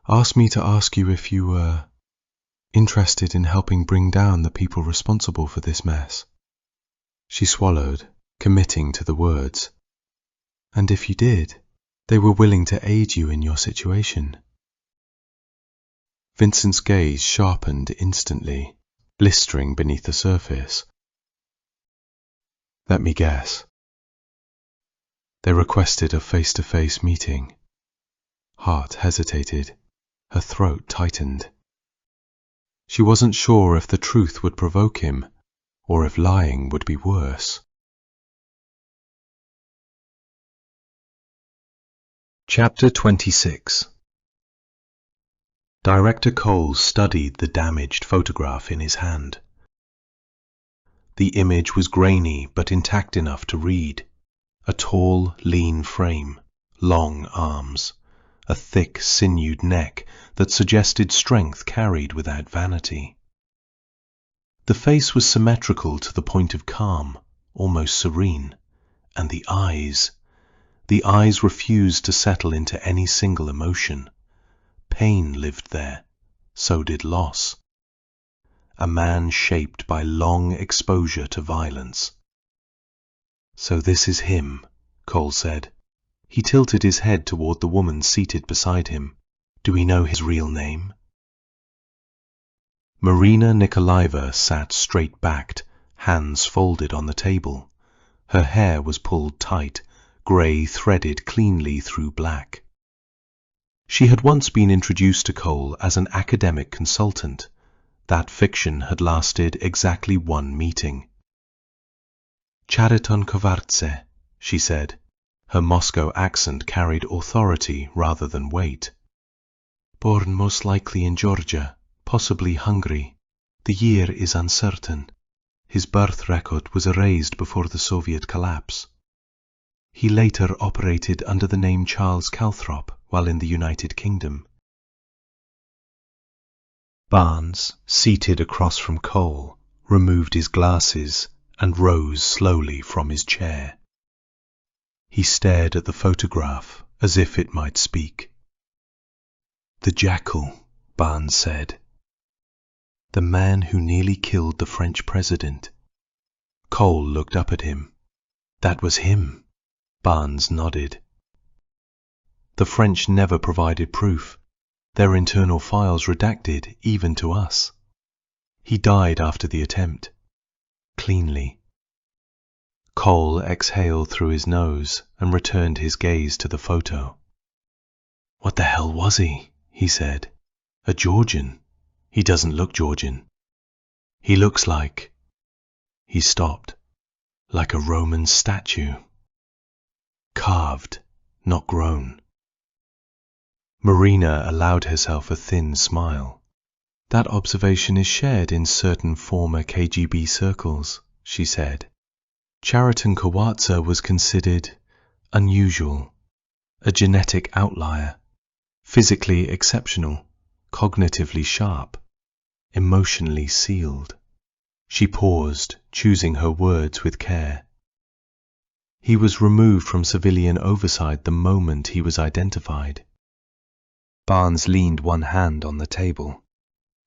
asked me to ask you if you were interested in helping bring down the people responsible for this mess. She swallowed, committing to the words. And if you did, they were willing to aid you in your situation. Vincent's gaze sharpened instantly, blistering beneath the surface. Let me guess. They requested a face-to-face meeting. Hart hesitated. Her throat tightened. She wasn't sure if the truth would provoke him, or if lying would be worse. Chapter 26. Director Cole studied the damaged photograph in his hand. The image was grainy but intact enough to read. A tall, lean frame, long arms, a thick, sinewed neck that suggested strength carried without vanity. The face was symmetrical to the point of calm, almost serene, and the eyes refused to settle into any single emotion. Pain lived there, so did loss. A man shaped by long exposure to violence. So this is him, Cole said. He tilted his head toward the woman seated beside him. Do we know his real name? Marina Nikolaeva sat straight-backed, hands folded on the table. Her hair was pulled tight, grey threaded cleanly through black. She had once been introduced to Cole as an academic consultant. That fiction had lasted exactly one meeting. Chariton Kovartse, she said. Her Moscow accent carried authority rather than weight. Born most likely in Georgia, possibly Hungary. The year is uncertain. His birth record was erased before the Soviet collapse. He later operated under the name Charles Calthrop while in the United Kingdom. Barnes, seated across from Cole, removed his glasses and rose slowly from his chair. He stared at the photograph as if it might speak. "The Jackal," Barnes said. "The man who nearly killed the French president." Cole looked up at him. "That was him." Barnes nodded. "The French never provided proof. Their internal files redacted, even to us. He died after the attempt. Cleanly." Cole exhaled through his nose and returned his gaze to the photo. "What the hell was he?" he said. "A Georgian? He doesn't look Georgian. He looks like..." He stopped. "Like a Roman statue. Carved, not grown." Marina allowed herself a thin smile. "That observation is shared in certain former KGB circles," she said. "Chariton Kawatsa was considered unusual, a genetic outlier, physically exceptional, cognitively sharp, emotionally sealed." She paused, choosing her words with care. "He was removed from civilian oversight the moment he was identified." Barnes leaned one hand on the table.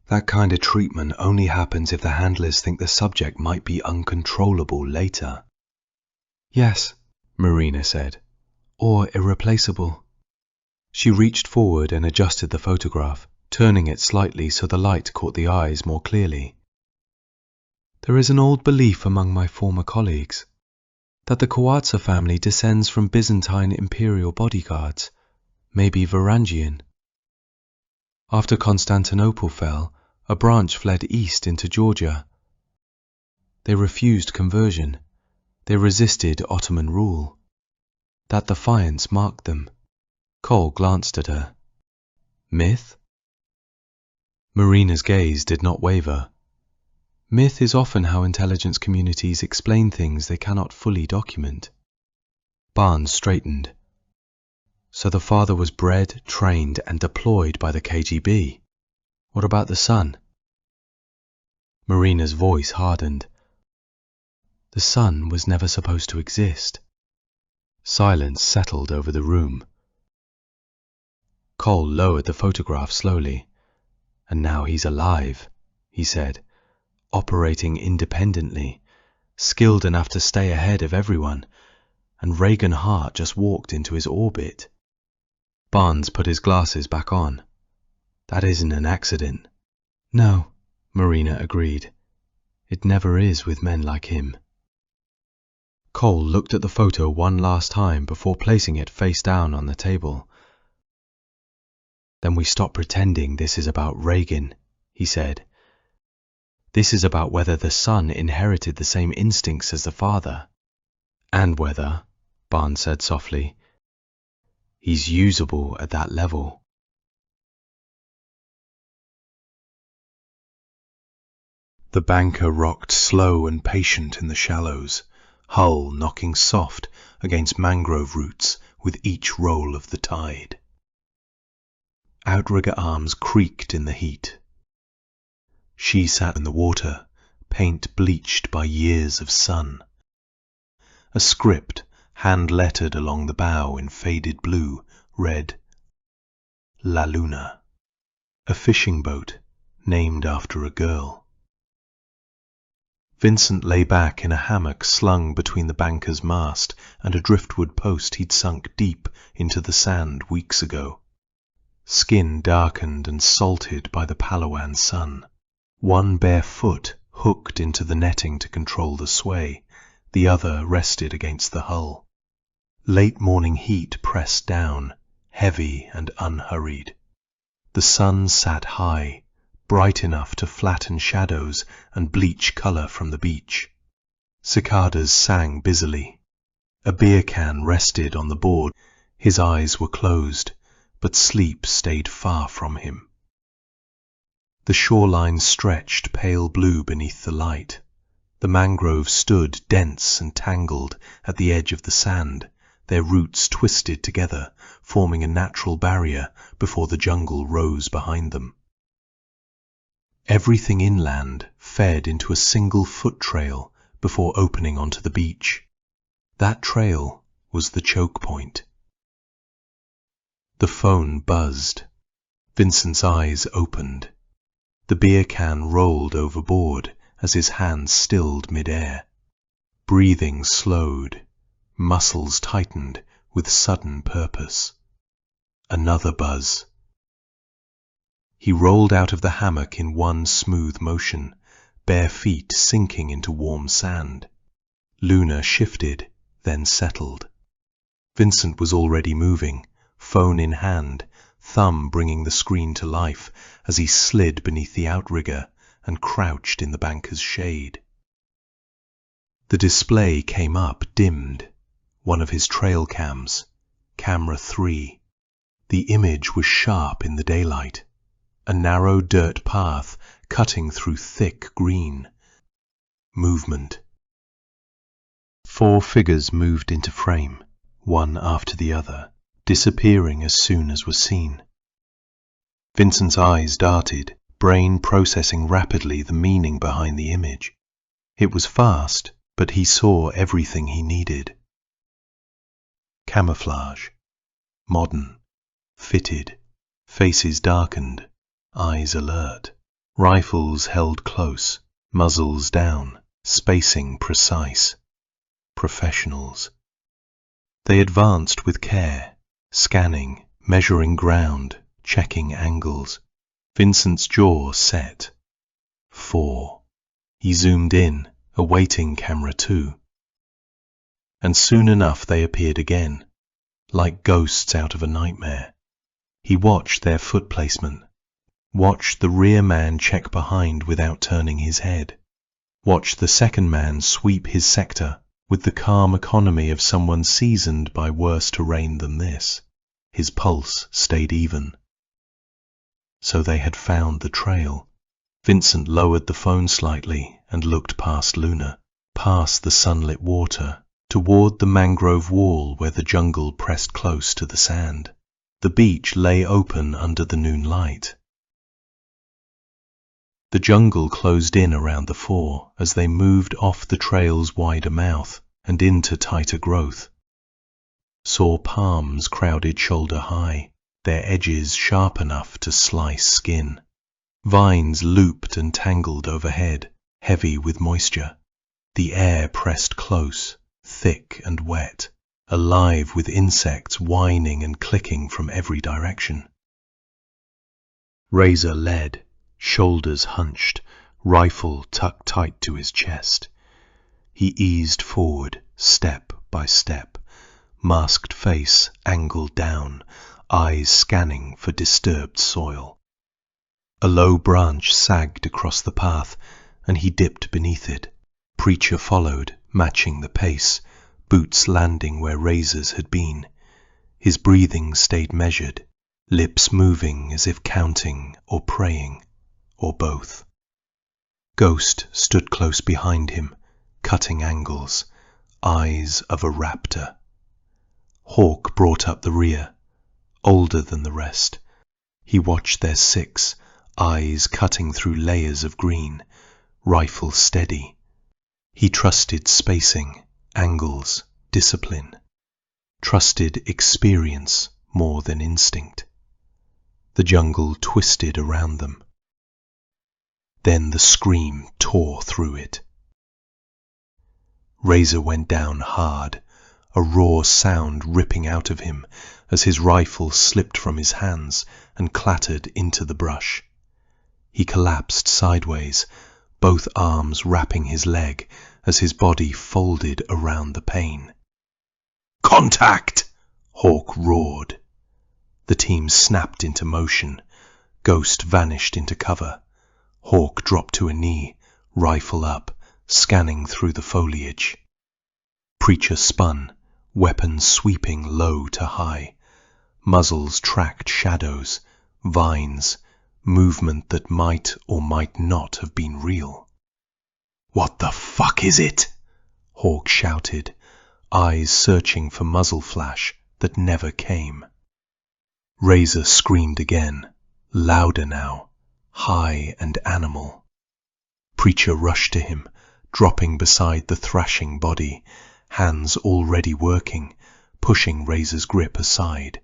"That kind of treatment only happens if the handlers think the subject might be uncontrollable later." "Yes," Marina said, "or irreplaceable." She reached forward and adjusted the photograph, turning it slightly so the light caught the eyes more clearly. "There is an old belief among my former colleagues that the Kawatsa family descends from Byzantine imperial bodyguards, maybe Varangian. After Constantinople fell, a branch fled east into Georgia. They refused conversion. They resisted Ottoman rule. That defiance marked them." Cole glanced at her. "Myth?" Marina's gaze did not waver. "Myth is often how intelligence communities explain things they cannot fully document." Barnes straightened. "So the father was bred, trained, and deployed by the KGB. What about the son?" Marina's voice hardened. "The son was never supposed to exist." Silence settled over the room. Cole lowered the photograph slowly. "And now he's alive," he said, "operating independently, skilled enough to stay ahead of everyone, and Reagan Hart just walked into his orbit." Barnes put his glasses back on. "That isn't an accident." "No," Marina agreed. "It never is with men like him." Cole looked at the photo one last time before placing it face down on the table. "Then we stop pretending this is about Reagan," he said. "This is about whether the son inherited the same instincts as the father. And whether," Barnes said softly, "he's usable at that level." The banker rocked slow and patient in the shallows, hull knocking soft against mangrove roots with each roll of the tide. Outrigger arms creaked in the heat. She sat in the water, paint bleached by years of sun. A script, hand-lettered along the bow in faded blue, read, "La Luna," a fishing boat named after a girl. Vincent lay back in a hammock slung between the banker's mast and a driftwood post he'd sunk deep into the sand weeks ago. Skin darkened and salted by the Palawan sun. One bare foot hooked into the netting to control the sway, the other rested against the hull. Late morning heat pressed down, heavy and unhurried. The sun sat high, bright enough to flatten shadows and bleach color from the beach. Cicadas sang busily. A beer can rested on the board. His eyes were closed, but sleep stayed far from him. The shoreline stretched pale blue beneath the light. The mangroves stood dense and tangled at the edge of the sand, their roots twisted together, forming a natural barrier before the jungle rose behind them. Everything inland fed into a single foot trail before opening onto the beach. That trail was the choke point. The phone buzzed. Vincent's eyes opened. The beer can rolled overboard as his hands stilled mid-air. Breathing slowed. Muscles tightened with sudden purpose. Another buzz. He rolled out of the hammock in one smooth motion, bare feet sinking into warm sand. Luna shifted, then settled. Vincent was already moving, phone in hand, thumb bringing the screen to life as he slid beneath the outrigger and crouched in the banker's shade. The display came up dimmed, one of his trail cams, camera 3. The image was sharp in the daylight, a narrow dirt path cutting through thick green. Movement. 4 figures moved into frame, one after the other, disappearing as soon as was seen. Vincent's eyes darted, brain processing rapidly the meaning behind the image. It was fast, but he saw everything he needed. Camouflage. Modern. Fitted. Faces darkened. Eyes alert. Rifles held close. Muzzles down. Spacing precise. Professionals. They advanced with care, scanning, measuring ground, checking angles. Vincent's jaw set. 4. He zoomed in, awaiting camera 2. And soon enough they appeared again, like ghosts out of a nightmare. He watched their foot placement, watched the rear man check behind without turning his head, watched the second man sweep his sector with the calm economy of someone seasoned by worse terrain than this. His pulse stayed even. So they had found the trail. Vincent lowered the phone slightly and looked past Luna, past the sunlit water, toward the mangrove wall where the jungle pressed close to the sand. The beach lay open under the noon light. The jungle closed in around the 4 as they moved off the trail's wider mouth and into tighter growth. Saw palms crowded shoulder high, their edges sharp enough to slice skin. Vines looped and tangled overhead, heavy with moisture. The air pressed close, thick and wet, alive with insects whining and clicking from every direction. Razor led, shoulders hunched, rifle tucked tight to his chest. He eased forward, step by step, masked face angled down, eyes scanning for disturbed soil. A low branch sagged across the path, and he dipped beneath it. Preacher followed, matching the pace, boots landing where razors had been. His breathing stayed measured, lips moving as if counting or praying, or both. Ghost stood close behind him, cutting angles, eyes of a raptor. Hawk brought up the rear, older than the rest. He watched their 6, eyes cutting through layers of green, rifle steady. He trusted spacing, angles, discipline. Trusted experience more than instinct. The jungle twisted around them. Then the scream tore through it. Razor went down hard, a raw sound ripping out of him as his rifle slipped from his hands and clattered into the brush. He collapsed sideways, both arms wrapping his leg as his body folded around the pain. "Contact!" Hawk roared. The team snapped into motion. Ghost vanished into cover. Hawk dropped to a knee, rifle up, scanning through the foliage. Preacher spun, weapons sweeping low to high. Muzzles tracked shadows, vines, movement that might or might not have been real. "What the fuck is it?" Hawk shouted, eyes searching for muzzle flash that never came. Razor screamed again, louder now, high and animal. Preacher rushed to him, dropping beside the thrashing body, hands already working, pushing Razor's grip aside.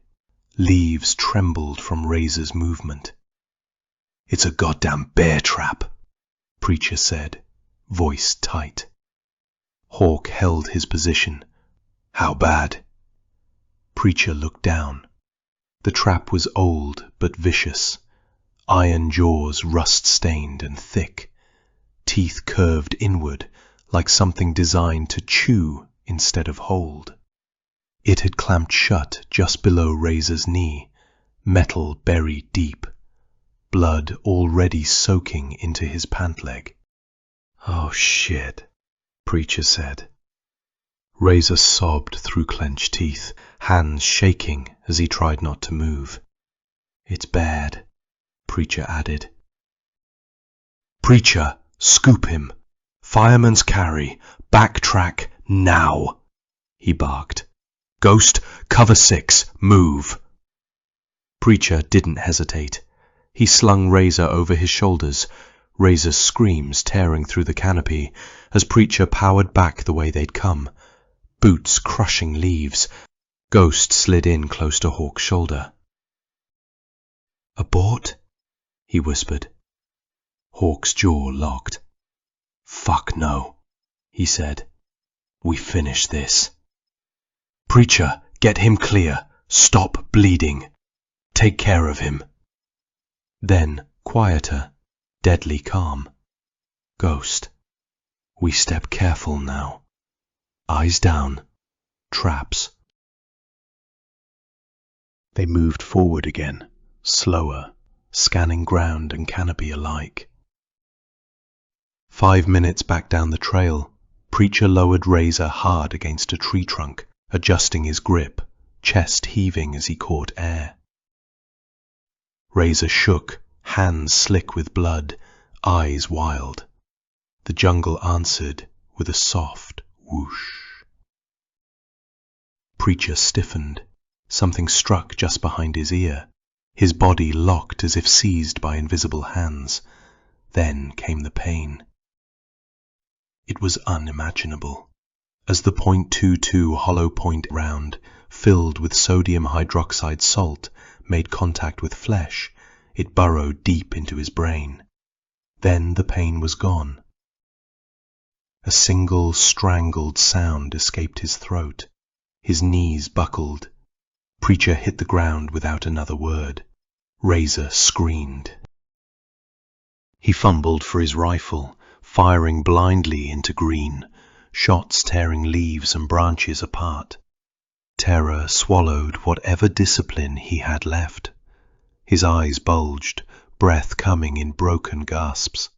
Leaves trembled from Razor's movement. "It's a goddamn bear trap," Preacher said, voice tight. Hawk held his position. "How bad?" Preacher looked down. The trap was old but vicious. Iron jaws rust-stained and thick. Teeth curved inward like something designed to chew instead of hold. It had clamped shut just below Razor's knee, metal buried deep, blood already soaking into his pant leg. "Oh shit," Preacher said. Razor sobbed through clenched teeth, hands shaking as he tried not to move. "It's bad," Preacher added. "Preacher, scoop him. Fireman's carry. Backtrack now," he barked. "Ghost, cover 6. Move." Preacher didn't hesitate. He slung Razor over his shoulders, Razor's screams tearing through the canopy as Preacher powered back the way they'd come. Boots crushing leaves. Ghost slid in close to Hawk's shoulder. "Abort?" he whispered. Hawk's jaw locked. "Fuck no," he said. "We finish this. Preacher, get him clear. Stop bleeding. Take care of him." Then, quieter, deadly calm. "Ghost, we step careful now. Eyes down. Traps." They moved forward again, slower, scanning ground and canopy alike. 5 minutes back down the trail, Preacher lowered Razor hard against a tree trunk, adjusting his grip, chest heaving as he caught air. Razor shook, hands slick with blood, eyes wild. The jungle answered with a soft whoosh. Preacher stiffened. Something struck just behind his ear. His body locked as if seized by invisible hands. Then came the pain. It was unimaginable. As the .22 hollow point round, filled with sodium hydroxide salt, made contact with flesh, it burrowed deep into his brain. Then the pain was gone. A single strangled sound escaped his throat. His knees buckled. Preacher hit the ground without another word. Razor screamed. He fumbled for his rifle, firing blindly into green, shots tearing leaves and branches apart. Terror swallowed whatever discipline he had left. His eyes bulged, breath coming in broken gasps.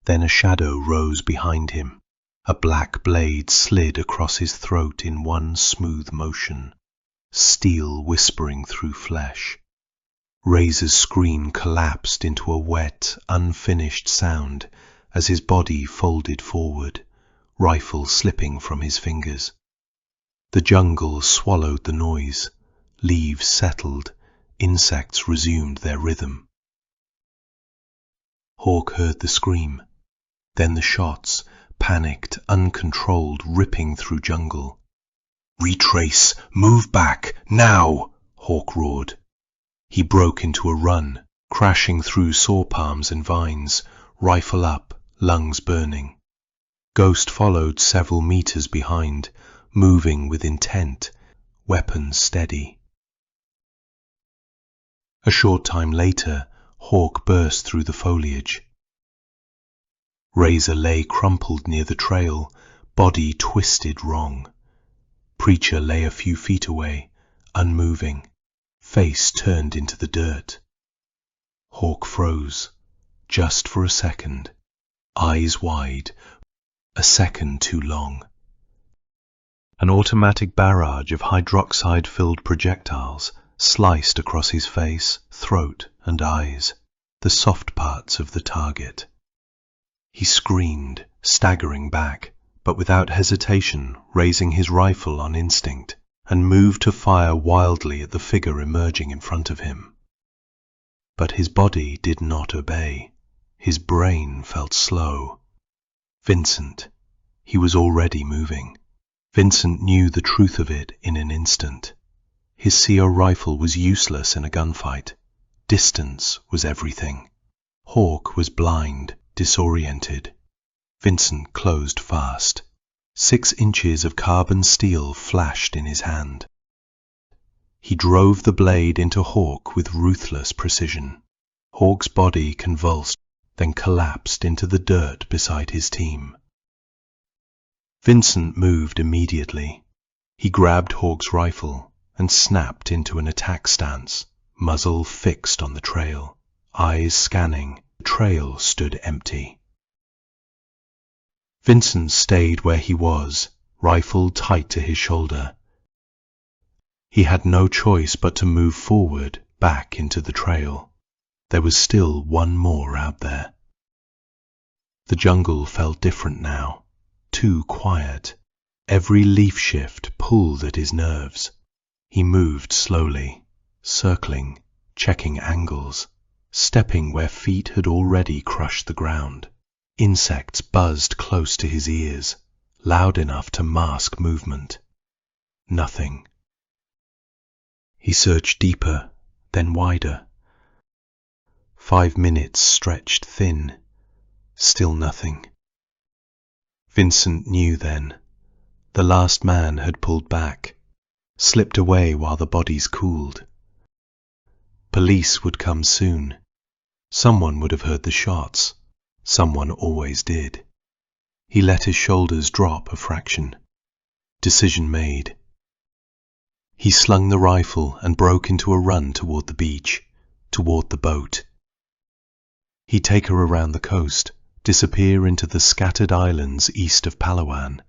Then a shadow rose behind him. A black blade slid across his throat in one smooth motion, steel whispering through flesh. Razor's scream collapsed into a wet, unfinished sound as his body folded forward, rifle slipping from his fingers. The jungle swallowed the noise. Leaves settled. Insects resumed their rhythm. Hawk heard the scream. Then the shots, panicked, uncontrolled, ripping through jungle. "Retrace! Move back! Now!" Hawk roared. He broke into a run, crashing through saw palms and vines, rifle up, lungs burning. Ghost followed several meters behind, moving with intent, weapons steady. A short time later, Hawk burst through the foliage. Razor lay crumpled near the trail, body twisted wrong. Preacher lay a few feet away, unmoving, face turned into the dirt. Hawk froze, just for a second, eyes wide, a second too long. An automatic barrage of hydroxide-filled projectiles sliced across his face, throat, and eyes, the soft parts of the target. He screamed, staggering back, but without hesitation, raising his rifle on instinct, and moved to fire wildly at the figure emerging in front of him. But his body did not obey. His brain felt slow. Vincent. He was already moving. Vincent knew the truth of it in an instant. His CO rifle was useless in a gunfight. Distance was everything. Hawk was blind, disoriented. Vincent closed fast. 6 inches of carbon steel flashed in his hand. He drove the blade into Hawk with ruthless precision. Hawk's body convulsed, then collapsed into the dirt beside his team. Vincent moved immediately. He grabbed Hawk's rifle and snapped into an attack stance, muzzle fixed on the trail, eyes scanning. The trail stood empty. Vincent stayed where he was, rifle tight to his shoulder. He had no choice but to move forward, back into the trail. There was still one more out there. The jungle felt different now, too quiet. Every leaf shift pulled at his nerves. He moved slowly, circling, checking angles, stepping where feet had already crushed the ground. Insects buzzed close to his ears, loud enough to mask movement. Nothing. He searched deeper, then wider. 5 minutes stretched thin. Still nothing. Vincent knew then. The last man had pulled back, slipped away while the bodies cooled. Police would come soon. Someone would have heard the shots. Someone always did. He let his shoulders drop a fraction. Decision made. He slung the rifle and broke into a run toward the beach, toward the boat. He'd take her around the coast, disappear into the scattered islands east of Palawan,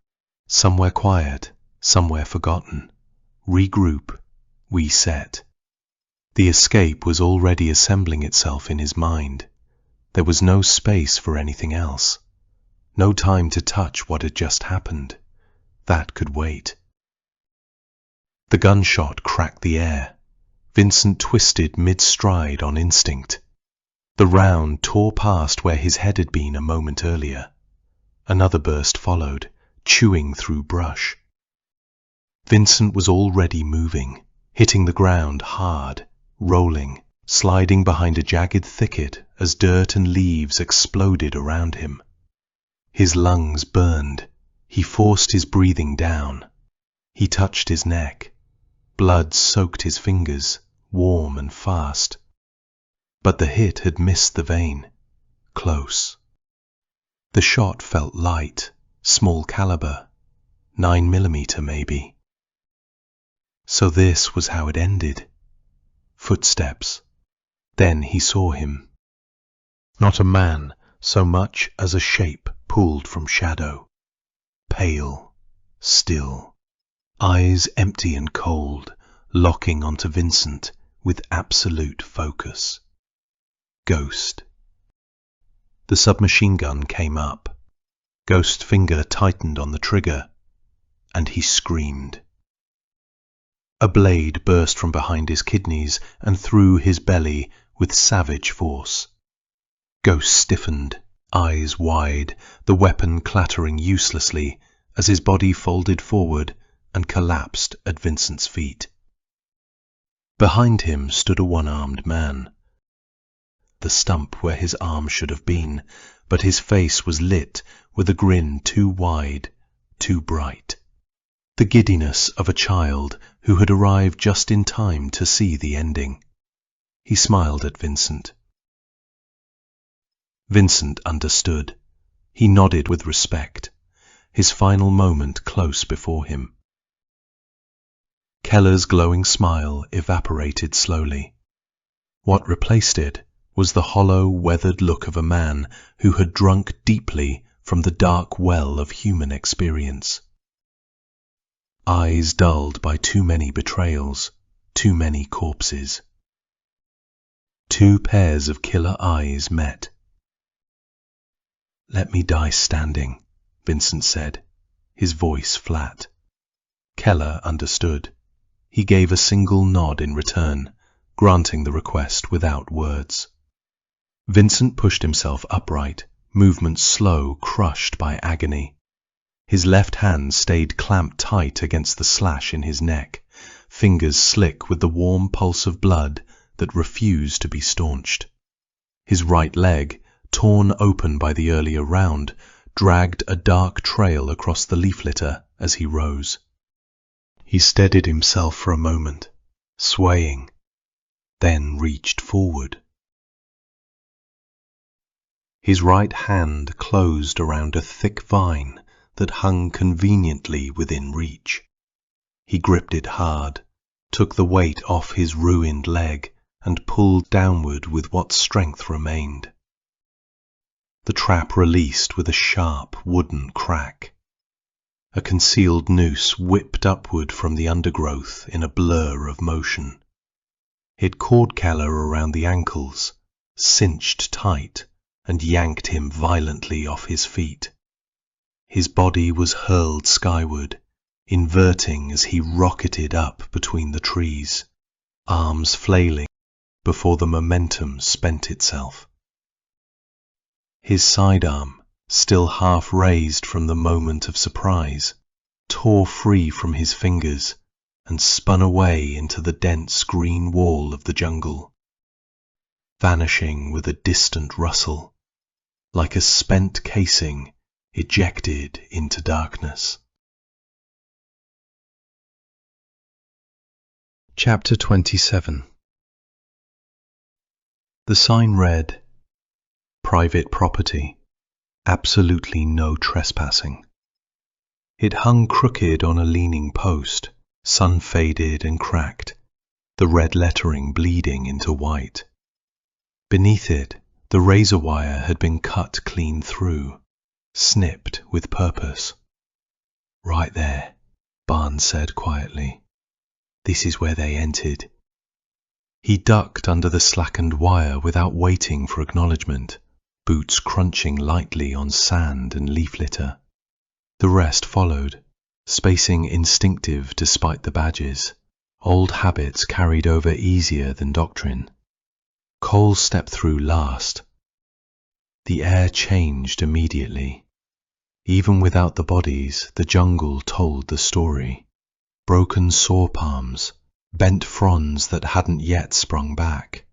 somewhere quiet, somewhere forgotten, regroup, reset. The escape was already assembling itself in his mind. There was no space for anything else. No time to touch what had just happened. That could wait. The gunshot cracked the air. Vincent twisted mid-stride on instinct. The round tore past where his head had been a moment earlier. Another burst followed, chewing through brush. Vincent was already moving, hitting the ground hard, rolling, sliding behind a jagged thicket as dirt and leaves exploded around him. His lungs burned. He forced his breathing down. He touched his neck. Blood soaked his fingers, warm and fast. But the hit had missed the vein. Close. The shot felt light, small caliber, 9mm maybe. So this was how it ended. Footsteps. Then he saw him. Not a man, so much as a shape pulled from shadow. Pale, still, eyes empty and cold, locking onto Vincent with absolute focus. Ghost. The submachine gun came up. Ghost's finger tightened on the trigger, and he screamed. A blade burst from behind his kidneys and through his belly with savage force. Ghost stiffened, eyes wide, the weapon clattering uselessly as his body folded forward and collapsed at Vincent's feet. Behind him stood a one-armed man. The stump where his arm should have been, but his face was lit with a grin too wide, too bright. The giddiness of a child who had arrived just in time to see the ending. He smiled at Vincent. Vincent understood. He nodded with respect, his final moment close before him. Keller's glowing smile evaporated slowly. What replaced it was the hollow, weathered look of a man who had drunk deeply from the dark well of human experience. Eyes dulled by too many betrayals, too many corpses. Two pairs of killer eyes met. "Let me die standing," Vincent said, his voice flat. Keller understood. He gave a single nod in return, granting the request without words. Vincent pushed himself upright, movement slow, crushed by agony. His left hand stayed clamped tight against the slash in his neck, fingers slick with the warm pulse of blood that refused to be staunched. His right leg, torn open by the earlier round, dragged a dark trail across the leaf litter as he rose. He steadied himself for a moment, swaying, then reached forward. His right hand closed around a thick vine that hung conveniently within reach. He gripped it hard, took the weight off his ruined leg, and pulled downward with what strength remained. The trap released with a sharp wooden crack. A concealed noose whipped upward from the undergrowth in a blur of motion. It caught Keller around the ankles, cinched tight, and yanked him violently off his feet. His body was hurled skyward, inverting as he rocketed up between the trees, arms flailing before the momentum spent itself. His sidearm, still half raised from the moment of surprise, tore free from his fingers and spun away into the dense green wall of the jungle, vanishing with a distant rustle, like a spent casing ejected into darkness. Chapter 27. The sign read, "Private property. Absolutely no trespassing." It hung crooked on a leaning post, sun-faded and cracked, the red lettering bleeding into white. Beneath it, the razor wire had been cut clean through, snipped with purpose. "Right there," Barnes said quietly. "This is where they entered." He ducked under the slackened wire without waiting for acknowledgement, boots crunching lightly on sand and leaf litter. The rest followed, spacing instinctive despite the badges, old habits carried over easier than doctrine. Cole stepped through last. The air changed immediately. Even without the bodies, the jungle told the story. Broken saw palms, bent fronds that hadn't yet sprung back,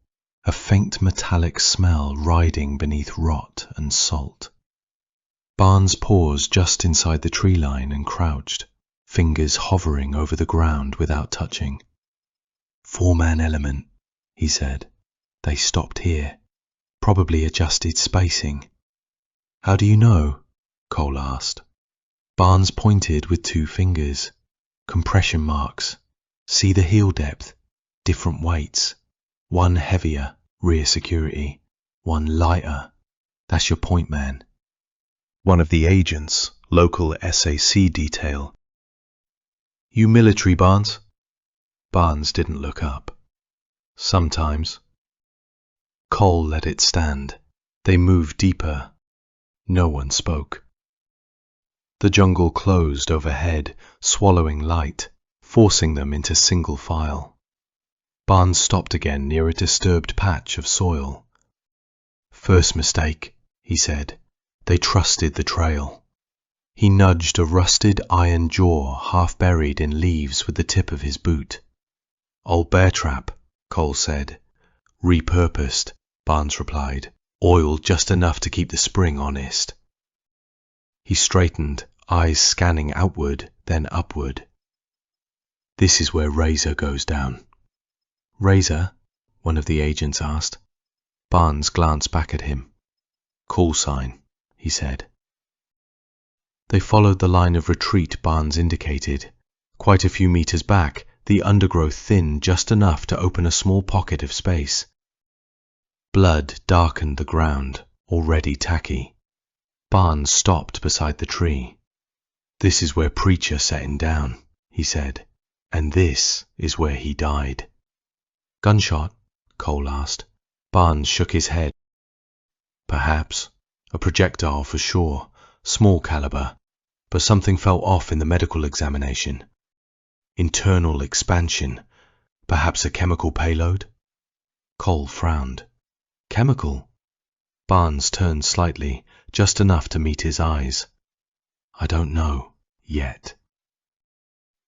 a faint metallic smell riding beneath rot and salt. Barnes paused just inside the tree line and crouched, fingers hovering over the ground without touching. "Four-man element," he said. "They stopped here. Probably adjusted spacing." "How do you know?" Cole asked. Barnes pointed with two fingers. "Compression marks. See the heel depth? Different weights. One heavier, rear security. One lighter. That's your point man." One of the agents, local SAC detail. "You military, Barnes?" Barnes didn't look up. "Sometimes." Cole let it stand. They moved deeper. No one spoke. The jungle closed overhead, swallowing light, forcing them into single file. Barnes stopped again near a disturbed patch of soil. "First mistake," he said. "They trusted the trail." He nudged a rusted iron jaw half buried in leaves with the tip of his boot. "Old bear trap," Cole said. "Repurposed," Barnes replied. "Oiled just enough to keep the spring honest." He straightened, eyes scanning outward, then upward. "This is where Razor goes down." "Razor?" one of the agents asked. Barnes glanced back at him. "Call sign," he said. They followed the line of retreat Barnes indicated. Quite a few meters back, the undergrowth thinned just enough to open a small pocket of space. Blood darkened the ground, already tacky. Barnes stopped beside the tree. "This is where Preacher set him down," he said, "and this is where he died." Gunshot? Cole asked. Barnes shook his head. Perhaps. A projectile for sure. Small caliber. But something felt off in the medical examination. Internal expansion. Perhaps a chemical payload? Cole frowned. Chemical? Barnes turned slightly, just enough to meet his eyes. I don't know. Yet.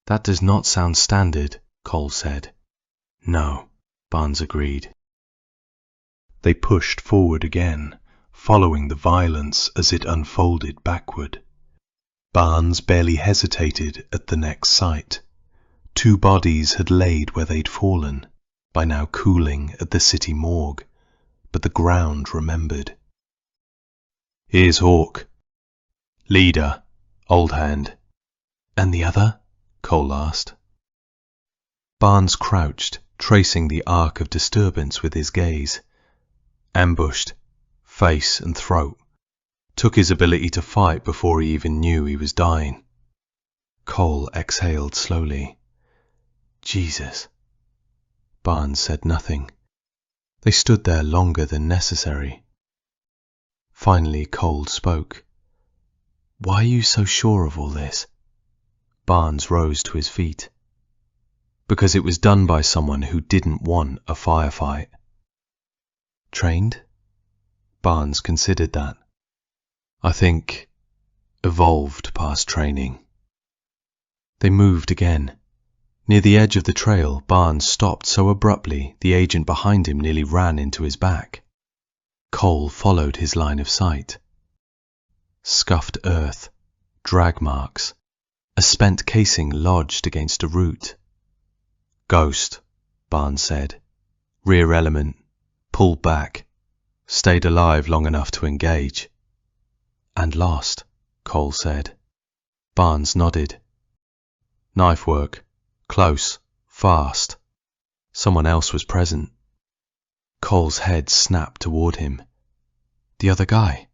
That does not sound standard, Cole said. No, Barnes agreed. They pushed forward again, following the violence as it unfolded backward. Barnes barely hesitated at the next sight. 2 bodies had laid where they'd fallen, by now cooling at the city morgue, but the ground remembered. Here's Hawk. Leader, Old Hand. And the other? Cole asked. Barnes crouched, tracing the arc of disturbance with his gaze. Ambushed, face and throat. Took his ability to fight before he even knew he was dying. Cole exhaled slowly. Jesus. Barnes said nothing. They stood there longer than necessary. Finally Cole spoke. Why are you so sure of all this? Barnes rose to his feet. Because it was done by someone who didn't want a firefight. Trained? Barnes considered that. I think evolved past training. They moved again. Near the edge of the trail, Barnes stopped so abruptly the agent behind him nearly ran into his back. Cole followed his line of sight. Scuffed earth, drag marks, a spent casing lodged against a root. Ghost, Barnes said. Rear element, pulled back, stayed alive long enough to engage. And lost, Cole said. Barnes nodded. Knife work. Close, fast. Someone else was present. Cole's head snapped toward him. The other guy.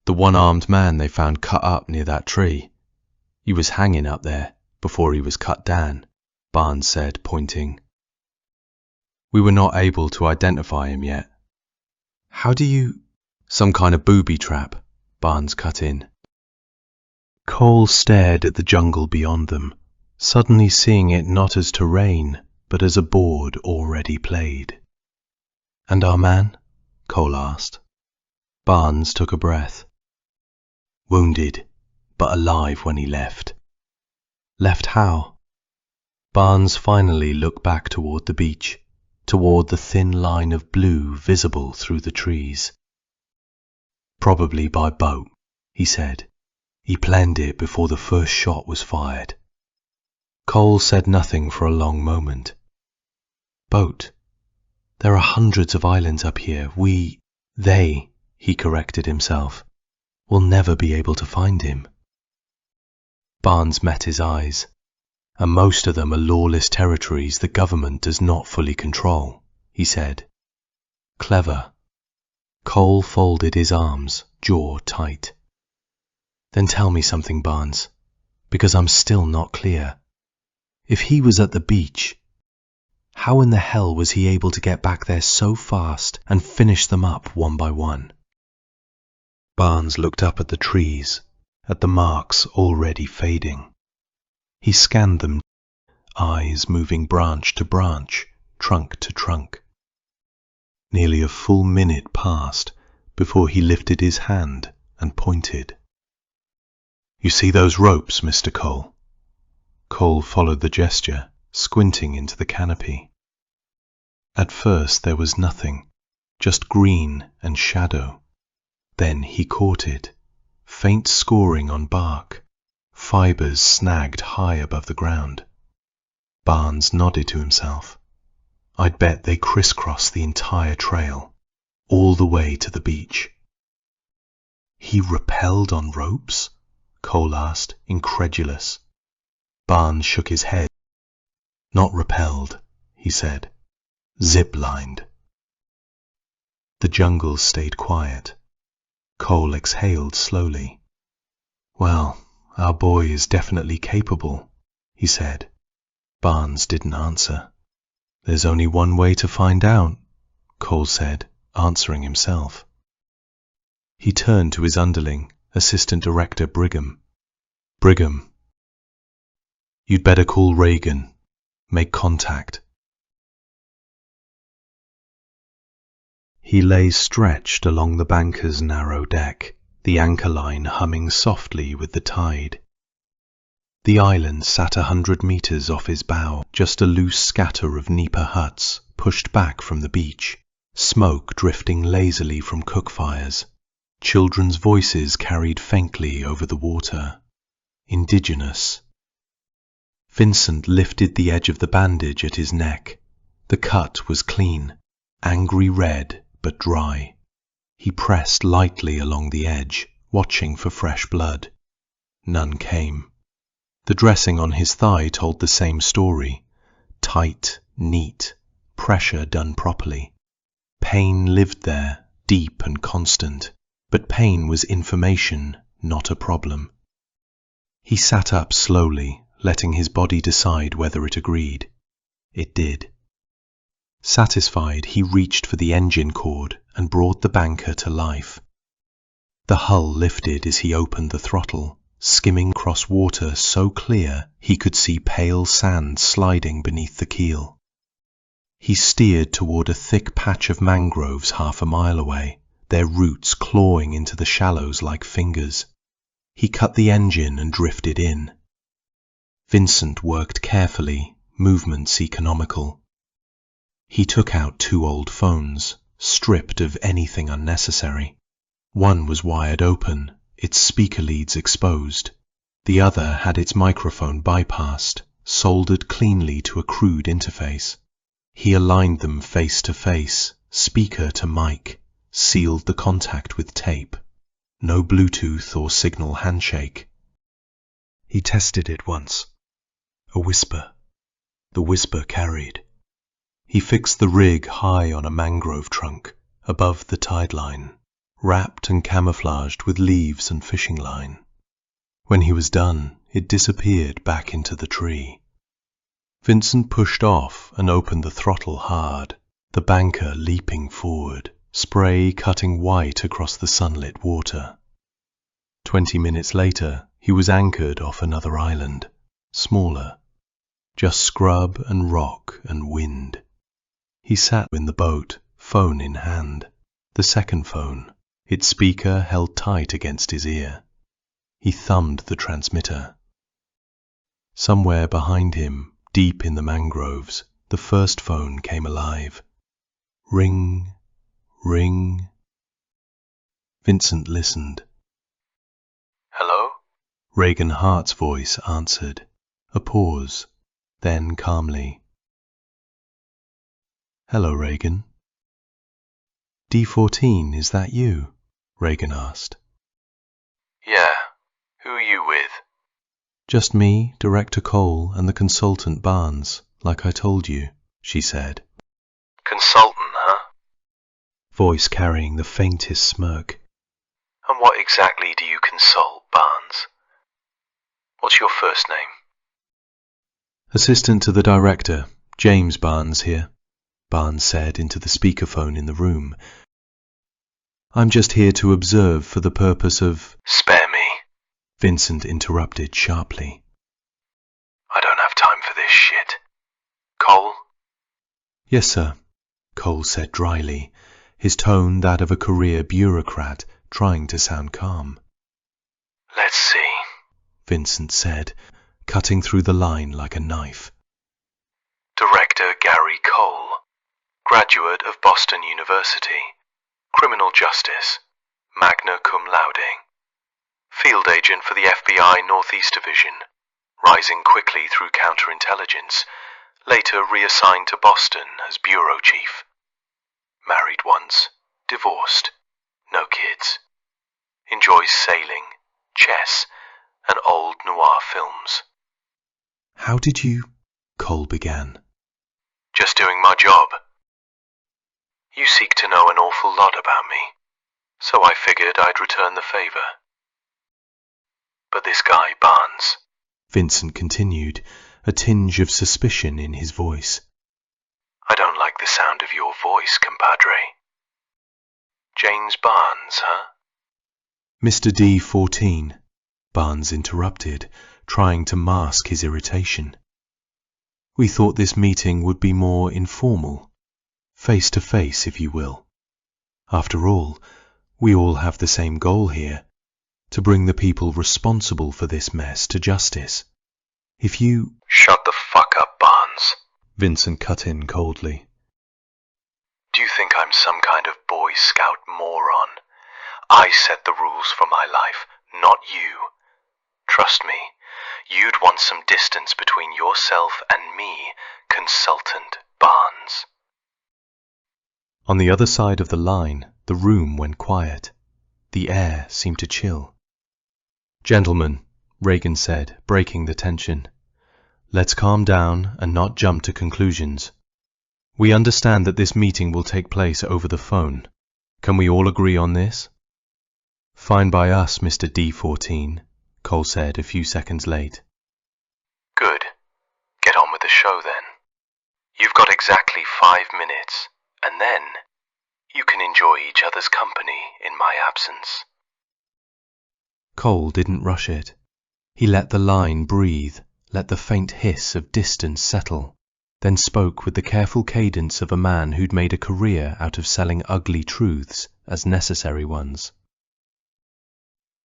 The one-armed man they found cut up near that tree. He was hanging up there before he was cut down, Barnes said, pointing. We were not able to identify him yet. How do you... Some kind of booby trap, Barnes cut in. Cole stared at the jungle beyond them, suddenly seeing it not as terrain, but as a board already played. And our man? Cole asked. Barnes took a breath. Wounded, but alive when he left. Left how? Barnes finally looked back toward the beach, toward the thin line of blue visible through the trees. Probably by boat, he said. He planned it before the first shot was fired. Cole said nothing for a long moment. Boat. There are hundreds of islands up here. They, he corrected himself, will never be able to find him. Barnes met his eyes. And most of them are lawless territories the government does not fully control, he said. Clever. Cole folded his arms, jaw tight. Then tell me something, Barnes, because I'm still not clear. If he was at the beach, how in the hell was he able to get back there so fast and finish them up one by one? Barnes looked up at the trees, at the marks already fading. He scanned them, eyes moving branch to branch, trunk to trunk. Nearly a full minute passed before he lifted his hand and pointed. You see those ropes, Mr. Cole? Cole followed the gesture, squinting into the canopy. At first there was nothing, just green and shadow. Then he caught it, faint scoring on bark, fibers snagged high above the ground. Barnes nodded to himself. I'd bet they crisscross the entire trail, all the way to the beach. He rappelled on ropes? Cole asked, incredulous. Barnes shook his head. Not rappelled, he said. Zip-lined. The jungle stayed quiet. Cole exhaled slowly. Well, our boy is definitely capable, he said. Barnes didn't answer. There's only one way to find out, Cole said, answering himself. He turned to his underling, Assistant Director Brigham. Brigham, you'd better call Reagan. Make contact. He lay stretched along the banker's narrow deck, the anchor line humming softly with the tide. The island sat 100 meters off his bow, just a loose scatter of Nipa huts pushed back from the beach, smoke drifting lazily from cook fires. Children's voices carried faintly over the water. Indigenous. Vincent lifted the edge of the bandage at his neck. The cut was clean, angry red but dry. He pressed lightly along the edge, watching for fresh blood. None came. The dressing on his thigh told the same story. Tight, neat, pressure done properly. Pain lived there, deep and constant, but pain was information, not a problem. He sat up slowly, letting his body decide whether it agreed. It did. Satisfied, he reached for the engine cord and brought the banker to life. The hull lifted as he opened the throttle, skimming across water so clear he could see pale sand sliding beneath the keel. He steered toward a thick patch of mangroves 1/2 mile away, their roots clawing into the shallows like fingers. He cut the engine and drifted in. Vincent worked carefully, movements economical. He took out 2 old phones, stripped of anything unnecessary. One was wired open, its speaker leads exposed. The other had its microphone bypassed, soldered cleanly to a crude interface. He aligned them face to face, speaker to mic, sealed the contact with tape. No Bluetooth or signal handshake. He tested it once. A whisper. The whisper carried. He fixed the rig high on a mangrove trunk, above the tide line, wrapped and camouflaged with leaves and fishing line. When he was done, it disappeared back into the tree. Vincent pushed off and opened the throttle hard, the banker leaping forward, spray cutting white across the sunlit water. 20 minutes later, he was anchored off another island, smaller, just scrub and rock and wind. He sat in the boat, phone in hand, the second phone, its speaker held tight against his ear. He thumbed the transmitter. Somewhere behind him, deep in the mangroves, the first phone came alive. Ring, ring. Vincent listened. Hello? Reagan Hart's voice answered. A pause, then calmly. Hello, Reagan. D-14, is that you? Reagan asked. Yeah. Who are you with? Just me, Director Cole, and the consultant Barnes, like I told you, she said. Consultant, huh? Voice carrying the faintest smirk. And what exactly do you consult, Barnes? What's your first name? Assistant to the Director, James Barnes here, Barnes said into the speakerphone in the room. I'm just here to observe for the purpose of... Spare me. Vincent interrupted sharply. I don't have time for this shit. Cole? Yes, sir, Cole said dryly, his tone that of a career bureaucrat trying to sound calm. Let's see, Vincent said, cutting through the line like a knife. Director Gary Cole, graduate of Boston University, criminal justice, magna cum laude. Field agent for the FBI Northeast Division, rising quickly through counterintelligence, later reassigned to Boston as bureau chief. Married once, divorced, no kids. Enjoys sailing, chess, and old noir films. How did you... Cole began. Just doing my job. You seek to know an awful lot about me, so I figured I'd return the favor. But this guy, Barnes, Vincent continued, a tinge of suspicion in his voice. I don't like the sound of your voice, compadre. James Barnes, huh? Mr. D-14, Barnes interrupted, trying to mask his irritation. We thought this meeting would be more informal, face to face, if you will. After all, we all have the same goal here, to bring the people responsible for this mess to justice. If you... Shut the fuck up, Barnes. Vincent cut in coldly. Do you think I'm some kind of Boy Scout moron? I set the rules for my life, not you. Trust me, you'd want some distance between yourself and me, Consultant Barnes. On the other side of the line, the room went quiet. The air seemed to chill. Gentlemen, Reagan said, breaking the tension, let's calm down and not jump to conclusions. We understand that this meeting will take place over the phone. Can we all agree on this? Fine by us, Mr. D-14, Cole said a few seconds late. Good. Get on with the show then. You've got exactly 5 minutes, and then you can enjoy each other's company in my absence. Cole didn't rush it. He let the line breathe, let the faint hiss of distance settle, then spoke with the careful cadence of a man who'd made a career out of selling ugly truths as necessary ones.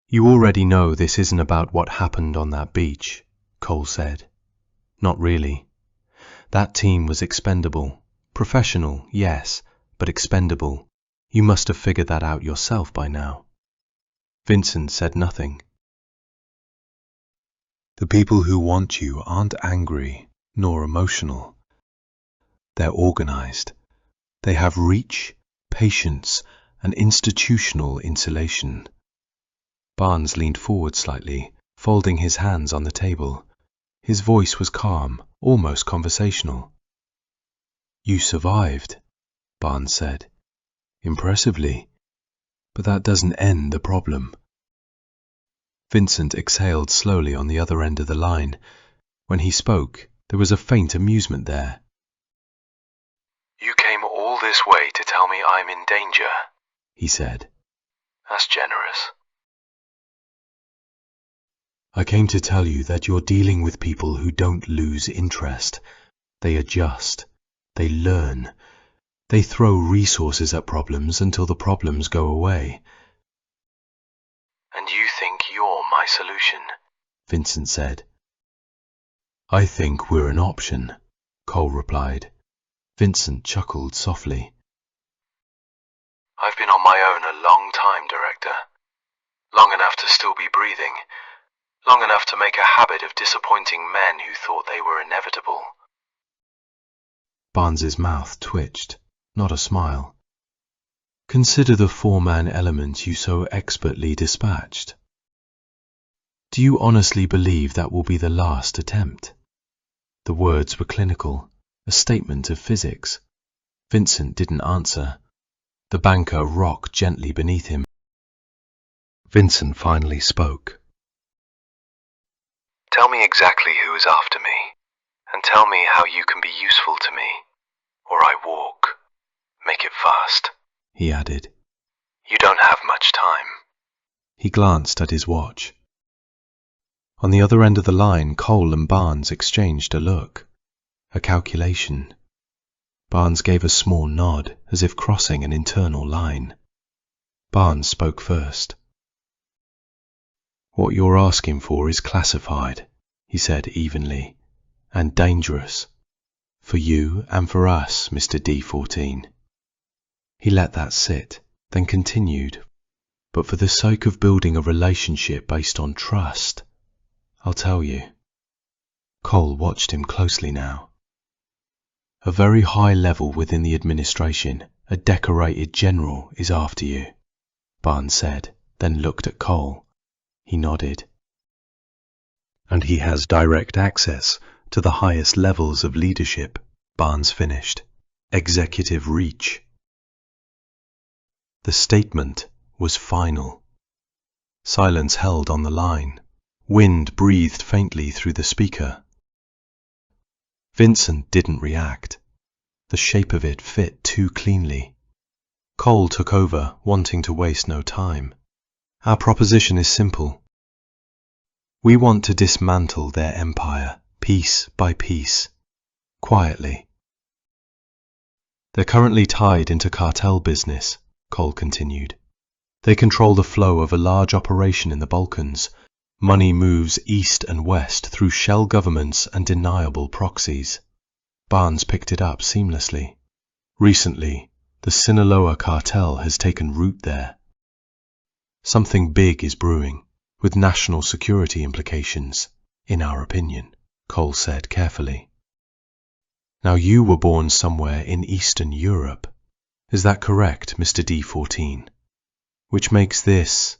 You already know this isn't about what happened on that beach, Cole said. Not really. That team was expendable. Professional, yes, but expendable. You must have figured that out yourself by now. Vincent said nothing. The people who want you aren't angry nor emotional. They're organized. They have reach, patience, and institutional insulation. Barnes leaned forward slightly, folding his hands on the table. His voice was calm, almost conversational. You survived, Barnes said. Impressively. But that doesn't end the problem. Vincent exhaled slowly on the other end of the line. When he spoke, there was a faint amusement there. You came all this way to tell me I'm in danger, he said. That's generous. I came to tell you that you're dealing with people who don't lose interest. They adjust. They learn. They throw resources at problems until the problems go away. And you think you're my solution? Vincent said. I think we're an option, Cole replied. Vincent chuckled softly. I've been on my own a long time, Director. Long enough to still be breathing. Long enough to make a habit of disappointing men who thought they were inevitable. Barnes's mouth twitched, not a smile. Consider the four-man element you so expertly dispatched. Do you honestly believe that will be the last attempt? The words were clinical, a statement of physics. Vincent didn't answer. The banker rocked gently beneath him. Vincent finally spoke. Tell me exactly who is after me, and tell me how you can be useful to me, or I walk. Make it fast, he added. You don't have much time. He glanced at his watch. On the other end of the line, Cole and Barnes exchanged a look, a calculation. Barnes gave a small nod, as if crossing an internal line. Barnes spoke first. What you're asking for is classified, he said evenly, and dangerous. For you and for us, Mr. D-14. He let that sit, then continued. But for the sake of building a relationship based on trust, I'll tell you. Cole watched him closely now. A very high level within the administration, a decorated general is after you, Barnes said, then looked at Cole. He nodded. And he has direct access to the highest levels of leadership, Barnes finished. Executive reach. The statement was final. Silence held on the line. Wind breathed faintly through the speaker. Vincent didn't react. The shape of it fit too cleanly. Cole took over, wanting to waste no time. Our proposition is simple. We want to dismantle their empire, piece by piece, quietly. They're currently tied into cartel business, Cole continued. They control the flow of a large operation in the Balkans. Money moves east and west through shell governments and deniable proxies. Barnes picked it up seamlessly. Recently, the Sinaloa cartel has taken root there. Something big is brewing, with national security implications, in our opinion, Cole said carefully. Now you were born somewhere in Eastern Europe. Is that correct, Mr. D-14? Which makes this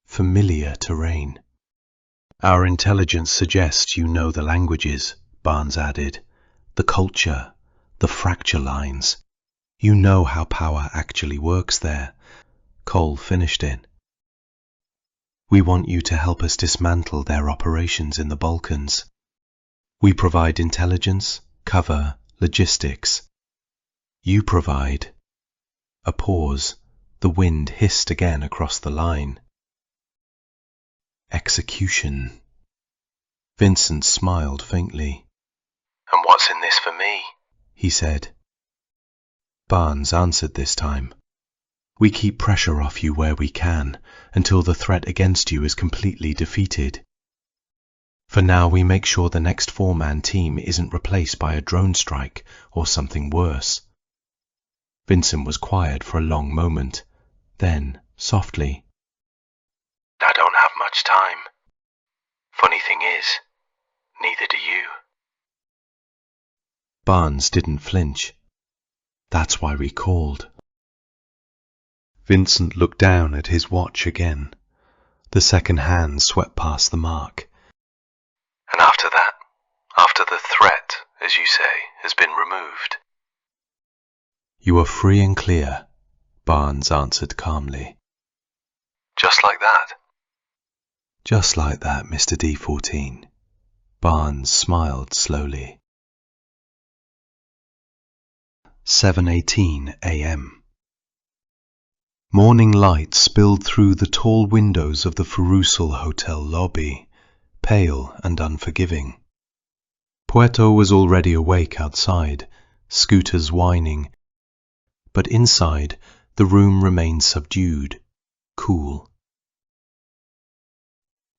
familiar terrain. Our intelligence suggests you know the languages, Barnes added, the culture, the fracture lines. You know how power actually works there. Cole finished it. We want you to help us dismantle their operations in the Balkans. We provide intelligence, cover, logistics. You provide. A pause. The wind hissed again across the line. Execution. Vincent smiled faintly. And what's in this for me? He said. Barnes answered this time. We keep pressure off you where we can, until the threat against you is completely defeated. For now, we make sure the next four-man team isn't replaced by a drone strike or something worse. Vincent was quiet for a long moment. Then, softly, I don't have much time. Funny thing is, neither do you. Barnes didn't flinch. That's why we called. Vincent looked down at his watch again. The second hand swept past the mark. And after that, after the threat, as you say, has been removed? You are free and clear, Barnes answered calmly. Just like that? Just like that, Mr. D-14. Barnes smiled slowly. 7:18 a.m. Morning light spilled through the tall windows of the Furusel Hotel lobby, pale and unforgiving. Puerto was already awake outside, scooters whining, but inside the room remained subdued, cool.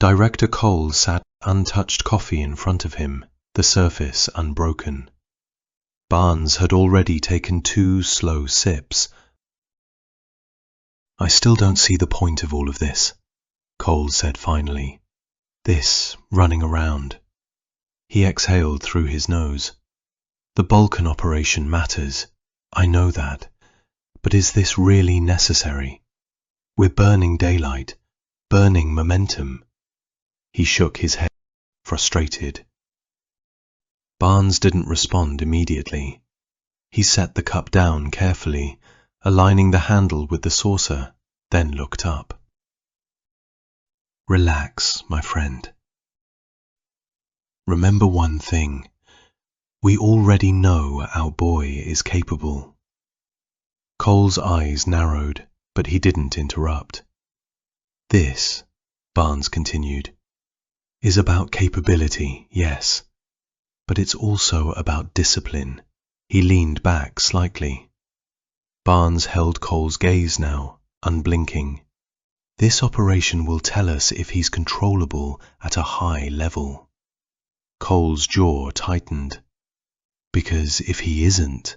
Director Cole sat untouched coffee in front of him, the surface unbroken. Barnes had already taken 2 slow sips. I still don't see the point of all of this, Cole said finally. This running around. He exhaled through his nose. The Balkan operation matters. I know that. But is this really necessary? We're burning daylight, burning momentum. He shook his head, frustrated. Barnes didn't respond immediately. He set the cup down carefully, aligning the handle with the saucer, then looked up. Relax, my friend. Remember one thing. We already know our boy is capable. Cole's eyes narrowed, but he didn't interrupt. This, Barnes continued, is about capability, yes, but it's also about discipline. He leaned back slightly. Barnes held Cole's gaze now, unblinking. This operation will tell us if he's controllable at a high level. Cole's jaw tightened. Because if he isn't,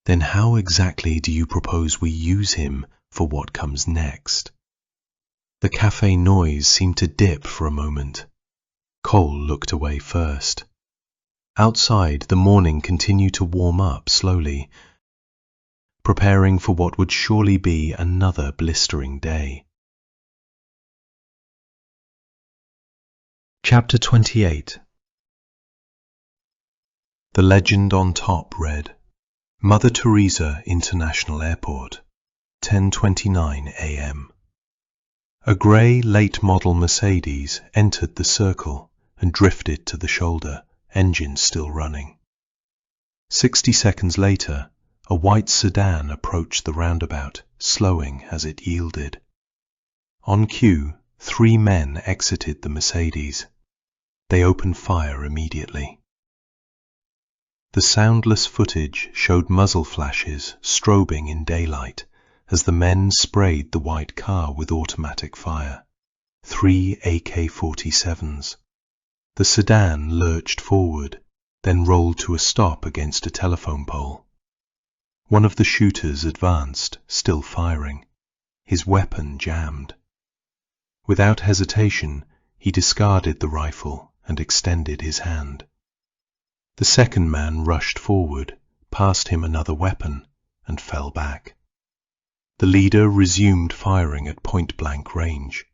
then how exactly do you propose we use him for what comes next? The cafe noise seemed to dip for a moment. Cole looked away first. Outside, the morning continued to warm up slowly, preparing for what would surely be another blistering day. Chapter 28. The legend on top read, Mother Teresa International Airport, 10:29 a.m. A grey late-model Mercedes entered the circle and drifted to the shoulder, engine still running. 60 seconds later, a white sedan approached the roundabout, slowing as it yielded. On cue, 3 men exited the Mercedes. They opened fire immediately. The soundless footage showed muzzle flashes strobing in daylight as the men sprayed the white car with automatic fire. 3 AK-47s. The sedan lurched forward, then rolled to a stop against a telephone pole. One of the shooters advanced, still firing, his weapon jammed. Without hesitation, he discarded the rifle and extended his hand. The second man rushed forward, passed him another weapon, and fell back. The leader resumed firing at point-blank range,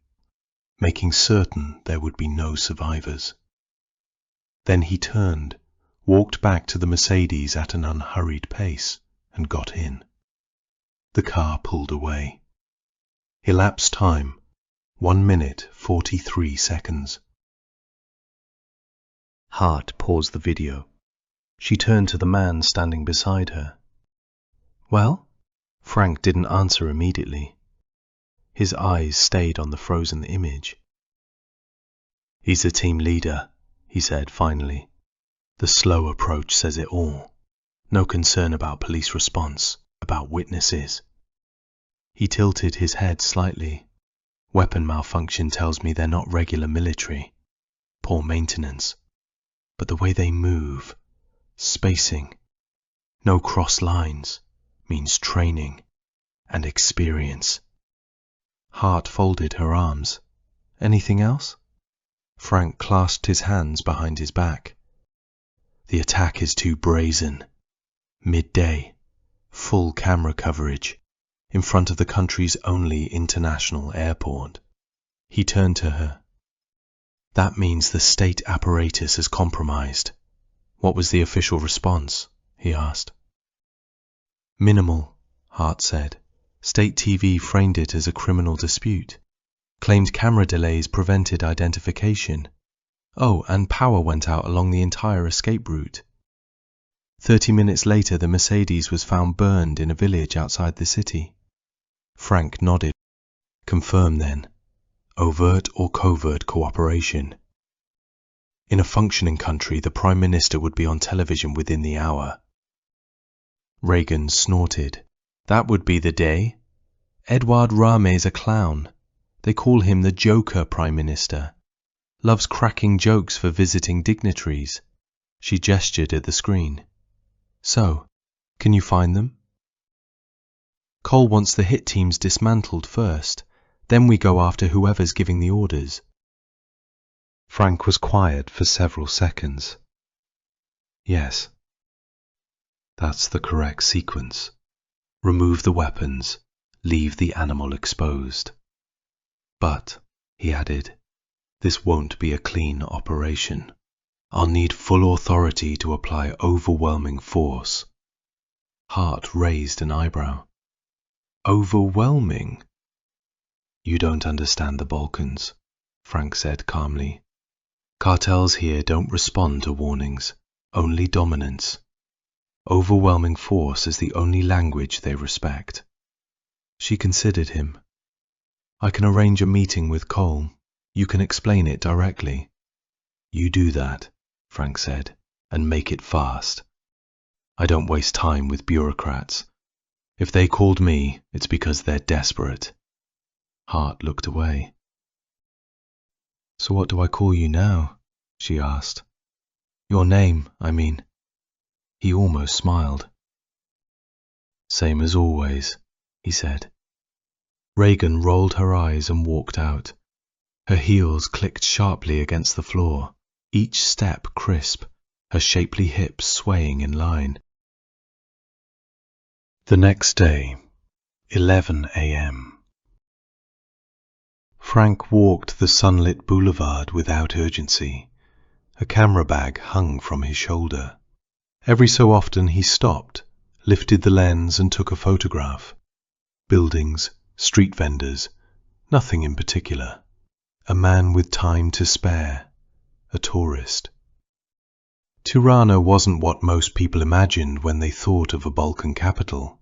making certain there would be no survivors. Then he turned, walked back to the Mercedes at an unhurried pace, and got in. The car pulled away. Elapsed time, 1 minute 43 seconds. Hart paused the video. She turned to the man standing beside her. "Well?" Frank didn't answer immediately. His eyes stayed on the frozen image. "He's the team leader," he said finally. "The slow approach says it all. No concern about police response, about witnesses." He tilted his head slightly. "Weapon malfunction tells me they're not regular military. Poor maintenance. But the way they move, spacing, no cross lines, means training and experience." Hart folded her arms. "Anything else?" Frank clasped his hands behind his back. "The attack is too brazen. Midday, full camera coverage, in front of the country's only international airport." He turned to her. "That means the state apparatus is compromised." "What was the official response?" he asked. "Minimal," Hart said. "State TV framed it as a criminal dispute. Claimed camera delays prevented identification. Oh, and power went out along the entire escape route. 30 minutes later, the Mercedes was found burned in a village outside the city." Frank nodded. "Confirm then. Overt or covert cooperation. In a functioning country, the Prime Minister would be on television within the hour." Reagan snorted. "That would be the day. Edouard Rame's a clown. They call him the Joker Prime Minister. Loves cracking jokes for visiting dignitaries." She gestured at the screen. "So, can you find them?" "Cole wants the hit teams dismantled first. Then we go after whoever's giving the orders." Frank was quiet for several seconds. "Yes. That's the correct sequence. Remove the weapons, leave the animal exposed. But," he added, "this won't be a clean operation. I'll need full authority to apply overwhelming force." Hart raised an eyebrow. "Overwhelming?" "You don't understand the Balkans," Frank said calmly. "Cartels here don't respond to warnings, only dominance. Overwhelming force is the only language they respect." She considered him. "I can arrange a meeting with Cole. You can explain it directly." "You do that," Frank said, "and make it fast. I don't waste time with bureaucrats. If they called me, it's because they're desperate." Hart looked away. "So what do I call you now?" she asked. "Your name, I mean." He almost smiled. "Same as always," he said. Reagan rolled her eyes and walked out. Her heels clicked sharply against the floor, each step crisp, her shapely hips swaying in line. The next day, 11 a.m. Frank walked the sunlit boulevard without urgency. A camera bag hung from his shoulder. Every so often he stopped, lifted the lens and took a photograph. Buildings, street vendors, nothing in particular. A man with time to spare, a tourist. Tirana wasn't what most people imagined when they thought of a Balkan capital.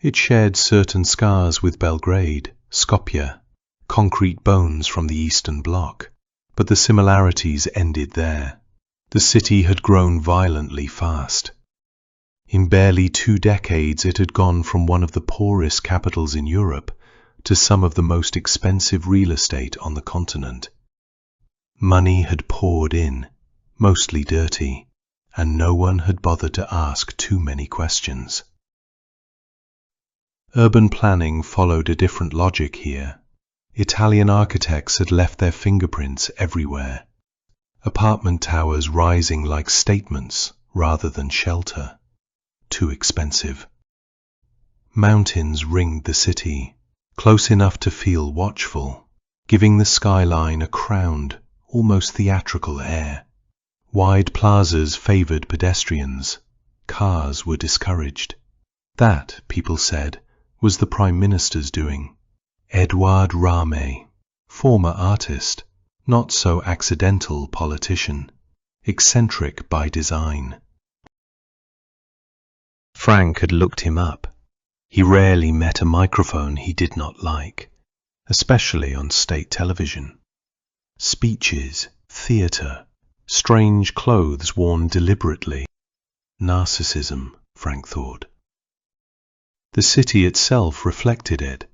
It shared certain scars with Belgrade, Skopje, concrete bones from the Eastern Bloc, but the similarities ended there. The city had grown violently fast. In barely 2 decades it had gone from one of the poorest capitals in Europe to some of the most expensive real estate on the continent. Money had poured in, mostly dirty, and no one had bothered to ask too many questions. Urban planning followed a different logic here. Italian architects had left their fingerprints everywhere. Apartment towers rising like statements rather than shelter. Too expensive. Mountains ringed the city, close enough to feel watchful, giving the skyline a crowned, almost theatrical air. Wide plazas favored pedestrians. Cars were discouraged. That, people said, was the Prime Minister's doing. Edouard Rame, former artist, not so accidental politician, eccentric by design. Frank had looked him up. He rarely met a microphone he did not like, especially on state television. Speeches, theatre, strange clothes worn deliberately. Narcissism, Frank thought. The city itself reflected it.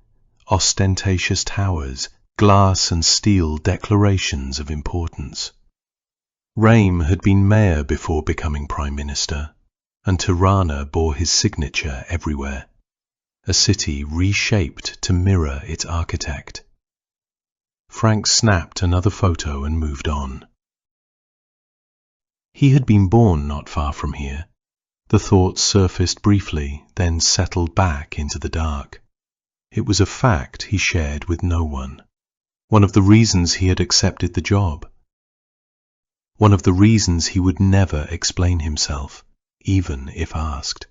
Ostentatious towers, glass and steel declarations of importance. Rame had been mayor before becoming Prime Minister, and Tirana bore his signature everywhere. A city reshaped to mirror its architect. Frank snapped another photo and moved on. He had been born not far from here. The thought surfaced briefly, then settled back into the dark. It was a fact he shared with no one. One of the reasons he had accepted the job. One of the reasons he would never explain himself, even if asked.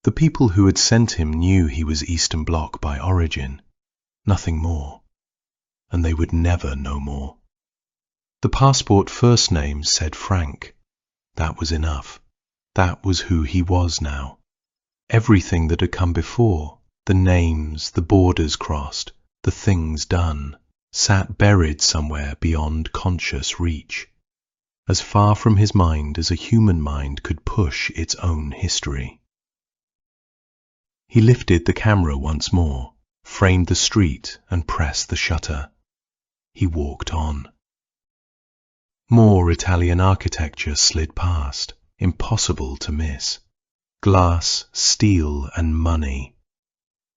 The people who had sent him knew he was Eastern Bloc by origin, nothing more, and they would never know more. The passport first name said Frank. That was enough. That was who he was now. Everything that had come before, the names, the borders crossed, the things done, sat buried somewhere beyond conscious reach, as far from his mind as a human mind could push its own history. He lifted the camera once more, framed the street, and pressed the shutter. He walked on. More Italian architecture slid past, impossible to miss. Glass, steel, and money.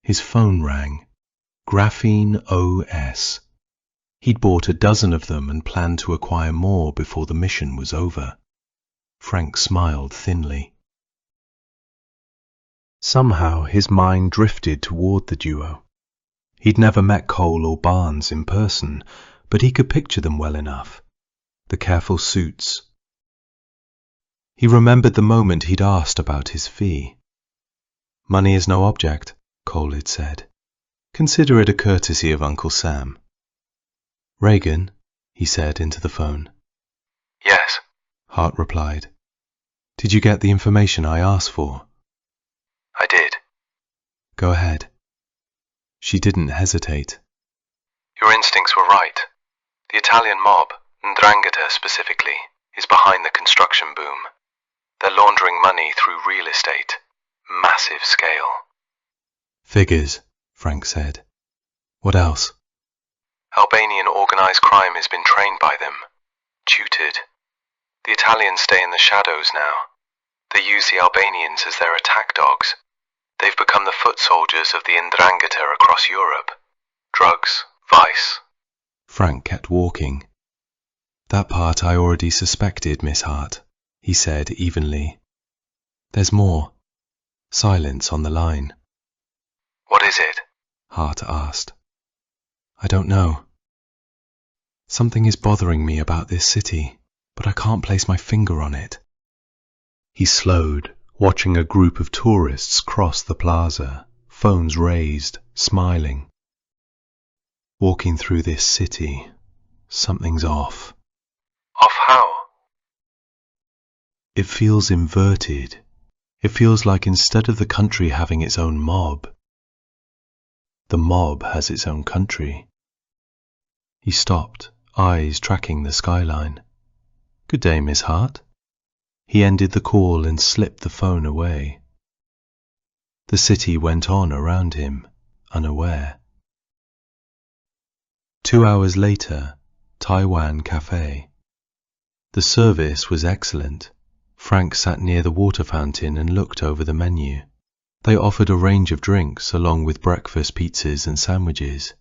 His phone rang. Graphene OS. He'd bought a dozen of them and planned to acquire more before the mission was over. Frank smiled thinly. Somehow his mind drifted toward the duo. He'd never met Cole or Barnes in person, but he could picture them well enough. The careful suits. He remembered the moment he'd asked about his fee. "Money is no object," Cole had said. "Consider it a courtesy of Uncle Sam." "Reagan," he said into the phone. Yes. Hart replied. "Did you get the information I asked for?" I did. "Go ahead." She didn't hesitate. Your instincts were right. The Italian mob, 'Ndrangheta specifically, is behind the construction boom. They're laundering money through real estate. Massive scale. "Figures," Frank said. "What else?" Albanian organized crime has been trained by them. Tutored. The Italians stay in the shadows now. They use the Albanians as their attack dogs. They've become the foot soldiers of the 'Ndrangheta across Europe. Drugs, vice. Frank kept walking. "That part I already suspected, Miss Hart," he said evenly. "There's more." Silence on the line. What is it? Hart asked. "I don't know. Something is bothering me about this city, but I can't place my finger on it." He slowed, watching a group of tourists cross the plaza, phones raised, smiling. Walking through this city, something's off. Off how? It feels inverted. It feels like instead of the country having its own mob, the mob has its own country. He stopped, eyes tracking the skyline. Good day, Miss Hart. He ended the call and slipped the phone away. The city went on around him, unaware. 2 hours later, Taiwan Cafe. The service was excellent. Frank sat near the water fountain and looked over the menu. They offered a range of drinks along with breakfast pizzas and sandwiches.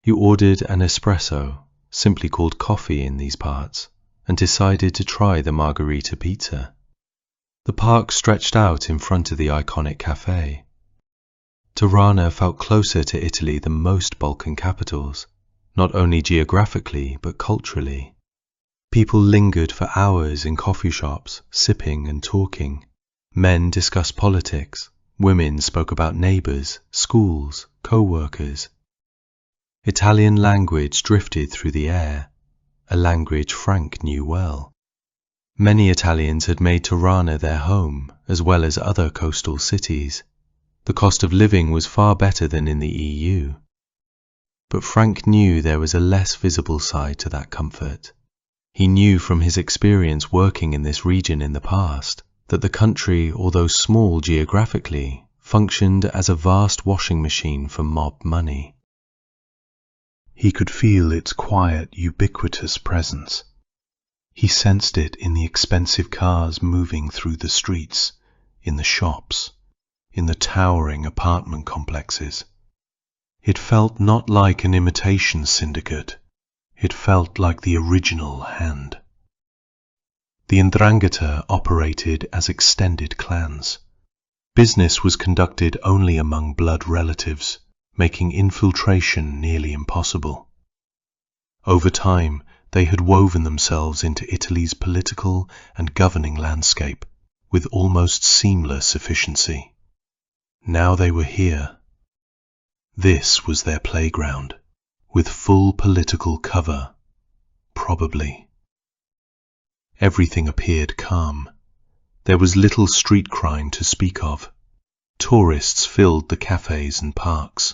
He ordered an espresso, simply called coffee in these parts, and decided to try the margarita pizza. The park stretched out in front of the iconic cafe. Tirana felt closer to Italy than most Balkan capitals, not only geographically but culturally. People lingered for hours in coffee shops, sipping and talking. Men discussed politics. Women spoke about neighbors, schools, co-workers. Italian language drifted through the air, a language Frank knew well. Many Italians had made Tirana their home, as well as other coastal cities. The cost of living was far better than in the EU. But Frank knew there was a less visible side to that comfort. He knew from his experience working in this region in the past that the country, although small geographically, functioned as a vast washing machine for mob money. He could feel its quiet, ubiquitous presence. He sensed it in the expensive cars moving through the streets, in the shops, in the towering apartment complexes. It felt not like an imitation syndicate. It felt like the original hand. The 'Ndrangheta operated as extended clans. Business was conducted only among blood relatives, making infiltration nearly impossible. Over time, they had woven themselves into Italy's political and governing landscape with almost seamless efficiency. Now they were here. This was their playground, with full political cover, probably. Everything appeared calm. There was little street crime to speak of. Tourists filled the cafes and parks.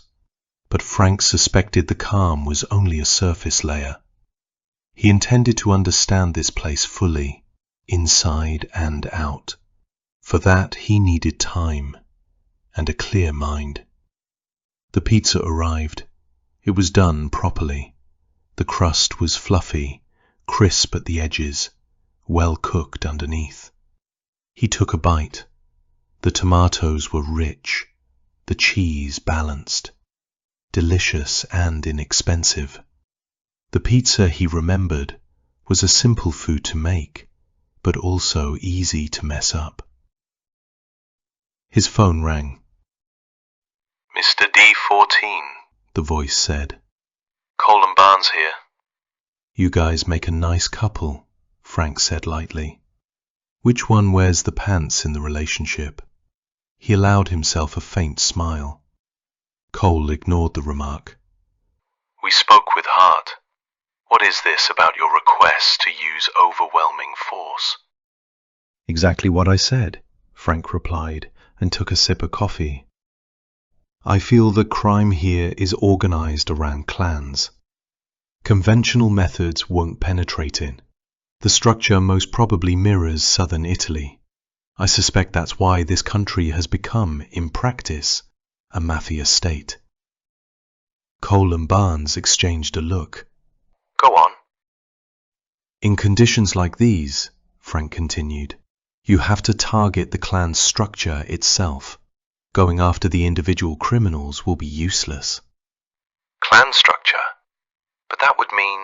But Frank suspected the calm was only a surface layer. He intended to understand this place fully, inside and out. For that he needed time and a clear mind. The pizza arrived. It was done properly. The crust was fluffy, crisp at the edges, well cooked underneath. He took a bite. The tomatoes were rich, the cheese balanced, delicious and inexpensive. The pizza, he remembered, was a simple food to make, but also easy to mess up. His phone rang. Mr. D-14, The voice said. Cole and Barnes here. You guys make a nice couple, Frank said lightly. Which one wears the pants in the relationship? He allowed himself a faint smile. Cole ignored the remark. We spoke with Hart. What is this about your request to use overwhelming force? Exactly what I said, Frank replied, and took a sip of coffee. I feel that crime here is organized around clans. Conventional methods won't penetrate in. The structure most probably mirrors southern Italy. I suspect that's why this country has become, in practice, a mafia state. Cole and Barnes exchanged a look. Go on. In conditions like these, Frank continued, you have to target the clan's structure itself. Going after the individual criminals will be useless. Clan structure? But that would mean...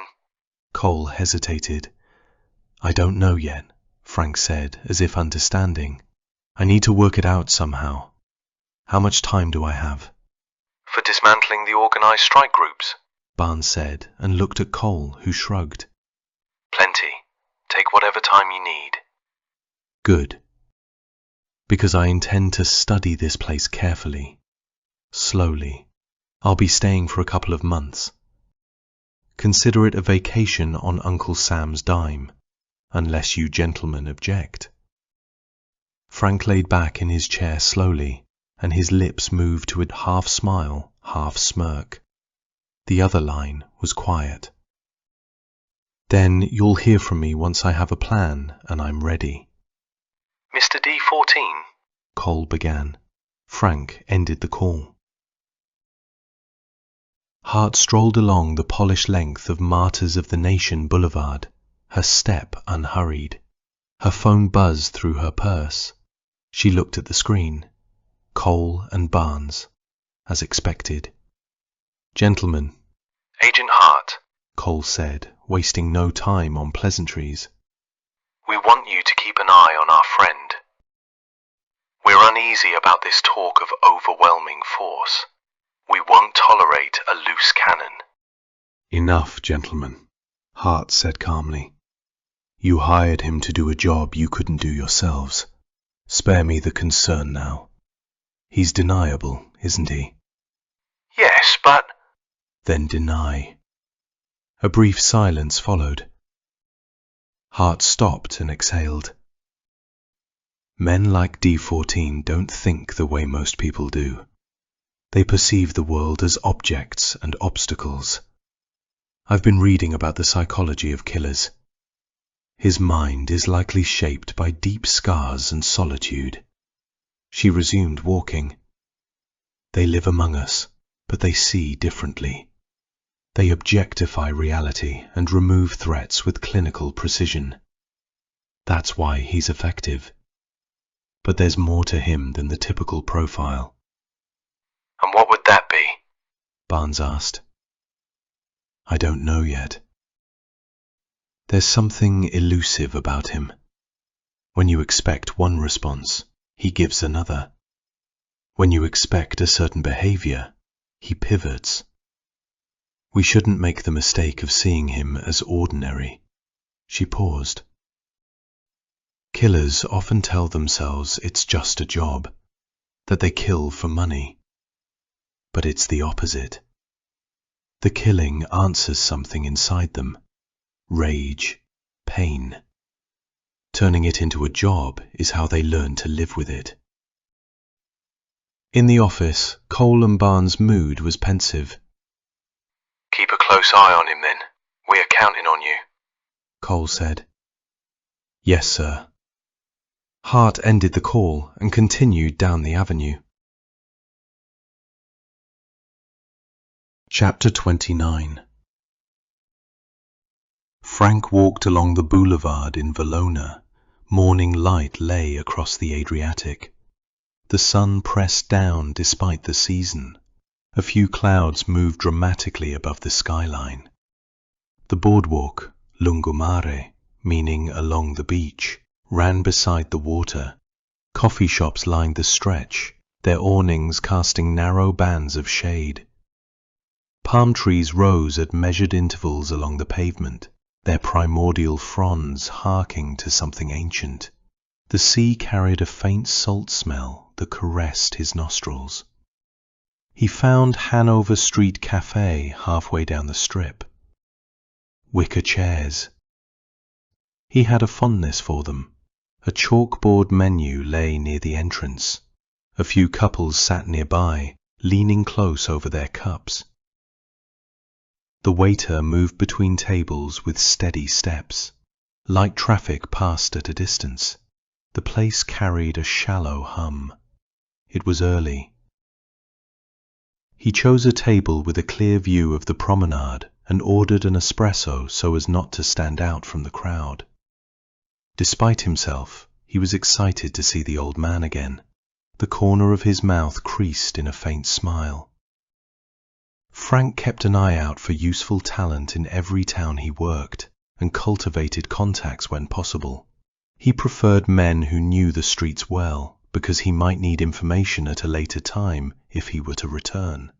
Cole hesitated. I don't know yet, Frank said, as if understanding. I need to work it out somehow. How much time do I have? For dismantling the organized strike groups? Barnes said, and looked at Cole, who shrugged. Plenty. Take whatever time you need. Good. Because I intend to study this place carefully. Slowly. I'll be staying for a couple of months. Consider it a vacation on Uncle Sam's dime, unless you gentlemen object. Frank laid back in his chair slowly, and his lips moved to a half smile, half smirk. The other line was quiet. Then you'll hear from me once I have a plan and I'm ready. Mr. D-14, Cole began. Frank ended the call. Hart strolled along the polished length of Martyrs of the Nation Boulevard, her step unhurried. Her phone buzzed through her purse. She looked at the screen. Cole and Barnes, as expected. Gentlemen, Agent Hart, Cole said, wasting no time on pleasantries. we want you to keep an eye on our friend. We're uneasy about this talk of overwhelming force. We won't tolerate a loose cannon. Enough, gentlemen, Hart said calmly. You hired him to do a job you couldn't do yourselves. Spare me the concern now. He's deniable, isn't he? Yes, but... Then deny. A brief silence followed. Hart stopped and exhaled. Men like D-14 don't think the way most people do. They perceive the world as objects and obstacles. I've been reading about the psychology of killers. His mind is likely shaped by deep scars and solitude. She resumed walking. They live among us, but they see differently. They objectify reality and remove threats with clinical precision. That's why he's effective. But there's more to him than the typical profile. And what would that be? Barnes asked. I don't know yet. There's something elusive about him. When you expect one response, he gives another. When you expect a certain behavior, he pivots. We shouldn't make the mistake of seeing him as ordinary. She paused. Killers often tell themselves it's just a job, that they kill for money. But it's the opposite. The killing answers something inside them. Rage, pain. Turning it into a job is how they learn to live with it. In the office, Cole and Barnes' mood was pensive. Keep a close eye on him then. We're counting on you. Cole said. Yes, sir. Hart ended the call and continued down the avenue. Chapter 29. Frank walked along the boulevard in Verona. Morning light lay across the Adriatic. The sun pressed down despite the season. A few clouds moved dramatically above the skyline. The boardwalk, lungomare, meaning along the beach, ran beside the water. Coffee shops lined the stretch, their awnings casting narrow bands of shade. Palm trees rose at measured intervals along the pavement, their primordial fronds harking to something ancient. The sea carried a faint salt smell that caressed his nostrils. He found Hanover Street Cafe halfway down the strip. Wicker chairs. He had a fondness for them. A chalkboard menu lay near the entrance. A few couples sat nearby, leaning close over their cups. The waiter moved between tables with steady steps. Light traffic passed at a distance. The place carried a shallow hum. It was early. He chose a table with a clear view of the promenade and ordered an espresso so as not to stand out from the crowd. Despite himself, he was excited to see the old man again. The corner of his mouth creased in a faint smile. Frank kept an eye out for useful talent in every town he worked and cultivated contacts when possible. He preferred men who knew the streets well because he might need information at a later time if he were to return,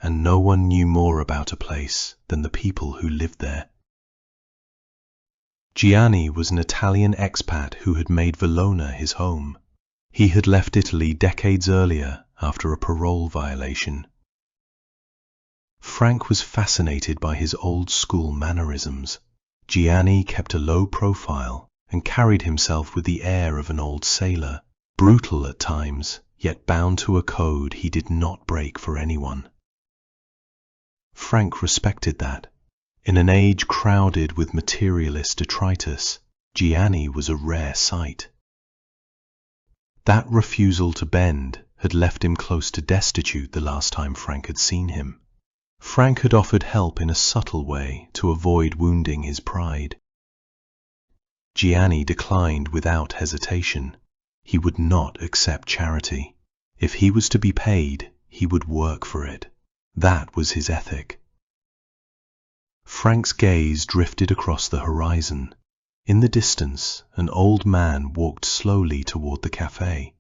and no one knew more about a place than the people who lived there. Gianni was an Italian expat who had made Verona his home. He had left Italy decades earlier after a parole violation. Frank was fascinated by his old-school mannerisms. Gianni kept a low profile and carried himself with the air of an old sailor, brutal at times, yet bound to a code he did not break for anyone. Frank respected that. In an age crowded with materialist detritus, Gianni was a rare sight. That refusal to bend had left him close to destitute the last time Frank had seen him. Frank had offered help in a subtle way to avoid wounding his pride. Gianni declined without hesitation. He would not accept charity. If he was to be paid, he would work for it. That was his ethic. Frank's gaze drifted across the horizon. In the distance, an old man walked slowly toward the cafe.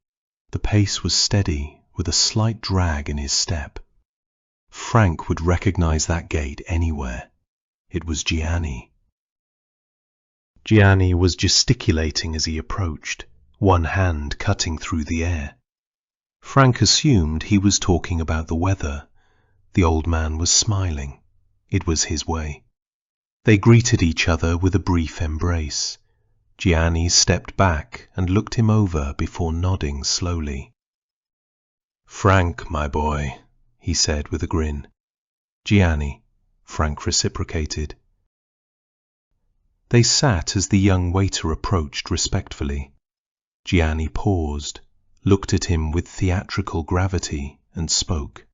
The pace was steady, with a slight drag in his step. Frank would recognize that gait anywhere. It was Gianni. Gianni was gesticulating as he approached, one hand cutting through the air. Frank assumed he was talking about the weather. The old man was smiling. It was his way. They greeted each other with a brief embrace. Gianni stepped back and looked him over before nodding slowly. "Frank, my boy," he said with a grin. "Gianni," Frank reciprocated. They sat as the young waiter approached respectfully. Gianni paused, looked at him with theatrical gravity, and spoke.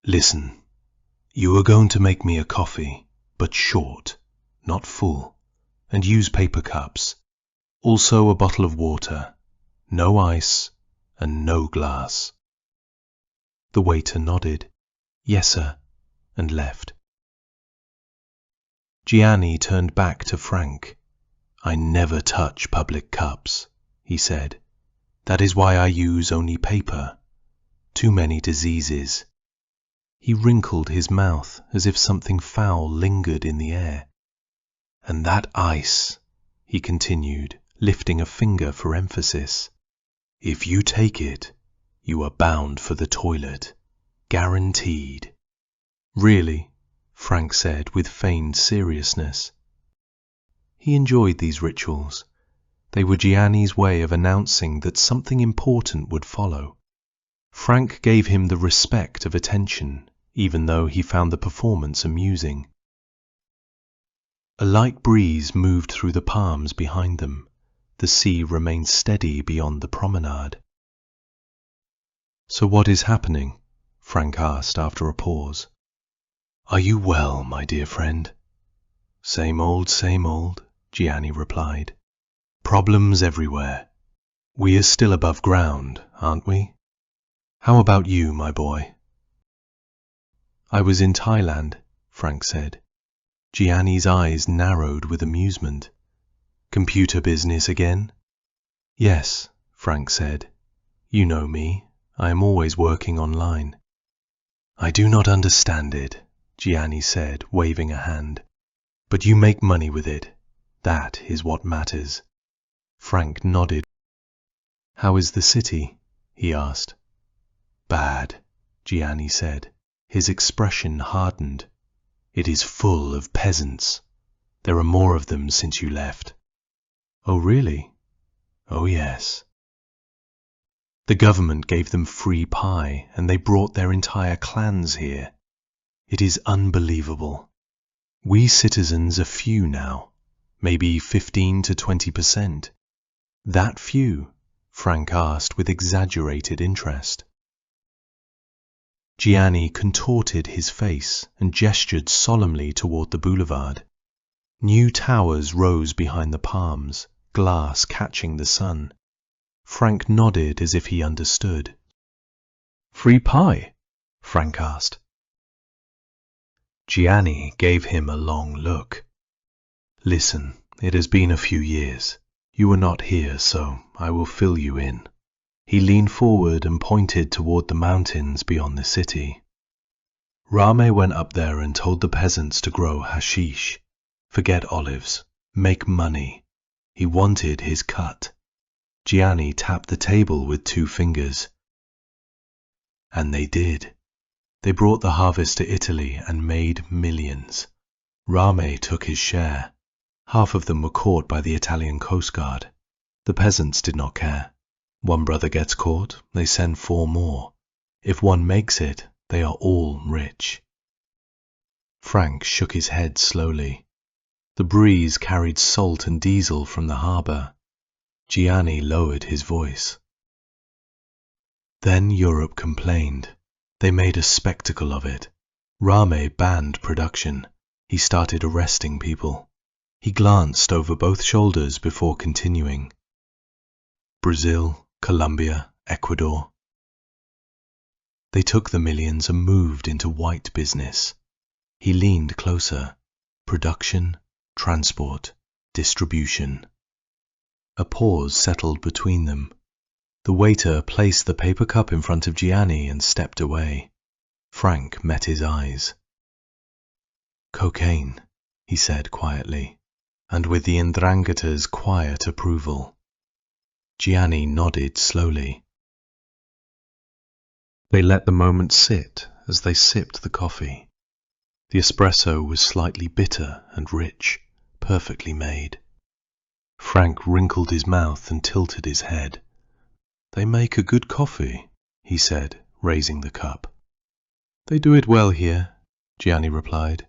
"Listen, you are going to make me a coffee, but short, not full, and use paper cups. Also a bottle of water, no ice, and no glass." The waiter nodded. "Yes, sir," and left. Gianni turned back to Frank. "I never touch public cups," he said. "That is why I use only paper. Too many diseases." He wrinkled his mouth as if something foul lingered in the air. "And that ice," he continued, lifting a finger for emphasis. "If you take it, you are bound for the toilet. Guaranteed." "Really?" Frank said with feigned seriousness. He enjoyed these rituals. They were Gianni's way of announcing that something important would follow. Frank gave him the respect of attention, even though he found the performance amusing. A light breeze moved through the palms behind them. The sea remained steady beyond the promenade. "So what is happening?" Frank asked after a pause. "Are you well, my dear friend?" Same old, Gianni replied. "Problems everywhere. We are still above ground, aren't we? How about you, my boy?" "I was in Thailand," Frank said. Gianni's eyes narrowed with amusement. "Computer business again?" "Yes," Frank said. "You know me. I am always working online." "I do not understand it," Gianni said, waving a hand. "But you make money with it. That is what matters." Frank nodded. "How is the city?" he asked. "Bad," Gianni said. His expression hardened. "It is full of peasants. There are more of them since you left." "Oh, really?" "Oh, yes." "The government gave them free pie, and they brought their entire clans here. It is unbelievable. We citizens are few now, maybe 15 to 20%. That few?" Frank asked with exaggerated interest. Gianni contorted his face and gestured solemnly toward the boulevard. New towers rose behind the palms, glass catching the sun. Frank nodded as if he understood. "Free pie?" Frank asked. Gianni gave him a long look. "Listen, it has been a few years. You were not here, so I will fill you in." He leaned forward and pointed toward the mountains beyond the city. "Rame went up there and told the peasants to grow hashish. Forget olives. Make money. He wanted his cut." Gianni tapped the table with 2 fingers. "And they did. They brought the harvest to Italy and made millions. Rame took his share. Half of them were caught by the Italian Coast Guard. The peasants did not care. One brother gets caught, they send 4 more. If one makes it, they are all rich. Frank shook his head slowly. The breeze carried salt and diesel from the harbour. Gianni lowered his voice. Then Europe complained. They made a spectacle of it. Rame banned production. He started arresting people. He glanced over both shoulders before continuing. Brazil, Colombia, Ecuador. They took the millions and moved into white business. He leaned closer. Production, transport, distribution. A pause settled between them. The waiter placed the paper cup in front of Gianni and stepped away. Frank met his eyes. Cocaine, he said quietly, and with the Ndrangheta's quiet approval. Gianni nodded slowly. They let the moment sit as they sipped the coffee. The espresso was slightly bitter and rich, perfectly made. Frank wrinkled his mouth and tilted his head. "They make a good coffee," he said, raising the cup. "They do it well here," Gianni replied.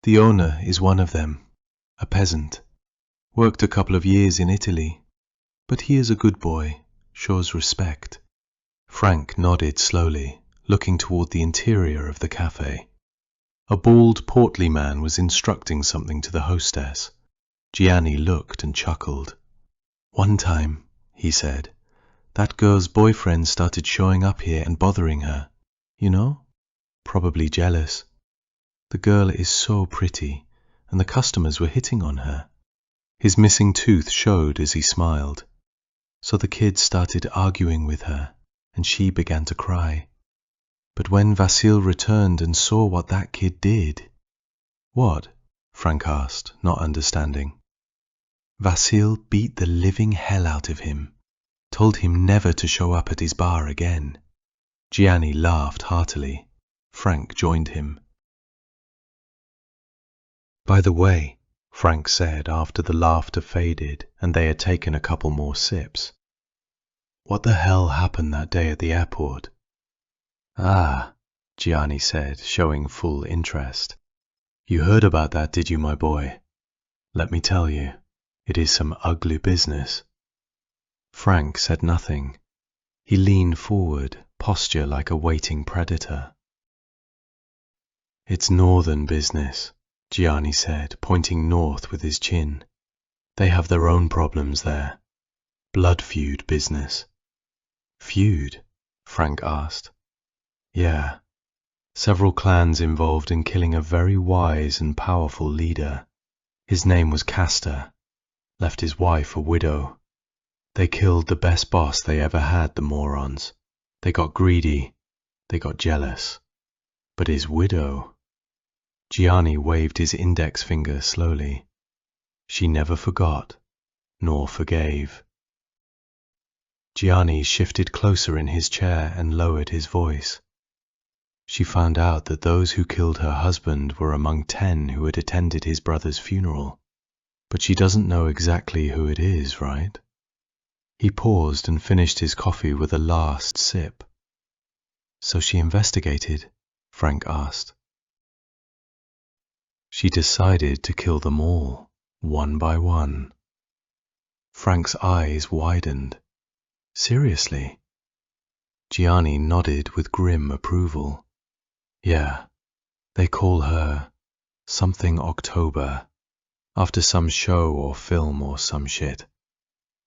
"The owner is one of them, a peasant. Worked a couple of years in Italy, but he is a good boy, shows respect." Frank nodded slowly, looking toward the interior of the cafe. A bald, portly man was instructing something to the hostess. Gianni looked and chuckled. "One time," he said, "that girl's boyfriend started showing up here and bothering her. You know? Probably jealous. The girl is so pretty, and the customers were hitting on her." His missing tooth showed as he smiled. "So the kid started arguing with her, and she began to cry. But when Vasil returned and saw what that kid did—" "What?" Frank asked, not understanding. "Vasil beat the living hell out of him, told him never to show up at his bar again." Gianni laughed heartily. Frank joined him. "By the way," Frank said after the laughter faded and they had taken a couple more sips, "what the hell happened that day at the airport?" "Ah," Gianni said, showing full interest. "You heard about that, did you, my boy? Let me tell you, it is some ugly business." Frank said nothing. He leaned forward, posture like a waiting predator. "It's northern business," Gianni said, pointing north with his chin. "They have their own problems there. Blood feud business." "Feud?" Frank asked. "Yeah. Several clans involved in killing a very wise and powerful leader. His name was Castor. Left his wife a widow. They killed the best boss they ever had, the morons. They got greedy. They got jealous. But his widow—" Gianni waved his index finger slowly. "She never forgot, nor forgave." Gianni shifted closer in his chair and lowered his voice. "She found out that those who killed her husband were among 10 who had attended his brother's funeral. But she doesn't know exactly who it is, right?" He paused and finished his coffee with a last sip. "So she investigated?" Frank asked. "She decided to kill them all, one by one." Frank's eyes widened. "Seriously?" Gianni nodded with grim approval. "Yeah, they call her something October, after some show or film or some shit.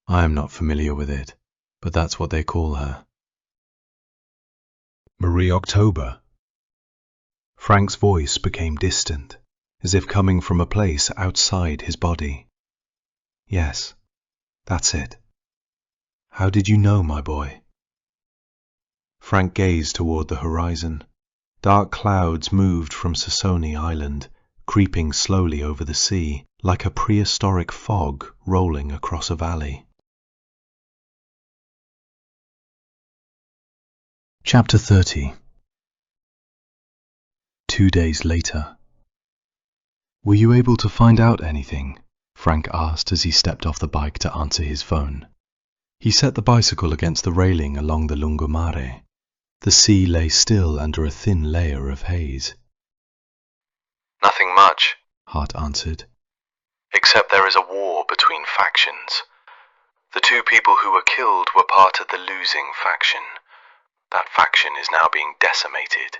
I am not familiar with it, but that's what they call her." "Marie October?" Frank's voice became distant, as if coming from a place outside his body. "Yes, that's it. How did you know, my boy?" Frank gazed toward the horizon. Dark clouds moved from Sassoni Island, creeping slowly over the sea, like a prehistoric fog rolling across a valley. Chapter 30. 2 days later. "Were you able to find out anything?" Frank asked as he stepped off the bike to answer his phone. He set the bicycle against the railing along the lungomare. The sea lay still under a thin layer of haze. Nothing much, Hart answered. except there is a war between factions. The two people who were killed were part of the losing faction. That faction is now being decimated.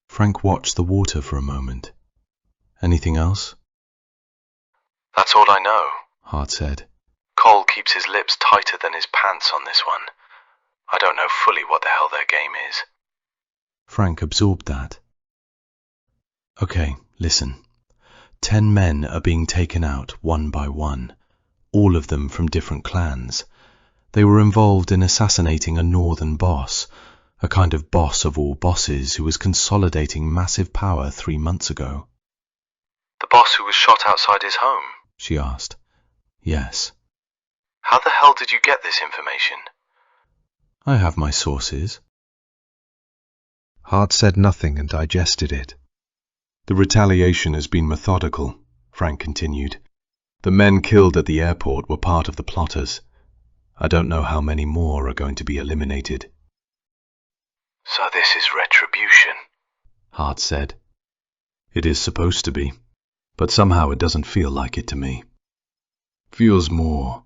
Frank watched the water for a moment. Anything else? That's all I know. Hart said. Cole keeps his lips tighter than his pants on this one. I don't know fully what the hell their game is. Frank absorbed that. Okay, listen. 10 men are being taken out one by one, all of them from different clans. They were involved in assassinating a northern boss, a kind of boss of all bosses who was consolidating massive power 3 months ago. The boss who was shot outside his home? She asked. Yes. How the hell did you get this information? I have my sources. Hart said nothing and digested it. The retaliation has been methodical, Frank continued. The men killed at the airport were part of the plotters. I don't know how many more are going to be eliminated. So this is retribution, Hart said. It is supposed to be, but somehow it doesn't feel like it to me. Feels more.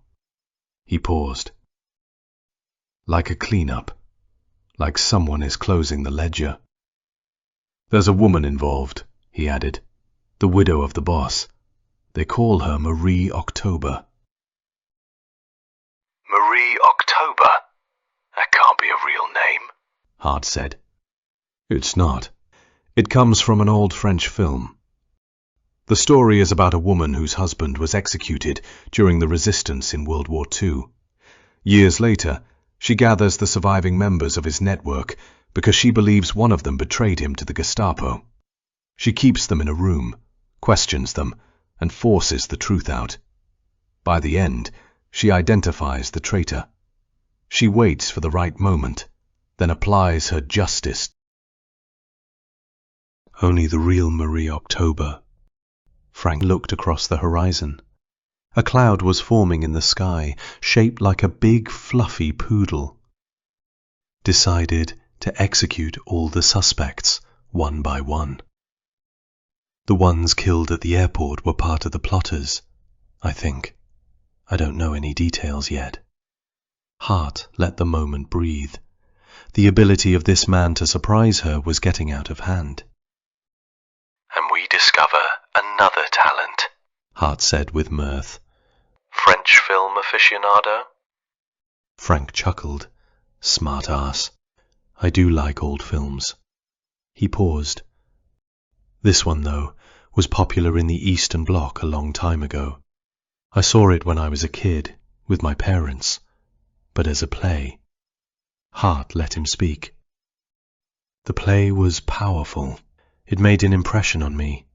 He paused. Like a cleanup. Like someone is closing the ledger. There's a woman involved, he added. The widow of the boss. They call her Marie October. Marie October? That can't be a real name, Hart said. It's not. It comes from an old French film. The story is about a woman whose husband was executed during the resistance in World War II. Years later, she gathers the surviving members of his network because she believes one of them betrayed him to the Gestapo. She keeps them in a room, questions them, and forces the truth out. By the end, she identifies the traitor. She waits for the right moment, then applies her justice. Only the real Marie October. Frank looked across the horizon. A cloud was forming in the sky, shaped like a big, fluffy poodle. Decided to execute all the suspects, one by one. The ones killed at the airport were part of the plotters, I think. I don't know any details yet. Hart let the moment breathe. The ability of this man to surprise her was getting out of hand. And we discover another talent, Hart said with mirth. French film aficionado? Frank chuckled. Smart ass. I do like old films. He paused. This one, though, was popular in the Eastern Bloc a long time ago. I saw it when I was a kid, with my parents, but as a play. Hart let him speak. The play was powerful. It made an impression on me.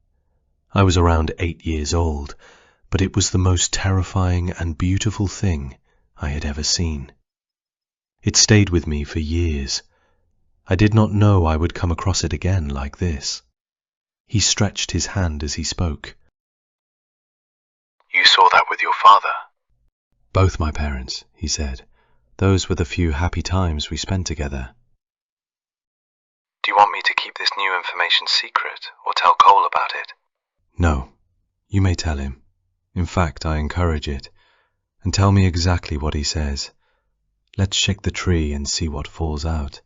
I was around 8 years old, but it was the most terrifying and beautiful thing I had ever seen. It stayed with me for years. I did not know I would come across it again like this. He stretched his hand as he spoke. You saw that with your father? Both my parents, he said. Those were the few happy times we spent together. Do you want me to keep this new information secret, or tell Cole about it? No, you may tell him. In fact, I encourage it. And tell me exactly what he says. Let's shake the tree and see what falls out.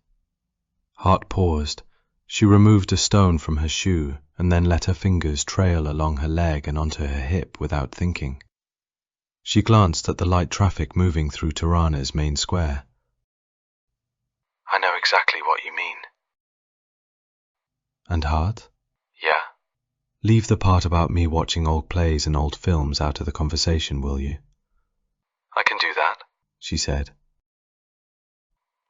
Hart paused. She removed a stone from her shoe and then let her fingers trail along her leg and onto her hip without thinking. She glanced at the light traffic moving through Tirana's main square. I know exactly what you mean. And Hart? Yeah. Leave the part about me watching old plays and old films out of the conversation, will you? I can do that, she said.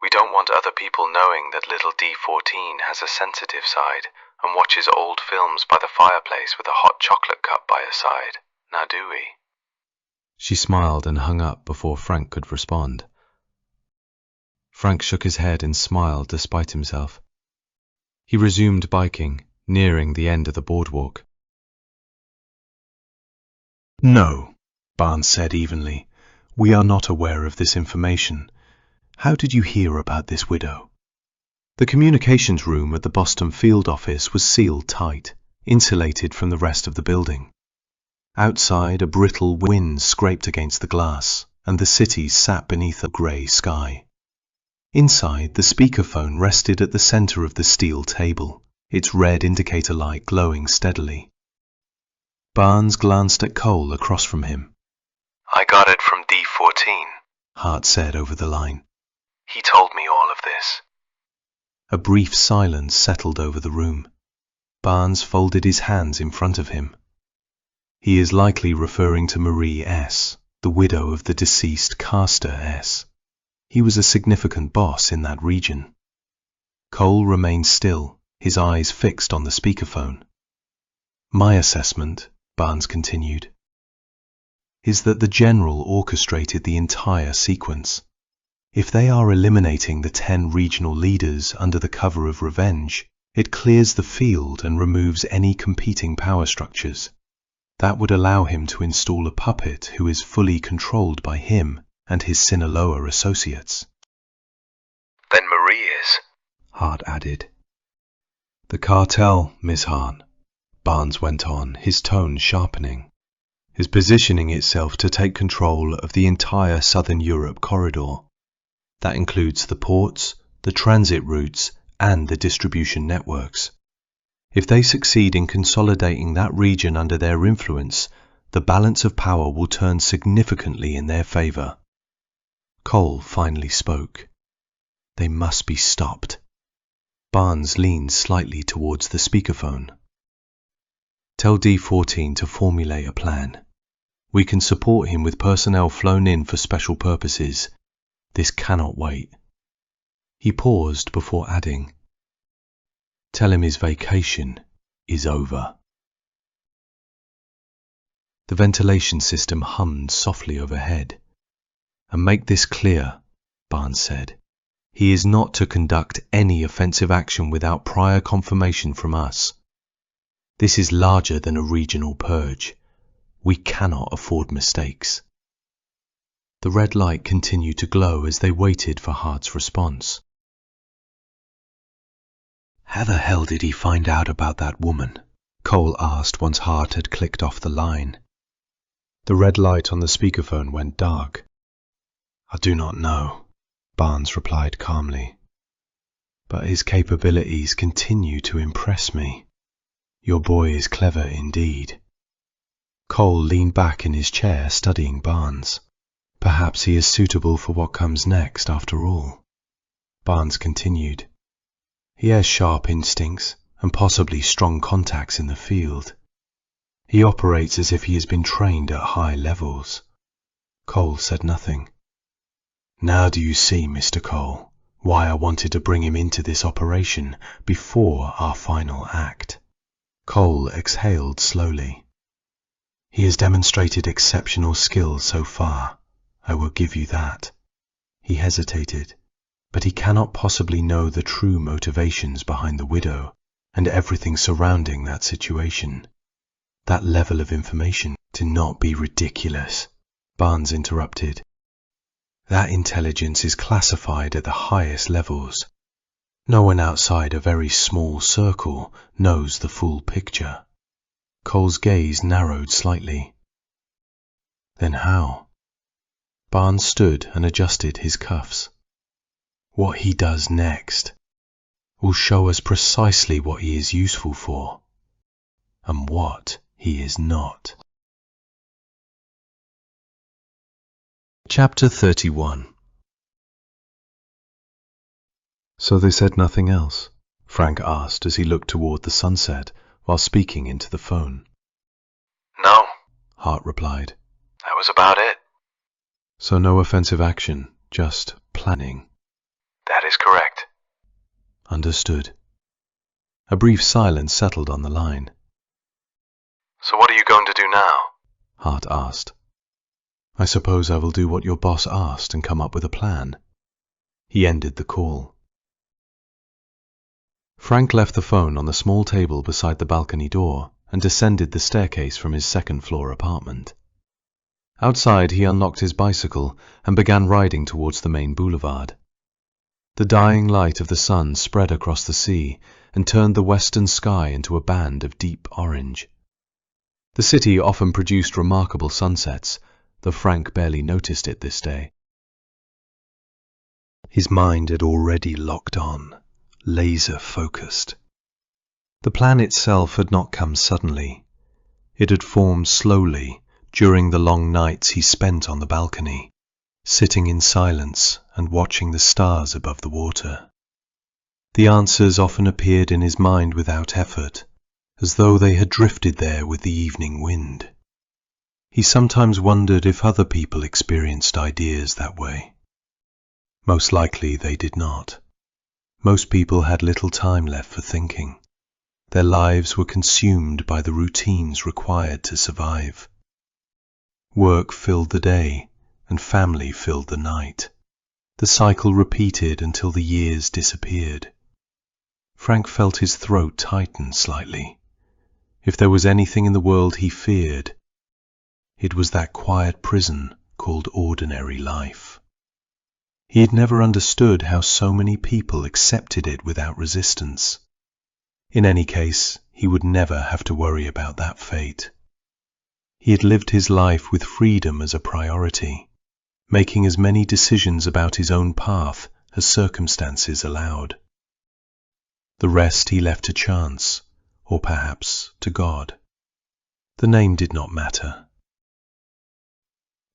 We don't want other people knowing that little D-14 has a sensitive side and watches old films by the fireplace with a hot chocolate cup by her side, now do we? She smiled and hung up before Frank could respond. Frank shook his head and smiled despite himself. He resumed biking, nearing the end of the boardwalk. "No," Barnes said evenly. We are not aware of this information. How did you hear about this widow? The communications room at the Boston field office was sealed tight, insulated from the rest of the building. Outside, a brittle wind scraped against the glass, and the city sat beneath a grey sky. Inside, the speakerphone rested at the center of the steel table, its red indicator light glowing steadily. Barnes glanced at Cole across from him. I got it from D-14, Hart said over the line. He told me all of this. A brief silence settled over the room. Barnes folded his hands in front of him. He is likely referring to Marie S., the widow of the deceased Caster S. He was a significant boss in that region. Cole remained still, his eyes fixed on the speakerphone. My assessment, Barnes continued, is that the general orchestrated the entire sequence. If they are eliminating the 10 regional leaders under the cover of revenge, it clears the field and removes any competing power structures. That would allow him to install a puppet who is fully controlled by him and his Sinaloa associates. Then Marie is, Hart added. The cartel, Miss Hart, Barnes went on, his tone sharpening, is positioning itself to take control of the entire Southern Europe corridor. That includes the ports, the transit routes, and the distribution networks. If they succeed in consolidating that region under their influence, the balance of power will turn significantly in their favor. Cole finally spoke. They must be stopped. Barnes leaned slightly towards the speakerphone. Tell D-14 to formulate a plan. We can support him with personnel flown in for special purposes. This cannot wait. He paused before adding, tell him his vacation is over. The ventilation system hummed softly overhead. And make this clear, Barnes said. He is not to conduct any offensive action without prior confirmation from us. This is larger than a regional purge. We cannot afford mistakes. The red light continued to glow as they waited for Hart's response. How the hell did he find out about that woman? Cole asked once Hart had clicked off the line. The red light on the speakerphone went dark. I do not know, Barnes replied calmly. But his capabilities continue to impress me. Your boy is clever indeed. Cole leaned back in his chair studying Barnes. Perhaps he is suitable for what comes next after all. Barnes continued. He has sharp instincts and possibly strong contacts in the field. He operates as if he has been trained at high levels. Cole said nothing. Now do you see, Mr. Cole, why I wanted to bring him into this operation before our final act? Cole exhaled slowly. He has demonstrated exceptional skill so far. I will give you that. He hesitated, but he cannot possibly know the true motivations behind the widow and everything surrounding that situation. That level of information to not be ridiculous, Barnes interrupted. That intelligence is classified at the highest levels. No one outside a very small circle knows the full picture. Cole's gaze narrowed slightly. Then how? Barnes stood and adjusted his cuffs. What he does next will show us precisely what he is useful for, and what he is not. Chapter 31. So they said nothing else? Frank asked as he looked toward the sunset while speaking into the phone. No, Hart replied. that was about it. So no offensive action, just planning. That is correct. Understood. A brief silence settled on the line. So what are you going to do now? Hart asked. I suppose I will do what your boss asked and come up with a plan. He ended the call. Frank left the phone on the small table beside the balcony door and descended the staircase from his second-floor apartment. Outside, he unlocked his bicycle and began riding towards the main boulevard. The dying light of the sun spread across the sea and turned the western sky into a band of deep orange. The city often produced remarkable sunsets, though Frank barely noticed it this day. His mind had already locked on, laser-focused. The plan itself had not come suddenly. It had formed slowly during the long nights he spent on the balcony, sitting in silence and watching the stars above the water. The answers often appeared in his mind without effort, as though they had drifted there with the evening wind. He sometimes wondered if other people experienced ideas that way. Most likely they did not. Most people had little time left for thinking. Their lives were consumed by the routines required to survive. Work filled the day, and family filled the night. The cycle repeated until the years disappeared. Frank felt his throat tighten slightly. If there was anything in the world he feared, it was that quiet prison called ordinary life. He had never understood how so many people accepted it without resistance. In any case, he would never have to worry about that fate. He had lived his life with freedom as a priority, making as many decisions about his own path as circumstances allowed. The rest he left to chance, or perhaps to God. The name did not matter.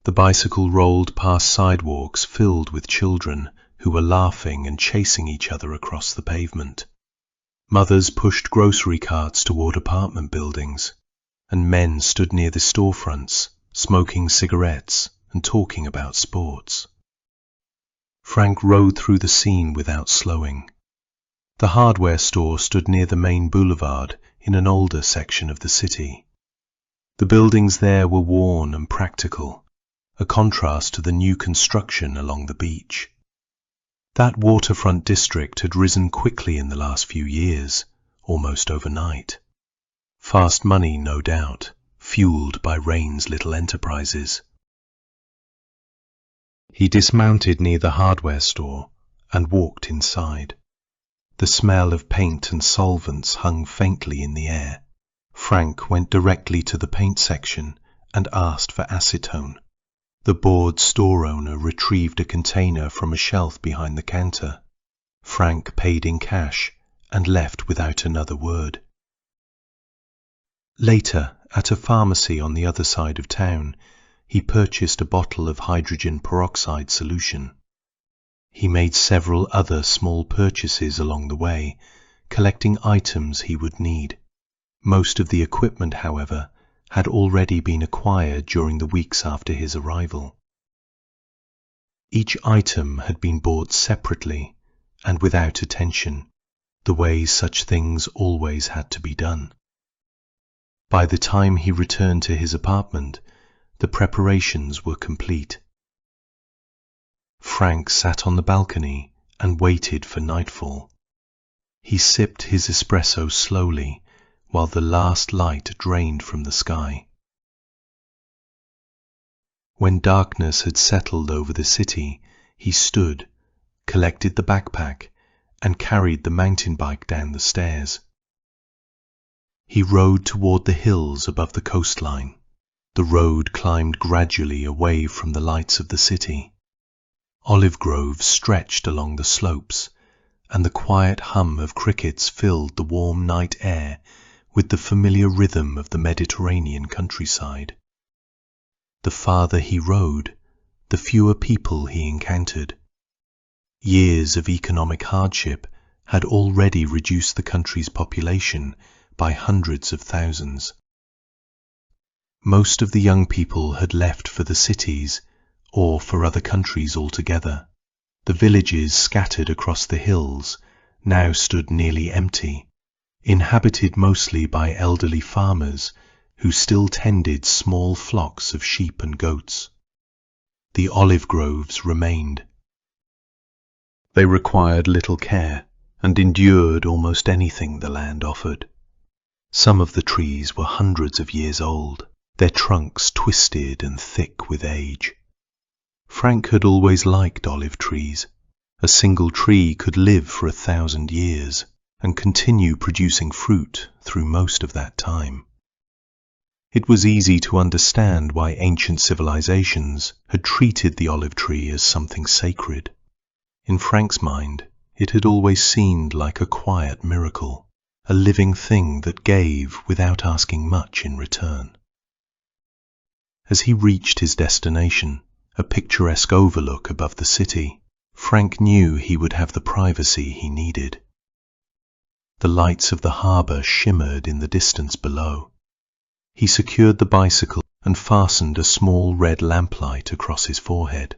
The bicycle rolled past sidewalks filled with children who were laughing and chasing each other across the pavement. Mothers pushed grocery carts toward apartment buildings, and men stood near the storefronts, smoking cigarettes and talking about sports. Frank rode through the scene without slowing. The hardware store stood near the main boulevard in an older section of the city. The buildings there were worn and practical, a contrast to the new construction along the beach. That waterfront district had risen quickly in the last few years, almost overnight. Fast money, no doubt, fueled by Rain's little enterprises. He dismounted near the hardware store and walked inside. The smell of paint and solvents hung faintly in the air. Frank went directly to the paint section and asked for acetone. The bored store owner retrieved a container from a shelf behind the counter. Frank paid in cash and left without another word. Later, at a pharmacy on the other side of town, he purchased a bottle of hydrogen peroxide solution. He made several other small purchases along the way, collecting items he would need. Most of the equipment, however, had already been acquired during the weeks after his arrival. Each item had been bought separately and without attention, the way such things always had to be done. By the time he returned to his apartment, the preparations were complete. Frank sat on the balcony and waited for nightfall. He sipped his espresso slowly while the last light drained from the sky. When darkness had settled over the city, he stood, collected the backpack, and carried the mountain bike down the stairs. He rode toward the hills above the coastline. The road climbed gradually away from the lights of the city. Olive groves stretched along the slopes, and the quiet hum of crickets filled the warm night air with the familiar rhythm of the Mediterranean countryside. The farther he rode, the fewer people he encountered. Years of economic hardship had already reduced the country's population by hundreds of thousands. Most of the young people had left for the cities or for other countries altogether. The villages scattered across the hills now stood nearly empty, inhabited mostly by elderly farmers who still tended small flocks of sheep and goats. The olive groves remained. They required little care and endured almost anything the land offered. Some of the trees were hundreds of years old. their trunks twisted and thick with age. Frank had always liked olive trees. A single tree could live for 1,000 years and continue producing fruit through most of that time. It was easy to understand why ancient civilizations had treated the olive tree as something sacred. In Frank's mind, it had always seemed like a quiet miracle, a living thing that gave without asking much in return. As he reached his destination, a picturesque overlook above the city, Frank knew he would have the privacy he needed. The lights of the harbour shimmered in the distance below. He secured the bicycle and fastened a small red lamplight across his forehead.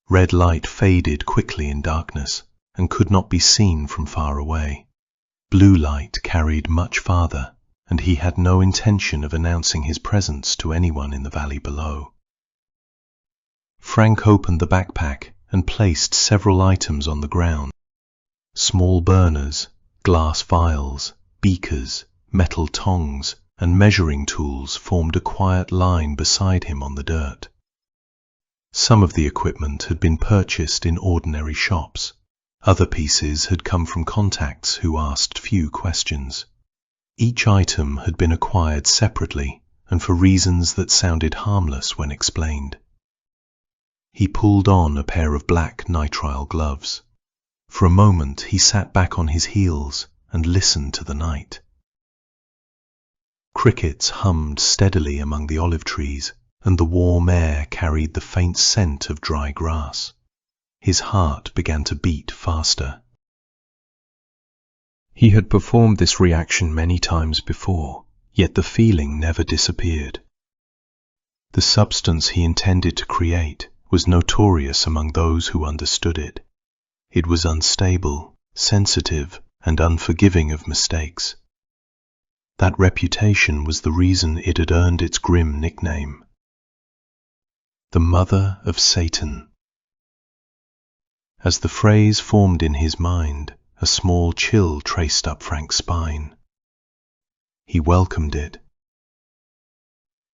Red light faded quickly in darkness and could not be seen from far away. Blue light carried much farther, and he had no intention of announcing his presence to anyone in the valley below. Frank opened the backpack and placed several items on the ground. Small burners, glass vials, beakers, metal tongs, and measuring tools formed a quiet line beside him on the dirt. Some of the equipment had been purchased in ordinary shops. Other pieces had come from contacts who asked few questions. Each item had been acquired separately and for reasons that sounded harmless when explained. He pulled on a pair of black nitrile gloves. For a moment he sat back on his heels and listened to the night. Crickets hummed steadily among the olive trees, and the warm air carried the faint scent of dry grass. His heart began to beat faster. He had performed this reaction many times before, yet the feeling never disappeared. The substance he intended to create was notorious among those who understood it. It was unstable, sensitive, and unforgiving of mistakes. That reputation was the reason it had earned its grim nickname. The Mother of Satan. As the phrase formed in his mind, a small chill traced up Frank's spine. He welcomed it.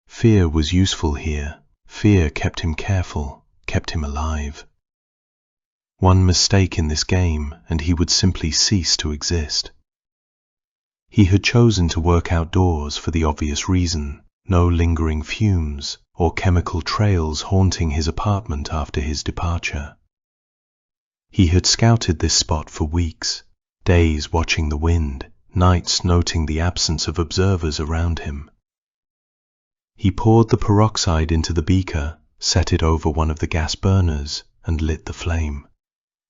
Fear was useful here. Fear kept him careful, kept him alive. One mistake in this game, and he would simply cease to exist. He had chosen to work outdoors for the obvious reason: no lingering fumes or chemical trails haunting his apartment after his departure. He had scouted this spot for weeks, days watching the wind, nights noting the absence of observers around him. He poured the peroxide into the beaker, set it over one of the gas burners, and lit the flame.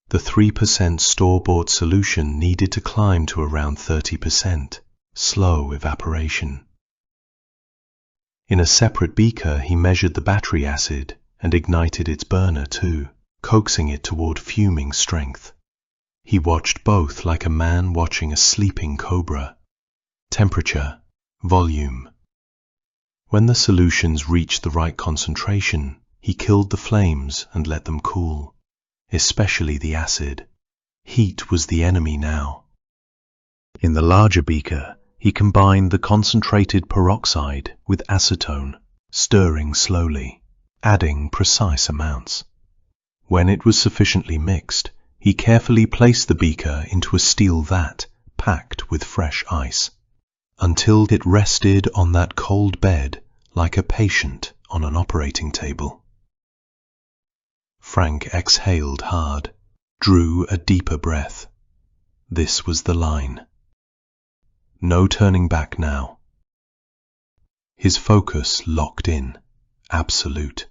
The 3% store-bought solution needed to climb to around 30%, slow evaporation. In a separate beaker he measured the battery acid and ignited its burner too, coaxing it toward fuming strength. He watched both like a man watching a sleeping cobra. Temperature, volume. When the solutions reached the right concentration, he killed the flames and let them cool, especially the acid. Heat was the enemy now. In the larger beaker, he combined the concentrated peroxide with acetone, stirring slowly, adding precise amounts. When it was sufficiently mixed, he carefully placed the beaker into a steel vat packed with fresh ice, until it rested on that cold bed like a patient on an operating table. Frank exhaled hard, drew a deeper breath. This was the line. No turning back now. His focus locked in, absolute.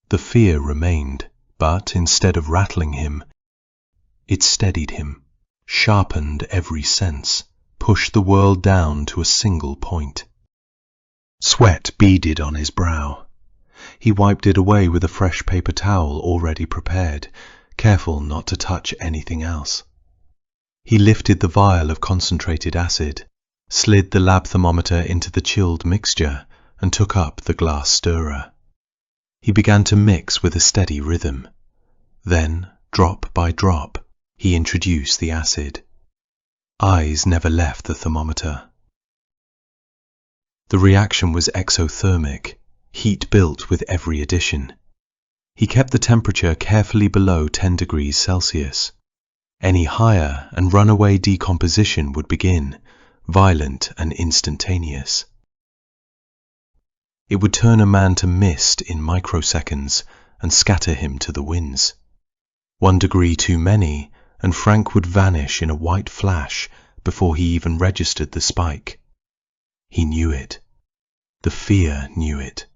The fear remained, but instead of rattling him, it steadied him, sharpened every sense, pushed the world down to a single point. Sweat beaded on his brow. He wiped it away with a fresh paper towel already prepared, careful not to touch anything else. He lifted the vial of concentrated acid, slid the lab thermometer into the chilled mixture, and took up the glass stirrer. He began to mix with a steady rhythm. Then, drop by drop, he introduced the acid. Eyes never left the thermometer. The reaction was exothermic, heat built with every addition. He kept the temperature carefully below 10 degrees Celsius. Any higher and runaway decomposition would begin, violent and instantaneous. It would turn a man to mist in microseconds and scatter him to the winds. 1 degree too many, and Frank would vanish in a white flash before he even registered the spike. He knew it. The fear knew it.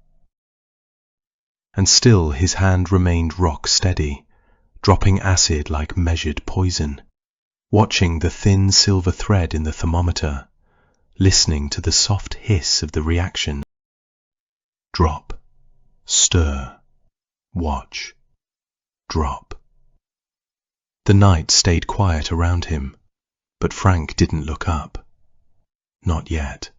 And still his hand remained rock steady, dropping acid like measured poison, watching the thin silver thread in the thermometer, listening to the soft hiss of the reaction. Drop, stir, watch, drop. The night stayed quiet around him, but Frank didn't look up. Not yet.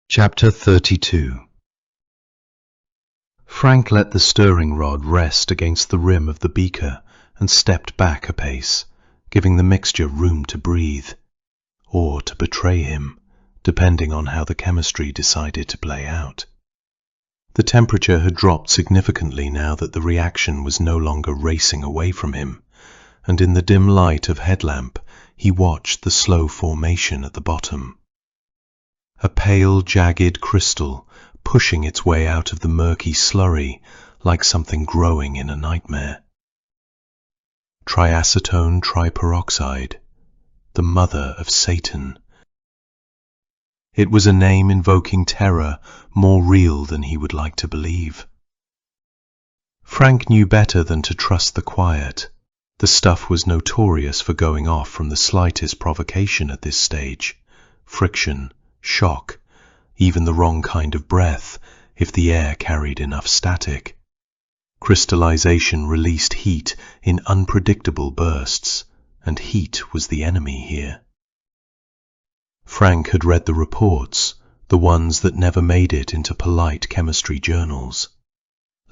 Chapter 32. Frank let the stirring rod rest against the rim of the beaker and stepped back a pace, giving the mixture room to breathe, or to betray him, depending on how the chemistry decided to play out. The temperature had dropped significantly now that the reaction was no longer racing away from him, and in the dim light of headlamp he watched the slow formation at the bottom. A pale, jagged crystal pushing its way out of the murky slurry like something growing in a nightmare. Triacetone triperoxide, the mother of Satan. It was a name invoking terror more real than he would like to believe. Frank knew better than to trust the quiet. The stuff was notorious for going off from the slightest provocation at this stage. Friction, shock, even the wrong kind of breath if the air carried enough static. Crystallization released heat in unpredictable bursts, and heat was the enemy here. Frank had read the reports, the ones that never made it into polite chemistry journals.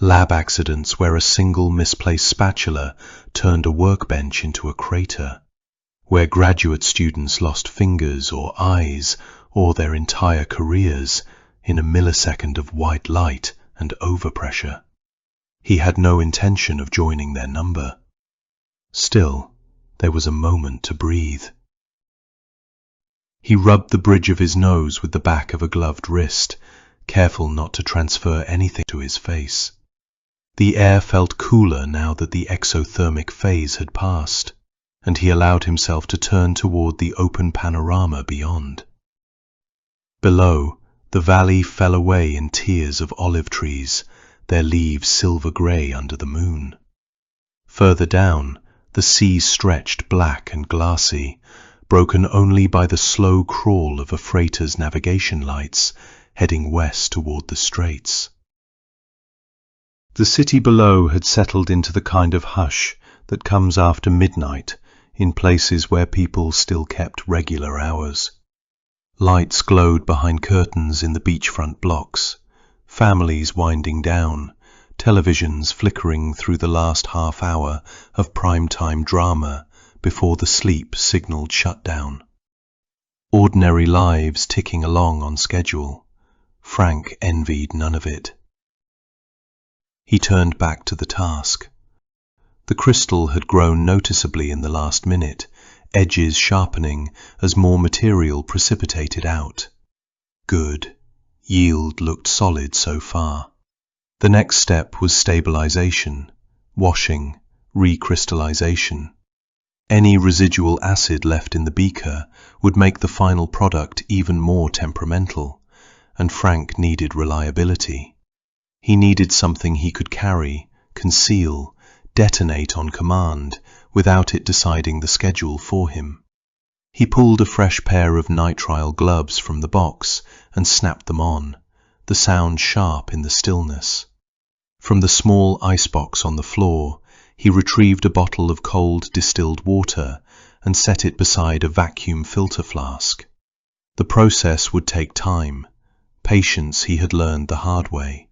Lab accidents where a single misplaced spatula turned a workbench into a crater, where graduate students lost fingers or eyes or their entire careers in a millisecond of white light and overpressure. He had no intention of joining their number. Still, there was a moment to breathe. He rubbed the bridge of his nose with the back of a gloved wrist, careful not to transfer anything to his face. The air felt cooler now that the exothermic phase had passed, and he allowed himself to turn toward the open panorama beyond. Below, the valley fell away in tiers of olive trees, their leaves silver-grey under the moon. Further down, the sea stretched black and glassy, broken only by the slow crawl of a freighter's navigation lights heading west toward the straits. The city below had settled into the kind of hush that comes after midnight in places where people still kept regular hours. Lights glowed behind curtains in the beachfront blocks, families winding down, televisions flickering through the last half hour of prime-time drama before the sleep signaled shutdown. Ordinary lives ticking along on schedule. Frank envied none of it. He turned back to the task. The crystal had grown noticeably in the last minute, edges sharpening as more material precipitated out. Good. Yield looked solid so far. The next step was stabilization, washing, recrystallization. Any residual acid left in the beaker would make the final product even more temperamental, and Frank needed reliability. He needed something he could carry, conceal, detonate on command, without it deciding the schedule for him. He pulled a fresh pair of nitrile gloves from the box and snapped them on, the sound sharp in the stillness. From the small icebox on the floor, he retrieved a bottle of cold distilled water and set it beside a vacuum filter flask. The process would take time. Patience he had learned the hard way.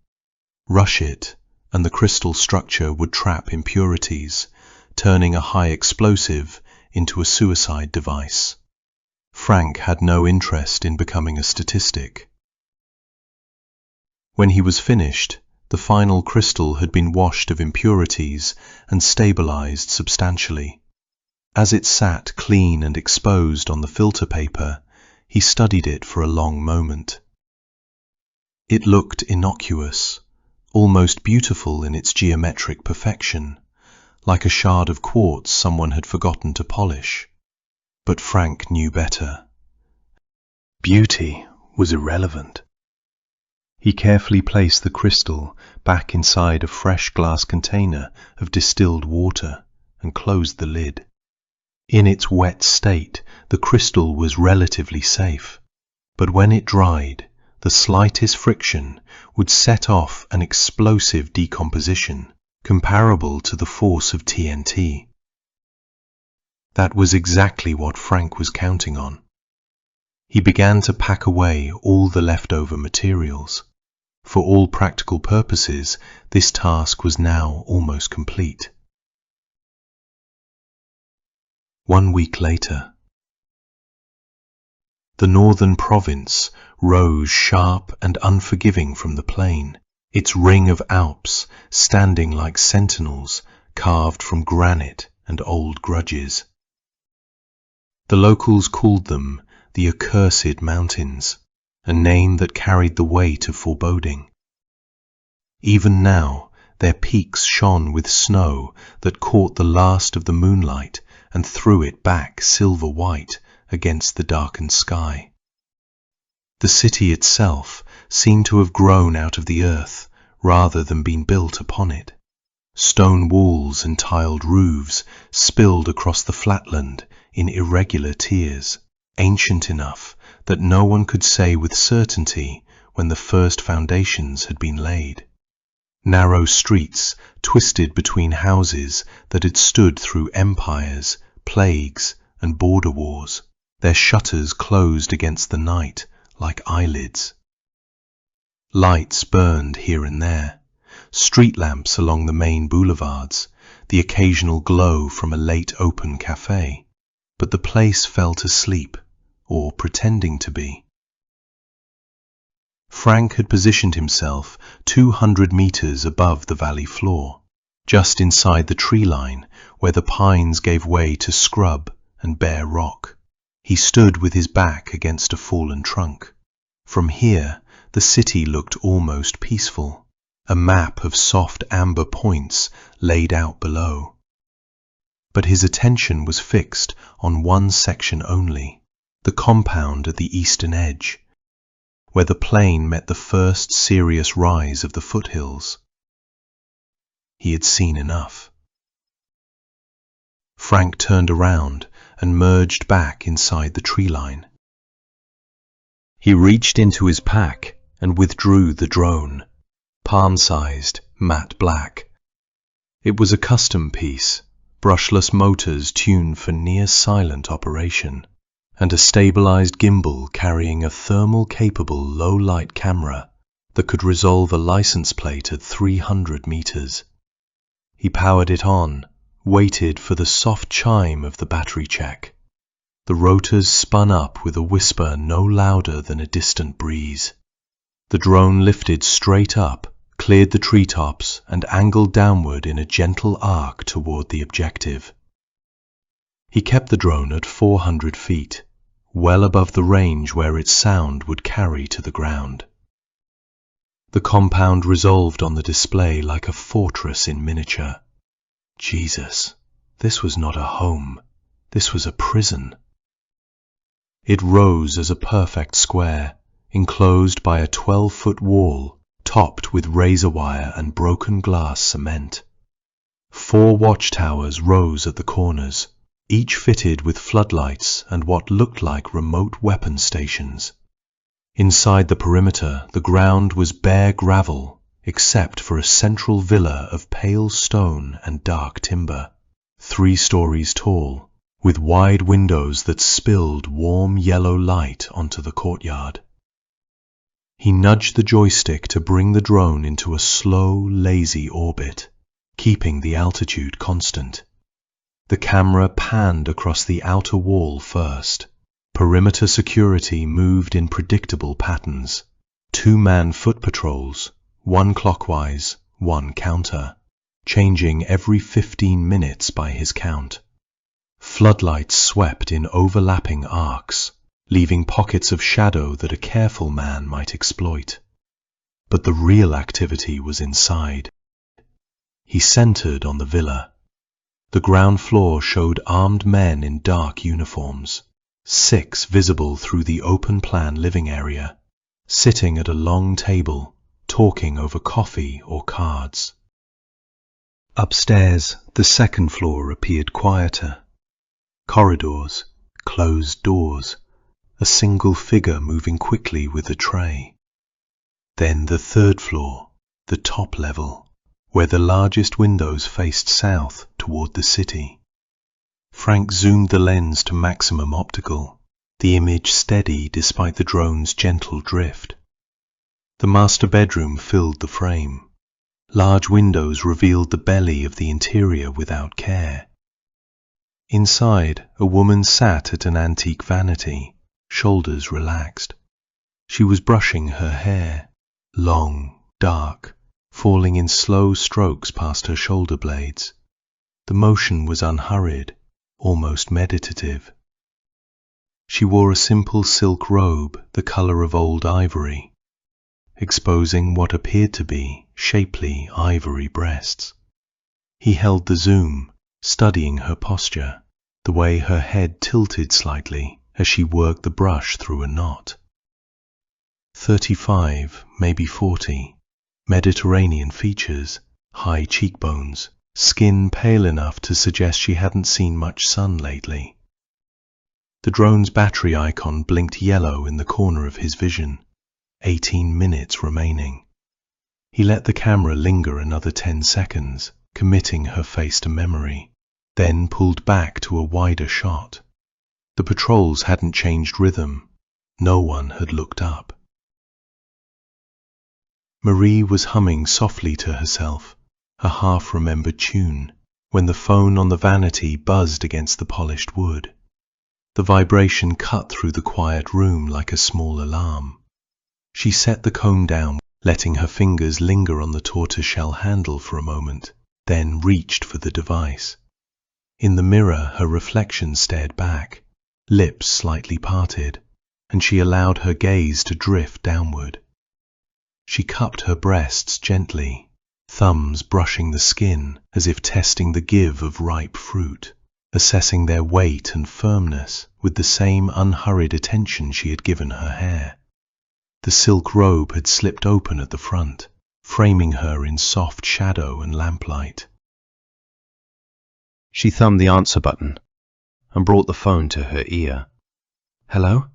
Rush it, and the crystal structure would trap impurities, turning a high explosive into a suicide device. Frank had no interest in becoming a statistic. When he was finished, the final crystal had been washed of impurities and stabilized substantially. As it sat clean and exposed on the filter paper, he studied it for a long moment. It looked innocuous, almost beautiful in its geometric perfection, like a shard of quartz someone had forgotten to polish. But Frank knew better. Beauty was irrelevant. He carefully placed the crystal back inside a fresh glass container of distilled water and closed the lid. In its wet state, the crystal was relatively safe, but when it dried, the slightest friction would set off an explosive decomposition comparable to the force of TNT. That was exactly what Frank was counting on. He began to pack away all the leftover materials. For all practical purposes, this task was now almost complete. 1 week later, the northern province rose sharp and unforgiving from the plain, its ring of Alps standing like sentinels carved from granite and old grudges. The locals called them the Accursed Mountains, a name that carried the weight of foreboding. Even now, their peaks shone with snow that caught the last of the moonlight and threw it back silver white against the darkened sky. The city itself seemed to have grown out of the earth rather than been built upon it. Stone walls and tiled roofs spilled across the flatland in irregular tiers, ancient enough that no one could say with certainty when the first foundations had been laid. Narrow streets twisted between houses that had stood through empires, plagues, and border wars, their shutters closed against the night like eyelids. Lights burned here and there, street lamps along the main boulevards, the occasional glow from a late open cafe, but the place felt asleep, or pretending to be. Frank had positioned himself 200 meters above the valley floor, just inside the tree line where the pines gave way to scrub and bare rock. He stood with his back against a fallen trunk. From here, the city looked almost peaceful, a map of soft amber points laid out below. But his attention was fixed on one section only, the compound at the eastern edge, where the plain met the first serious rise of the foothills. He had seen enough. Frank turned around and merged back inside the tree line. He reached into his pack and withdrew the drone, palm-sized, matte black. It was a custom piece, brushless motors tuned for near-silent operation, and a stabilized gimbal carrying a thermal-capable low-light camera that could resolve a license plate at 300 meters. He powered it on, waited for the soft chime of the battery check. The rotors spun up with a whisper no louder than a distant breeze. The drone lifted straight up, cleared the treetops, and angled downward in a gentle arc toward the objective. He kept the drone at 400 feet, well above the range where its sound would carry to the ground. The compound resolved on the display like a fortress in miniature. Jesus, this was not a home, this was a prison. It rose as a perfect square, enclosed by a 12-foot wall, topped with razor wire and broken glass cement. 4 watchtowers rose at the corners, each fitted with floodlights and what looked like remote weapon stations. Inside the perimeter, the ground was bare gravel, except for a central villa of pale stone and dark timber, 3 stories tall, with wide windows that spilled warm yellow light onto the courtyard. He nudged the joystick to bring the drone into a slow, lazy orbit, keeping the altitude constant. The camera panned across the outer wall first, Perimeter security moved in predictable patterns. 2-man foot patrols, one clockwise, one counter, changing every 15 minutes by his count. Floodlights swept in overlapping arcs, leaving pockets of shadow that a careful man might exploit. But the real activity was inside. He centered on the villa. The ground floor showed armed men in dark uniforms, 6 visible through the open-plan living area, sitting at a long table, talking over coffee or cards. Upstairs, the second floor appeared quieter. Corridors, closed doors, a single figure moving quickly with a tray. Then the third floor, the top level, where the largest windows faced south toward the city. Frank zoomed the lens to maximum optical, the image steady despite the drone's gentle drift. The master bedroom filled the frame. Large windows revealed the belly of the interior without care. Inside, a woman sat at an antique vanity, shoulders relaxed. She was brushing her hair, long, dark, falling in slow strokes past her shoulder blades. The motion was unhurried, almost meditative. She wore a simple silk robe the color of old ivory, exposing what appeared to be shapely ivory breasts. He held the zoom, studying her posture, the way her head tilted slightly as she worked the brush through a knot. 35, maybe 40, Mediterranean features, high cheekbones, skin pale enough to suggest she hadn't seen much sun lately. The drone's battery icon blinked yellow in the corner of his vision. 18 minutes remaining. He let the camera linger another 10 seconds, committing her face to memory, then pulled back to a wider shot. The patrols hadn't changed rhythm. No one had looked up. Marie was humming softly to herself, a half-remembered tune, when the phone on the vanity buzzed against the polished wood. The vibration cut through the quiet room like a small alarm. She set the comb down, letting her fingers linger on the tortoiseshell handle for a moment, then reached for the device. In the mirror, her reflection stared back, lips slightly parted, and she allowed her gaze to drift downward. She cupped her breasts gently, thumbs brushing the skin as if testing the give of ripe fruit, assessing their weight and firmness with the same unhurried attention she had given her hair. The silk robe had slipped open at the front, framing her in soft shadow and lamplight. She thumbed the answer button and brought the phone to her ear. "Hello?"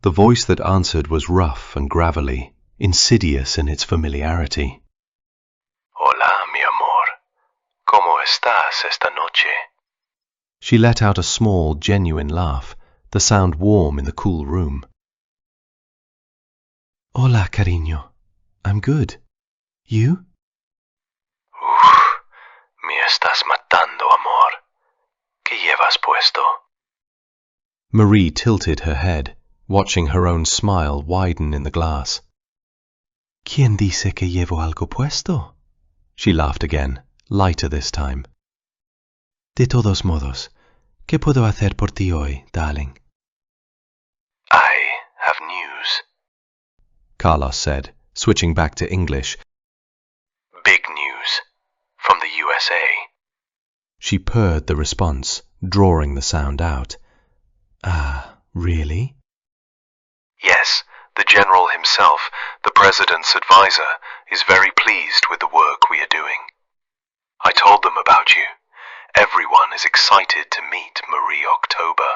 The voice that answered was rough and gravelly, insidious in its familiarity. Hola, mi amor. ¿Cómo estás esta noche? She let out a small, genuine laugh, the sound warm in the cool room. Hola, cariño. I'm good. You? Me estás matando, amor. ¿Qué llevas puesto? Marie tilted her head, watching her own smile widen in the glass. ¿Quién dice que llevo algo puesto? She laughed again, lighter this time. De todos modos, ¿qué puedo hacer por ti hoy, darling? I have news. Carlos said, switching back to English. Big news. From the USA. She purred the response, drawing the sound out. Ah, really? Yes, the general himself, the president's advisor, is very pleased with the work we are doing. I told them about you. Everyone is excited to meet Marie October.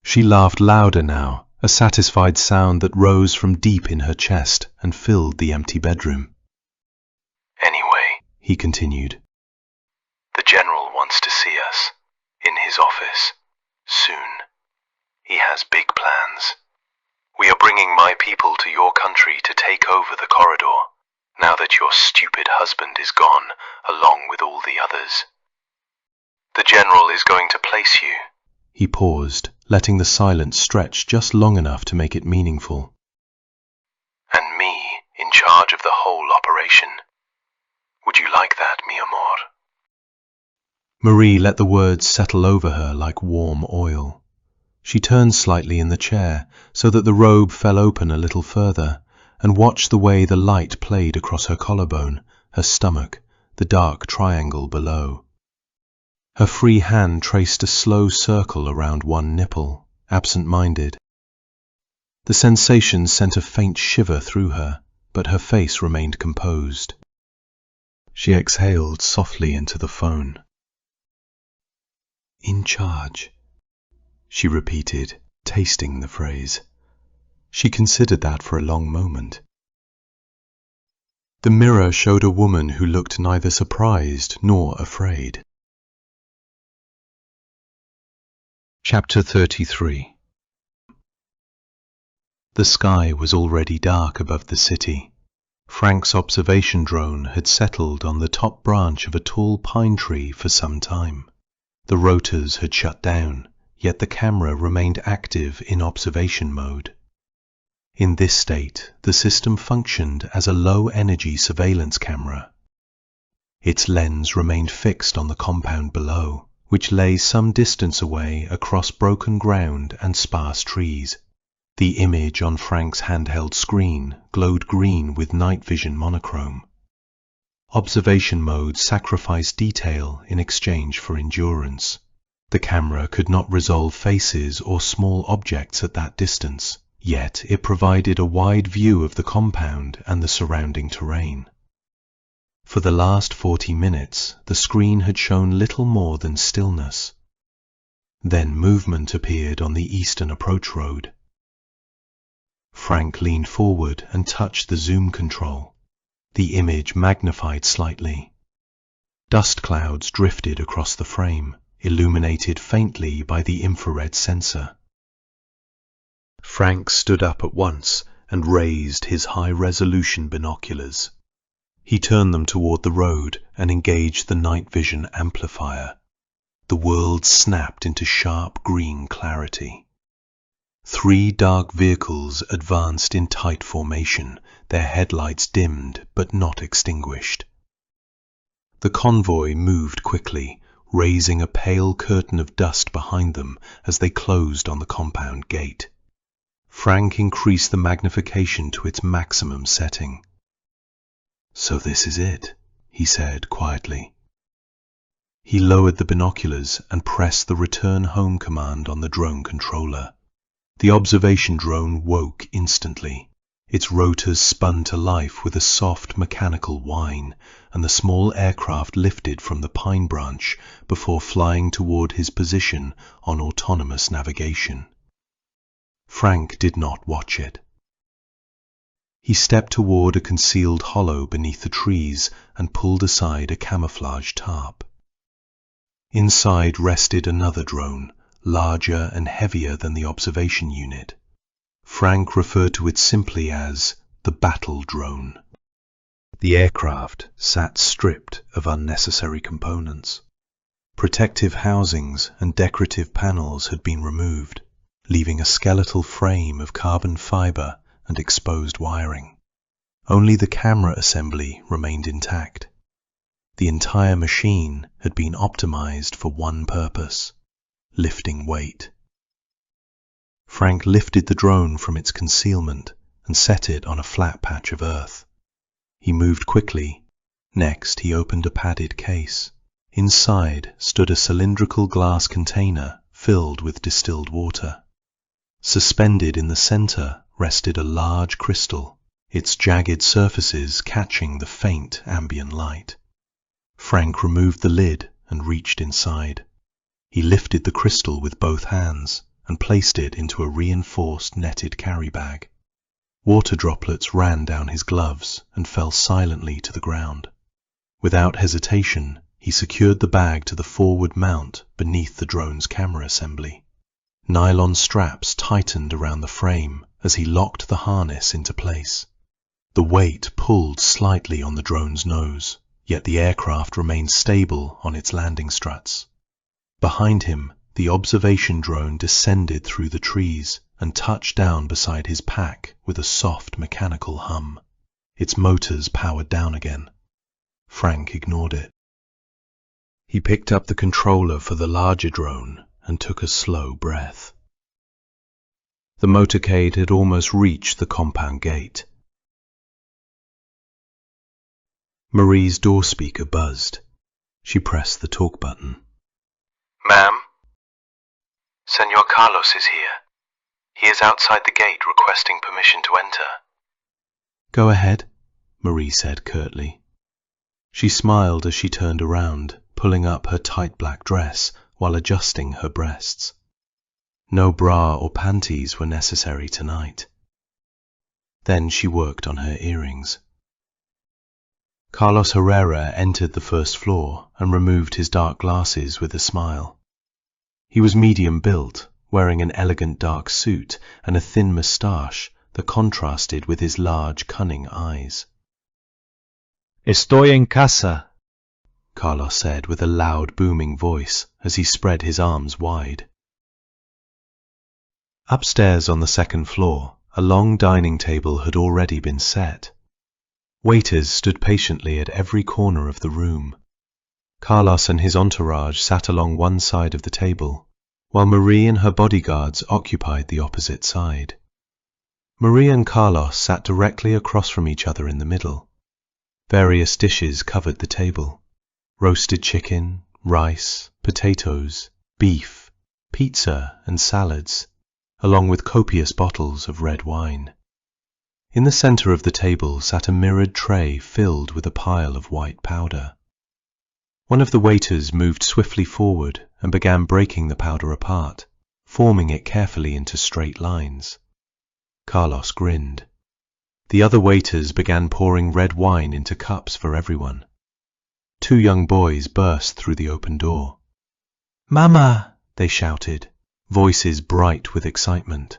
She laughed louder now, a satisfied sound that rose from deep in her chest and filled the empty bedroom. Anyway, He continued, the general wants to see us, in his office, soon. He has big plans. We are bringing my people to your country to take over the corridor, now that your stupid husband is gone, along with all the others. The general is going to place you, He paused, letting the silence stretch just long enough to make it meaningful. And me in charge of the whole operation. Would you like that, mi amor? Marie let the words settle over her like warm oil. She turned slightly in the chair so that the robe fell open a little further, and watched the way the light played across her collarbone, her stomach, the dark triangle below. Her free hand traced a slow circle around one nipple, absent-minded. The sensation sent a faint shiver through her, but her face remained composed. She exhaled softly into the phone. "In charge," she repeated, tasting the phrase. She considered that for a long moment. The mirror showed a woman who looked neither surprised nor afraid. Chapter 33. The sky was already dark above the city. Frank's observation drone had settled on the top branch of a tall pine tree for some time. The rotors had shut down, yet the camera remained active in observation mode. In this state, the system functioned as a low-energy surveillance camera. Its lens remained fixed on the compound below, which lay some distance away across broken ground and sparse trees. The image on Frank's handheld screen glowed green with night vision monochrome. Observation mode sacrificed detail in exchange for endurance. The camera could not resolve faces or small objects at that distance, yet it provided a wide view of the compound and the surrounding terrain. For the last 40 minutes, the screen had shown little more than stillness. Then movement appeared on the eastern approach road. Frank leaned forward and touched the zoom control. The image magnified slightly. Dust clouds drifted across the frame, illuminated faintly by the infrared sensor. Frank stood up at once and raised his high-resolution binoculars. He turned them toward the road and engaged the night vision amplifier. The world snapped into sharp green clarity. 3 dark vehicles advanced in tight formation, their headlights dimmed but not extinguished. The convoy moved quickly, raising a pale curtain of dust behind them as they closed on the compound gate. Frank increased the magnification to its maximum setting. "So this is it," he said quietly. He lowered the binoculars and pressed the return home command on the drone controller. The observation drone woke instantly. Its rotors spun to life with a soft mechanical whine, and the small aircraft lifted from the pine branch before flying toward his position on autonomous navigation. Frank did not watch it. He stepped toward a concealed hollow beneath the trees and pulled aside a camouflage tarp. Inside rested another drone, larger and heavier than the observation unit. Frank referred to it simply as the battle drone. The aircraft sat stripped of unnecessary components. Protective housings and decorative panels had been removed, leaving a skeletal frame of carbon fiber and exposed wiring. Only the camera assembly remained intact. The entire machine had been optimized for one purpose: lifting weight. Frank lifted the drone from its concealment and set it on a flat patch of earth. He moved quickly. Next, he opened a padded case. Inside stood a cylindrical glass container filled with distilled water. Suspended in the center rested a large crystal, its jagged surfaces catching the faint ambient light. Frank removed the lid and reached inside. He lifted the crystal with both hands and placed it into a reinforced netted carry bag. Water droplets ran down his gloves and fell silently to the ground. Without hesitation, he secured the bag to the forward mount beneath the drone's camera assembly. Nylon straps tightened around the frame as he locked the harness into place. The weight pulled slightly on the drone's nose, yet the aircraft remained stable on its landing struts. Behind him, the observation drone descended through the trees and touched down beside his pack with a soft mechanical hum. Its motors powered down again. Frank ignored it. He picked up the controller for the larger drone and took a slow breath. The motorcade had almost reached the compound gate. Marie's door speaker buzzed. She pressed the talk button. Ma'am? Senor Carlos is here. He is outside the gate requesting permission to enter. Go ahead, Marie said curtly. She smiled as she turned around, pulling up her tight black dress while adjusting her breasts. No bra or panties were necessary tonight. Then she worked on her earrings. Carlos Herrera entered the first floor and removed his dark glasses with a smile. He was medium built, wearing an elegant dark suit and a thin moustache that contrasted with his large, cunning eyes. Estoy en casa, Carlos said with a loud, booming voice as he spread his arms wide. Upstairs on the second floor, a long dining table had already been set. Waiters stood patiently at every corner of the room. Carlos and his entourage sat along one side of the table, while Marie and her bodyguards occupied the opposite side. Marie and Carlos sat directly across from each other in the middle. Various dishes covered the table: roasted chicken, rice, potatoes, beef, pizza, and salads, along with copious bottles of red wine. In the center of the table sat a mirrored tray filled with a pile of white powder. One of the waiters moved swiftly forward and began breaking the powder apart, forming it carefully into straight lines. Carlos grinned. The other waiters began pouring red wine into cups for everyone. Two young boys burst through the open door. "Mama!" they shouted, voices bright with excitement.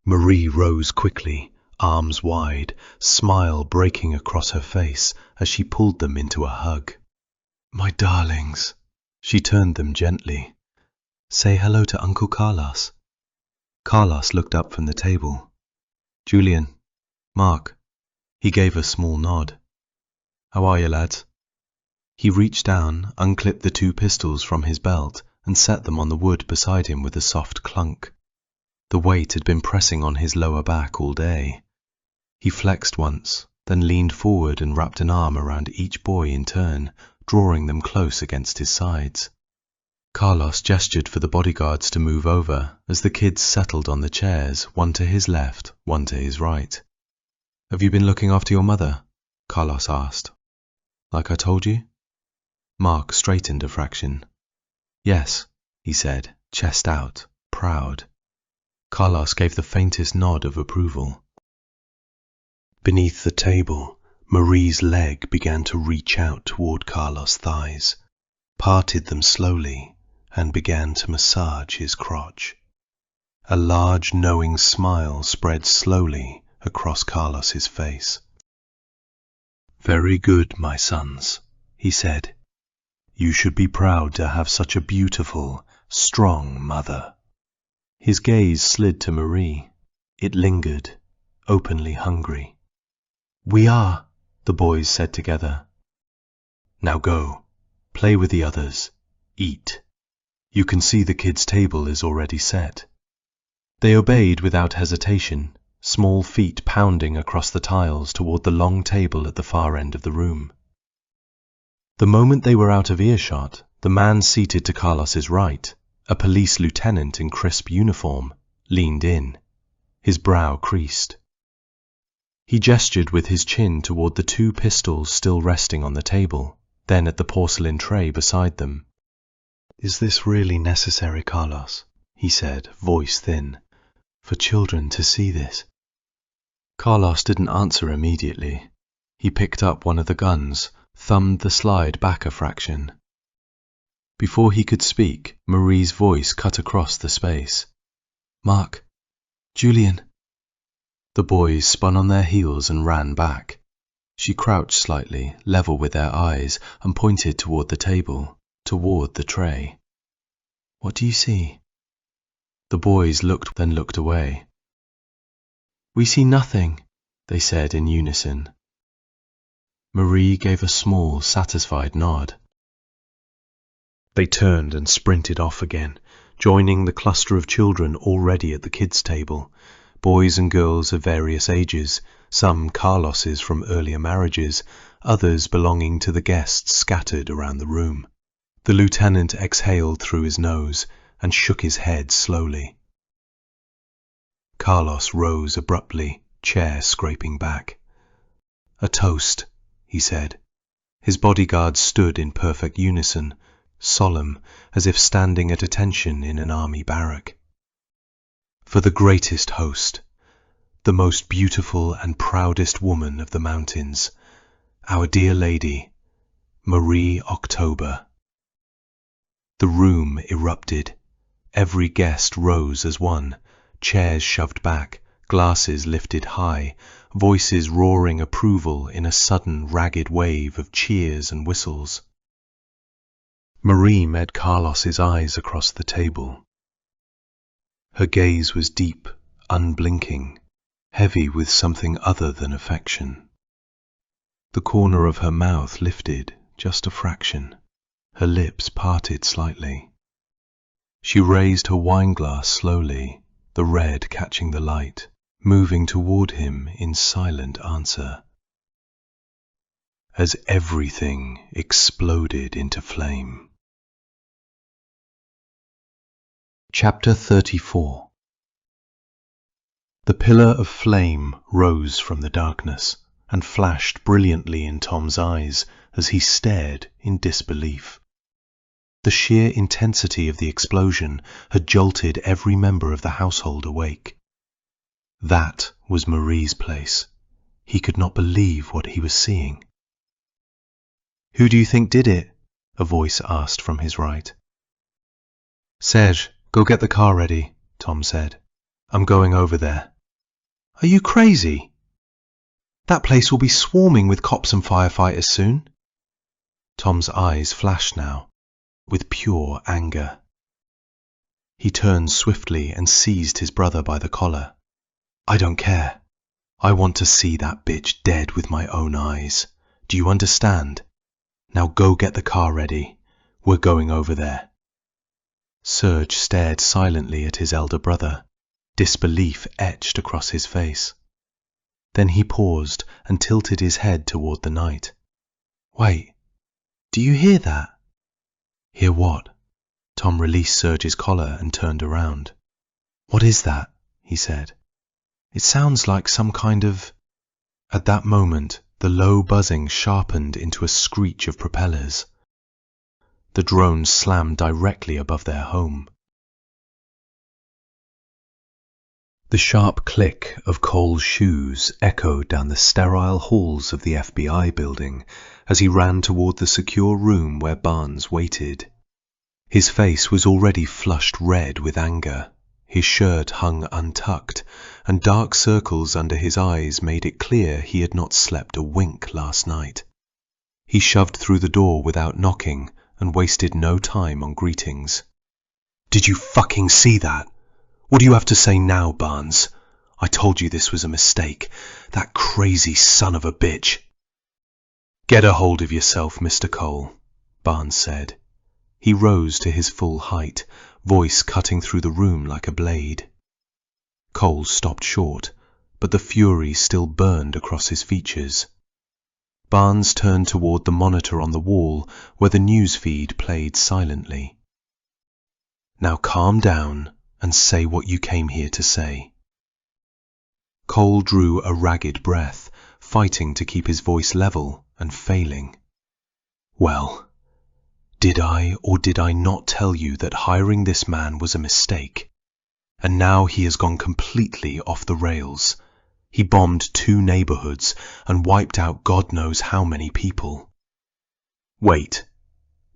Marie rose quickly, arms wide, smile breaking across her face as she pulled them into a hug. "My darlings." She turned them gently. "Say hello to Uncle Carlos." Carlos looked up from the table. "Julian, Mark." He gave a small nod. "How are you, lads?" He reached down, unclipped the two pistols from his belt, and set them on the wood beside him with a soft clunk. The weight had been pressing on his lower back all day. He flexed once, then leaned forward and wrapped an arm around each boy in turn, drawing them close against his sides. Carlos gestured for the bodyguards to move over as the kids settled on the chairs, one to his left, one to his right. "Have you been looking after your mother?" Carlos asked. "Like I told you?" Mark straightened a fraction. "Yes," he said, chest out, proud. Carlos gave the faintest nod of approval. Beneath the table, Marie's leg began to reach out toward Carlos' thighs, parted them slowly, and began to massage his crotch. A large, knowing smile spread slowly across Carlos's face. "Very good, my sons," he said. "You should be proud to have such a beautiful, strong mother." His gaze slid to Marie. It lingered, openly hungry. "We are," the boys said together. "Now go. Play with the others. Eat. You can see the kids' table is already set." They obeyed without hesitation, small feet pounding across the tiles toward the long table at the far end of the room. The moment they were out of earshot, the man seated to Carlos's right, a police lieutenant in crisp uniform, leaned in. His brow creased. He gestured with his chin toward the two pistols still resting on the table, then at the porcelain tray beside them. "Is this really necessary, Carlos?" he said, voice thin. "For children to see this?" Carlos didn't answer immediately. He picked up one of the guns, thumbed the slide back a fraction. Before he could speak, Marie's voice cut across the space. "Mark, Julian." The boys spun on their heels and ran back. She crouched slightly, level with their eyes, and pointed toward the table, toward the tray. What do you see? The boys looked, then looked away. We see nothing, they said in unison. Marie gave a small, satisfied nod. They turned and sprinted off again, joining the cluster of children already at the kids' table, boys and girls of various ages, some Carlos's from earlier marriages, others belonging to the guests scattered around the room. The lieutenant exhaled through his nose and shook his head slowly. Carlos rose abruptly, chair scraping back. A toast, he said. His bodyguards stood in perfect unison, solemn, as if standing at attention in an army barrack. For the greatest host, the most beautiful and proudest woman of the mountains, our dear lady, Marie October. The room erupted. Every guest rose as one, chairs shoved back, glasses lifted high, voices roaring approval in a sudden ragged wave of cheers and whistles. Marie met Carlos's eyes across the table. Her gaze was deep, unblinking, heavy with something other than affection. The corner of her mouth lifted just a fraction. Her lips parted slightly. She raised her wineglass slowly, the red catching the light, moving toward him in silent answer. As everything exploded into flame. Chapter 34. The pillar of flame rose from the darkness and flashed brilliantly in Tom's eyes as he stared in disbelief. The sheer intensity of the explosion had jolted every member of the household awake. That was Marie's place. He could not believe what he was seeing. "Who do you think did it?" a voice asked from his right. "Serge, go get the car ready," Tom said. "I'm going over there." "Are you crazy? That place will be swarming with cops and firefighters soon." Tom's eyes flashed now, with pure anger. He turned swiftly and seized his brother by the collar. "I don't care. I want to see that bitch dead with my own eyes. Do you understand? Now go get the car ready. We're going over there." Serge stared silently at his elder brother, disbelief etched across his face. Then he paused and tilted his head toward the night. "Wait, do you hear that?" "Hear what?" Tom released Serge's collar and turned around. "What is that?" he said. "It sounds like some kind of—" At that moment, the low buzzing sharpened into a screech of propellers. The drone slammed directly above their home. The sharp click of Cole's shoes echoed down the sterile halls of the FBI building as he ran toward the secure room where Barnes waited. His face was already flushed red with anger. His shirt hung untucked, and dark circles under his eyes made it clear he had not slept a wink last night. He shoved through the door without knocking and wasted no time on greetings. "Did you fucking see that? What do you have to say now, Barnes? I told you this was a mistake. That crazy son of a bitch." "Get a hold of yourself, Mr. Cole," Barnes said. He rose to his full height, voice cutting through the room like a blade. Cole stopped short, but the fury still burned across his features. Barnes turned toward the monitor on the wall where the news feed played silently. "Now calm down and say what you came here to say." Cole drew a ragged breath, fighting to keep his voice level and failing. "Well, did I or did I not tell you that hiring this man was a mistake? And now he has gone completely off the rails. He bombed 2 neighborhoods and wiped out God knows how many people." "Wait."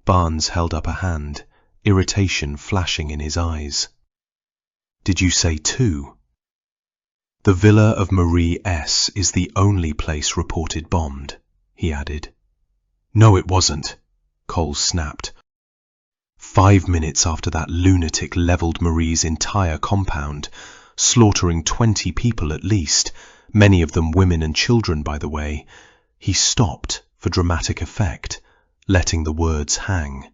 Barnes held up a hand, irritation flashing in his eyes. "Did you say 2? The villa of Marie S. is the only place reported bombed," he added. "No, it wasn't," Cole snapped. 5 minutes after that lunatic leveled Marie's entire compound, slaughtering 20 people at least, many of them women and children, by the way, he stopped for dramatic effect, letting the words hang.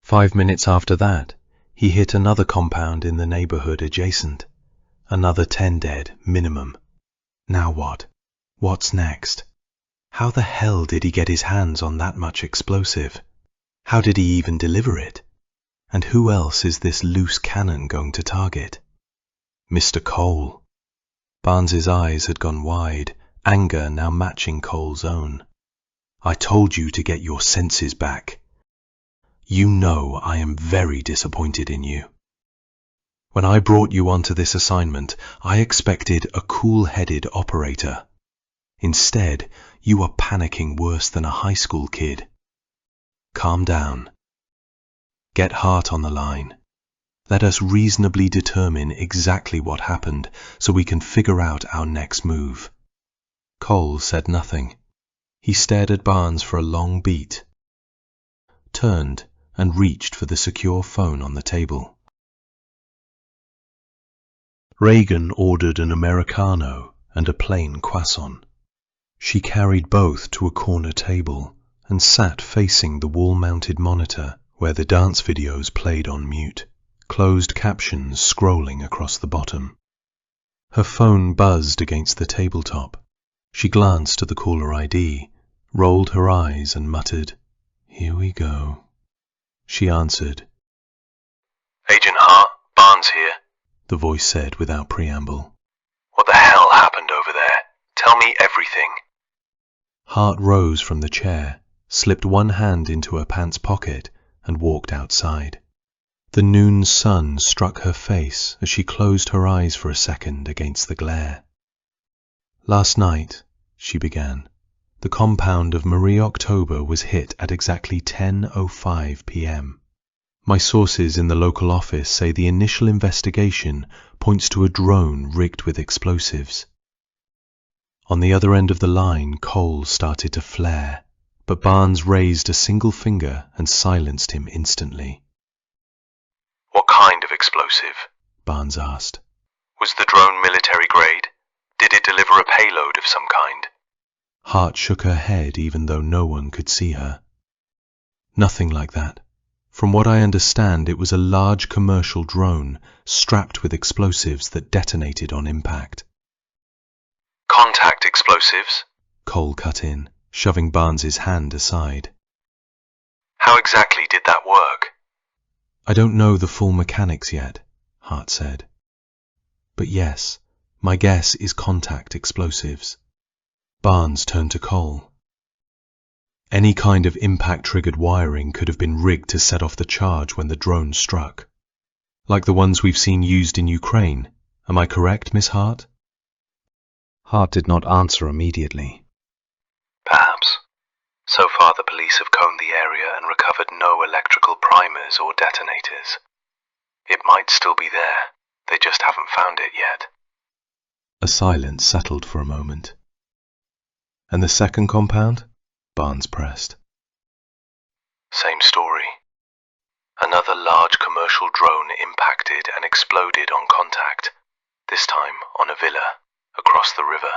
5 minutes after that, he hit another compound in the neighborhood adjacent. Another 10 dead, minimum. Now what? What's next? How the hell did he get his hands on that much explosive? How did he even deliver it? And who else is this loose cannon going to target? Mr. Cole. Barnes's eyes had gone wide, anger now matching Cole's own. I told you to get your senses back. You know I am very disappointed in you. When I brought you onto this assignment, I expected a cool-headed operator. Instead, you are panicking worse than a high school kid. Calm down. Get Hart on the line. Let us reasonably determine exactly what happened so we can figure out our next move. Cole said nothing. He stared at Barnes for a long beat, turned and reached for the secure phone on the table. Reagan ordered an Americano and a plain croissant. She carried both to a corner table and sat facing the wall-mounted monitor where the dance videos played on mute, closed captions scrolling across the bottom. Her phone buzzed against the tabletop. She glanced at the caller ID, rolled her eyes and muttered, "Here we go." She answered. Agent Hart, Barnes here. The voice said without preamble. What the hell happened over there? Tell me everything. Hart rose from the chair, slipped one hand into her pants pocket, and walked outside. The noon sun struck her face as she closed her eyes for a second against the glare. Last night, she began, the compound of Marie October was hit at exactly 10:05 p.m. My sources in the local office say the initial investigation points to a drone rigged with explosives. On the other end of the line, Cole started to flare, but Barnes raised a single finger and silenced him instantly. What kind of explosive? Barnes asked. Was the drone military grade? Did it deliver a payload of some kind? Hart shook her head even though no one could see her. Nothing like that. From what I understand, it was a large commercial drone strapped with explosives that detonated on impact. Contact explosives? Cole cut in, shoving Barnes's hand aside. How exactly did that work? I don't know the full mechanics yet, Hart said. But yes, my guess is contact explosives. Barnes turned to Cole. Any kind of impact-triggered wiring could have been rigged to set off the charge when the drone struck. Like the ones we've seen used in Ukraine. Am I correct, Miss Hart? Hart did not answer immediately. Perhaps. So far the police have combed the area and recovered no electrical primers or detonators. It might still be there. They just haven't found it yet. A silence settled for a moment. And the second compound? Barnes pressed. Same story. Another large commercial drone impacted and exploded on contact, this time on a villa across the river.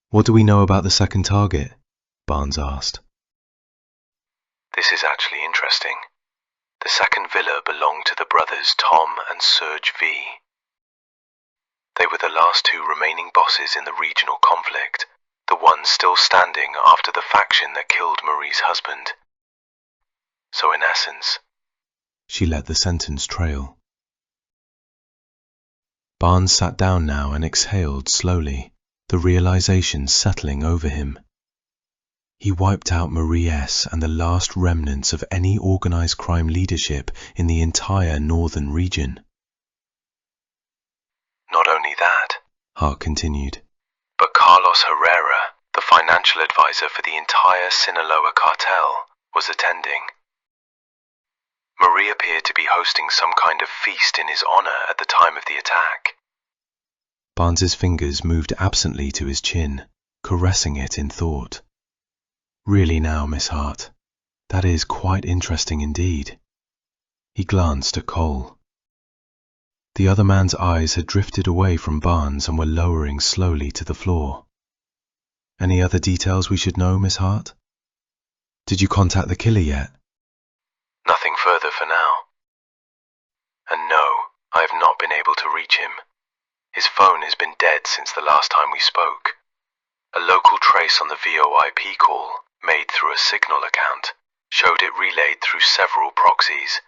What do we know about the second target? Barnes asked. This is actually interesting. The second villa belonged to the brothers Tom and Serge V. They were the last two remaining bosses in the regional conflict, the one still standing after the faction that killed Marie's husband. So in essence... She let the sentence trail. Barnes sat down now and exhaled slowly, the realization settling over him. He wiped out Marie S. and the last remnants of any organized crime leadership in the entire northern region. Not only that, Hart continued, but Carlos Herrera, the financial advisor for the entire Sinaloa cartel, was attending. Marie appeared to be hosting some kind of feast in his honor at the time of the attack. Barnes's fingers moved absently to his chin, caressing it in thought. Really now, Miss Hart, That is quite interesting indeed. He glanced at Cole. The other man's eyes had drifted away from Barnes and were lowering slowly to the floor. Any other details we should know, Miss Hart? Did you contact the killer yet? Nothing further for now. And no, I have not been able to reach him. His phone has been dead since the last time we spoke. A local trace on the VoIP call, made through a Signal account, showed it relayed through several proxies.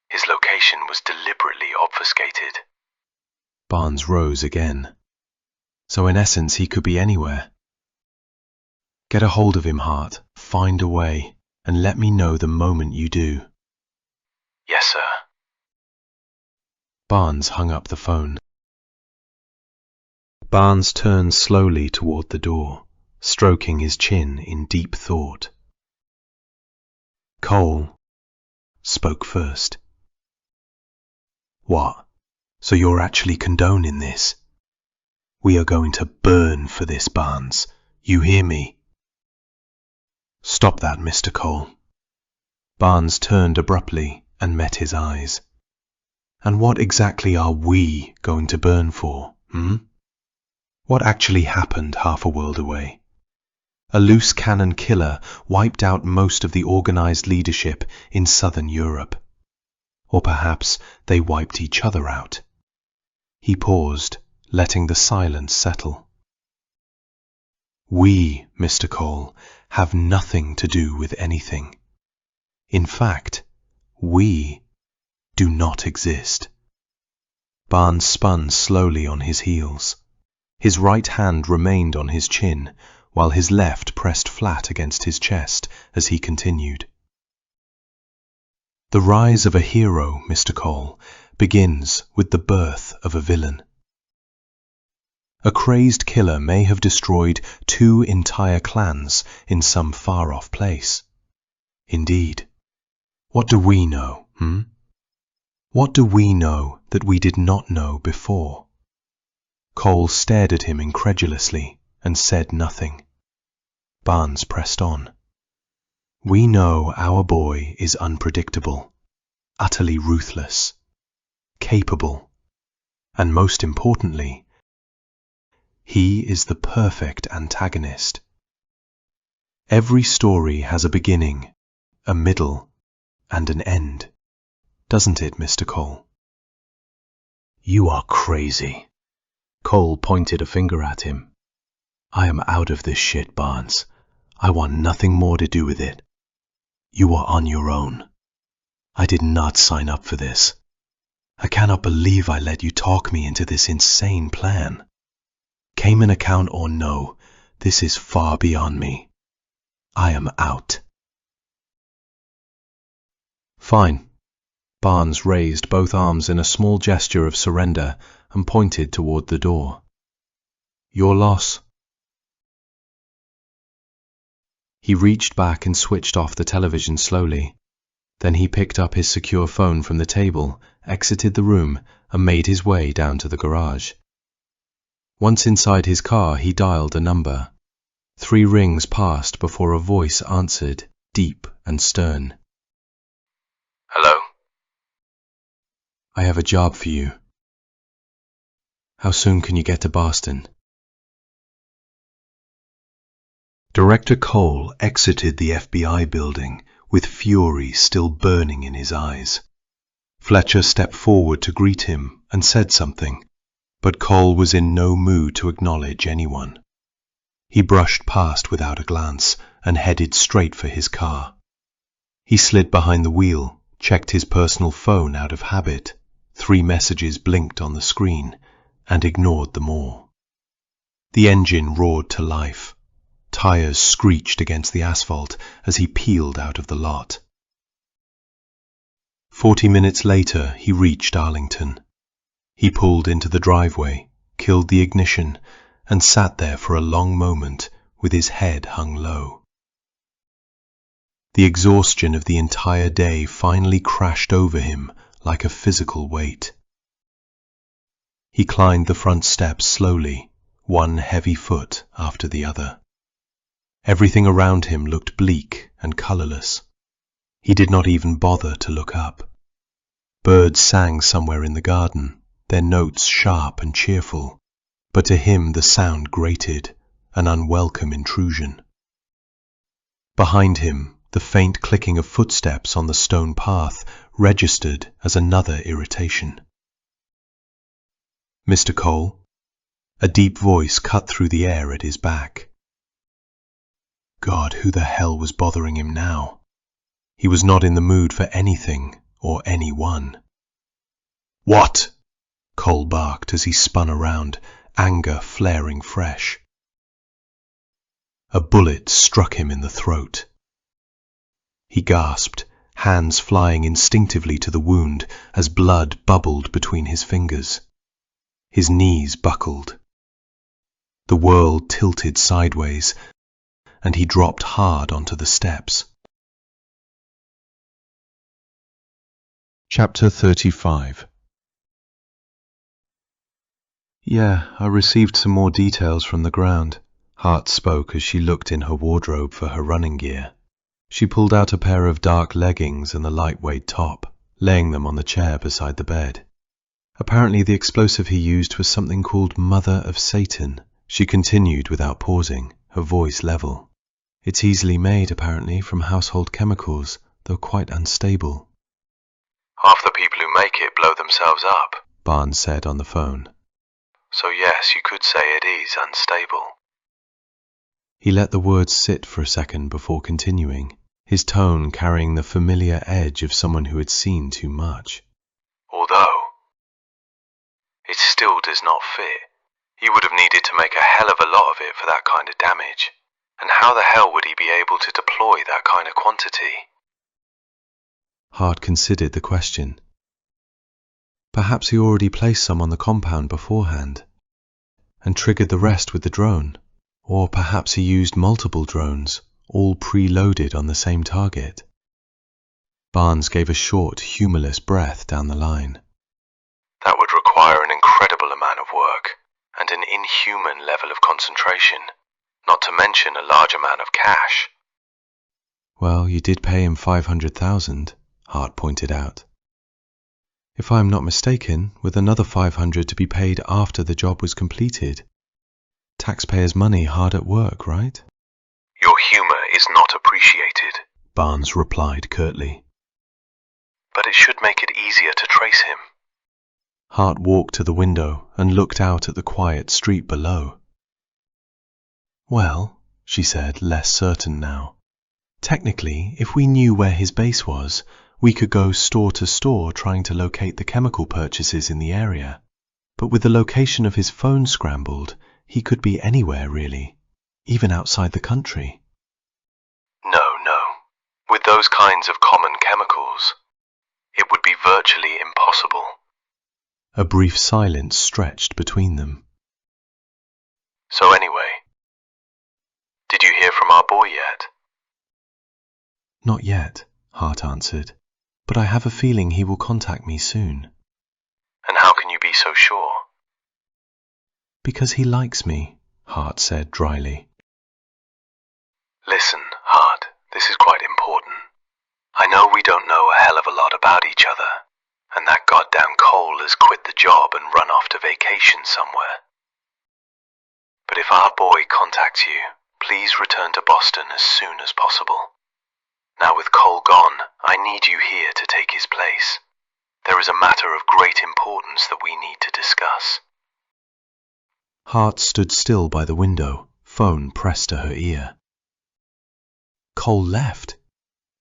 His location was deliberately obfuscated. Barnes rose again. So in essence, he could be anywhere. Get a hold of him, Hart, find a way, and let me know the moment you do. Yes, sir. Barnes hung up the phone. Barnes turned slowly toward the door, stroking his chin in deep thought. Cole spoke first. What? So you're actually condoning this? We are going to burn for this, Barnes. You hear me? Stop that, Mr. Cole. Barnes turned abruptly and met his eyes. And what exactly are we going to burn for, What actually happened half a world away? A loose cannon killer wiped out most of the organized leadership in southern Europe. Or perhaps they wiped each other out. He paused, letting the silence settle. We, Mr. Cole, have nothing to do with anything. In fact, we do not exist. Barnes spun slowly on his heels. His right hand remained on his chin, while his left pressed flat against his chest as he continued. The rise of a hero, Mr. Cole, begins with the birth of a villain. A crazed killer may have destroyed 2 entire clans in some far-off place. Indeed. What do we know, What do we know that we did not know before? Cole stared at him incredulously and said nothing. Barnes pressed on. We know our boy is unpredictable, utterly ruthless, capable, and most importantly, he is the perfect antagonist. Every story has a beginning, a middle, and an end, doesn't it, Mr. Cole? You are crazy. Cole pointed a finger at him. I am out of this shit, Barnes. I want nothing more to do with it. You are on your own. I did not sign up for this. I cannot believe I let you talk me into this insane plan. Cayman account or no, this is far beyond me. I am out. Fine. Barnes raised both arms in a small gesture of surrender and pointed toward the door. Your loss. He reached back and switched off the television slowly. Then he picked up his secure phone from the table, exited the room, and made his way down to the garage. Once inside his car, he dialed a number. 3 rings passed before a voice answered, deep and stern. Hello? I have a job for you. How soon can you get to Boston? Director Cole exited the FBI building with fury still burning in his eyes. Fletcher stepped forward to greet him and said something, but Cole was in no mood to acknowledge anyone. He brushed past without a glance and headed straight for his car. He slid behind the wheel, checked his personal phone out of habit. 3 messages blinked on the screen and ignored them all. The engine roared to life. Tires screeched against the asphalt as he peeled out of the lot. 40 minutes later, he reached Arlington. He pulled into the driveway, killed the ignition, and sat there for a long moment with his head hung low. The exhaustion of the entire day finally crashed over him like a physical weight. He climbed the front steps slowly, one heavy foot after the other. Everything around him looked bleak and colourless. He did not even bother to look up. Birds sang somewhere in the garden, their notes sharp and cheerful, but to him the sound grated, an unwelcome intrusion. Behind him, the faint clicking of footsteps on the stone path registered as another irritation. "Mr. Cole?" A deep voice cut through the air at his back. God, who the hell was bothering him now? He was not in the mood for anything or anyone. "What?" Cole barked as he spun around, anger flaring fresh. A bullet struck him in the throat. He gasped, hands flying instinctively to the wound as blood bubbled between his fingers. His knees buckled. The world tilted sideways, and he dropped hard onto the steps. Chapter 35. "Yeah, I received some more details from the ground," Hart spoke as she looked in her wardrobe for her running gear. She pulled out a pair of dark leggings and the lightweight top, laying them on the chair beside the bed. "Apparently the explosive he used was something called Mother of Satan," she continued without pausing, her voice level. "It's easily made, apparently, from household chemicals, though quite unstable." Half the people who make it blow themselves up, Barnes said on the phone. So yes, you could say it is unstable. He let the words sit for a second before continuing, his tone carrying the familiar edge of someone who had seen too much. Although, it still does not fit. He would have needed to make a hell of a lot of it for that kind of damage. And how the hell would he be able to deploy that kind of quantity? Hart considered the question. Perhaps he already placed some on the compound beforehand, and triggered the rest with the drone. Or perhaps he used multiple drones, all preloaded on the same target. Barnes gave a short, humorless breath down the line. That would require an incredible amount of work, and an inhuman level of concentration, not to mention a large amount of cash. "Well, you did pay him 500,000, Hart pointed out. "If I am not mistaken, with another 500 to be paid after the job was completed. Taxpayers' money hard at work, right?" Your humor is not appreciated, Barnes replied curtly. but it should make it easier to trace him. Hart walked to the window and looked out at the quiet street below. "Well," she said, less certain now, "technically, if we knew where his base was, we could go store to store trying to locate the chemical purchases in the area. But with the location of his phone scrambled, he could be anywhere, really, even outside the country." No. With those kinds of common chemicals, it would be virtually impossible. A brief silence stretched between them. So anyway, did you hear from our boy yet? "Not yet," Hart answered, "but I have a feeling he will contact me soon." And how can you be so sure? "Because he likes me," Hart said dryly. Listen, Hart, this is quite important. I know we don't know a hell of a lot about each other, and that goddamn Cole has quit the job and run off to vacation somewhere. But if our boy contacts you, please return to Boston as soon as possible. Now with Cole gone, I need you here to take his place. There is a matter of great importance that we need to discuss." Hart stood still by the window, phone pressed to her ear. "Cole left?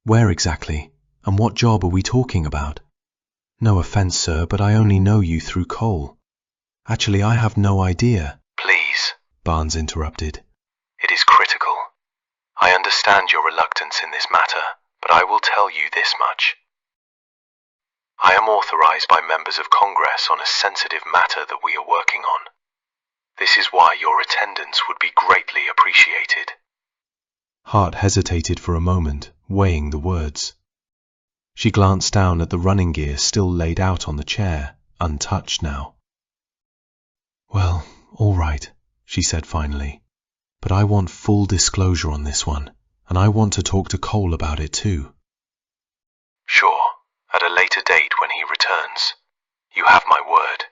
Where exactly? And what job are we talking about? No offense, sir, but I only know you through Cole. Actually, I have no idea." Please, Barnes interrupted. it is critical. I understand your reluctance in this matter, but I will tell you this much. I am authorized by members of Congress on a sensitive matter that we are working on. This is why your attendance would be greatly appreciated. Hart hesitated for a moment, weighing the words. She glanced down at the running gear still laid out on the chair, untouched now. "Well, all right," she said finally, but I want full disclosure on this one, and I want to talk to Cole about it too. Sure, at a later date when he returns. You have my word.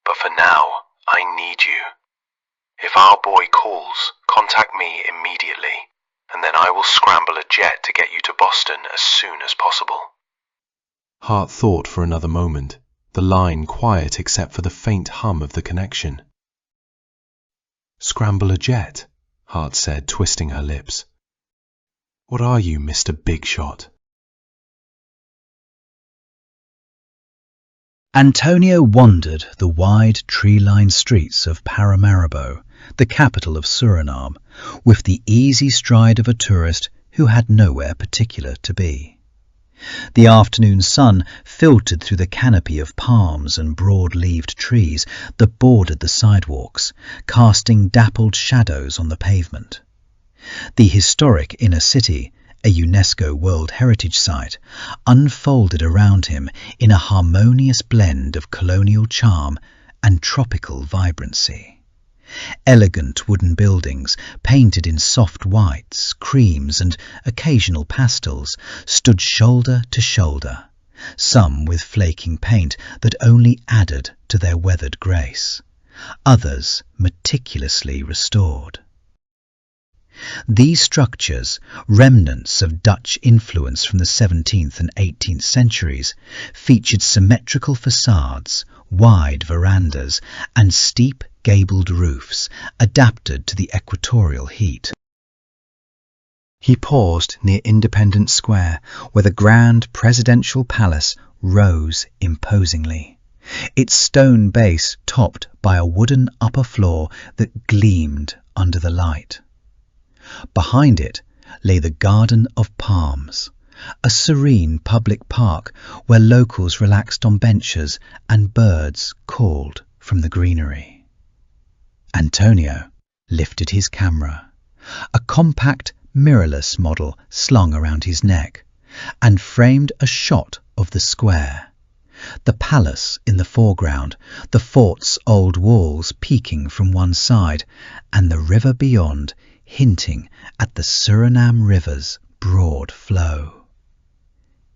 But for now, I need you. If our boy calls, contact me immediately, and then I will scramble a jet to get you to Boston as soon as possible. Hart thought for another moment, the line quiet except for the faint hum of the connection. Scramble a jet, Hart said, twisting her lips. What are you, Mr. Big Shot? Antonio wandered the wide tree-lined streets of Paramaribo, the capital of Suriname, with the easy stride of a tourist who had nowhere particular to be. The afternoon sun filtered through the canopy of palms and broad-leaved trees that bordered the sidewalks, casting dappled shadows on the pavement. The historic inner city, a UNESCO World Heritage Site, unfolded around him in a harmonious blend of colonial charm and tropical vibrancy. Elegant wooden buildings, painted in soft whites, creams and occasional pastels, stood shoulder to shoulder, some with flaking paint that only added to their weathered grace, others meticulously restored. These structures, remnants of Dutch influence from the 17th and 18th centuries, featured symmetrical facades, wide verandas, and steep gabled roofs adapted to the equatorial heat. He paused near Independence Square, where the grand presidential palace rose imposingly, its stone base topped by a wooden upper floor that gleamed under the light. Behind it lay the Garden of Palms, a serene public park where locals relaxed on benches and birds called from the greenery. Antonio lifted his camera, a compact mirrorless model slung around his neck, and framed a shot of the square. The palace in the foreground, the fort's old walls peeking from one side, and the river beyond hinting at the Suriname River's broad flow.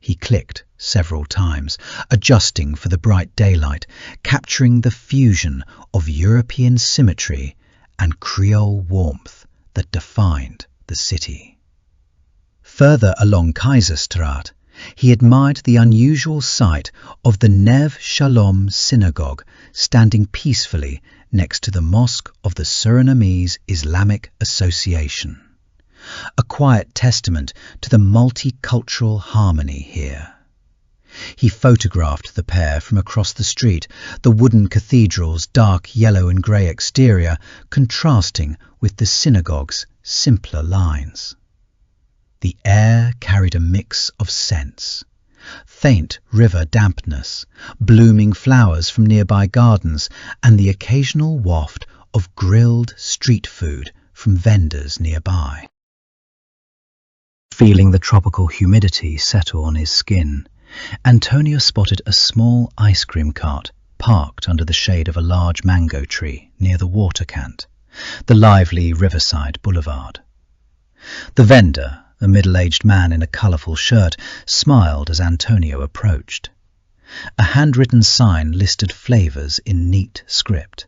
He clicked several times, adjusting for the bright daylight, capturing the fusion of European symmetry and Creole warmth that defined the city. Further along Keizersstraat, he admired the unusual sight of the Neve Shalom synagogue standing peacefully next to the Mosque of the Surinamese Islamic Association, a quiet testament to the multicultural harmony here. He photographed the pair from across the street, the wooden cathedral's dark yellow and grey exterior contrasting with the synagogue's simpler lines. The air carried a mix of scents: faint river dampness, blooming flowers from nearby gardens, and the occasional waft of grilled street food from vendors nearby. Feeling the tropical humidity settle on his skin, Antonio spotted a small ice cream cart parked under the shade of a large mango tree near the water cant, the lively riverside boulevard. The vendor, a middle-aged man in a colourful shirt, smiled as Antonio approached. A handwritten sign listed flavours in neat script: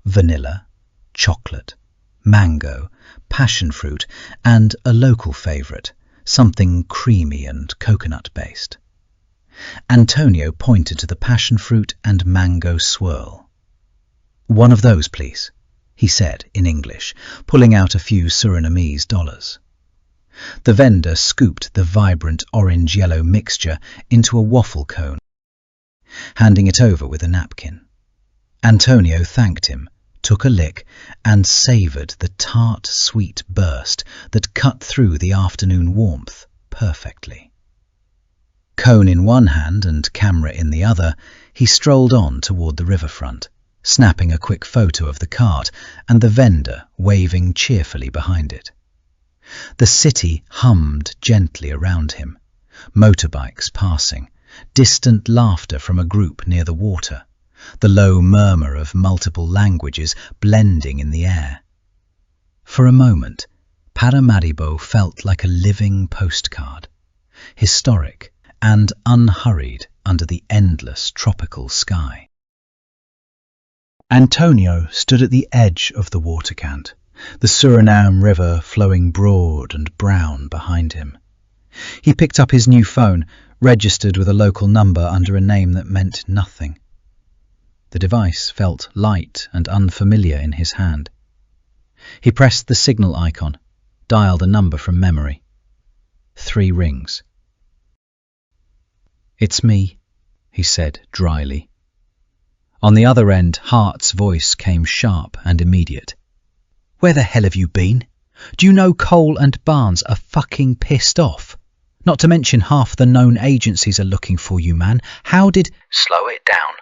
vanilla, chocolate, mango, passion fruit, and a local favourite, something creamy and coconut-based. Antonio pointed to the passion fruit and mango swirl. "One of those, please," he said in English, pulling out a few Surinamese dollars. The vendor scooped the vibrant orange-yellow mixture into a waffle cone, handing it over with a napkin. Antonio thanked him, took a lick, and savoured the tart, sweet burst that cut through the afternoon warmth perfectly. Cone in one hand and camera in the other, he strolled on toward the riverfront, snapping a quick photo of the cart and the vendor waving cheerfully behind it. The city hummed gently around him, motorbikes passing, distant laughter from a group near the water, the low murmur of multiple languages blending in the air. For a moment, Paramaribo felt like a living postcard, historic and unhurried under the endless tropical sky. Antonio stood at the edge of the water cant, the Suriname River flowing broad and brown behind him. He picked up his new phone, registered with a local number under a name that meant nothing. The device felt light and unfamiliar in his hand. He pressed the signal icon, dialed a number from memory. 3 rings. "It's me," he said dryly. On the other end, Hart's voice came sharp and immediate. "Where the hell have you been? Do you know Cole and Barnes are fucking pissed off? Not to mention half the known agencies are looking for you, man. How did—" "Slow it down,"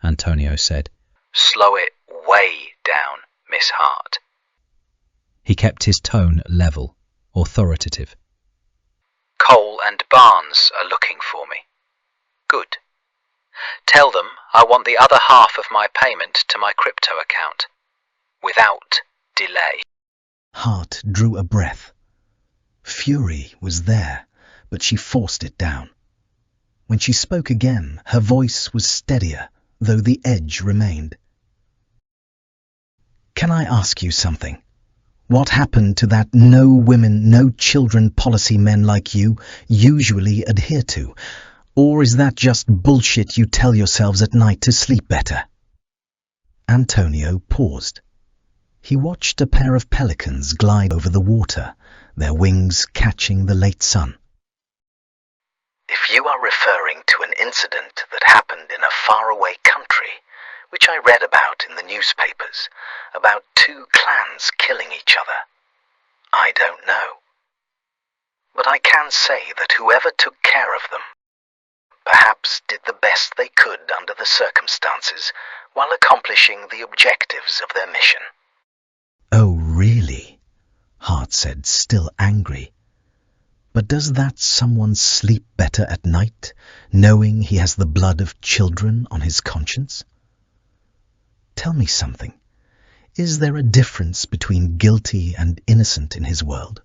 Antonio said. "Slow it way down, Miss Hart." He kept his tone level, authoritative. "Cole and Barnes are looking for me. Good. Tell them I want the other half of my payment to my crypto account. Without delay." Hart drew a breath. Fury was there, but she forced it down. When she spoke again, her voice was steadier, though the edge remained. "Can I ask you something? What happened to that no women, no children policy men like you usually adhere to? Or is that just bullshit you tell yourselves at night to sleep better?" Antonio paused. He watched a pair of pelicans glide over the water, their wings catching the late sun. "If you are referring to an incident that happened in a faraway country, which I read about in the newspapers, about 2 clans killing each other, I don't know. But I can say that whoever took care of them perhaps did the best they could under the circumstances while accomplishing the objectives of their mission." "Oh, really?" Hart said, still angry. "But does that someone sleep better at night, knowing he has the blood of children on his conscience? Tell me something. Is there a difference between guilty and innocent in his world?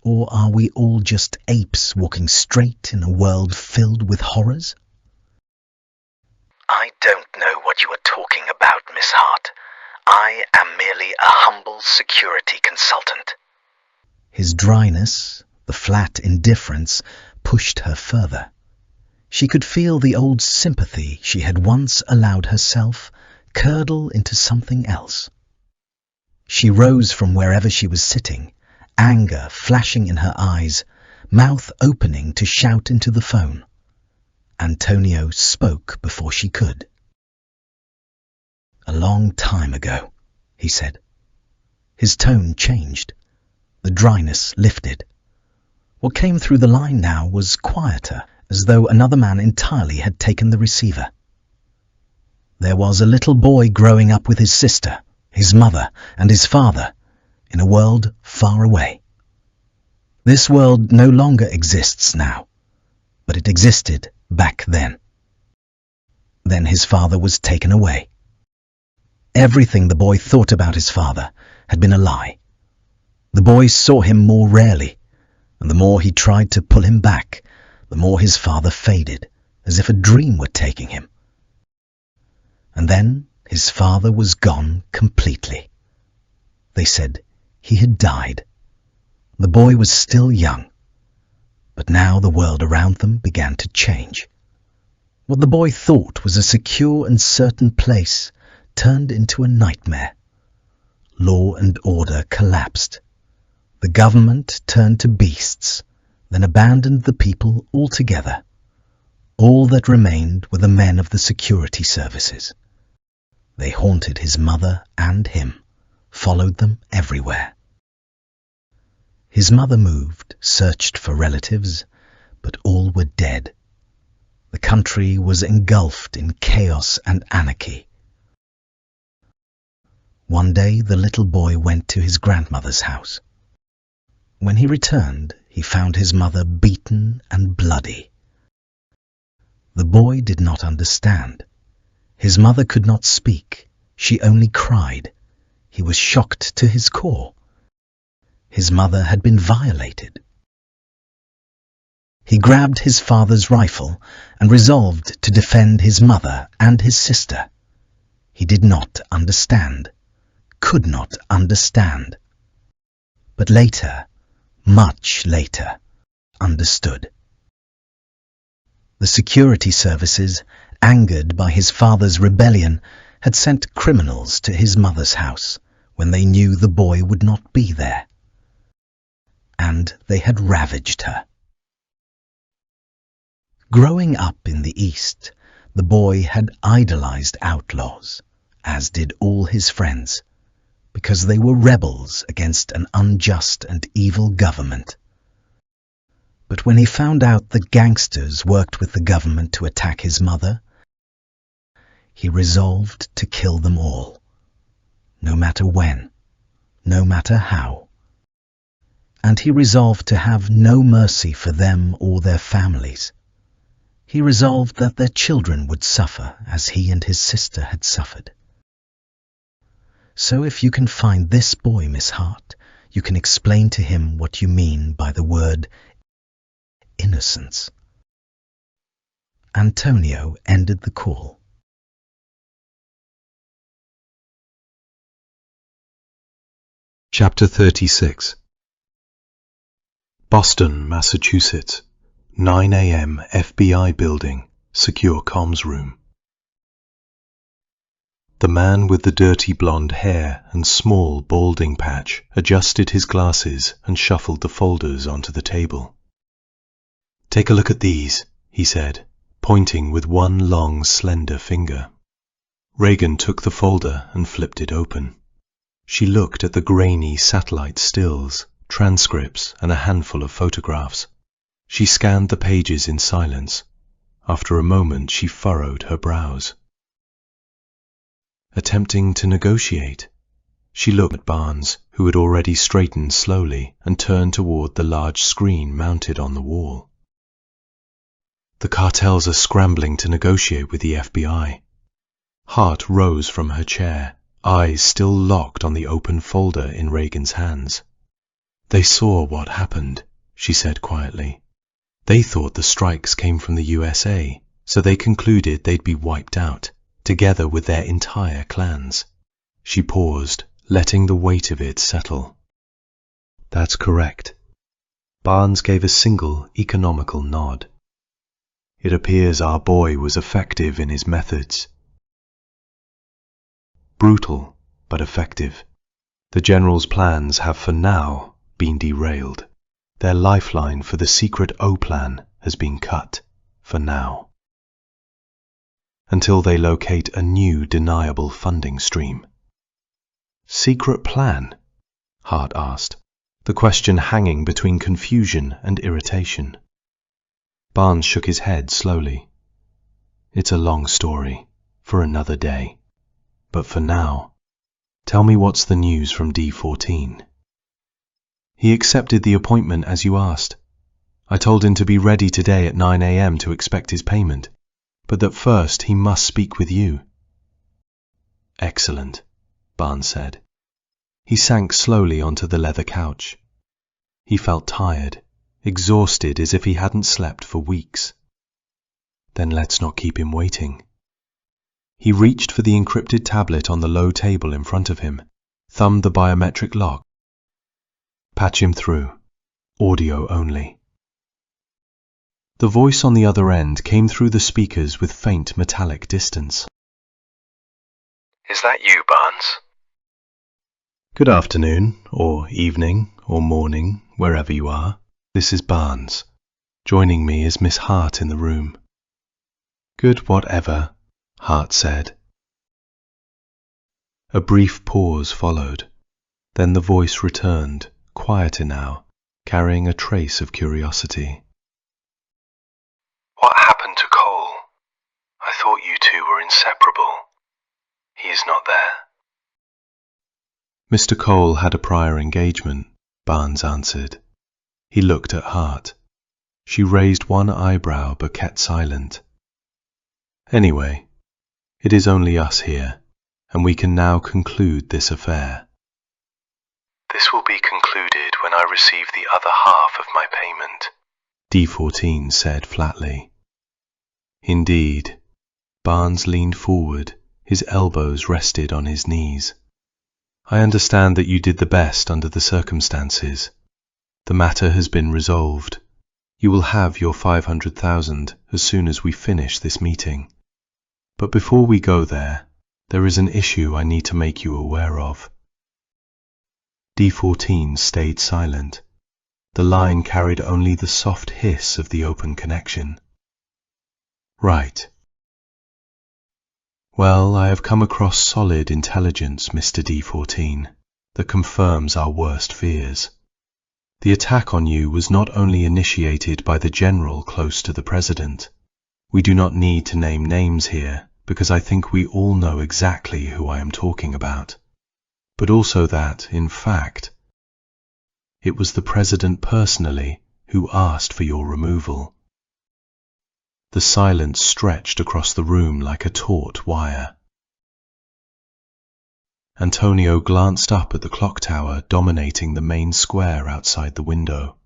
Or are we all just apes walking straight in a world filled with horrors?" "I don't know what you are talking about, Miss Hart. I am merely a humble security consultant." His dryness, the flat indifference, pushed her further. She could feel the old sympathy she had once allowed herself curdle into something else. She rose from wherever she was sitting, anger flashing in her eyes, mouth opening to shout into the phone. Antonio spoke before she could. "A long time ago," he said. His tone changed. The dryness lifted. What came through the line now was quieter, as though another man entirely had taken the receiver. "There was a little boy growing up with his sister, his mother, and his father, in a world far away. This world no longer exists now, but it existed back then. Then his father was taken away. Everything the boy thought about his father had been a lie. The boy saw him more rarely, and the more he tried to pull him back, the more his father faded, as if a dream were taking him. And then his father was gone completely. They said he had died. The boy was still young, but now the world around them began to change. What the boy thought was a secure and certain place turned into a nightmare. Law and order collapsed. The government turned to beasts, then abandoned the people altogether. All that remained were the men of the security services. They haunted his mother and him, followed them everywhere. His mother moved, searched for relatives, but all were dead. The country was engulfed in chaos and anarchy. One day the little boy went to his grandmother's house. When he returned, he found his mother beaten and bloody. The boy did not understand. His mother could not speak. She only cried. He was shocked to his core. His mother had been violated. He grabbed his father's rifle and resolved to defend his mother and his sister. He did not understand, could not understand. But later, much later, understood. The security services, angered by his father's rebellion, had sent criminals to his mother's house when they knew the boy would not be there. And they had ravaged her. Growing up in the East, the boy had idolized outlaws, as did all his friends, because they were rebels against an unjust and evil government. But when he found out that gangsters worked with the government to attack his mother, he resolved to kill them all, no matter when, no matter how. And he resolved to have no mercy for them or their families. He resolved that their children would suffer as he and his sister had suffered. So if you can find this boy, Miss Hart, you can explain to him what you mean by the word innocence. Antonio ended the call. Chapter 36. Boston, Massachusetts, 9 a.m. FBI building, secure comms room. The man with the dirty blonde hair and small balding patch adjusted his glasses and shuffled the folders onto the table. "Take a look at these," he said, pointing with one long, slender finger. Reagan took the folder and flipped it open. She looked at the grainy satellite stills, transcripts, and a handful of photographs. She scanned the pages in silence. After a moment, she furrowed her brows. Attempting to negotiate, she looked at Barnes, who had already straightened slowly and turned toward the large screen mounted on the wall. "The cartels are scrambling to negotiate with the FBI." Hart rose from her chair, eyes still locked on the open folder in Reagan's hands. "They saw what happened," she said quietly. "They thought the strikes came from the USA, so they concluded they'd be wiped out, together with their entire clans." She paused, letting the weight of it settle. "That's correct." Barnes gave a single economical nod. "It appears our boy was effective in his methods." Brutal, but effective. The general's plans have for now been derailed. Their lifeline for the secret O plan has been cut, for now, until they locate a new deniable funding stream. "Secret plan?" Hart asked, the question hanging between confusion and irritation. Barnes shook his head slowly. "It's a long story, for another day. But for now, tell me what's the news from D-14. "He accepted the appointment as you asked. I told him to be ready today at 9 a.m. to expect his payment, but that first he must speak with you." "Excellent," Barnes said. He sank slowly onto the leather couch. He felt tired, exhausted as if he hadn't slept for weeks. "Then let's not keep him waiting." He reached for the encrypted tablet on the low table in front of him, thumbed the biometric lock. "Patch him through. Audio only." The voice on the other end came through the speakers with faint metallic distance. "Is that you, Barnes?" "Good afternoon, or evening, or morning, wherever you are. This is Barnes. Joining me is Miss Hart in the room." "Good whatever," Hart said. A brief pause followed. Then the voice returned, quieter now, carrying a trace of curiosity. "What happened to Cole? I thought you two were inseparable. He is not there?" "Mr. Cole had a prior engagement," Barnes answered. He looked at Hart. She raised one eyebrow but kept silent. "Anyway, it is only us here, and we can now conclude this affair." "This will be concluded receive the other half of my payment, D-14 said flatly. Indeed. Barnes leaned forward, his elbows rested on his knees. I understand that you did the best under the circumstances. The matter has been resolved. You will have your 500,000 as soon as we finish this meeting. But before we go there is an issue I need to make you aware of. D-14 stayed silent. The line carried only the soft hiss of the open connection. Right. Well, I have come across solid intelligence, Mr. D-14, that confirms our worst fears. The attack on you was not only initiated by the general close to the president. We do not need to name names here, because I think we all know exactly who I am talking about. But also that, in fact, it was the president personally who asked for your removal. The silence stretched across the room like a taut wire. Antonio glanced up at the clock tower dominating the main square outside the window.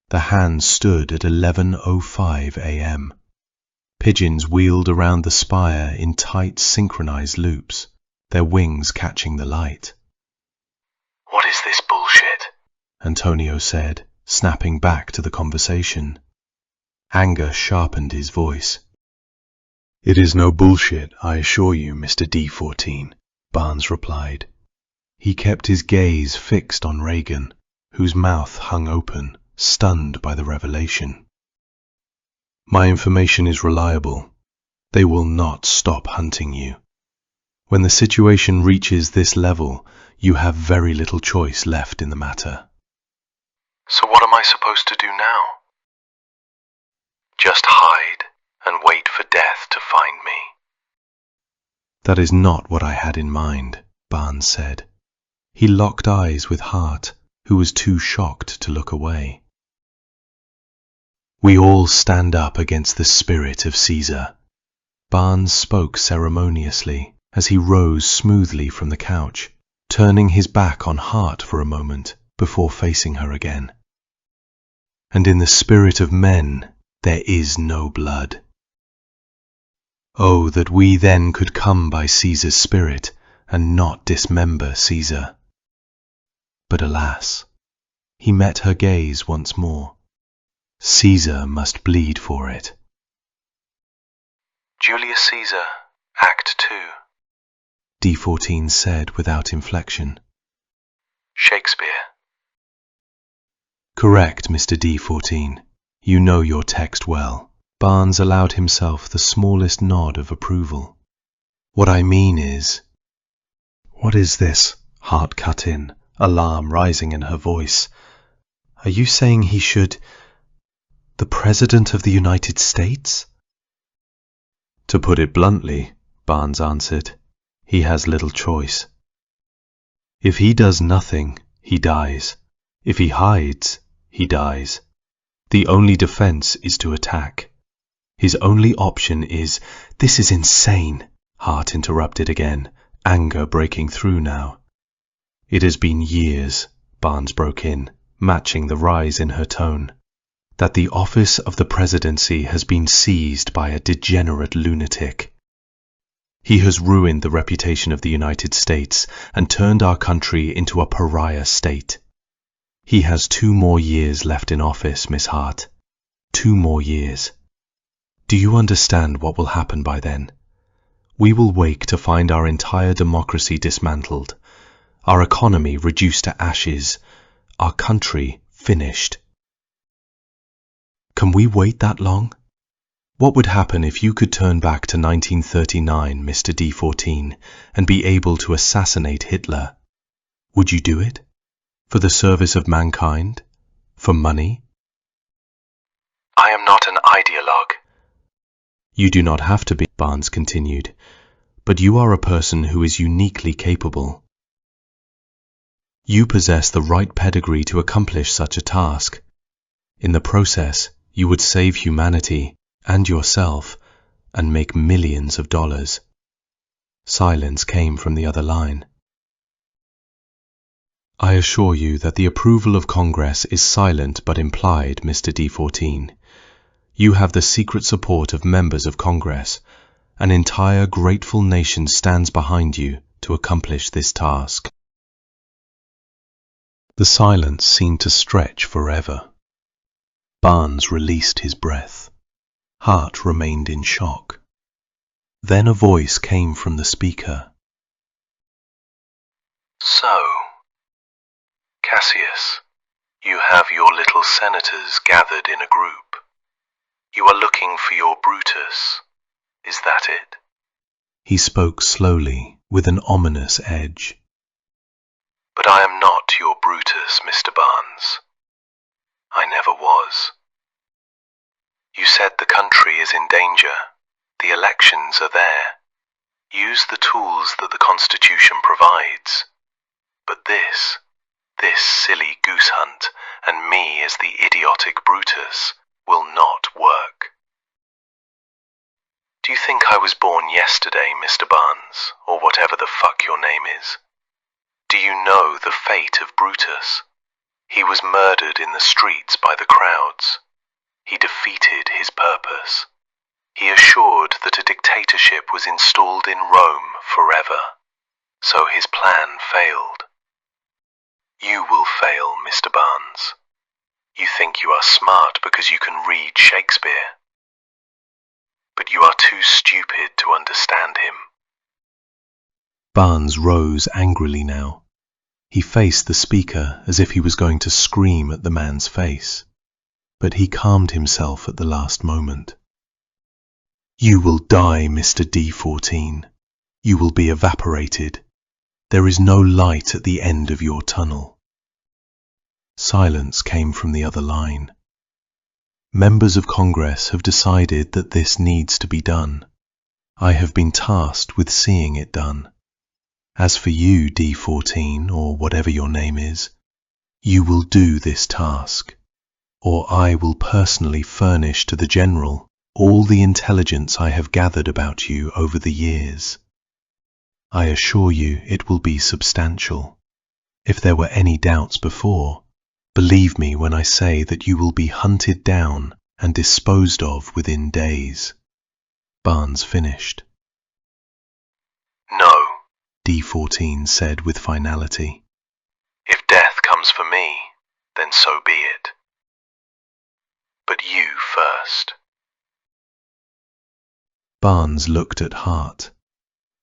The hands stood at 11:05 a.m. Pigeons wheeled around the spire in tight synchronized loops, their wings catching the light. What is this bullshit? Antonio said, snapping back to the conversation. Anger sharpened his voice. It is no bullshit, I assure you, Mr. D-14, Barnes replied. He kept his gaze fixed on Reagan, whose mouth hung open, stunned by the revelation. My information is reliable. They will not stop hunting you. When the situation reaches this level, you have very little choice left in the matter. So what am I supposed to do now? Just hide and wait for death to find me. That is not what I had in mind, Barnes said. He locked eyes with Hart, who was too shocked to look away. We all stand up against the spirit of Caesar. Barnes spoke ceremoniously as he rose smoothly from the couch, turning his back on Hart for a moment before facing her again. And in the spirit of men, there is no blood. Oh, that we then could come by Caesar's spirit and not dismember Caesar. But alas, he met her gaze once more. Caesar must bleed for it. Julius Caesar, Act 2. D-14 said without inflection. Shakespeare. Correct, Mr. D-14. You know your text well. Barnes allowed himself the smallest nod of approval. What I mean is... What is this? Hart cut in, alarm rising in her voice. Are you saying he should... The President of the United States? To put it bluntly, Barnes answered, he has little choice. If he does nothing, he dies. If he hides, he dies. The only defense is to attack. His only option is... This is insane, Hart interrupted again, anger breaking through now. It has been years, Barnes broke in, matching the rise in her tone, that the office of the presidency has been seized by a degenerate lunatic. He has ruined the reputation of the United States and turned our country into a pariah state. He has 2 more years left in office, Miss Hart. 2 more years. Do you understand what will happen by then? We will wake to find our entire democracy dismantled, our economy reduced to ashes, our country finished. Can we wait that long? What would happen if you could turn back to 1939, Mr. D-14, and be able to assassinate Hitler? Would you do it? For the service of mankind? For money? I am not an ideologue. You do not have to be, Barnes continued, but you are a person who is uniquely capable. You possess the right pedigree to accomplish such a task. In the process, you would save humanity and yourself and make millions of dollars. Silence came from the other line. I assure you that the approval of Congress is silent but implied, Mr. D-14. You have the secret support of members of Congress. An entire grateful nation stands behind you to accomplish this task. The silence seemed to stretch forever. Barnes released his breath. Hart remained in shock. Then a voice came from the speaker. So, Cassius, you have your little senators gathered in a group. You are looking for your Brutus. Is that it? He spoke slowly, with an ominous edge. But I am not your Brutus, Mr. Barnes. I never was. You said the country is in danger. The elections are there. Use the tools that the Constitution provides. But this silly goose hunt, and me as the idiotic Brutus, will not work. Do you think I was born yesterday, Mr. Barnes, or whatever the fuck your name is? Do you know the fate of Brutus? He was murdered in the streets by the crowds. He defeated his purpose. He assured that a dictatorship was installed in Rome forever. So his plan failed. You will fail, Mr. Barnes. You think you are smart because you can read Shakespeare. But you are too stupid to understand him. Barnes rose angrily now. He faced the speaker as if he was going to scream at the man's face. But he calmed himself at the last moment. You will die, Mr. D-14. You will be evaporated. There is no light at the end of your tunnel. Silence came from the other line. Members of Congress have decided that this needs to be done. I have been tasked with seeing it done. As for you, D-14, or whatever your name is, you will do this task, or I will personally furnish to the General all the intelligence I have gathered about you over the years. I assure you it will be substantial. If there were any doubts before, believe me when I say that you will be hunted down and disposed of within days. Barnes finished. No, D-14 said with finality. if death comes for me, then so be it. But you first. Barnes looked at Hart.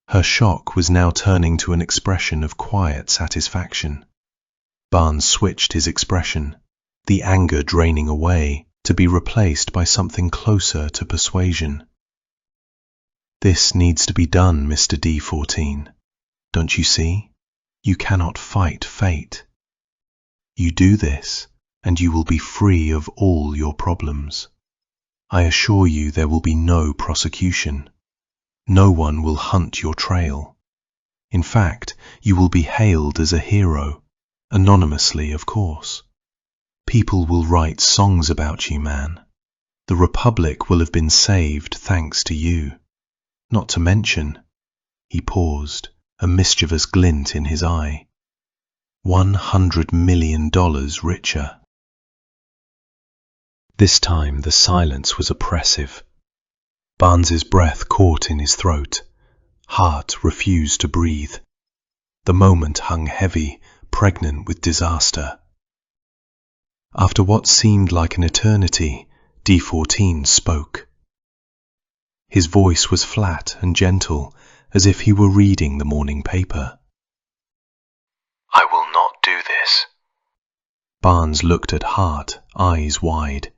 Her shock was now turning to an expression of quiet satisfaction. Barnes switched his expression, the anger draining away, to be replaced by something closer to persuasion. This needs to be done, Mr. D-14. Don't you see? You cannot fight fate. You do this, and you will be free of all your problems. I assure you there will be no prosecution. No one will hunt your trail. In fact, you will be hailed as a hero, anonymously, of course. People will write songs about you, man. The Republic will have been saved thanks to you. Not to mention, he paused, a mischievous glint in his eye, $100 million richer. This time the silence was oppressive. Barnes's breath caught in his throat. Hart refused to breathe. The moment hung heavy, pregnant with disaster. After what seemed like an eternity, D-14 spoke. His voice was flat and gentle, as if he were reading the morning paper. I will not do this. Barnes looked at Hart, eyes wide.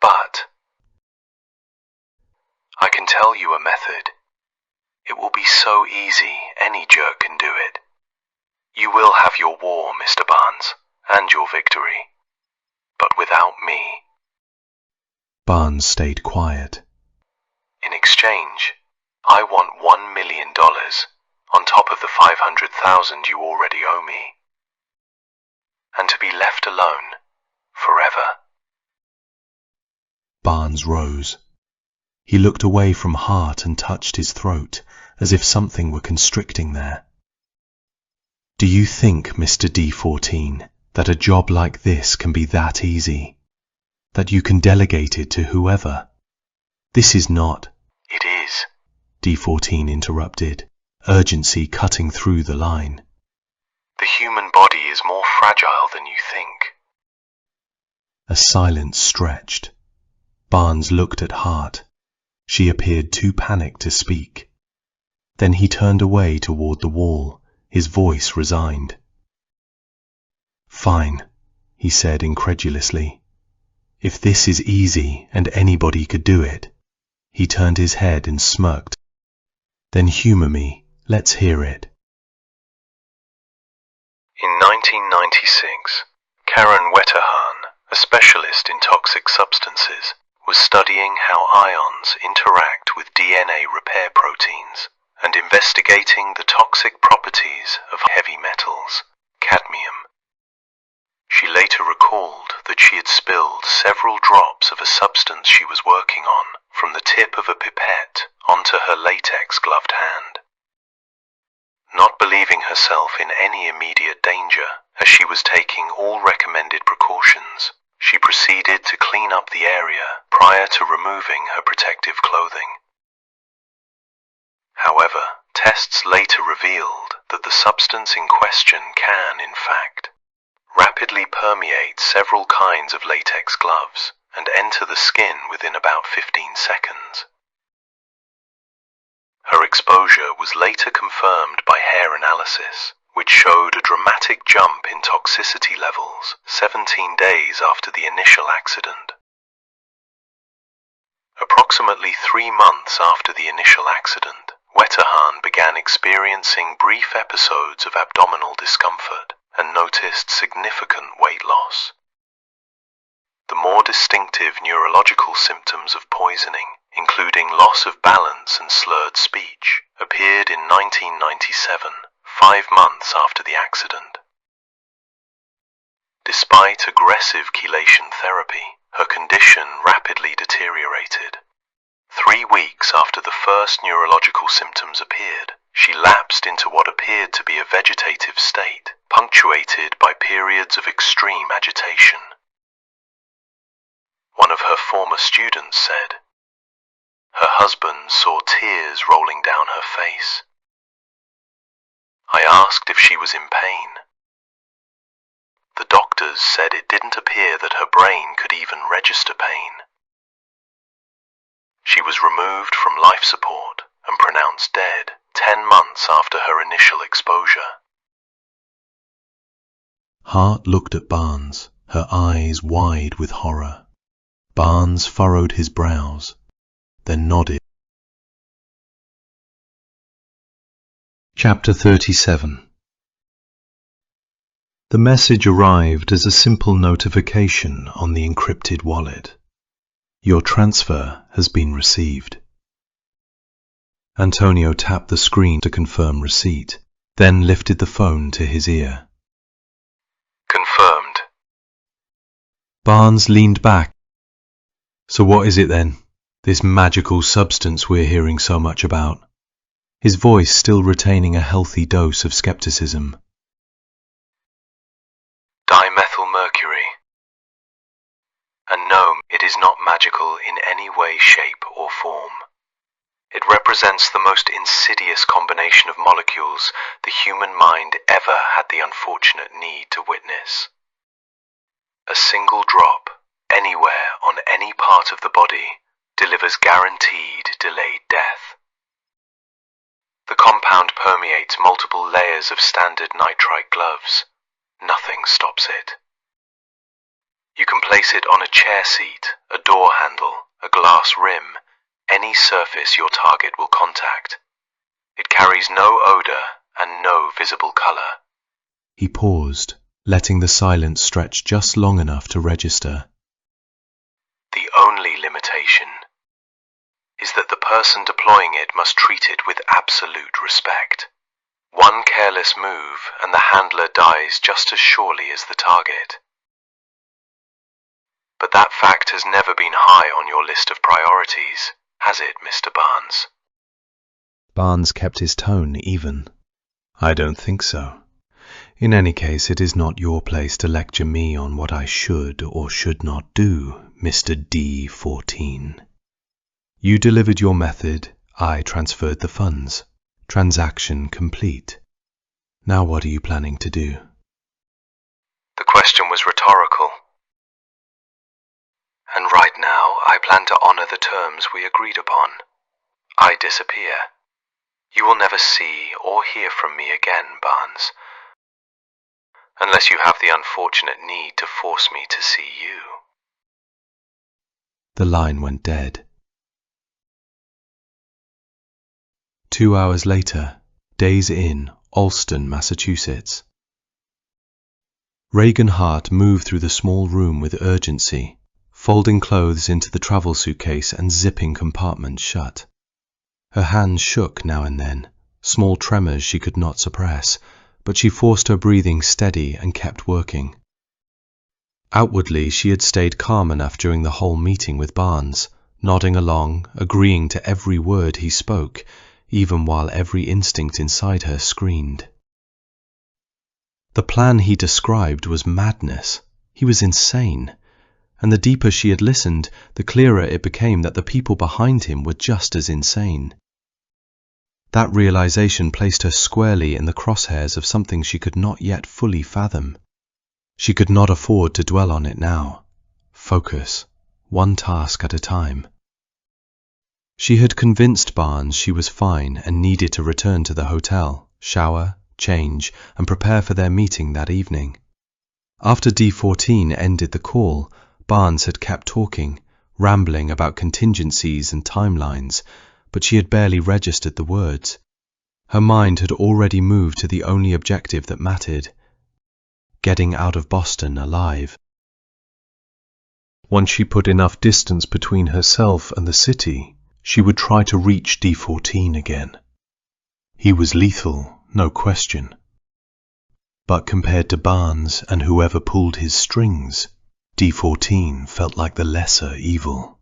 But I can tell you a method. It will be so easy, any jerk can do it. You will have your war, Mr. Barnes, and your victory. But without me. Barnes stayed quiet. In exchange, I want $1 million on top of the $500,000 you already owe me. And to be left alone forever. Barnes rose. He looked away from Hart and touched his throat, as if something were constricting there. Do you think, Mr. D-14, that a job like this can be that easy? That you can delegate it to whoever? This is not... It is. D-14 interrupted, urgency cutting through the line. The human body is more fragile than you think. A silence stretched. Barnes looked at Hart. She appeared too panicked to speak. Then he turned away toward the wall, his voice resigned. Fine, he said incredulously. If this is easy and anybody could do it. He turned his head and smirked. Then humor me, let's hear it. In 1996, Karen Wetterhahn, a specialist in toxic substances, was studying how ions interact with DNA repair proteins and investigating the toxic properties of heavy metals, cadmium. She later recalled that she had spilled several drops of a substance she was working on from the tip of a pipette onto her latex-gloved hand. Not believing herself in any immediate danger, as she was taking all recommended precautions, she proceeded to clean up the area prior to removing her protective clothing. However, tests later revealed that the substance in question can, in fact, rapidly permeate several kinds of latex gloves and enter the skin within about 15 seconds. Her exposure was later confirmed by hair analysis, which showed a dramatic jump in toxicity levels 17 days after the initial accident. Approximately 3 months after the initial accident, Wetterhahn began experiencing brief episodes of abdominal discomfort and noticed significant weight loss. The more distinctive neurological symptoms of poisoning, including loss of balance and slurred speech, appeared in 1997, 5 months after the accident. Despite aggressive chelation therapy, her condition rapidly deteriorated. 3 weeks after the first neurological symptoms appeared, she lapsed into what appeared to be a vegetative state, punctuated by periods of extreme agitation. One of her former students said, her husband saw tears rolling down her face. I asked if she was in pain. The doctors said it didn't appear that her brain could even register pain. She was removed from life support and pronounced dead 10 months after her initial exposure. Hart looked at Barnes, her eyes wide with horror. Barnes furrowed his brows, then nodded. Chapter 37. The message arrived as a simple notification on the encrypted wallet. Your transfer has been received. Antonio tapped the screen to confirm receipt, then lifted the phone to his ear. Confirmed. Barnes leaned back. So what is it then? This magical substance we're hearing so much about? His voice still retaining a healthy dose of skepticism. Dimethylmercury. And no, it is not magical in any way, shape, or form. It represents the most insidious combination of molecules the human mind ever had the unfortunate need to witness. A single drop, anywhere on any part of the body, delivers guaranteed delayed death. The compound permeates multiple layers of standard nitrite gloves. Nothing stops it. You can place it on a chair seat, a door handle, a glass rim, any surface your target will contact. It carries no odor and no visible color. He paused, letting the silence stretch just long enough to register. The only limitation is that the person deploying it must treat it with absolute respect. One careless move and the handler dies just as surely as the target. But that fact has never been high on your list of priorities, has it, Mr. Barnes? Barnes kept his tone even. I don't think so. In any case, it is not your place to lecture me on what I should or should not do, Mr. D-14. You delivered your method, I transferred the funds. Transaction complete. Now what are you planning to do? The question was rhetorical. And right now, I plan to honor the terms we agreed upon. I disappear. You will never see or hear from me again, Barnes. Unless you have the unfortunate need to force me to see you. The line went dead. 2 hours later, Days Inn, Allston, Massachusetts. Reagan Hart moved through the small room with urgency, folding clothes into the travel suitcase and zipping compartments shut. Her hands shook now and then, small tremors she could not suppress, but she forced her breathing steady and kept working. Outwardly, she had stayed calm enough during the whole meeting with Barnes, nodding along, agreeing to every word he spoke, even while every instinct inside her screamed. The plan he described was madness. He was insane. And the deeper she had listened, the clearer it became that the people behind him were just as insane. That realization placed her squarely in the crosshairs of something she could not yet fully fathom. She could not afford to dwell on it now. Focus, one task at a time. She had convinced Barnes she was fine and needed to return to the hotel, shower, change, and prepare for their meeting that evening. After D-14 ended the call, Barnes had kept talking, rambling about contingencies and timelines, but she had barely registered the words. Her mind had already moved to the only objective that mattered: getting out of Boston alive. Once she put enough distance between herself and the city, she would try to reach D-14 again. He was lethal, no question. But compared to Barnes and whoever pulled his strings, D-14 felt like the lesser evil.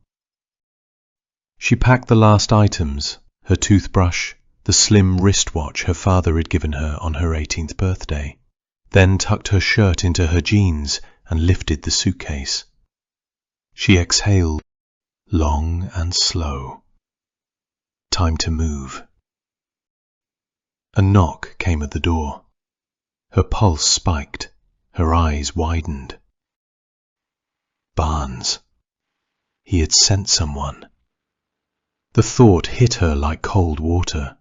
She packed the last items, her toothbrush, the slim wristwatch her father had given her on her 18th birthday, then tucked her shirt into her jeans and lifted the suitcase. She exhaled, long and slow. Time to move. A knock came at the door. Her pulse spiked, her eyes widened. Barnes. He had sent someone. The thought hit her like cold water.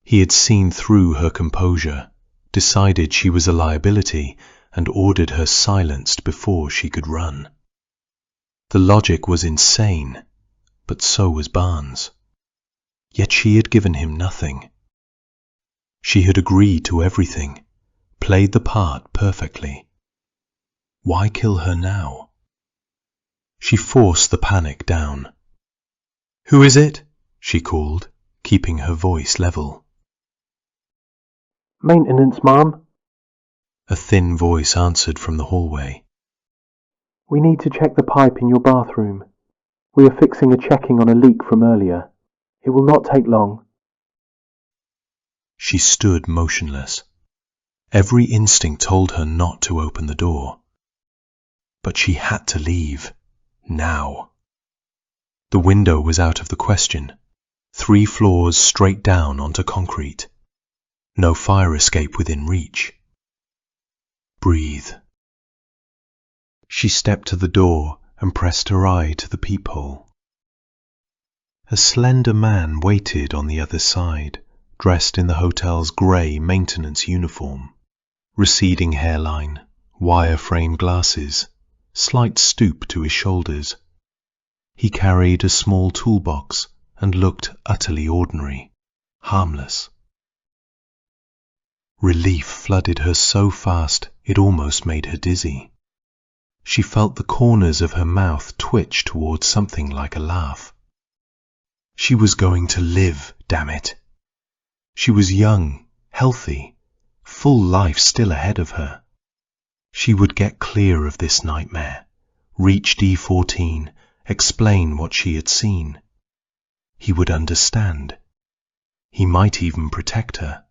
He had seen through her composure, decided she was a liability, and ordered her silenced before she could run. The logic was insane, but so was Barnes. Yet she had given him nothing. She had agreed to everything, played the part perfectly. Why kill her now? She forced the panic down. "Who is it?" she called, keeping her voice level. "Maintenance, Ma'am." A thin voice answered from the hallway. "We need to check the pipe in your bathroom. We are fixing a checking on a leak from earlier. It will not take long." She stood motionless. Every instinct told her not to open the door. But she had to leave. Now. The window was out of the question. 3 floors straight down onto concrete. No fire escape within reach. Breathe. She stepped to the door and pressed her eye to the peephole. A slender man waited on the other side, dressed in the hotel's grey maintenance uniform. Receding hairline, wire-frame glasses, slight stoop to his shoulders. He carried a small toolbox and looked utterly ordinary, harmless. Relief flooded her so fast it almost made her dizzy. She felt the corners of her mouth twitch towards something like a laugh. She was going to live, damn it. She was young, healthy, full life still ahead of her. She would get clear of this nightmare, reach D-14, explain what she had seen. He would understand. He might even protect her.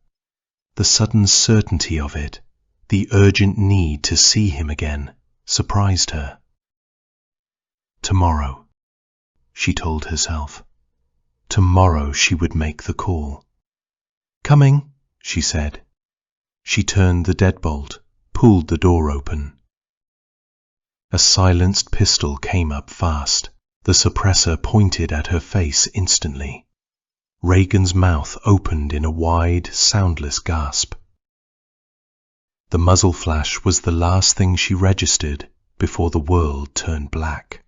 The the sudden certainty of it, the urgent need to see him again, surprised her. Tomorrow, she told herself. Tomorrow she would make the call. Coming, she said. She turned the deadbolt, pulled the door open. A silenced pistol came up fast. The suppressor pointed at her face instantly. Reagan's mouth opened in a wide, soundless gasp. The muzzle flash was the last thing she registered before the world turned black.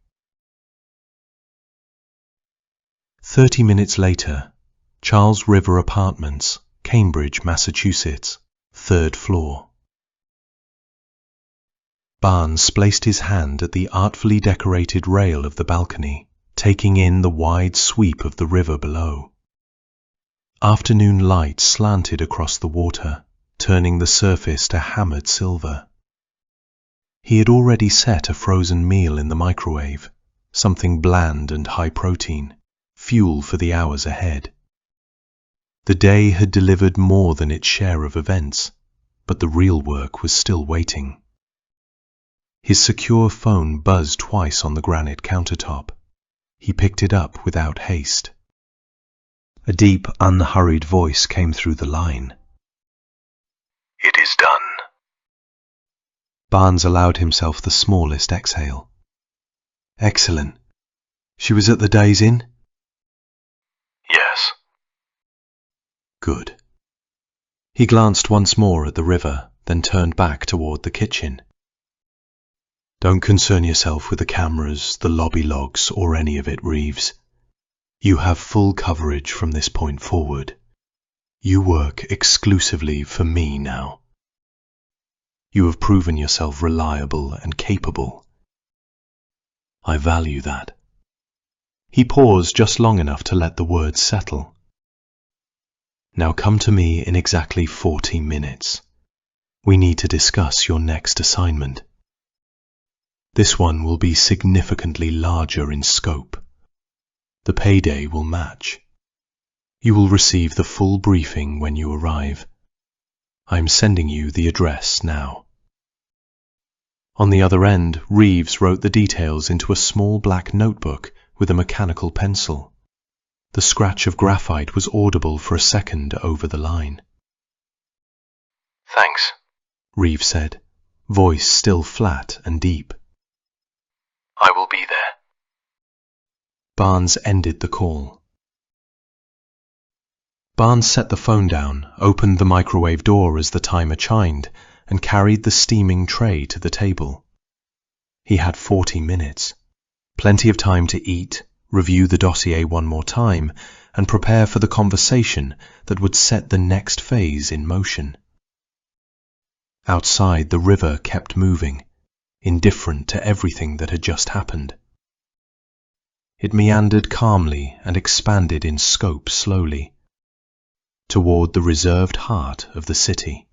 30 minutes later, Charles River Apartments, Cambridge, Massachusetts, 3rd floor. Barnes placed his hand at the artfully decorated rail of the balcony, taking in the wide sweep of the river below. Afternoon light slanted across the water, turning the surface to hammered silver. He had already set a frozen meal in the microwave, something bland and high protein, fuel for the hours ahead. The day had delivered more than its share of events, but the real work was still waiting. His secure phone buzzed twice on the granite countertop. He picked it up without haste. A deep, unhurried voice came through the line. It is done. Barnes allowed himself the smallest exhale. Excellent. She was at the Days Inn? Yes. Good. He glanced once more at the river, then turned back toward the kitchen. Don't concern yourself with the cameras, the lobby logs, or any of it, Reeves. You have full coverage from this point forward. You work exclusively for me now. You have proven yourself reliable and capable. I value that. He paused just long enough to let the words settle. Now come to me in exactly 40 minutes. We need to discuss your next assignment. This one will be significantly larger in scope. The payday will match. You will receive the full briefing when you arrive. I am sending you the address now. On the other end, Reeves wrote the details into a small black notebook with a mechanical pencil. The scratch of graphite was audible for a second over the line. Thanks, Reeves said, voice still flat and deep. I will be there. Barnes ended the call. Barnes set the phone down, opened the microwave door as the timer chimed, and carried the steaming tray to the table. He had 40 minutes, plenty of time to eat, review the dossier one more time, and prepare for the conversation that would set the next phase in motion. Outside, the river kept moving, indifferent to everything that had just happened. It meandered calmly and expanded in scope slowly, toward the reserved heart of the city.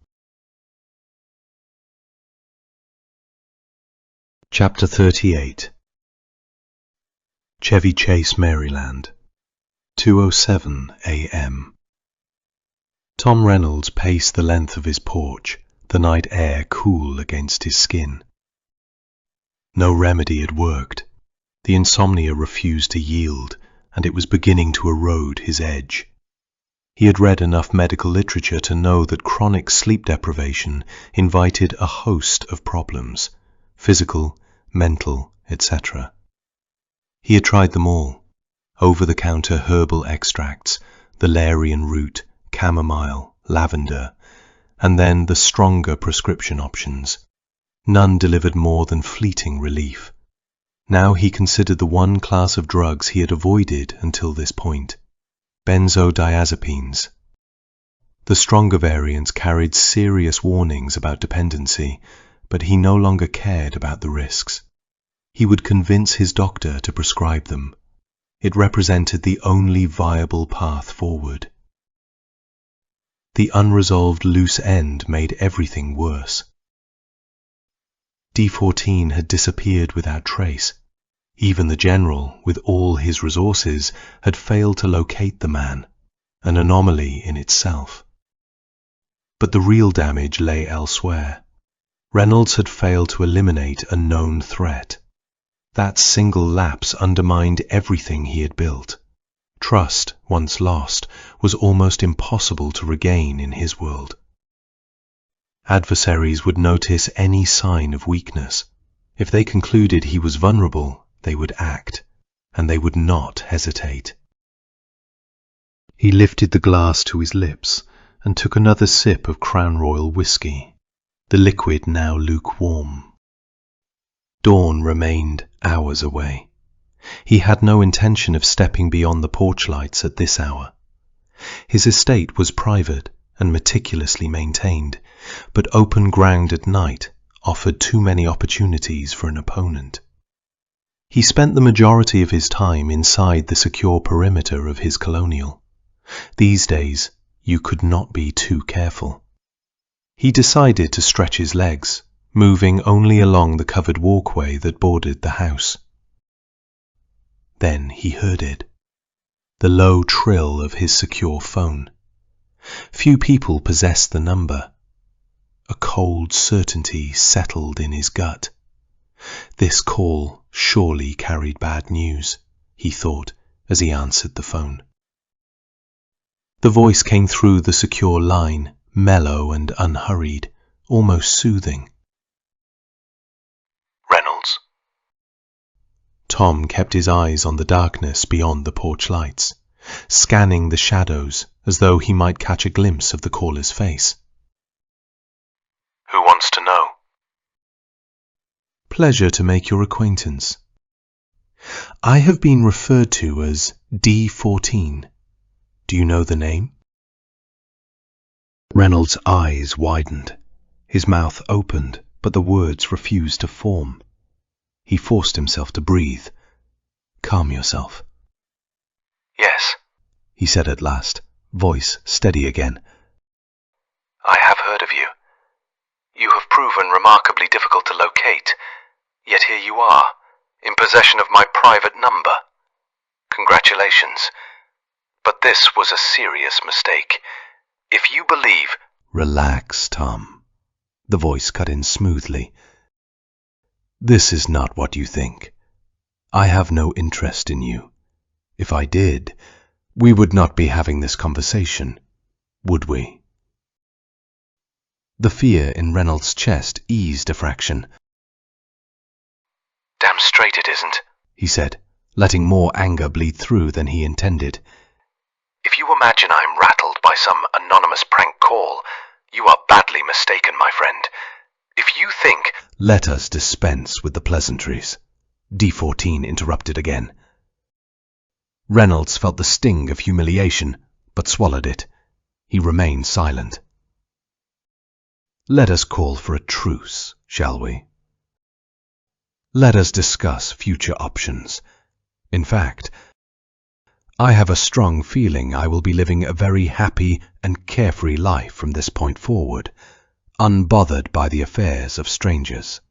Chapter 38. Chevy Chase, Maryland, 2:07 a.m. Tom Reynolds paced the length of his porch, the night air cool against his skin. No remedy had worked. The insomnia refused to yield, and it was beginning to erode his edge. He had read enough medical literature to know that chronic sleep deprivation invited a host of problems, physical, mental, etc. He had tried them all: over-the-counter herbal extracts, valerian root, chamomile, lavender, and then the stronger prescription options. None delivered more than fleeting relief. Now he considered the one class of drugs he had avoided until this point: benzodiazepines. The stronger variants carried serious warnings about dependency, but he no longer cared about the risks. He would convince his doctor to prescribe them. It represented the only viable path forward. The unresolved loose end made everything worse. D-14 had disappeared without trace. Even the general, with all his resources, had failed to locate the man, an anomaly in itself. But the real damage lay elsewhere. Reynolds had failed to eliminate a known threat. That single lapse undermined everything he had built. Trust, once lost, was almost impossible to regain in his world. Adversaries would notice any sign of weakness. If they concluded he was vulnerable, they would act, and they would not hesitate. He lifted the glass to his lips and took another sip of Crown Royal whiskey, the liquid now lukewarm. Dawn remained hours away. He had no intention of stepping beyond the porch lights at this hour. His estate was private and meticulously maintained, but open ground at night offered too many opportunities for an opponent. He spent the majority of his time inside the secure perimeter of his colonial. These days, you could not be too careful. He decided to stretch his legs, moving only along the covered walkway that bordered the house. Then he heard it, the low trill of his secure phone. Few people possessed the number. A cold certainty settled in his gut. This call surely carried bad news, he thought as he answered the phone. The voice came through the secure line, mellow and unhurried, almost soothing. Reynolds? Tom kept his eyes on the darkness beyond the porch lights, scanning the shadows as though he might catch a glimpse of the caller's face. Who wants to know? Pleasure to make your acquaintance. I have been referred to as D-14. Do you know the name? Reynolds' eyes widened. His mouth opened, but the words refused to form. He forced himself to breathe. Calm yourself. Yes, he said at last, voice steady again. I have heard of you. You have proven remarkably difficult to locate, yet here you are, in possession of my private number. Congratulations. But this was a serious mistake. If you believe... Relax, Tom. The voice cut in smoothly. This is not what you think. I have no interest in you. If I did, we would not be having this conversation, would we? The fear in Reynolds' chest eased a fraction. Damn straight it isn't, he said, letting more anger bleed through than he intended. If you imagine I'm rattled by some anonymous prank call, you are badly mistaken, my friend. If you think... Let us dispense with the pleasantries, D-14 interrupted again. Reynolds felt the sting of humiliation, but swallowed it. He remained silent. Let us call for a truce, shall we? Let us discuss future options. In fact, I have a strong feeling I will be living a very happy and carefree life from this point forward, unbothered by the affairs of strangers.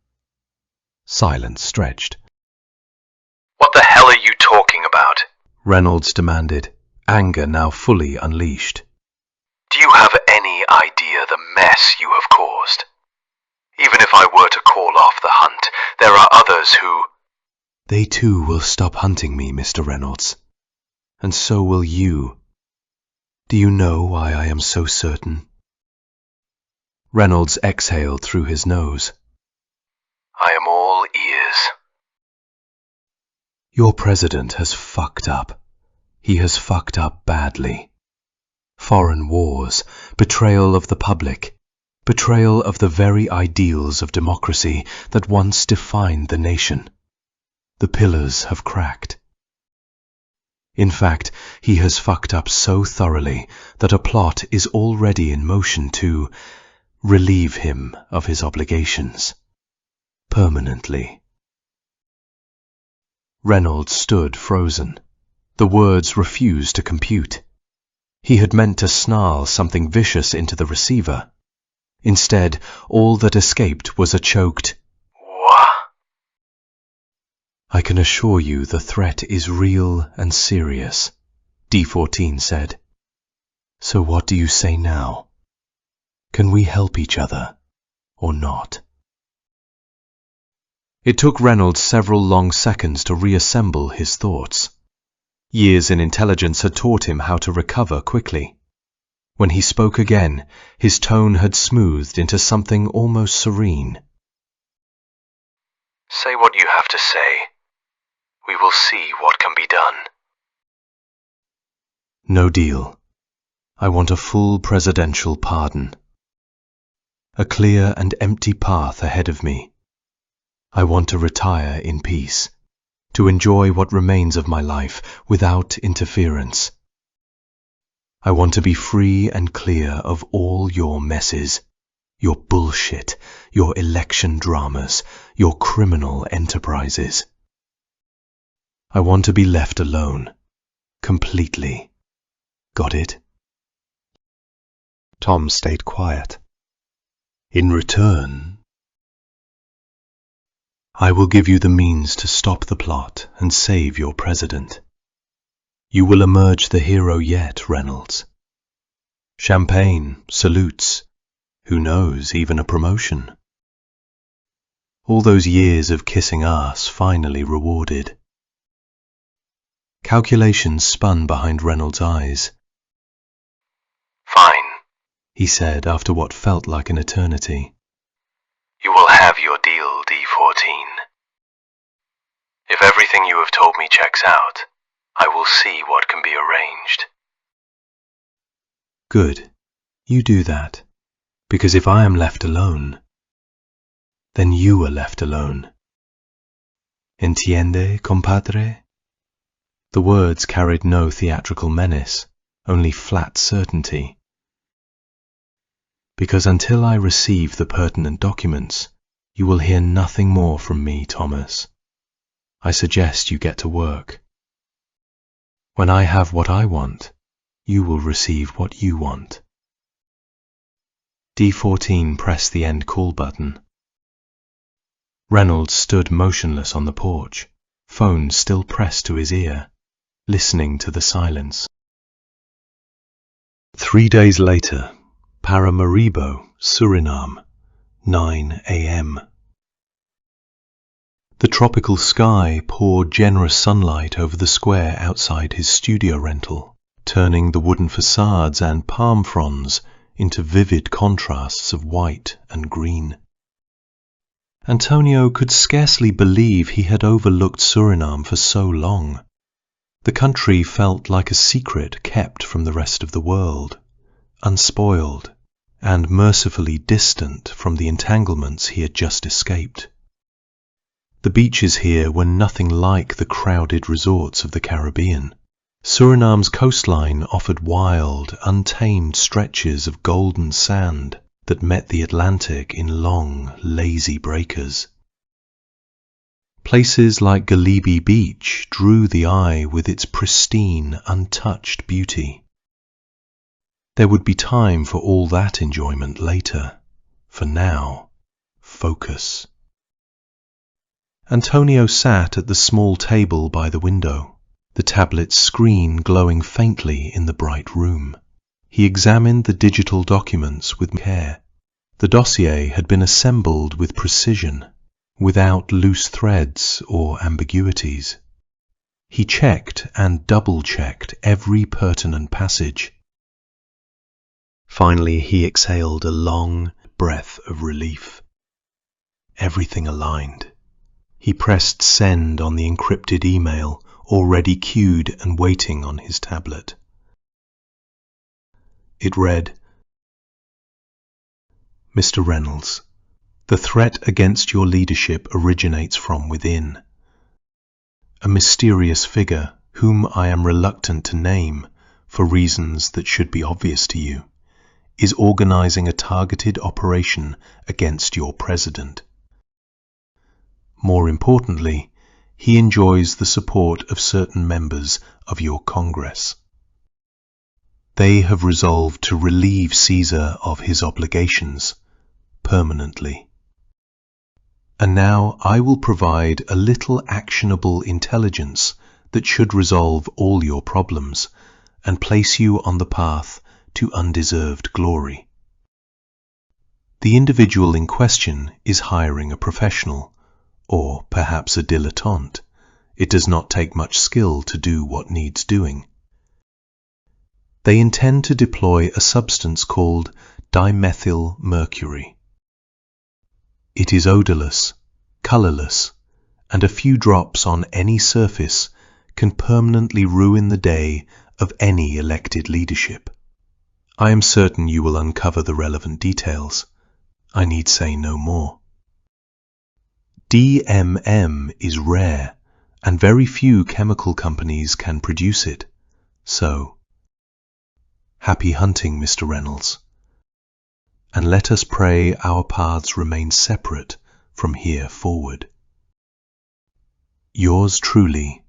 Silence stretched. What the hell are you talking about? Reynolds demanded, anger now fully unleashed. Do you have any idea the mess you have caused? Even if I were to call off the hunt, there are others who... They too will stop hunting me, Mr. Reynolds. And so will you. Do you know why I am so certain? Reynolds exhaled through his nose. I am all ears. Your president has fucked up. He has fucked up badly. Foreign wars, betrayal of the public, betrayal of the very ideals of democracy that once defined the nation. The pillars have cracked. In fact, he has fucked up so thoroughly that a plot is already in motion to relieve him of his obligations. Permanently. Reynolds stood frozen. The words refused to compute. He had meant to snarl something vicious into the receiver. Instead, all that escaped was a choked, What? I can assure you the threat is real and serious, D-14 said. So what do you say now? Can we help each other, or not? It took Reynolds several long seconds to reassemble his thoughts. Years in intelligence had taught him how to recover quickly. When he spoke again, his tone had smoothed into something almost serene. Say what you have to say. We will see what can be done. No deal. I want a full presidential pardon. A clear and empty path ahead of me. I want to retire in peace, to enjoy what remains of my life without interference. I want to be free and clear of all your messes, your bullshit, your election dramas, your criminal enterprises. I want to be left alone, completely. Got it? Tom stayed quiet. In return, I will give you the means to stop the plot and save your president. You will emerge the hero yet, Reynolds. Champagne, salutes, who knows, even a promotion. All those years of kissing ass finally rewarded. Calculations spun behind Reynolds' eyes. Fine. He said after what felt like an eternity. You will have your deal, D-14. If everything you have told me checks out, I will see what can be arranged. Good. You do that. Because if I am left alone, then you are left alone. Entiende, compadre? The words carried no theatrical menace, only flat certainty. Because until I receive the pertinent documents, you will hear nothing more from me, Thomas. I suggest you get to work. When I have what I want, you will receive what you want. D-14 pressed the end call button. Reynolds stood motionless on the porch, phone still pressed to his ear, listening to the silence. 3 days later, Paramaribo, Suriname, 9 a.m. The tropical sky poured generous sunlight over the square outside his studio rental, turning the wooden facades and palm fronds into vivid contrasts of white and green. Antonio could scarcely believe he had overlooked Suriname for so long. The country felt like a secret kept from the rest of the world, unspoiled, and mercifully distant from the entanglements he had just escaped. The beaches here were nothing like the crowded resorts of the Caribbean. Suriname's coastline offered wild, untamed stretches of golden sand that met the Atlantic in long, lazy breakers. Places like Galibi Beach drew the eye with its pristine, untouched beauty. There would be time for all that enjoyment later. For now, focus. Antonio sat at the small table by the window, the tablet's screen glowing faintly in the bright room. He examined the digital documents with care. The dossier had been assembled with precision, without loose threads or ambiguities. He checked and double-checked every pertinent passage. Finally, he exhaled a long breath of relief. Everything aligned. He pressed send on the encrypted email already queued and waiting on his tablet. It read, Mr. Reynolds, the threat against your leadership originates from within. A mysterious figure, whom I am reluctant to name for reasons that should be obvious to you, is organizing a targeted operation against your president. More importantly, he enjoys the support of certain members of your Congress. They have resolved to relieve Caesar of his obligations permanently. And now I will provide a little actionable intelligence that should resolve all your problems and place you on the path to undeserved glory. The individual in question is hiring a professional, or perhaps a dilettante. It does not take much skill to do what needs doing. They intend to deploy a substance called dimethyl mercury. It is odorless, colorless, and a few drops on any surface can permanently ruin the day of any elected leadership. I am certain you will uncover the relevant details. I need say no more. DMM is rare, and very few chemical companies can produce it. So, happy hunting, Mr. Reynolds. And let us pray our paths remain separate from here forward. Yours truly,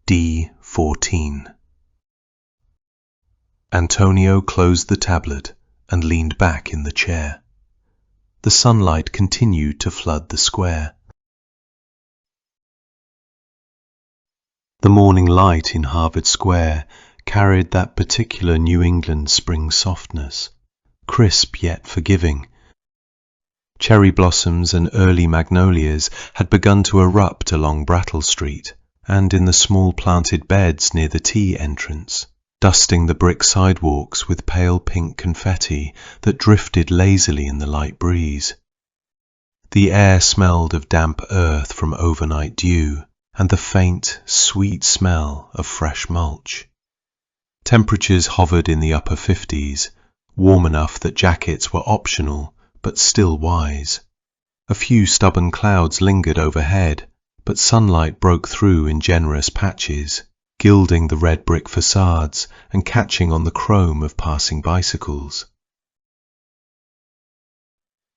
D-14. Antonio closed the tablet and leaned back in the chair. The sunlight continued to flood the square. The morning light in Harvard Square carried that particular New England spring softness, crisp yet forgiving. Cherry blossoms and early magnolias had begun to erupt along Brattle Street and in the small planted beds near the T entrance, dusting the brick sidewalks with pale pink confetti that drifted lazily in the light breeze. The air smelled of damp earth from overnight dew and the faint, sweet smell of fresh mulch. Temperatures hovered in the upper 50s, warm enough that jackets were optional but still wise. A few stubborn clouds lingered overhead, but sunlight broke through in generous patches, gilding the red brick facades and catching on the chrome of passing bicycles.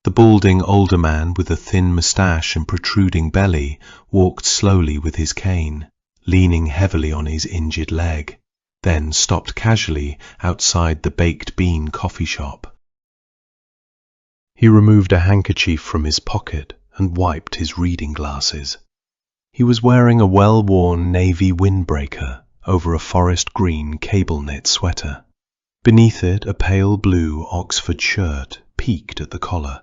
The balding older man with a thin moustache and protruding belly walked slowly with his cane, leaning heavily on his injured leg, then stopped casually outside the Baked Bean coffee shop. He removed a handkerchief from his pocket and wiped his reading glasses. He was wearing a well-worn navy windbreaker over a forest green cable knit sweater. Beneath it, a pale blue Oxford shirt peaked at the collar.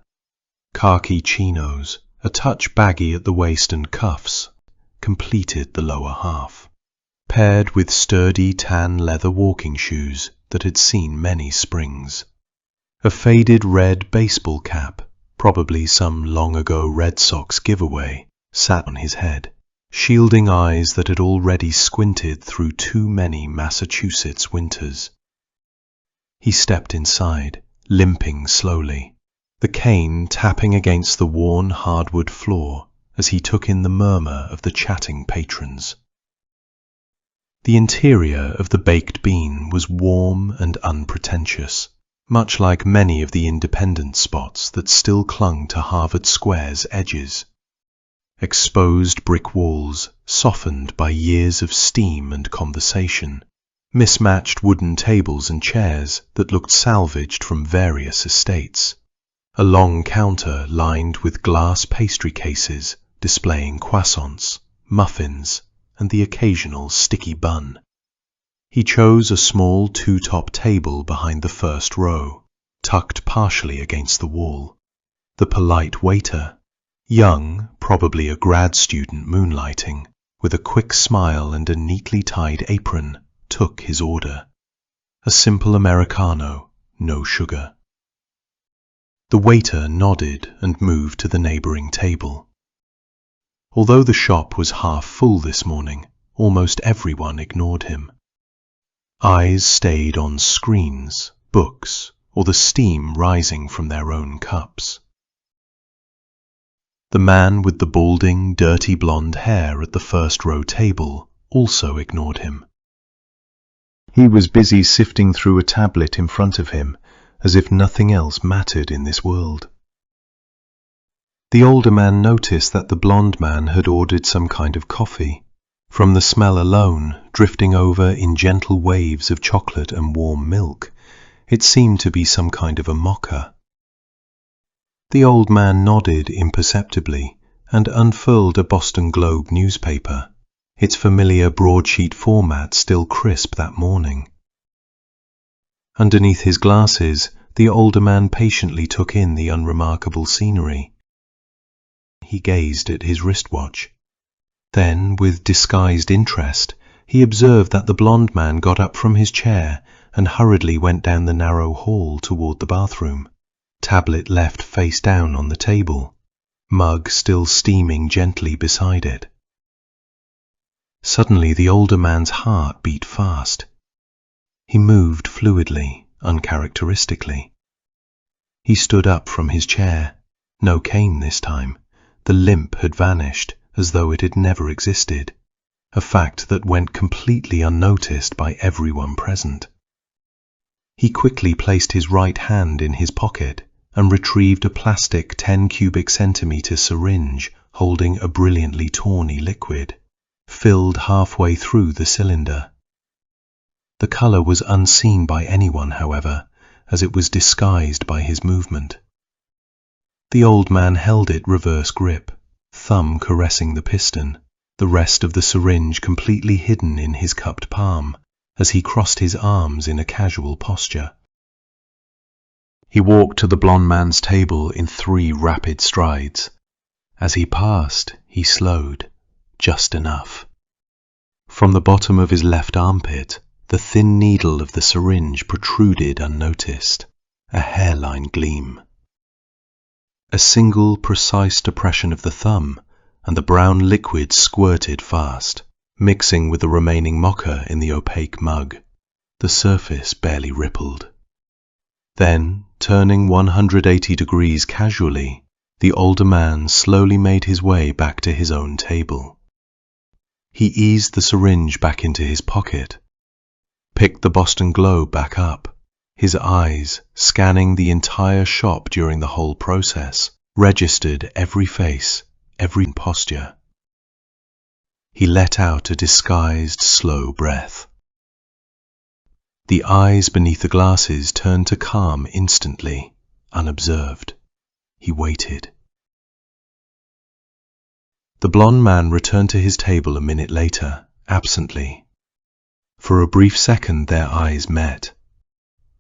Khaki chinos, a touch baggy at the waist and cuffs, completed the lower half, paired with sturdy tan leather walking shoes that had seen many springs. A faded red baseball cap, probably some long-ago Red Sox giveaway, sat on his head, shielding eyes that had already squinted through too many Massachusetts winters. He stepped inside, limping slowly, the cane tapping against the worn hardwood floor as he took in the murmur of the chatting patrons. The interior of the Baked Bean was warm and unpretentious, much like many of the independent spots that still clung to Harvard Square's edges. Exposed brick walls, softened by years of steam and conversation, mismatched wooden tables and chairs that looked salvaged from various estates, a long counter lined with glass pastry cases displaying croissants, muffins, and the occasional sticky bun. He chose a small two-top table behind the first row, tucked partially against the wall. The polite waiter, young, probably a grad student moonlighting, with a quick smile and a neatly tied apron, took his order. A simple Americano, no sugar. The waiter nodded and moved to the neighbouring table. Although the shop was half full this morning, almost everyone ignored him. Eyes stayed on screens, books, or the steam rising from their own cups. The man with the balding, dirty blonde hair at the first row table also ignored him. He was busy sifting through a tablet in front of him, as if nothing else mattered in this world. The older man noticed that the blonde man had ordered some kind of coffee. From the smell alone, drifting over in gentle waves of chocolate and warm milk, it seemed to be some kind of a mocha. The old man nodded imperceptibly and unfurled a Boston Globe newspaper, its familiar broadsheet format still crisp that morning. Underneath his glasses, the older man patiently took in the unremarkable scenery. He gazed at his wristwatch. Then, with disguised interest, he observed that the blond man got up from his chair and hurriedly went down the narrow hall toward the bathroom, tablet left face down on the table, mug still steaming gently beside it. Suddenly the older man's heart beat fast. He moved fluidly, uncharacteristically. He stood up from his chair. No cane this time. The limp had vanished, as though it had never existed, a fact that went completely unnoticed by everyone present. He quickly placed his right hand in his pocket and retrieved a plastic 10 cubic centimeter syringe holding a brilliantly tawny liquid, filled halfway through the cylinder. The color was unseen by anyone, however, as it was disguised by his movement. The old man held it reverse grip, thumb caressing the piston, the rest of the syringe completely hidden in his cupped palm, as he crossed his arms in a casual posture. He walked to the blond man's table in 3 rapid strides. As he passed, he slowed, just enough. From the bottom of his left armpit, the thin needle of the syringe protruded unnoticed, a hairline gleam. A single precise depression of the thumb, and the brown liquid squirted fast, mixing with the remaining mocha in the opaque mug. The surface barely rippled. Then, turning 180 degrees casually, the older man slowly made his way back to his own table. He eased the syringe back into his pocket, picked the Boston Globe back up, his eyes, scanning the entire shop during the whole process, registered every face, every posture. He let out a disguised, slow breath. The eyes beneath the glasses turned to calm instantly, unobserved. He waited. The blond man returned to his table a minute later, absently. For a brief second their eyes met.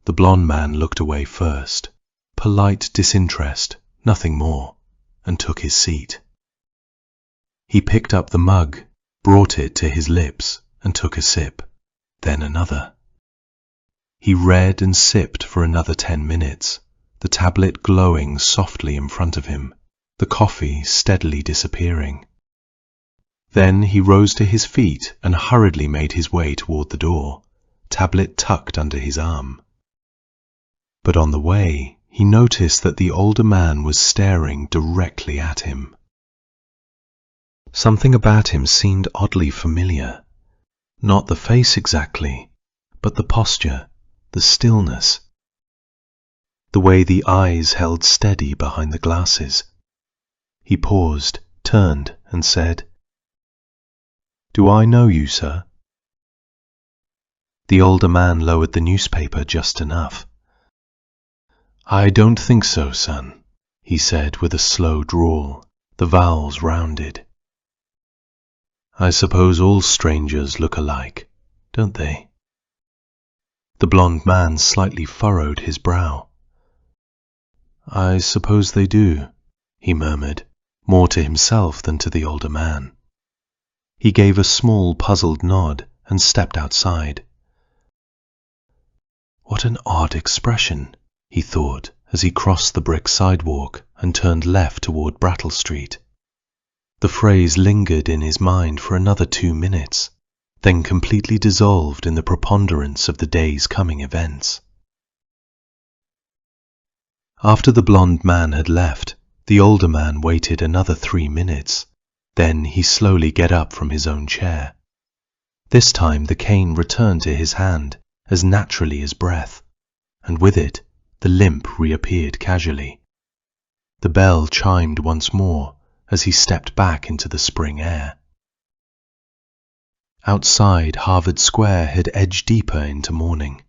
The blond man looked away first, polite disinterest, nothing more, and took his seat. He picked up the mug, brought it to his lips, and took a sip, then another. He read and sipped for another 10 minutes, the tablet glowing softly in front of him, the coffee steadily disappearing. Then he rose to his feet and hurriedly made his way toward the door, tablet tucked under his arm. But on the way, he noticed that the older man was staring directly at him. Something about him seemed oddly familiar. Not the face exactly, but the posture, the stillness. The way the eyes held steady behind the glasses. He paused, turned, and said, "Do I know you, sir?" The older man lowered the newspaper just enough. "I don't think so, son," he said with a slow drawl, the vowels rounded. "I suppose all strangers look alike, don't they?" The blond man slightly furrowed his brow. "I suppose they do," he murmured, more to himself than to the older man. He gave a small puzzled nod and stepped outside. What an odd expression, he thought as he crossed the brick sidewalk and turned left toward Brattle Street. The phrase lingered in his mind for another 2 minutes, then completely dissolved in the preponderance of the day's coming events. After the blond man had left, the older man waited another 3 minutes. Then he slowly got up from his own chair. This time the cane returned to his hand as naturally as breath, and with it the limp reappeared casually. The bell chimed once more as he stepped back into the spring air. Outside, Harvard Square had edged deeper into morning.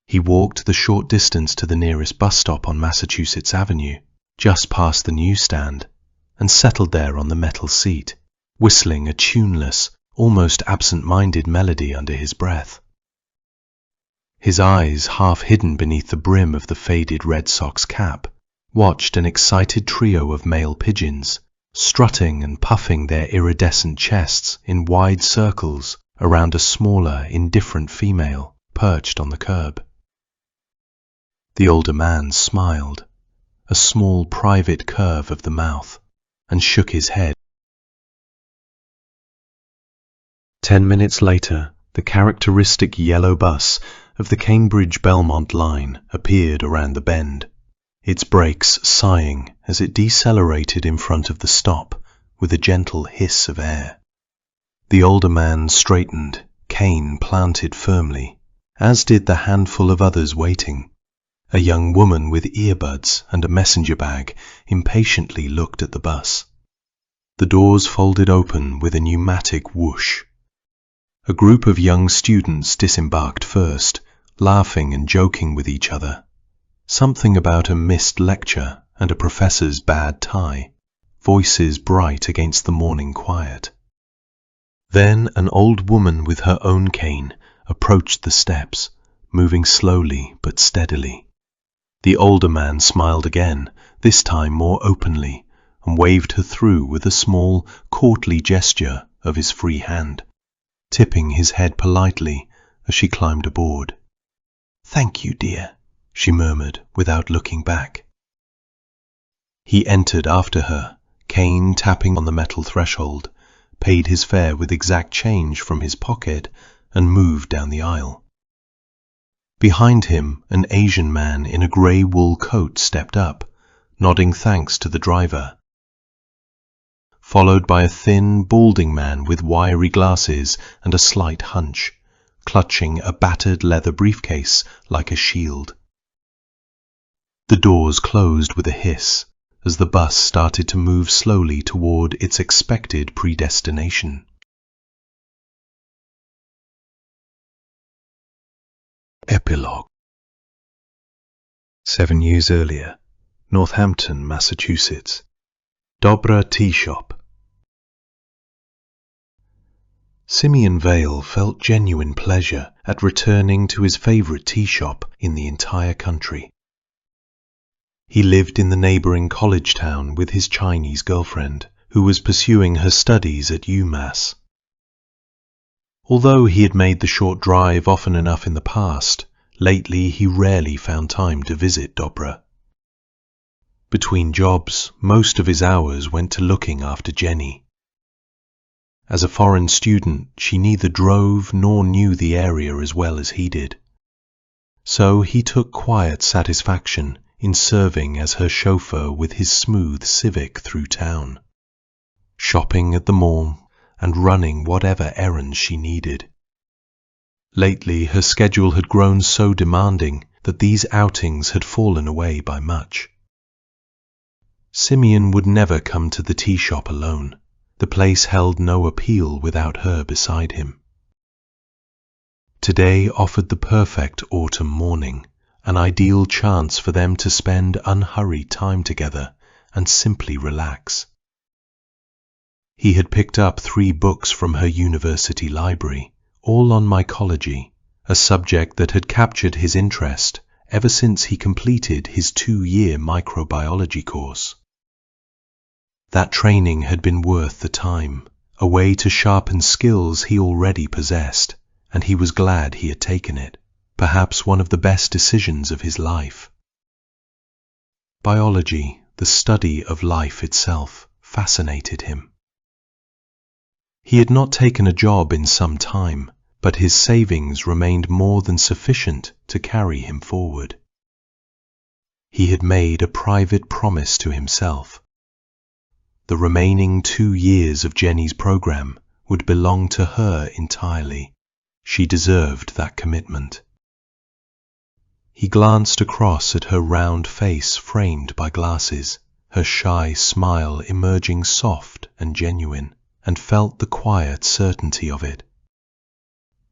He walked the short distance to the nearest bus stop on Massachusetts Avenue, just past the newsstand, and settled there on the metal seat, whistling a tuneless, almost absent-minded melody under his breath. his eyes half hidden beneath the brim of the faded Red Sox cap, watched an excited trio of male pigeons, strutting and puffing their iridescent chests in wide circles around a smaller, indifferent female perched on the curb. The older man smiled, a small private curve of the mouth, and shook his head. 10 minutes later, the characteristic yellow bus of the Cambridge Belmont line appeared around the bend, its brakes sighing as it decelerated in front of the stop with a gentle hiss of air. The older man straightened, cane planted firmly, as did the handful of others waiting. A young woman with earbuds and a messenger bag impatiently looked at the bus. The doors folded open with a pneumatic whoosh. A group of young students disembarked first, laughing and joking with each other. Something about a missed lecture and a professor's bad tie, voices bright against the morning quiet. Then an old woman with her own cane approached the steps, moving slowly but steadily. The older man smiled again, this time more openly, and waved her through with a small, courtly gesture of his free hand, tipping his head politely as she climbed aboard. "Thank you, dear," she murmured without looking back. He entered after her, cane tapping on the metal threshold, paid his fare with exact change from his pocket, and moved down the aisle. Behind him, an Asian man in a grey wool coat stepped up, nodding thanks to the driver, followed by a thin, balding man with wiry glasses and a slight hunch, clutching a battered leather briefcase like a shield. The doors closed with a hiss as the bus started to move slowly toward its expected predestination. Epilogue. 7 years earlier, Northampton, Massachusetts. Dobra Tea Shop. Simeon Vale felt genuine pleasure at returning to his favourite tea shop in the entire country. He lived in the neighbouring college town with his Chinese girlfriend, who was pursuing her studies at UMass. Although he had made the short drive often enough in the past, lately he rarely found time to visit Dobra. Between jobs, most of his hours went to looking after Jenny. As a foreign student, she neither drove nor knew the area as well as he did. So he took quiet satisfaction in serving as her chauffeur with his smooth Civic through town, shopping at the mall and running whatever errands she needed. Lately her schedule had grown so demanding that these outings had fallen away by much. Simeon would never come to the tea shop alone. The place held no appeal without her beside him. Today offered the perfect autumn morning, an ideal chance for them to spend unhurried time together and simply relax. He had picked up 3 books from her university library, all on mycology, a subject that had captured his interest ever since he completed his 2-year microbiology course. That training had been worth the time, a way to sharpen skills he already possessed, and he was glad he had taken it, perhaps one of the best decisions of his life. Biology, the study of life itself, fascinated him. He had not taken a job in some time, but his savings remained more than sufficient to carry him forward. He had made a private promise to himself. The remaining 2 years of Jenny's program would belong to her entirely. She deserved that commitment. He glanced across at her round face framed by glasses, her shy smile emerging soft and genuine, and felt the quiet certainty of it.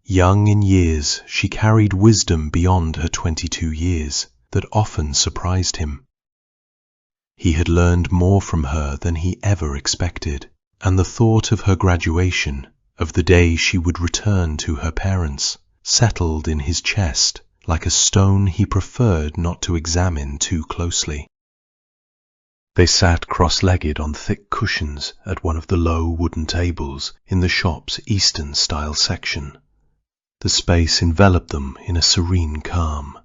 Young in years, she carried wisdom beyond her 22 years that often surprised him. He had learned more from her than he ever expected, and the thought of her graduation, of the day she would return to her parents, settled in his chest like a stone he preferred not to examine too closely. They sat cross-legged on thick cushions at one of the low wooden tables in the shop's Eastern-style section. The space enveloped them in a serene calm.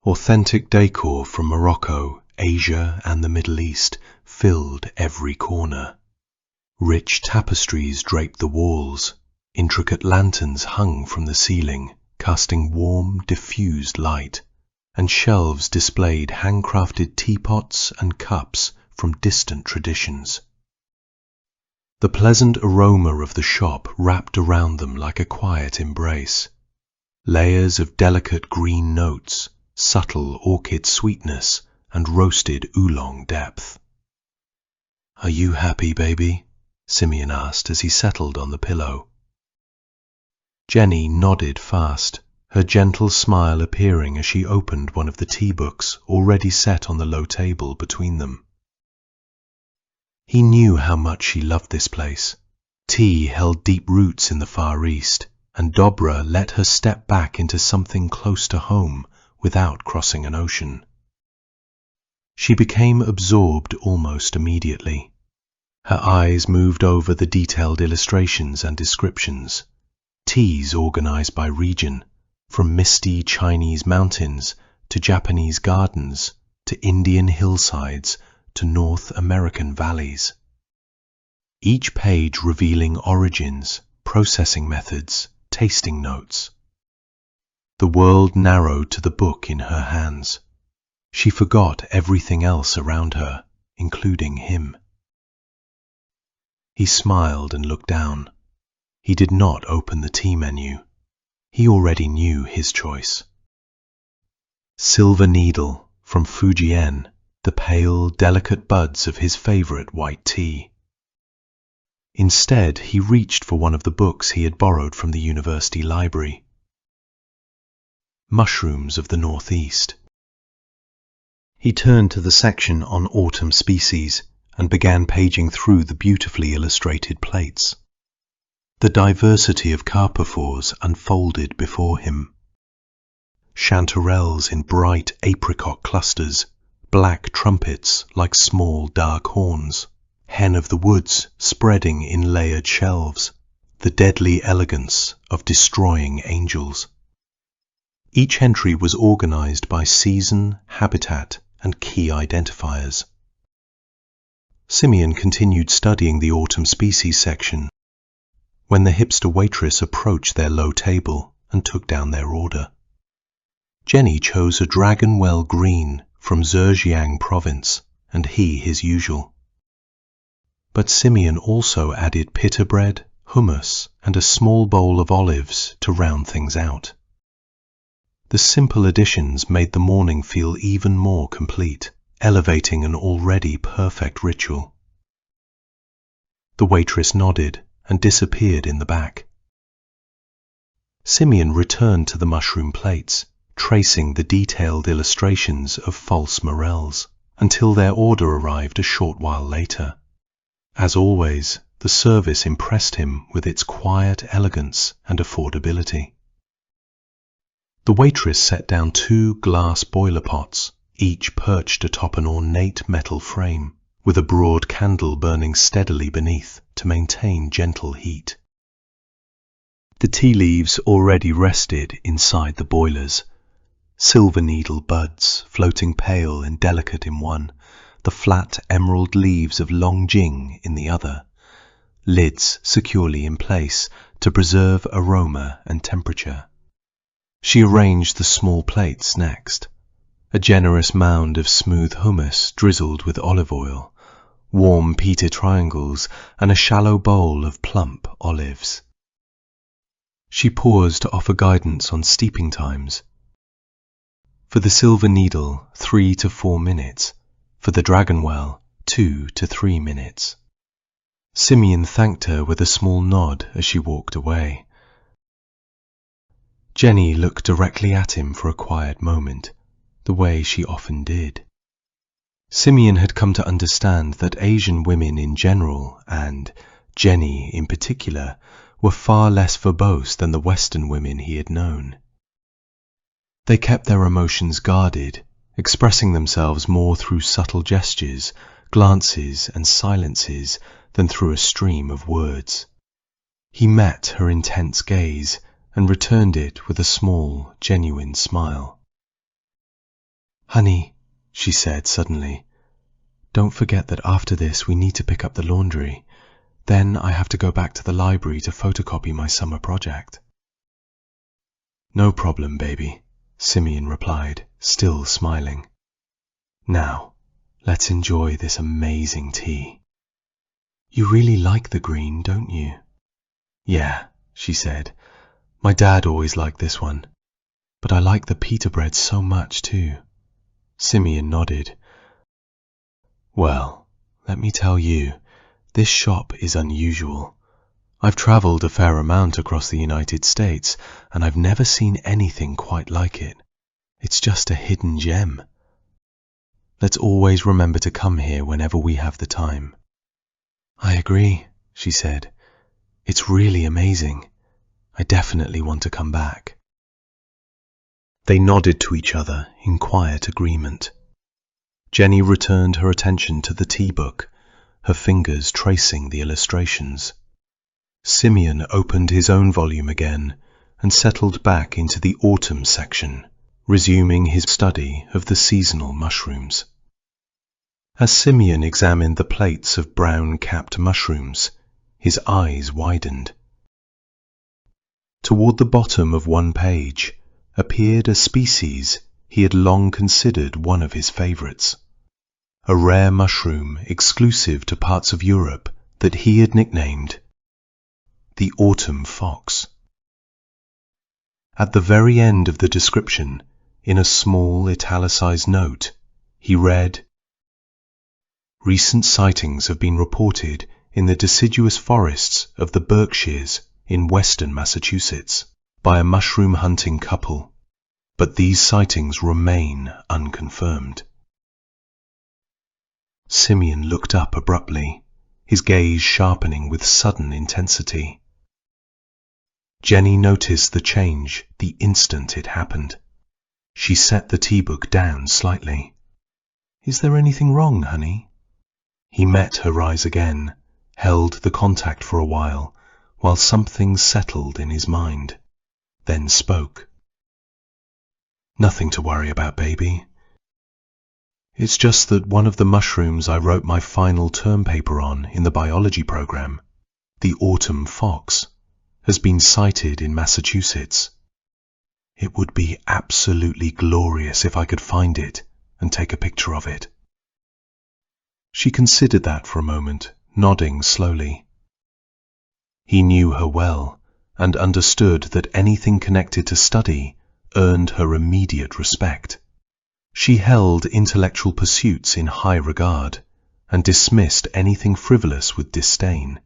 Authentic decor from Morocco, Asia, and the Middle East filled every corner. Rich tapestries draped the walls, intricate lanterns hung from the ceiling, casting warm, diffused light, and shelves displayed handcrafted teapots and cups from distant traditions. The pleasant aroma of the shop wrapped around them like a quiet embrace. Layers of delicate green notes, subtle orchid sweetness, and roasted oolong depth. "Are you happy, baby?" Simeon asked as he settled on the pillow. Jenny nodded fast, her gentle smile appearing as she opened one of the tea books already set on the low table between them. He knew how much she loved this place. Tea held deep roots in the Far East, and Dobra let her step back into something close to home without crossing an ocean. She became absorbed almost immediately. Her eyes moved over the detailed illustrations and descriptions. Teas organized by region, from misty Chinese mountains to Japanese gardens to Indian hillsides to North American valleys. Each page revealing origins, processing methods, tasting notes. The world narrowed to the book in her hands. She forgot everything else around her, including him. He smiled and looked down. He did not open the tea menu. He already knew his choice. Silver Needle from Fujian, the pale, delicate buds of his favorite white tea. Instead, he reached for one of the books he had borrowed from the university library. Mushrooms of the Northeast. He turned to the section on autumn species and began paging through the beautifully illustrated plates. The diversity of carpophores unfolded before him. Chanterelles in bright apricot clusters, black trumpets like small dark horns, hen of the woods spreading in layered shelves, the deadly elegance of destroying angels. Each entry was organized by season, habitat, and key identifiers. Simeon continued studying the autumn species section when the hipster waitress approached their low table and took down their order. Jenny chose a Dragonwell Green from Zhejiang province, and he his usual. But Simeon also added pita bread, hummus, and a small bowl of olives to round things out. The simple additions made the morning feel even more complete, elevating an already perfect ritual. The waitress nodded and disappeared in the back. Simeon returned to the mushroom plates, tracing the detailed illustrations of false morels, until their order arrived a short while later. As always, the service impressed him with its quiet elegance and affordability. The waitress set down 2 glass boiler pots, each perched atop an ornate metal frame, with a broad candle burning steadily beneath to maintain gentle heat. The tea leaves already rested inside the boilers, silver needle buds floating pale and delicate in one, the flat emerald leaves of Longjing in the other, lids securely in place to preserve aroma and temperature. She arranged the small plates next. A generous mound of smooth hummus drizzled with olive oil, warm pita triangles, and a shallow bowl of plump olives. She paused to offer guidance on steeping times. For the silver needle, 3 to 4 minutes. For the Dragonwell, 2 to 3 minutes. Simeon thanked her with a small nod as she walked away. Jenny looked directly at him for a quiet moment, the way she often did. Simeon had come to understand that Asian women in general, and Jenny in particular, were far less verbose than the Western women he had known. They kept their emotions guarded, expressing themselves more through subtle gestures, glances and silences than through a stream of words. He met her intense gaze and returned it with a small, genuine smile. "Honey," she said suddenly, "don't forget that after this we need to pick up the laundry. Then I have to go back to the library to photocopy my summer project." "No problem, baby," Simeon replied, still smiling. "Now, let's enjoy this amazing tea. You really like the green, don't you?" "Yeah," she said. "My dad always liked this one. But I like the pita bread so much too." Simeon nodded. "Well, let me tell you, this shop is unusual. I've traveled a fair amount across the United States, and I've never seen anything quite like it. It's just a hidden gem. Let's always remember to come here whenever we have the time." "I agree," she said. "It's really amazing. I definitely want to come back." They nodded to each other in quiet agreement. Jenny returned her attention to the tea book, her fingers tracing the illustrations. Simeon opened his own volume again and settled back into the autumn section, resuming his study of the seasonal mushrooms. As Simeon examined the plates of brown-capped mushrooms, his eyes widened. Toward the bottom of one page appeared a species he had long considered one of his favorites, a rare mushroom exclusive to parts of Europe that he had nicknamed the autumn fox. At the very end of the description, in a small italicized note, he read, "Recent sightings have been reported in the deciduous forests of the Berkshires in western Massachusetts by a mushroom-hunting couple, but these sightings remain unconfirmed." Simeon looked up abruptly, his gaze sharpening with sudden intensity. Jenny noticed the change the instant it happened. She set the tea book down slightly. "Is there anything wrong, honey?" He met her eyes again, held the contact for a while something settled in his mind, then spoke. "Nothing to worry about, baby. It's just that one of the mushrooms I wrote my final term paper on in the biology program, the autumn fox, has been sighted in Massachusetts. It would be absolutely glorious if I could find it and take a picture of it." She considered that for a moment, nodding slowly. He knew her well and understood that anything connected to study earned her immediate respect. She held intellectual pursuits in high regard and dismissed anything frivolous with disdain.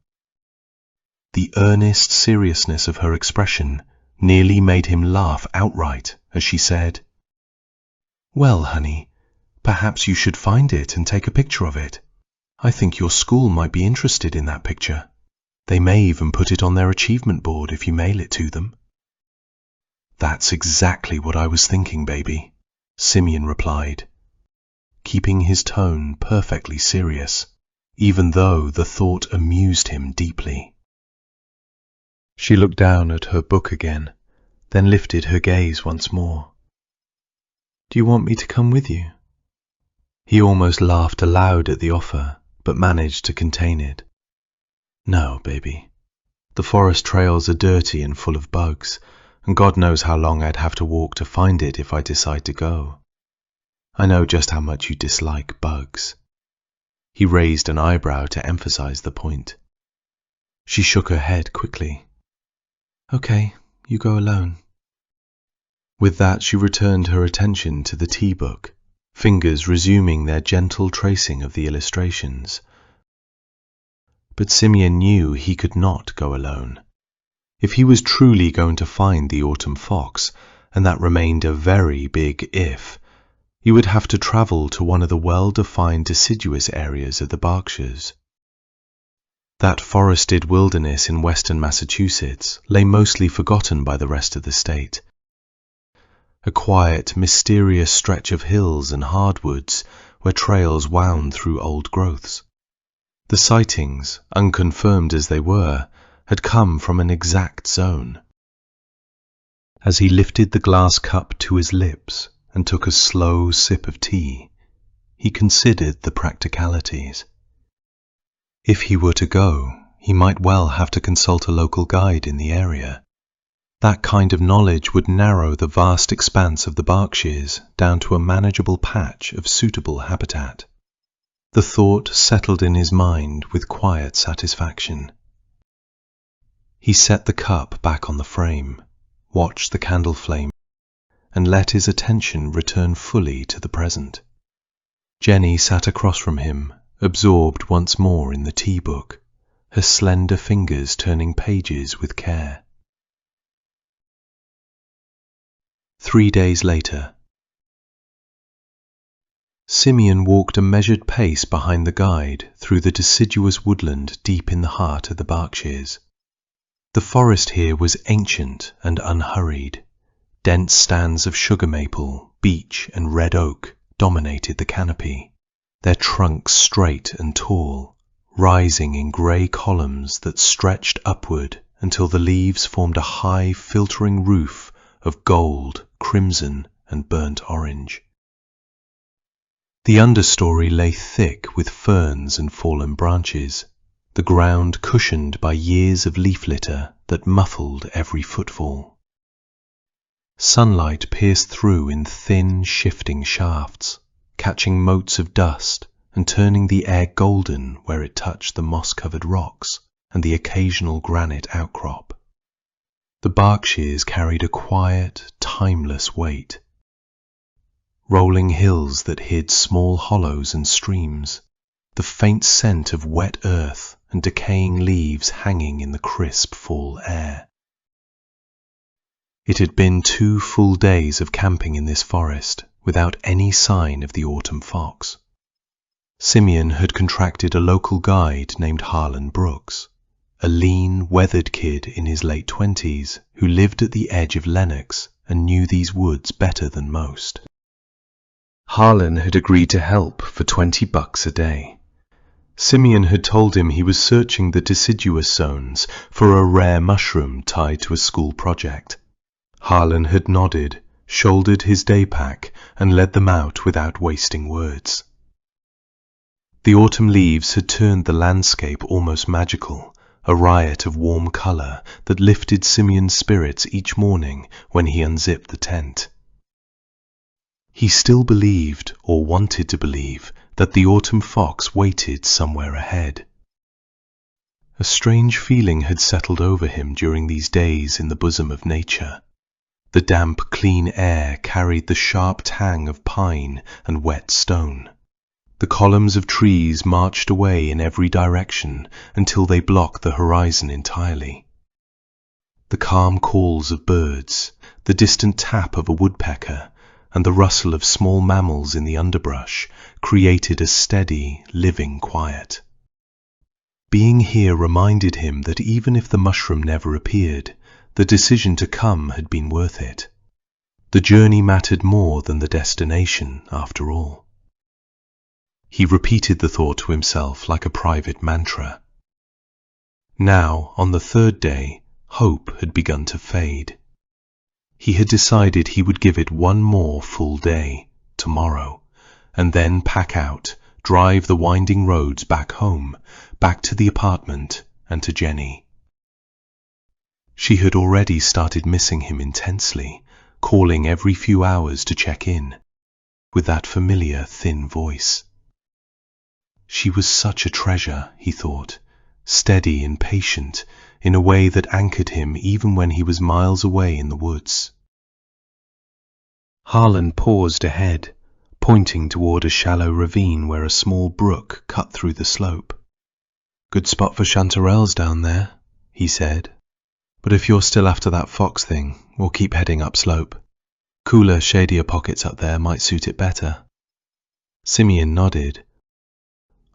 The earnest seriousness of her expression nearly made him laugh outright as she said, "Well, honey, perhaps you should find it and take a picture of it. I think your school might be interested in that picture. They may even put it on their achievement board if you mail it to them." "That's exactly what I was thinking, baby," Simeon replied, keeping his tone perfectly serious, even though the thought amused him deeply. She looked down at her book again, then lifted her gaze once more. "Do you want me to come with you?" He almost laughed aloud at the offer, but managed to contain it. "No, baby. The forest trails are dirty and full of bugs, and God knows how long I'd have to walk to find it if I decide to go. I know just how much you dislike bugs." He raised an eyebrow to emphasize the point. She shook her head quickly. "Okay, you go alone." With that, she returned her attention to the tea book, fingers resuming their gentle tracing of the illustrations. But Simeon knew he could not go alone. If he was truly going to find the autumn fox, and that remained a very big if, he would have to travel to one of the well-defined deciduous areas of the Berkshires. That forested wilderness in western Massachusetts lay mostly forgotten by the rest of the state. a quiet, mysterious stretch of hills and hardwoods where trails wound through old growths. The sightings, unconfirmed as they were, had come from an exact zone. As he lifted the glass cup to his lips and took a slow sip of tea, he considered the practicalities. If he were to go, he might well have to consult a local guide in the area. That kind of knowledge would narrow the vast expanse of the Berkshires down to a manageable patch of suitable habitat. The thought settled in his mind with quiet satisfaction. He set the cup back on the frame, watched the candle flame, and let his attention return fully to the present. Jenny sat across from him, absorbed once more in the tea book, her slender fingers turning pages with care. 3 days later. Simeon walked a measured pace behind the guide through the deciduous woodland deep in the heart of the Berkshires. The forest here was ancient and unhurried. Dense stands of sugar maple, beech, and red oak dominated the canopy, their trunks straight and tall, rising in grey columns that stretched upward until the leaves formed a high, filtering roof of gold, crimson, and burnt orange. The understory lay thick with ferns and fallen branches, the ground cushioned by years of leaf litter that muffled every footfall. Sunlight pierced through in thin, shifting shafts, catching motes of dust and turning the air golden where it touched the moss-covered rocks and the occasional granite outcrop. The Berkshires carried a quiet, timeless weight. Rolling hills that hid small hollows and streams, the faint scent of wet earth and decaying leaves hanging in the crisp fall air. It had been 2 full days of camping in this forest without any sign of the autumn fox. Simeon had contracted a local guide named Harlan Brooks, a lean, weathered kid in his late 20s who lived at the edge of Lennox and knew these woods better than most. Harlan had agreed to help for $20 a day. Simeon had told him he was searching the deciduous zones for a rare mushroom tied to a school project. Harlan had nodded, shouldered his day pack, and led them out without wasting words. The autumn leaves had turned the landscape almost magical, a riot of warm colour that lifted Simeon's spirits each morning when he unzipped the tent. He still believed, or wanted to believe, that the autumn fox waited somewhere ahead. A strange feeling had settled over him during these days in the bosom of nature. The damp, clean air carried the sharp tang of pine and wet stone. The columns of trees marched away in every direction until they blocked the horizon entirely. The calm calls of birds, the distant tap of a woodpecker, and the rustle of small mammals in the underbrush created a steady, living quiet. Being here reminded him that even if the mushroom never appeared, the decision to come had been worth it. The journey mattered more than the destination, after all. He repeated the thought to himself like a private mantra. Now, on the 3rd day, hope had begun to fade. He had decided he would give it one more full day, tomorrow, and then pack out, drive the winding roads back home, back to the apartment and to Jenny. She had already started missing him intensely, calling every few hours to check in, with that familiar thin voice. She was such a treasure, he thought, steady and patient, in a way that anchored him even when he was miles away in the woods. Harlan paused ahead, pointing toward a shallow ravine where a small brook cut through the slope. "Good spot for chanterelles down there," he said. "But if you're still after that fox thing, we'll keep heading upslope. Cooler, shadier pockets up there might suit it better." Simeon nodded.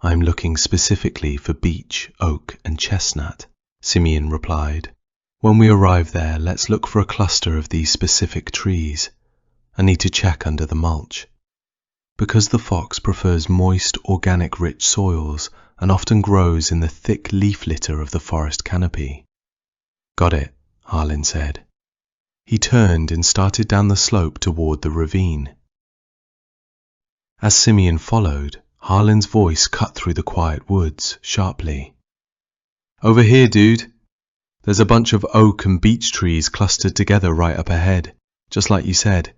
"I'm looking specifically for beech, oak, and chestnut," Simeon replied. "When we arrive there, let's look for a cluster of these specific trees. I need to check under the mulch. Because the fox prefers moist, organic rich soils and often grows in the thick leaf litter of the forest canopy. Got it, Harlan said. He turned and started down the slope toward the ravine. As Simeon followed, Harlan's voice cut through the quiet woods sharply. Over here, dude. There's a bunch of oak and beech trees clustered together right up ahead, just like you said.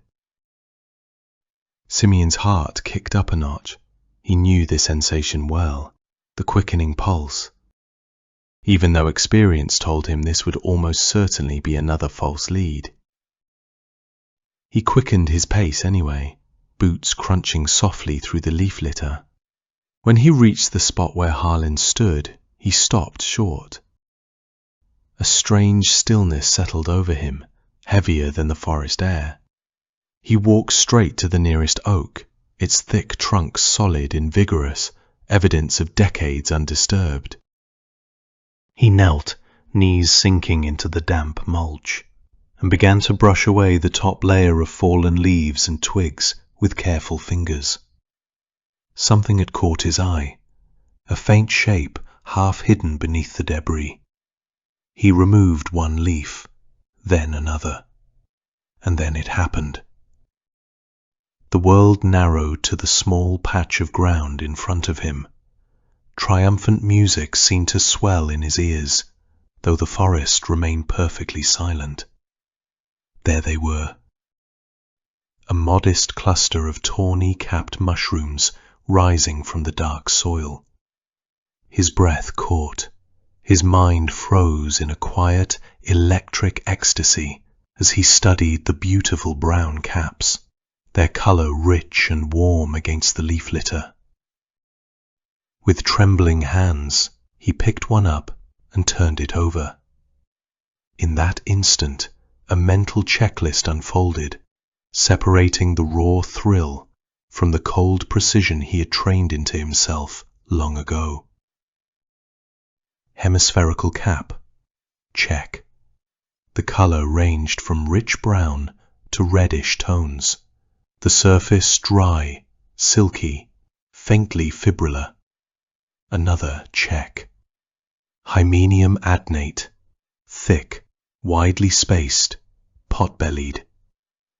Simeon's heart kicked up a notch. He knew this sensation well, the quickening pulse. Even though experience told him this would almost certainly be another false lead. He quickened his pace anyway, boots crunching softly through the leaf litter. When he reached the spot where Harlan stood, he stopped short. A strange stillness settled over him, heavier than the forest air. He walked straight to the nearest oak, its thick trunk solid and vigorous, evidence of decades undisturbed. He knelt, knees sinking into the damp mulch, and began to brush away the top layer of fallen leaves and twigs with careful fingers. Something had caught his eye, a faint shape half hidden beneath the debris. He removed one leaf, then another, and then it happened. The world narrowed to the small patch of ground in front of him. Triumphant music seemed to swell in his ears, though the forest remained perfectly silent. There they were. A modest cluster of tawny-capped mushrooms rising from the dark soil. His breath caught. His mind froze in a quiet, electric ecstasy as he studied the beautiful brown caps, their color rich and warm against the leaf litter. With trembling hands, he picked one up and turned it over. In that instant, a mental checklist unfolded, separating the raw thrill from the cold precision he had trained into himself long ago. Hemispherical cap. Check. The color ranged from rich brown to reddish tones. The surface dry, silky, faintly fibrillar. Another check. Hymenium adnate. Thick, widely spaced, pot-bellied.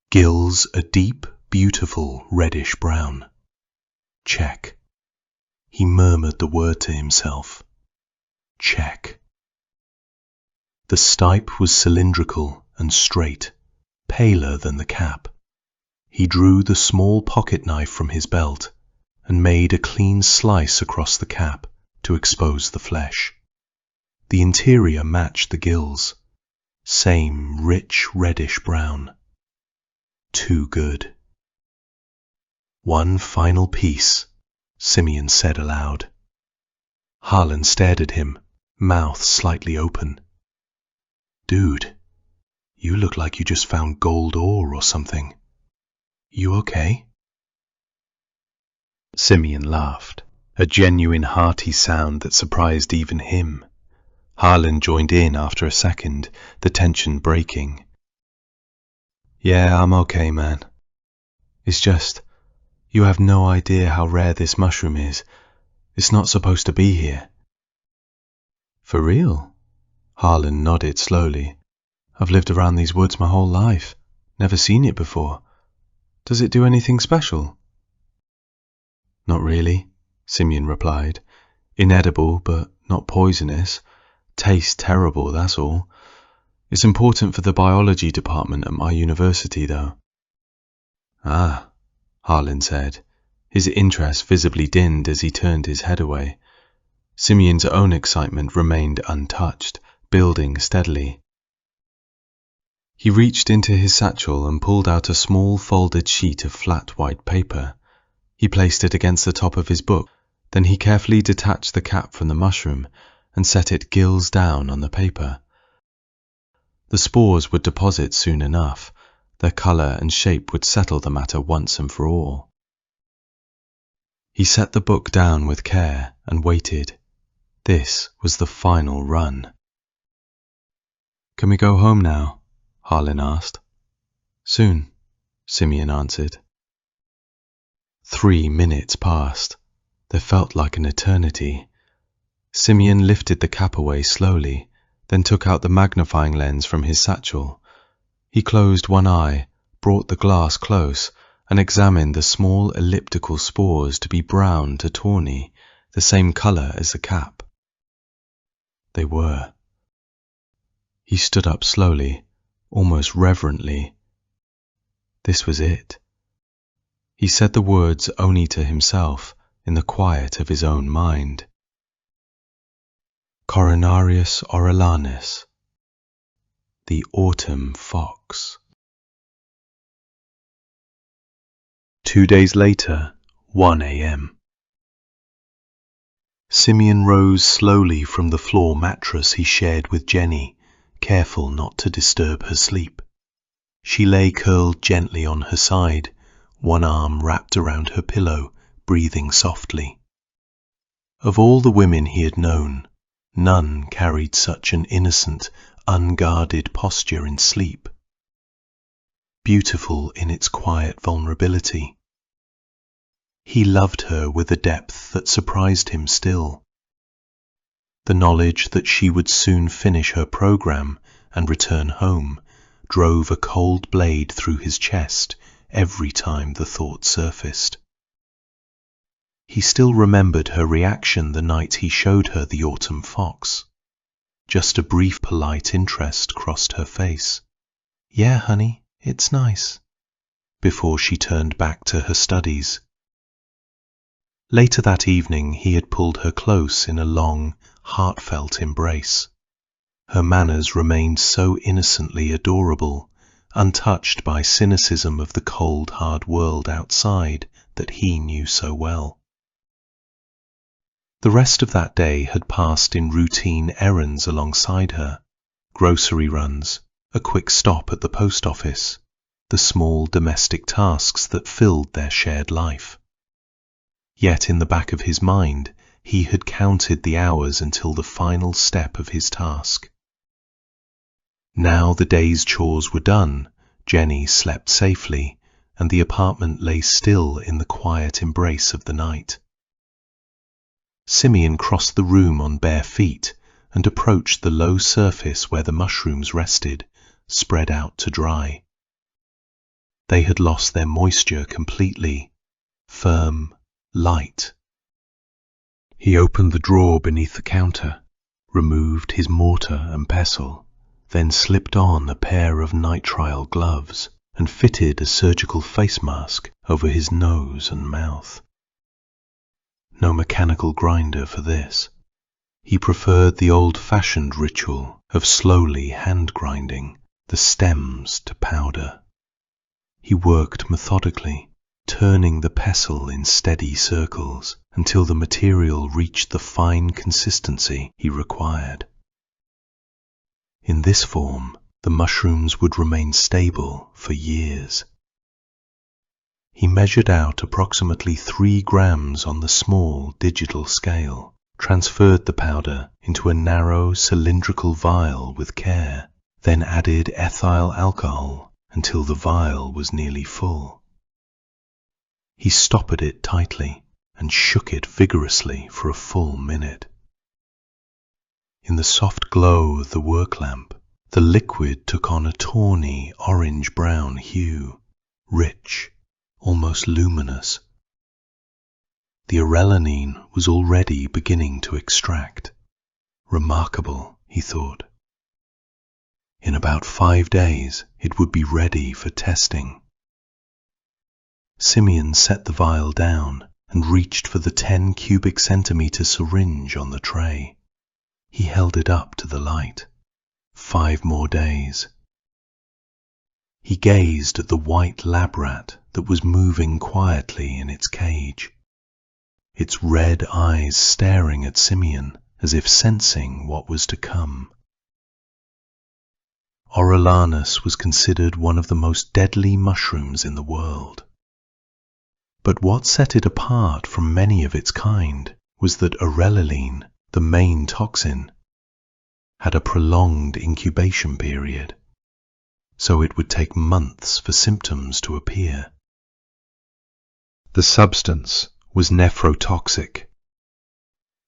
Gills a deep, beautiful reddish brown. Check. He murmured the word to himself. Check. The stipe was cylindrical and straight, paler than the cap. He drew the small pocket knife from his belt and made a clean slice across the cap to expose the flesh. The interior matched the gills, same rich reddish brown. Too good. One final piece, Simeon said aloud. Harlan stared at him, mouth slightly open. Dude, you look like you just found gold ore or something. You okay? Simeon laughed, a genuine hearty sound that surprised even him. Harlan joined in after a second, the tension breaking. Yeah, I'm okay, man. It's just, you have no idea how rare this mushroom is. It's not supposed to be here. For real? Harlan nodded slowly. I've lived around these woods my whole life. Never seen it before. Does it do anything special? Not really, Simeon replied. Inedible, but not poisonous. Tastes terrible, that's all. It's important for the biology department at my university, though. Ah, Harlan said. His interest visibly dimmed as he turned his head away. Simeon's own excitement remained untouched, building steadily. He reached into his satchel and pulled out a small folded sheet of flat white paper. He placed it against the top of his book. Then he carefully detached the cap from the mushroom and set it gills down on the paper. The spores would deposit soon enough. Their color and shape would settle the matter once and for all. He set the book down with care and waited. This was the final run. Can we go home now? Harlan asked. Soon, Simeon answered. 3 minutes passed. There felt like an eternity. Simeon lifted the cap away slowly, then took out the magnifying lens from his satchel. He closed one eye, brought the glass close, and examined the small elliptical spores to be brown to tawny, the same colour as the cap. They were. He stood up slowly, almost reverently. This was it. He said the words only to himself, in the quiet of his own mind. Coronarius Orellanus, the autumn fox. 2 days later, 1 a.m. Simeon rose slowly from the floor mattress he shared with Jenny, careful not to disturb her sleep. She lay curled gently on her side, one arm wrapped around her pillow, breathing softly. Of all the women he had known, none carried such an innocent, unguarded posture in sleep. Beautiful in its quiet vulnerability. He loved her with a depth that surprised him still. The knowledge that she would soon finish her program and return home drove a cold blade through his chest every time the thought surfaced. He still remembered her reaction the night he showed her the autumn fox. Just a brief polite interest crossed her face. "Yeah, honey, it's nice," before she turned back to her studies. Later that evening he had pulled her close in a long, heartfelt embrace. Her manners remained so innocently adorable, untouched by cynicism of the cold, hard world outside that he knew so well. The rest of that day had passed in routine errands alongside her, grocery runs, a quick stop at the post office, the small domestic tasks that filled their shared life. Yet in the back of his mind, he had counted the hours until the final step of his task. Now the day's chores were done, Jenny slept safely, and the apartment lay still in the quiet embrace of the night. Simeon crossed the room on bare feet and approached the low surface where the mushrooms rested, spread out to dry. They had lost their moisture completely, firm, light. He opened the drawer beneath the counter, removed his mortar and pestle, then slipped on a pair of nitrile gloves and fitted a surgical face mask over his nose and mouth. No mechanical grinder for this. He preferred the old-fashioned ritual of slowly hand-grinding the stems to powder. He worked methodically, turning the pestle in steady circles until the material reached the fine consistency he required. In this form, the mushrooms would remain stable for years. He measured out approximately 3 grams on the small digital scale, transferred the powder into a narrow cylindrical vial with care, then added ethyl alcohol until the vial was nearly full. He stoppered it tightly and shook it vigorously for a full minute. In the soft glow of the work lamp, the liquid took on a tawny orange-brown hue, rich, almost luminous. The orellanine was already beginning to extract. Remarkable, he thought. In about 5 days, it would be ready for testing. Simeon set the vial down and reached for the 10 cubic centimeter syringe on the tray. He held it up to the light. 5 more days. He gazed at the white lab rat that was moving quietly in its cage, its red eyes staring at Simeon as if sensing what was to come. Orellanus was considered one of the most deadly mushrooms in the world. But what set it apart from many of its kind was that orellanine, the main toxin, had a prolonged incubation period. so it would take months for symptoms to appear. The substance was nephrotoxic.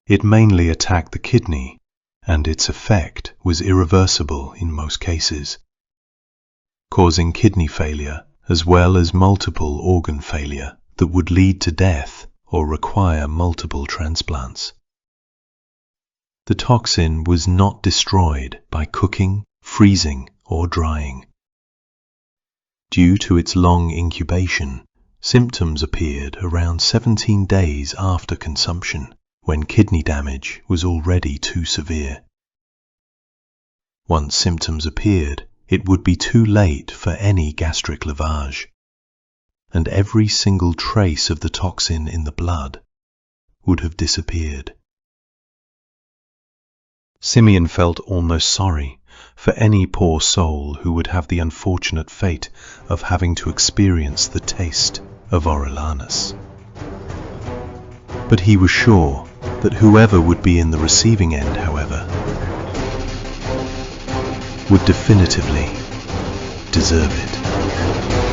It mainly attacked the kidney, and its effect was irreversible in most cases, causing kidney failure as well as multiple organ failure that would lead to death or require multiple transplants. The toxin was not destroyed by cooking, freezing, or drying. Due to its long incubation, symptoms appeared around 17 days after consumption, when kidney damage was already too severe. Once symptoms appeared, it would be too late for any gastric lavage, and every single trace of the toxin in the blood would have disappeared. Simeon felt almost sorry for any poor soul who would have the unfortunate fate of having to experience the taste of Orellanus. But he was sure that whoever would be in the receiving end, however, would definitively deserve it.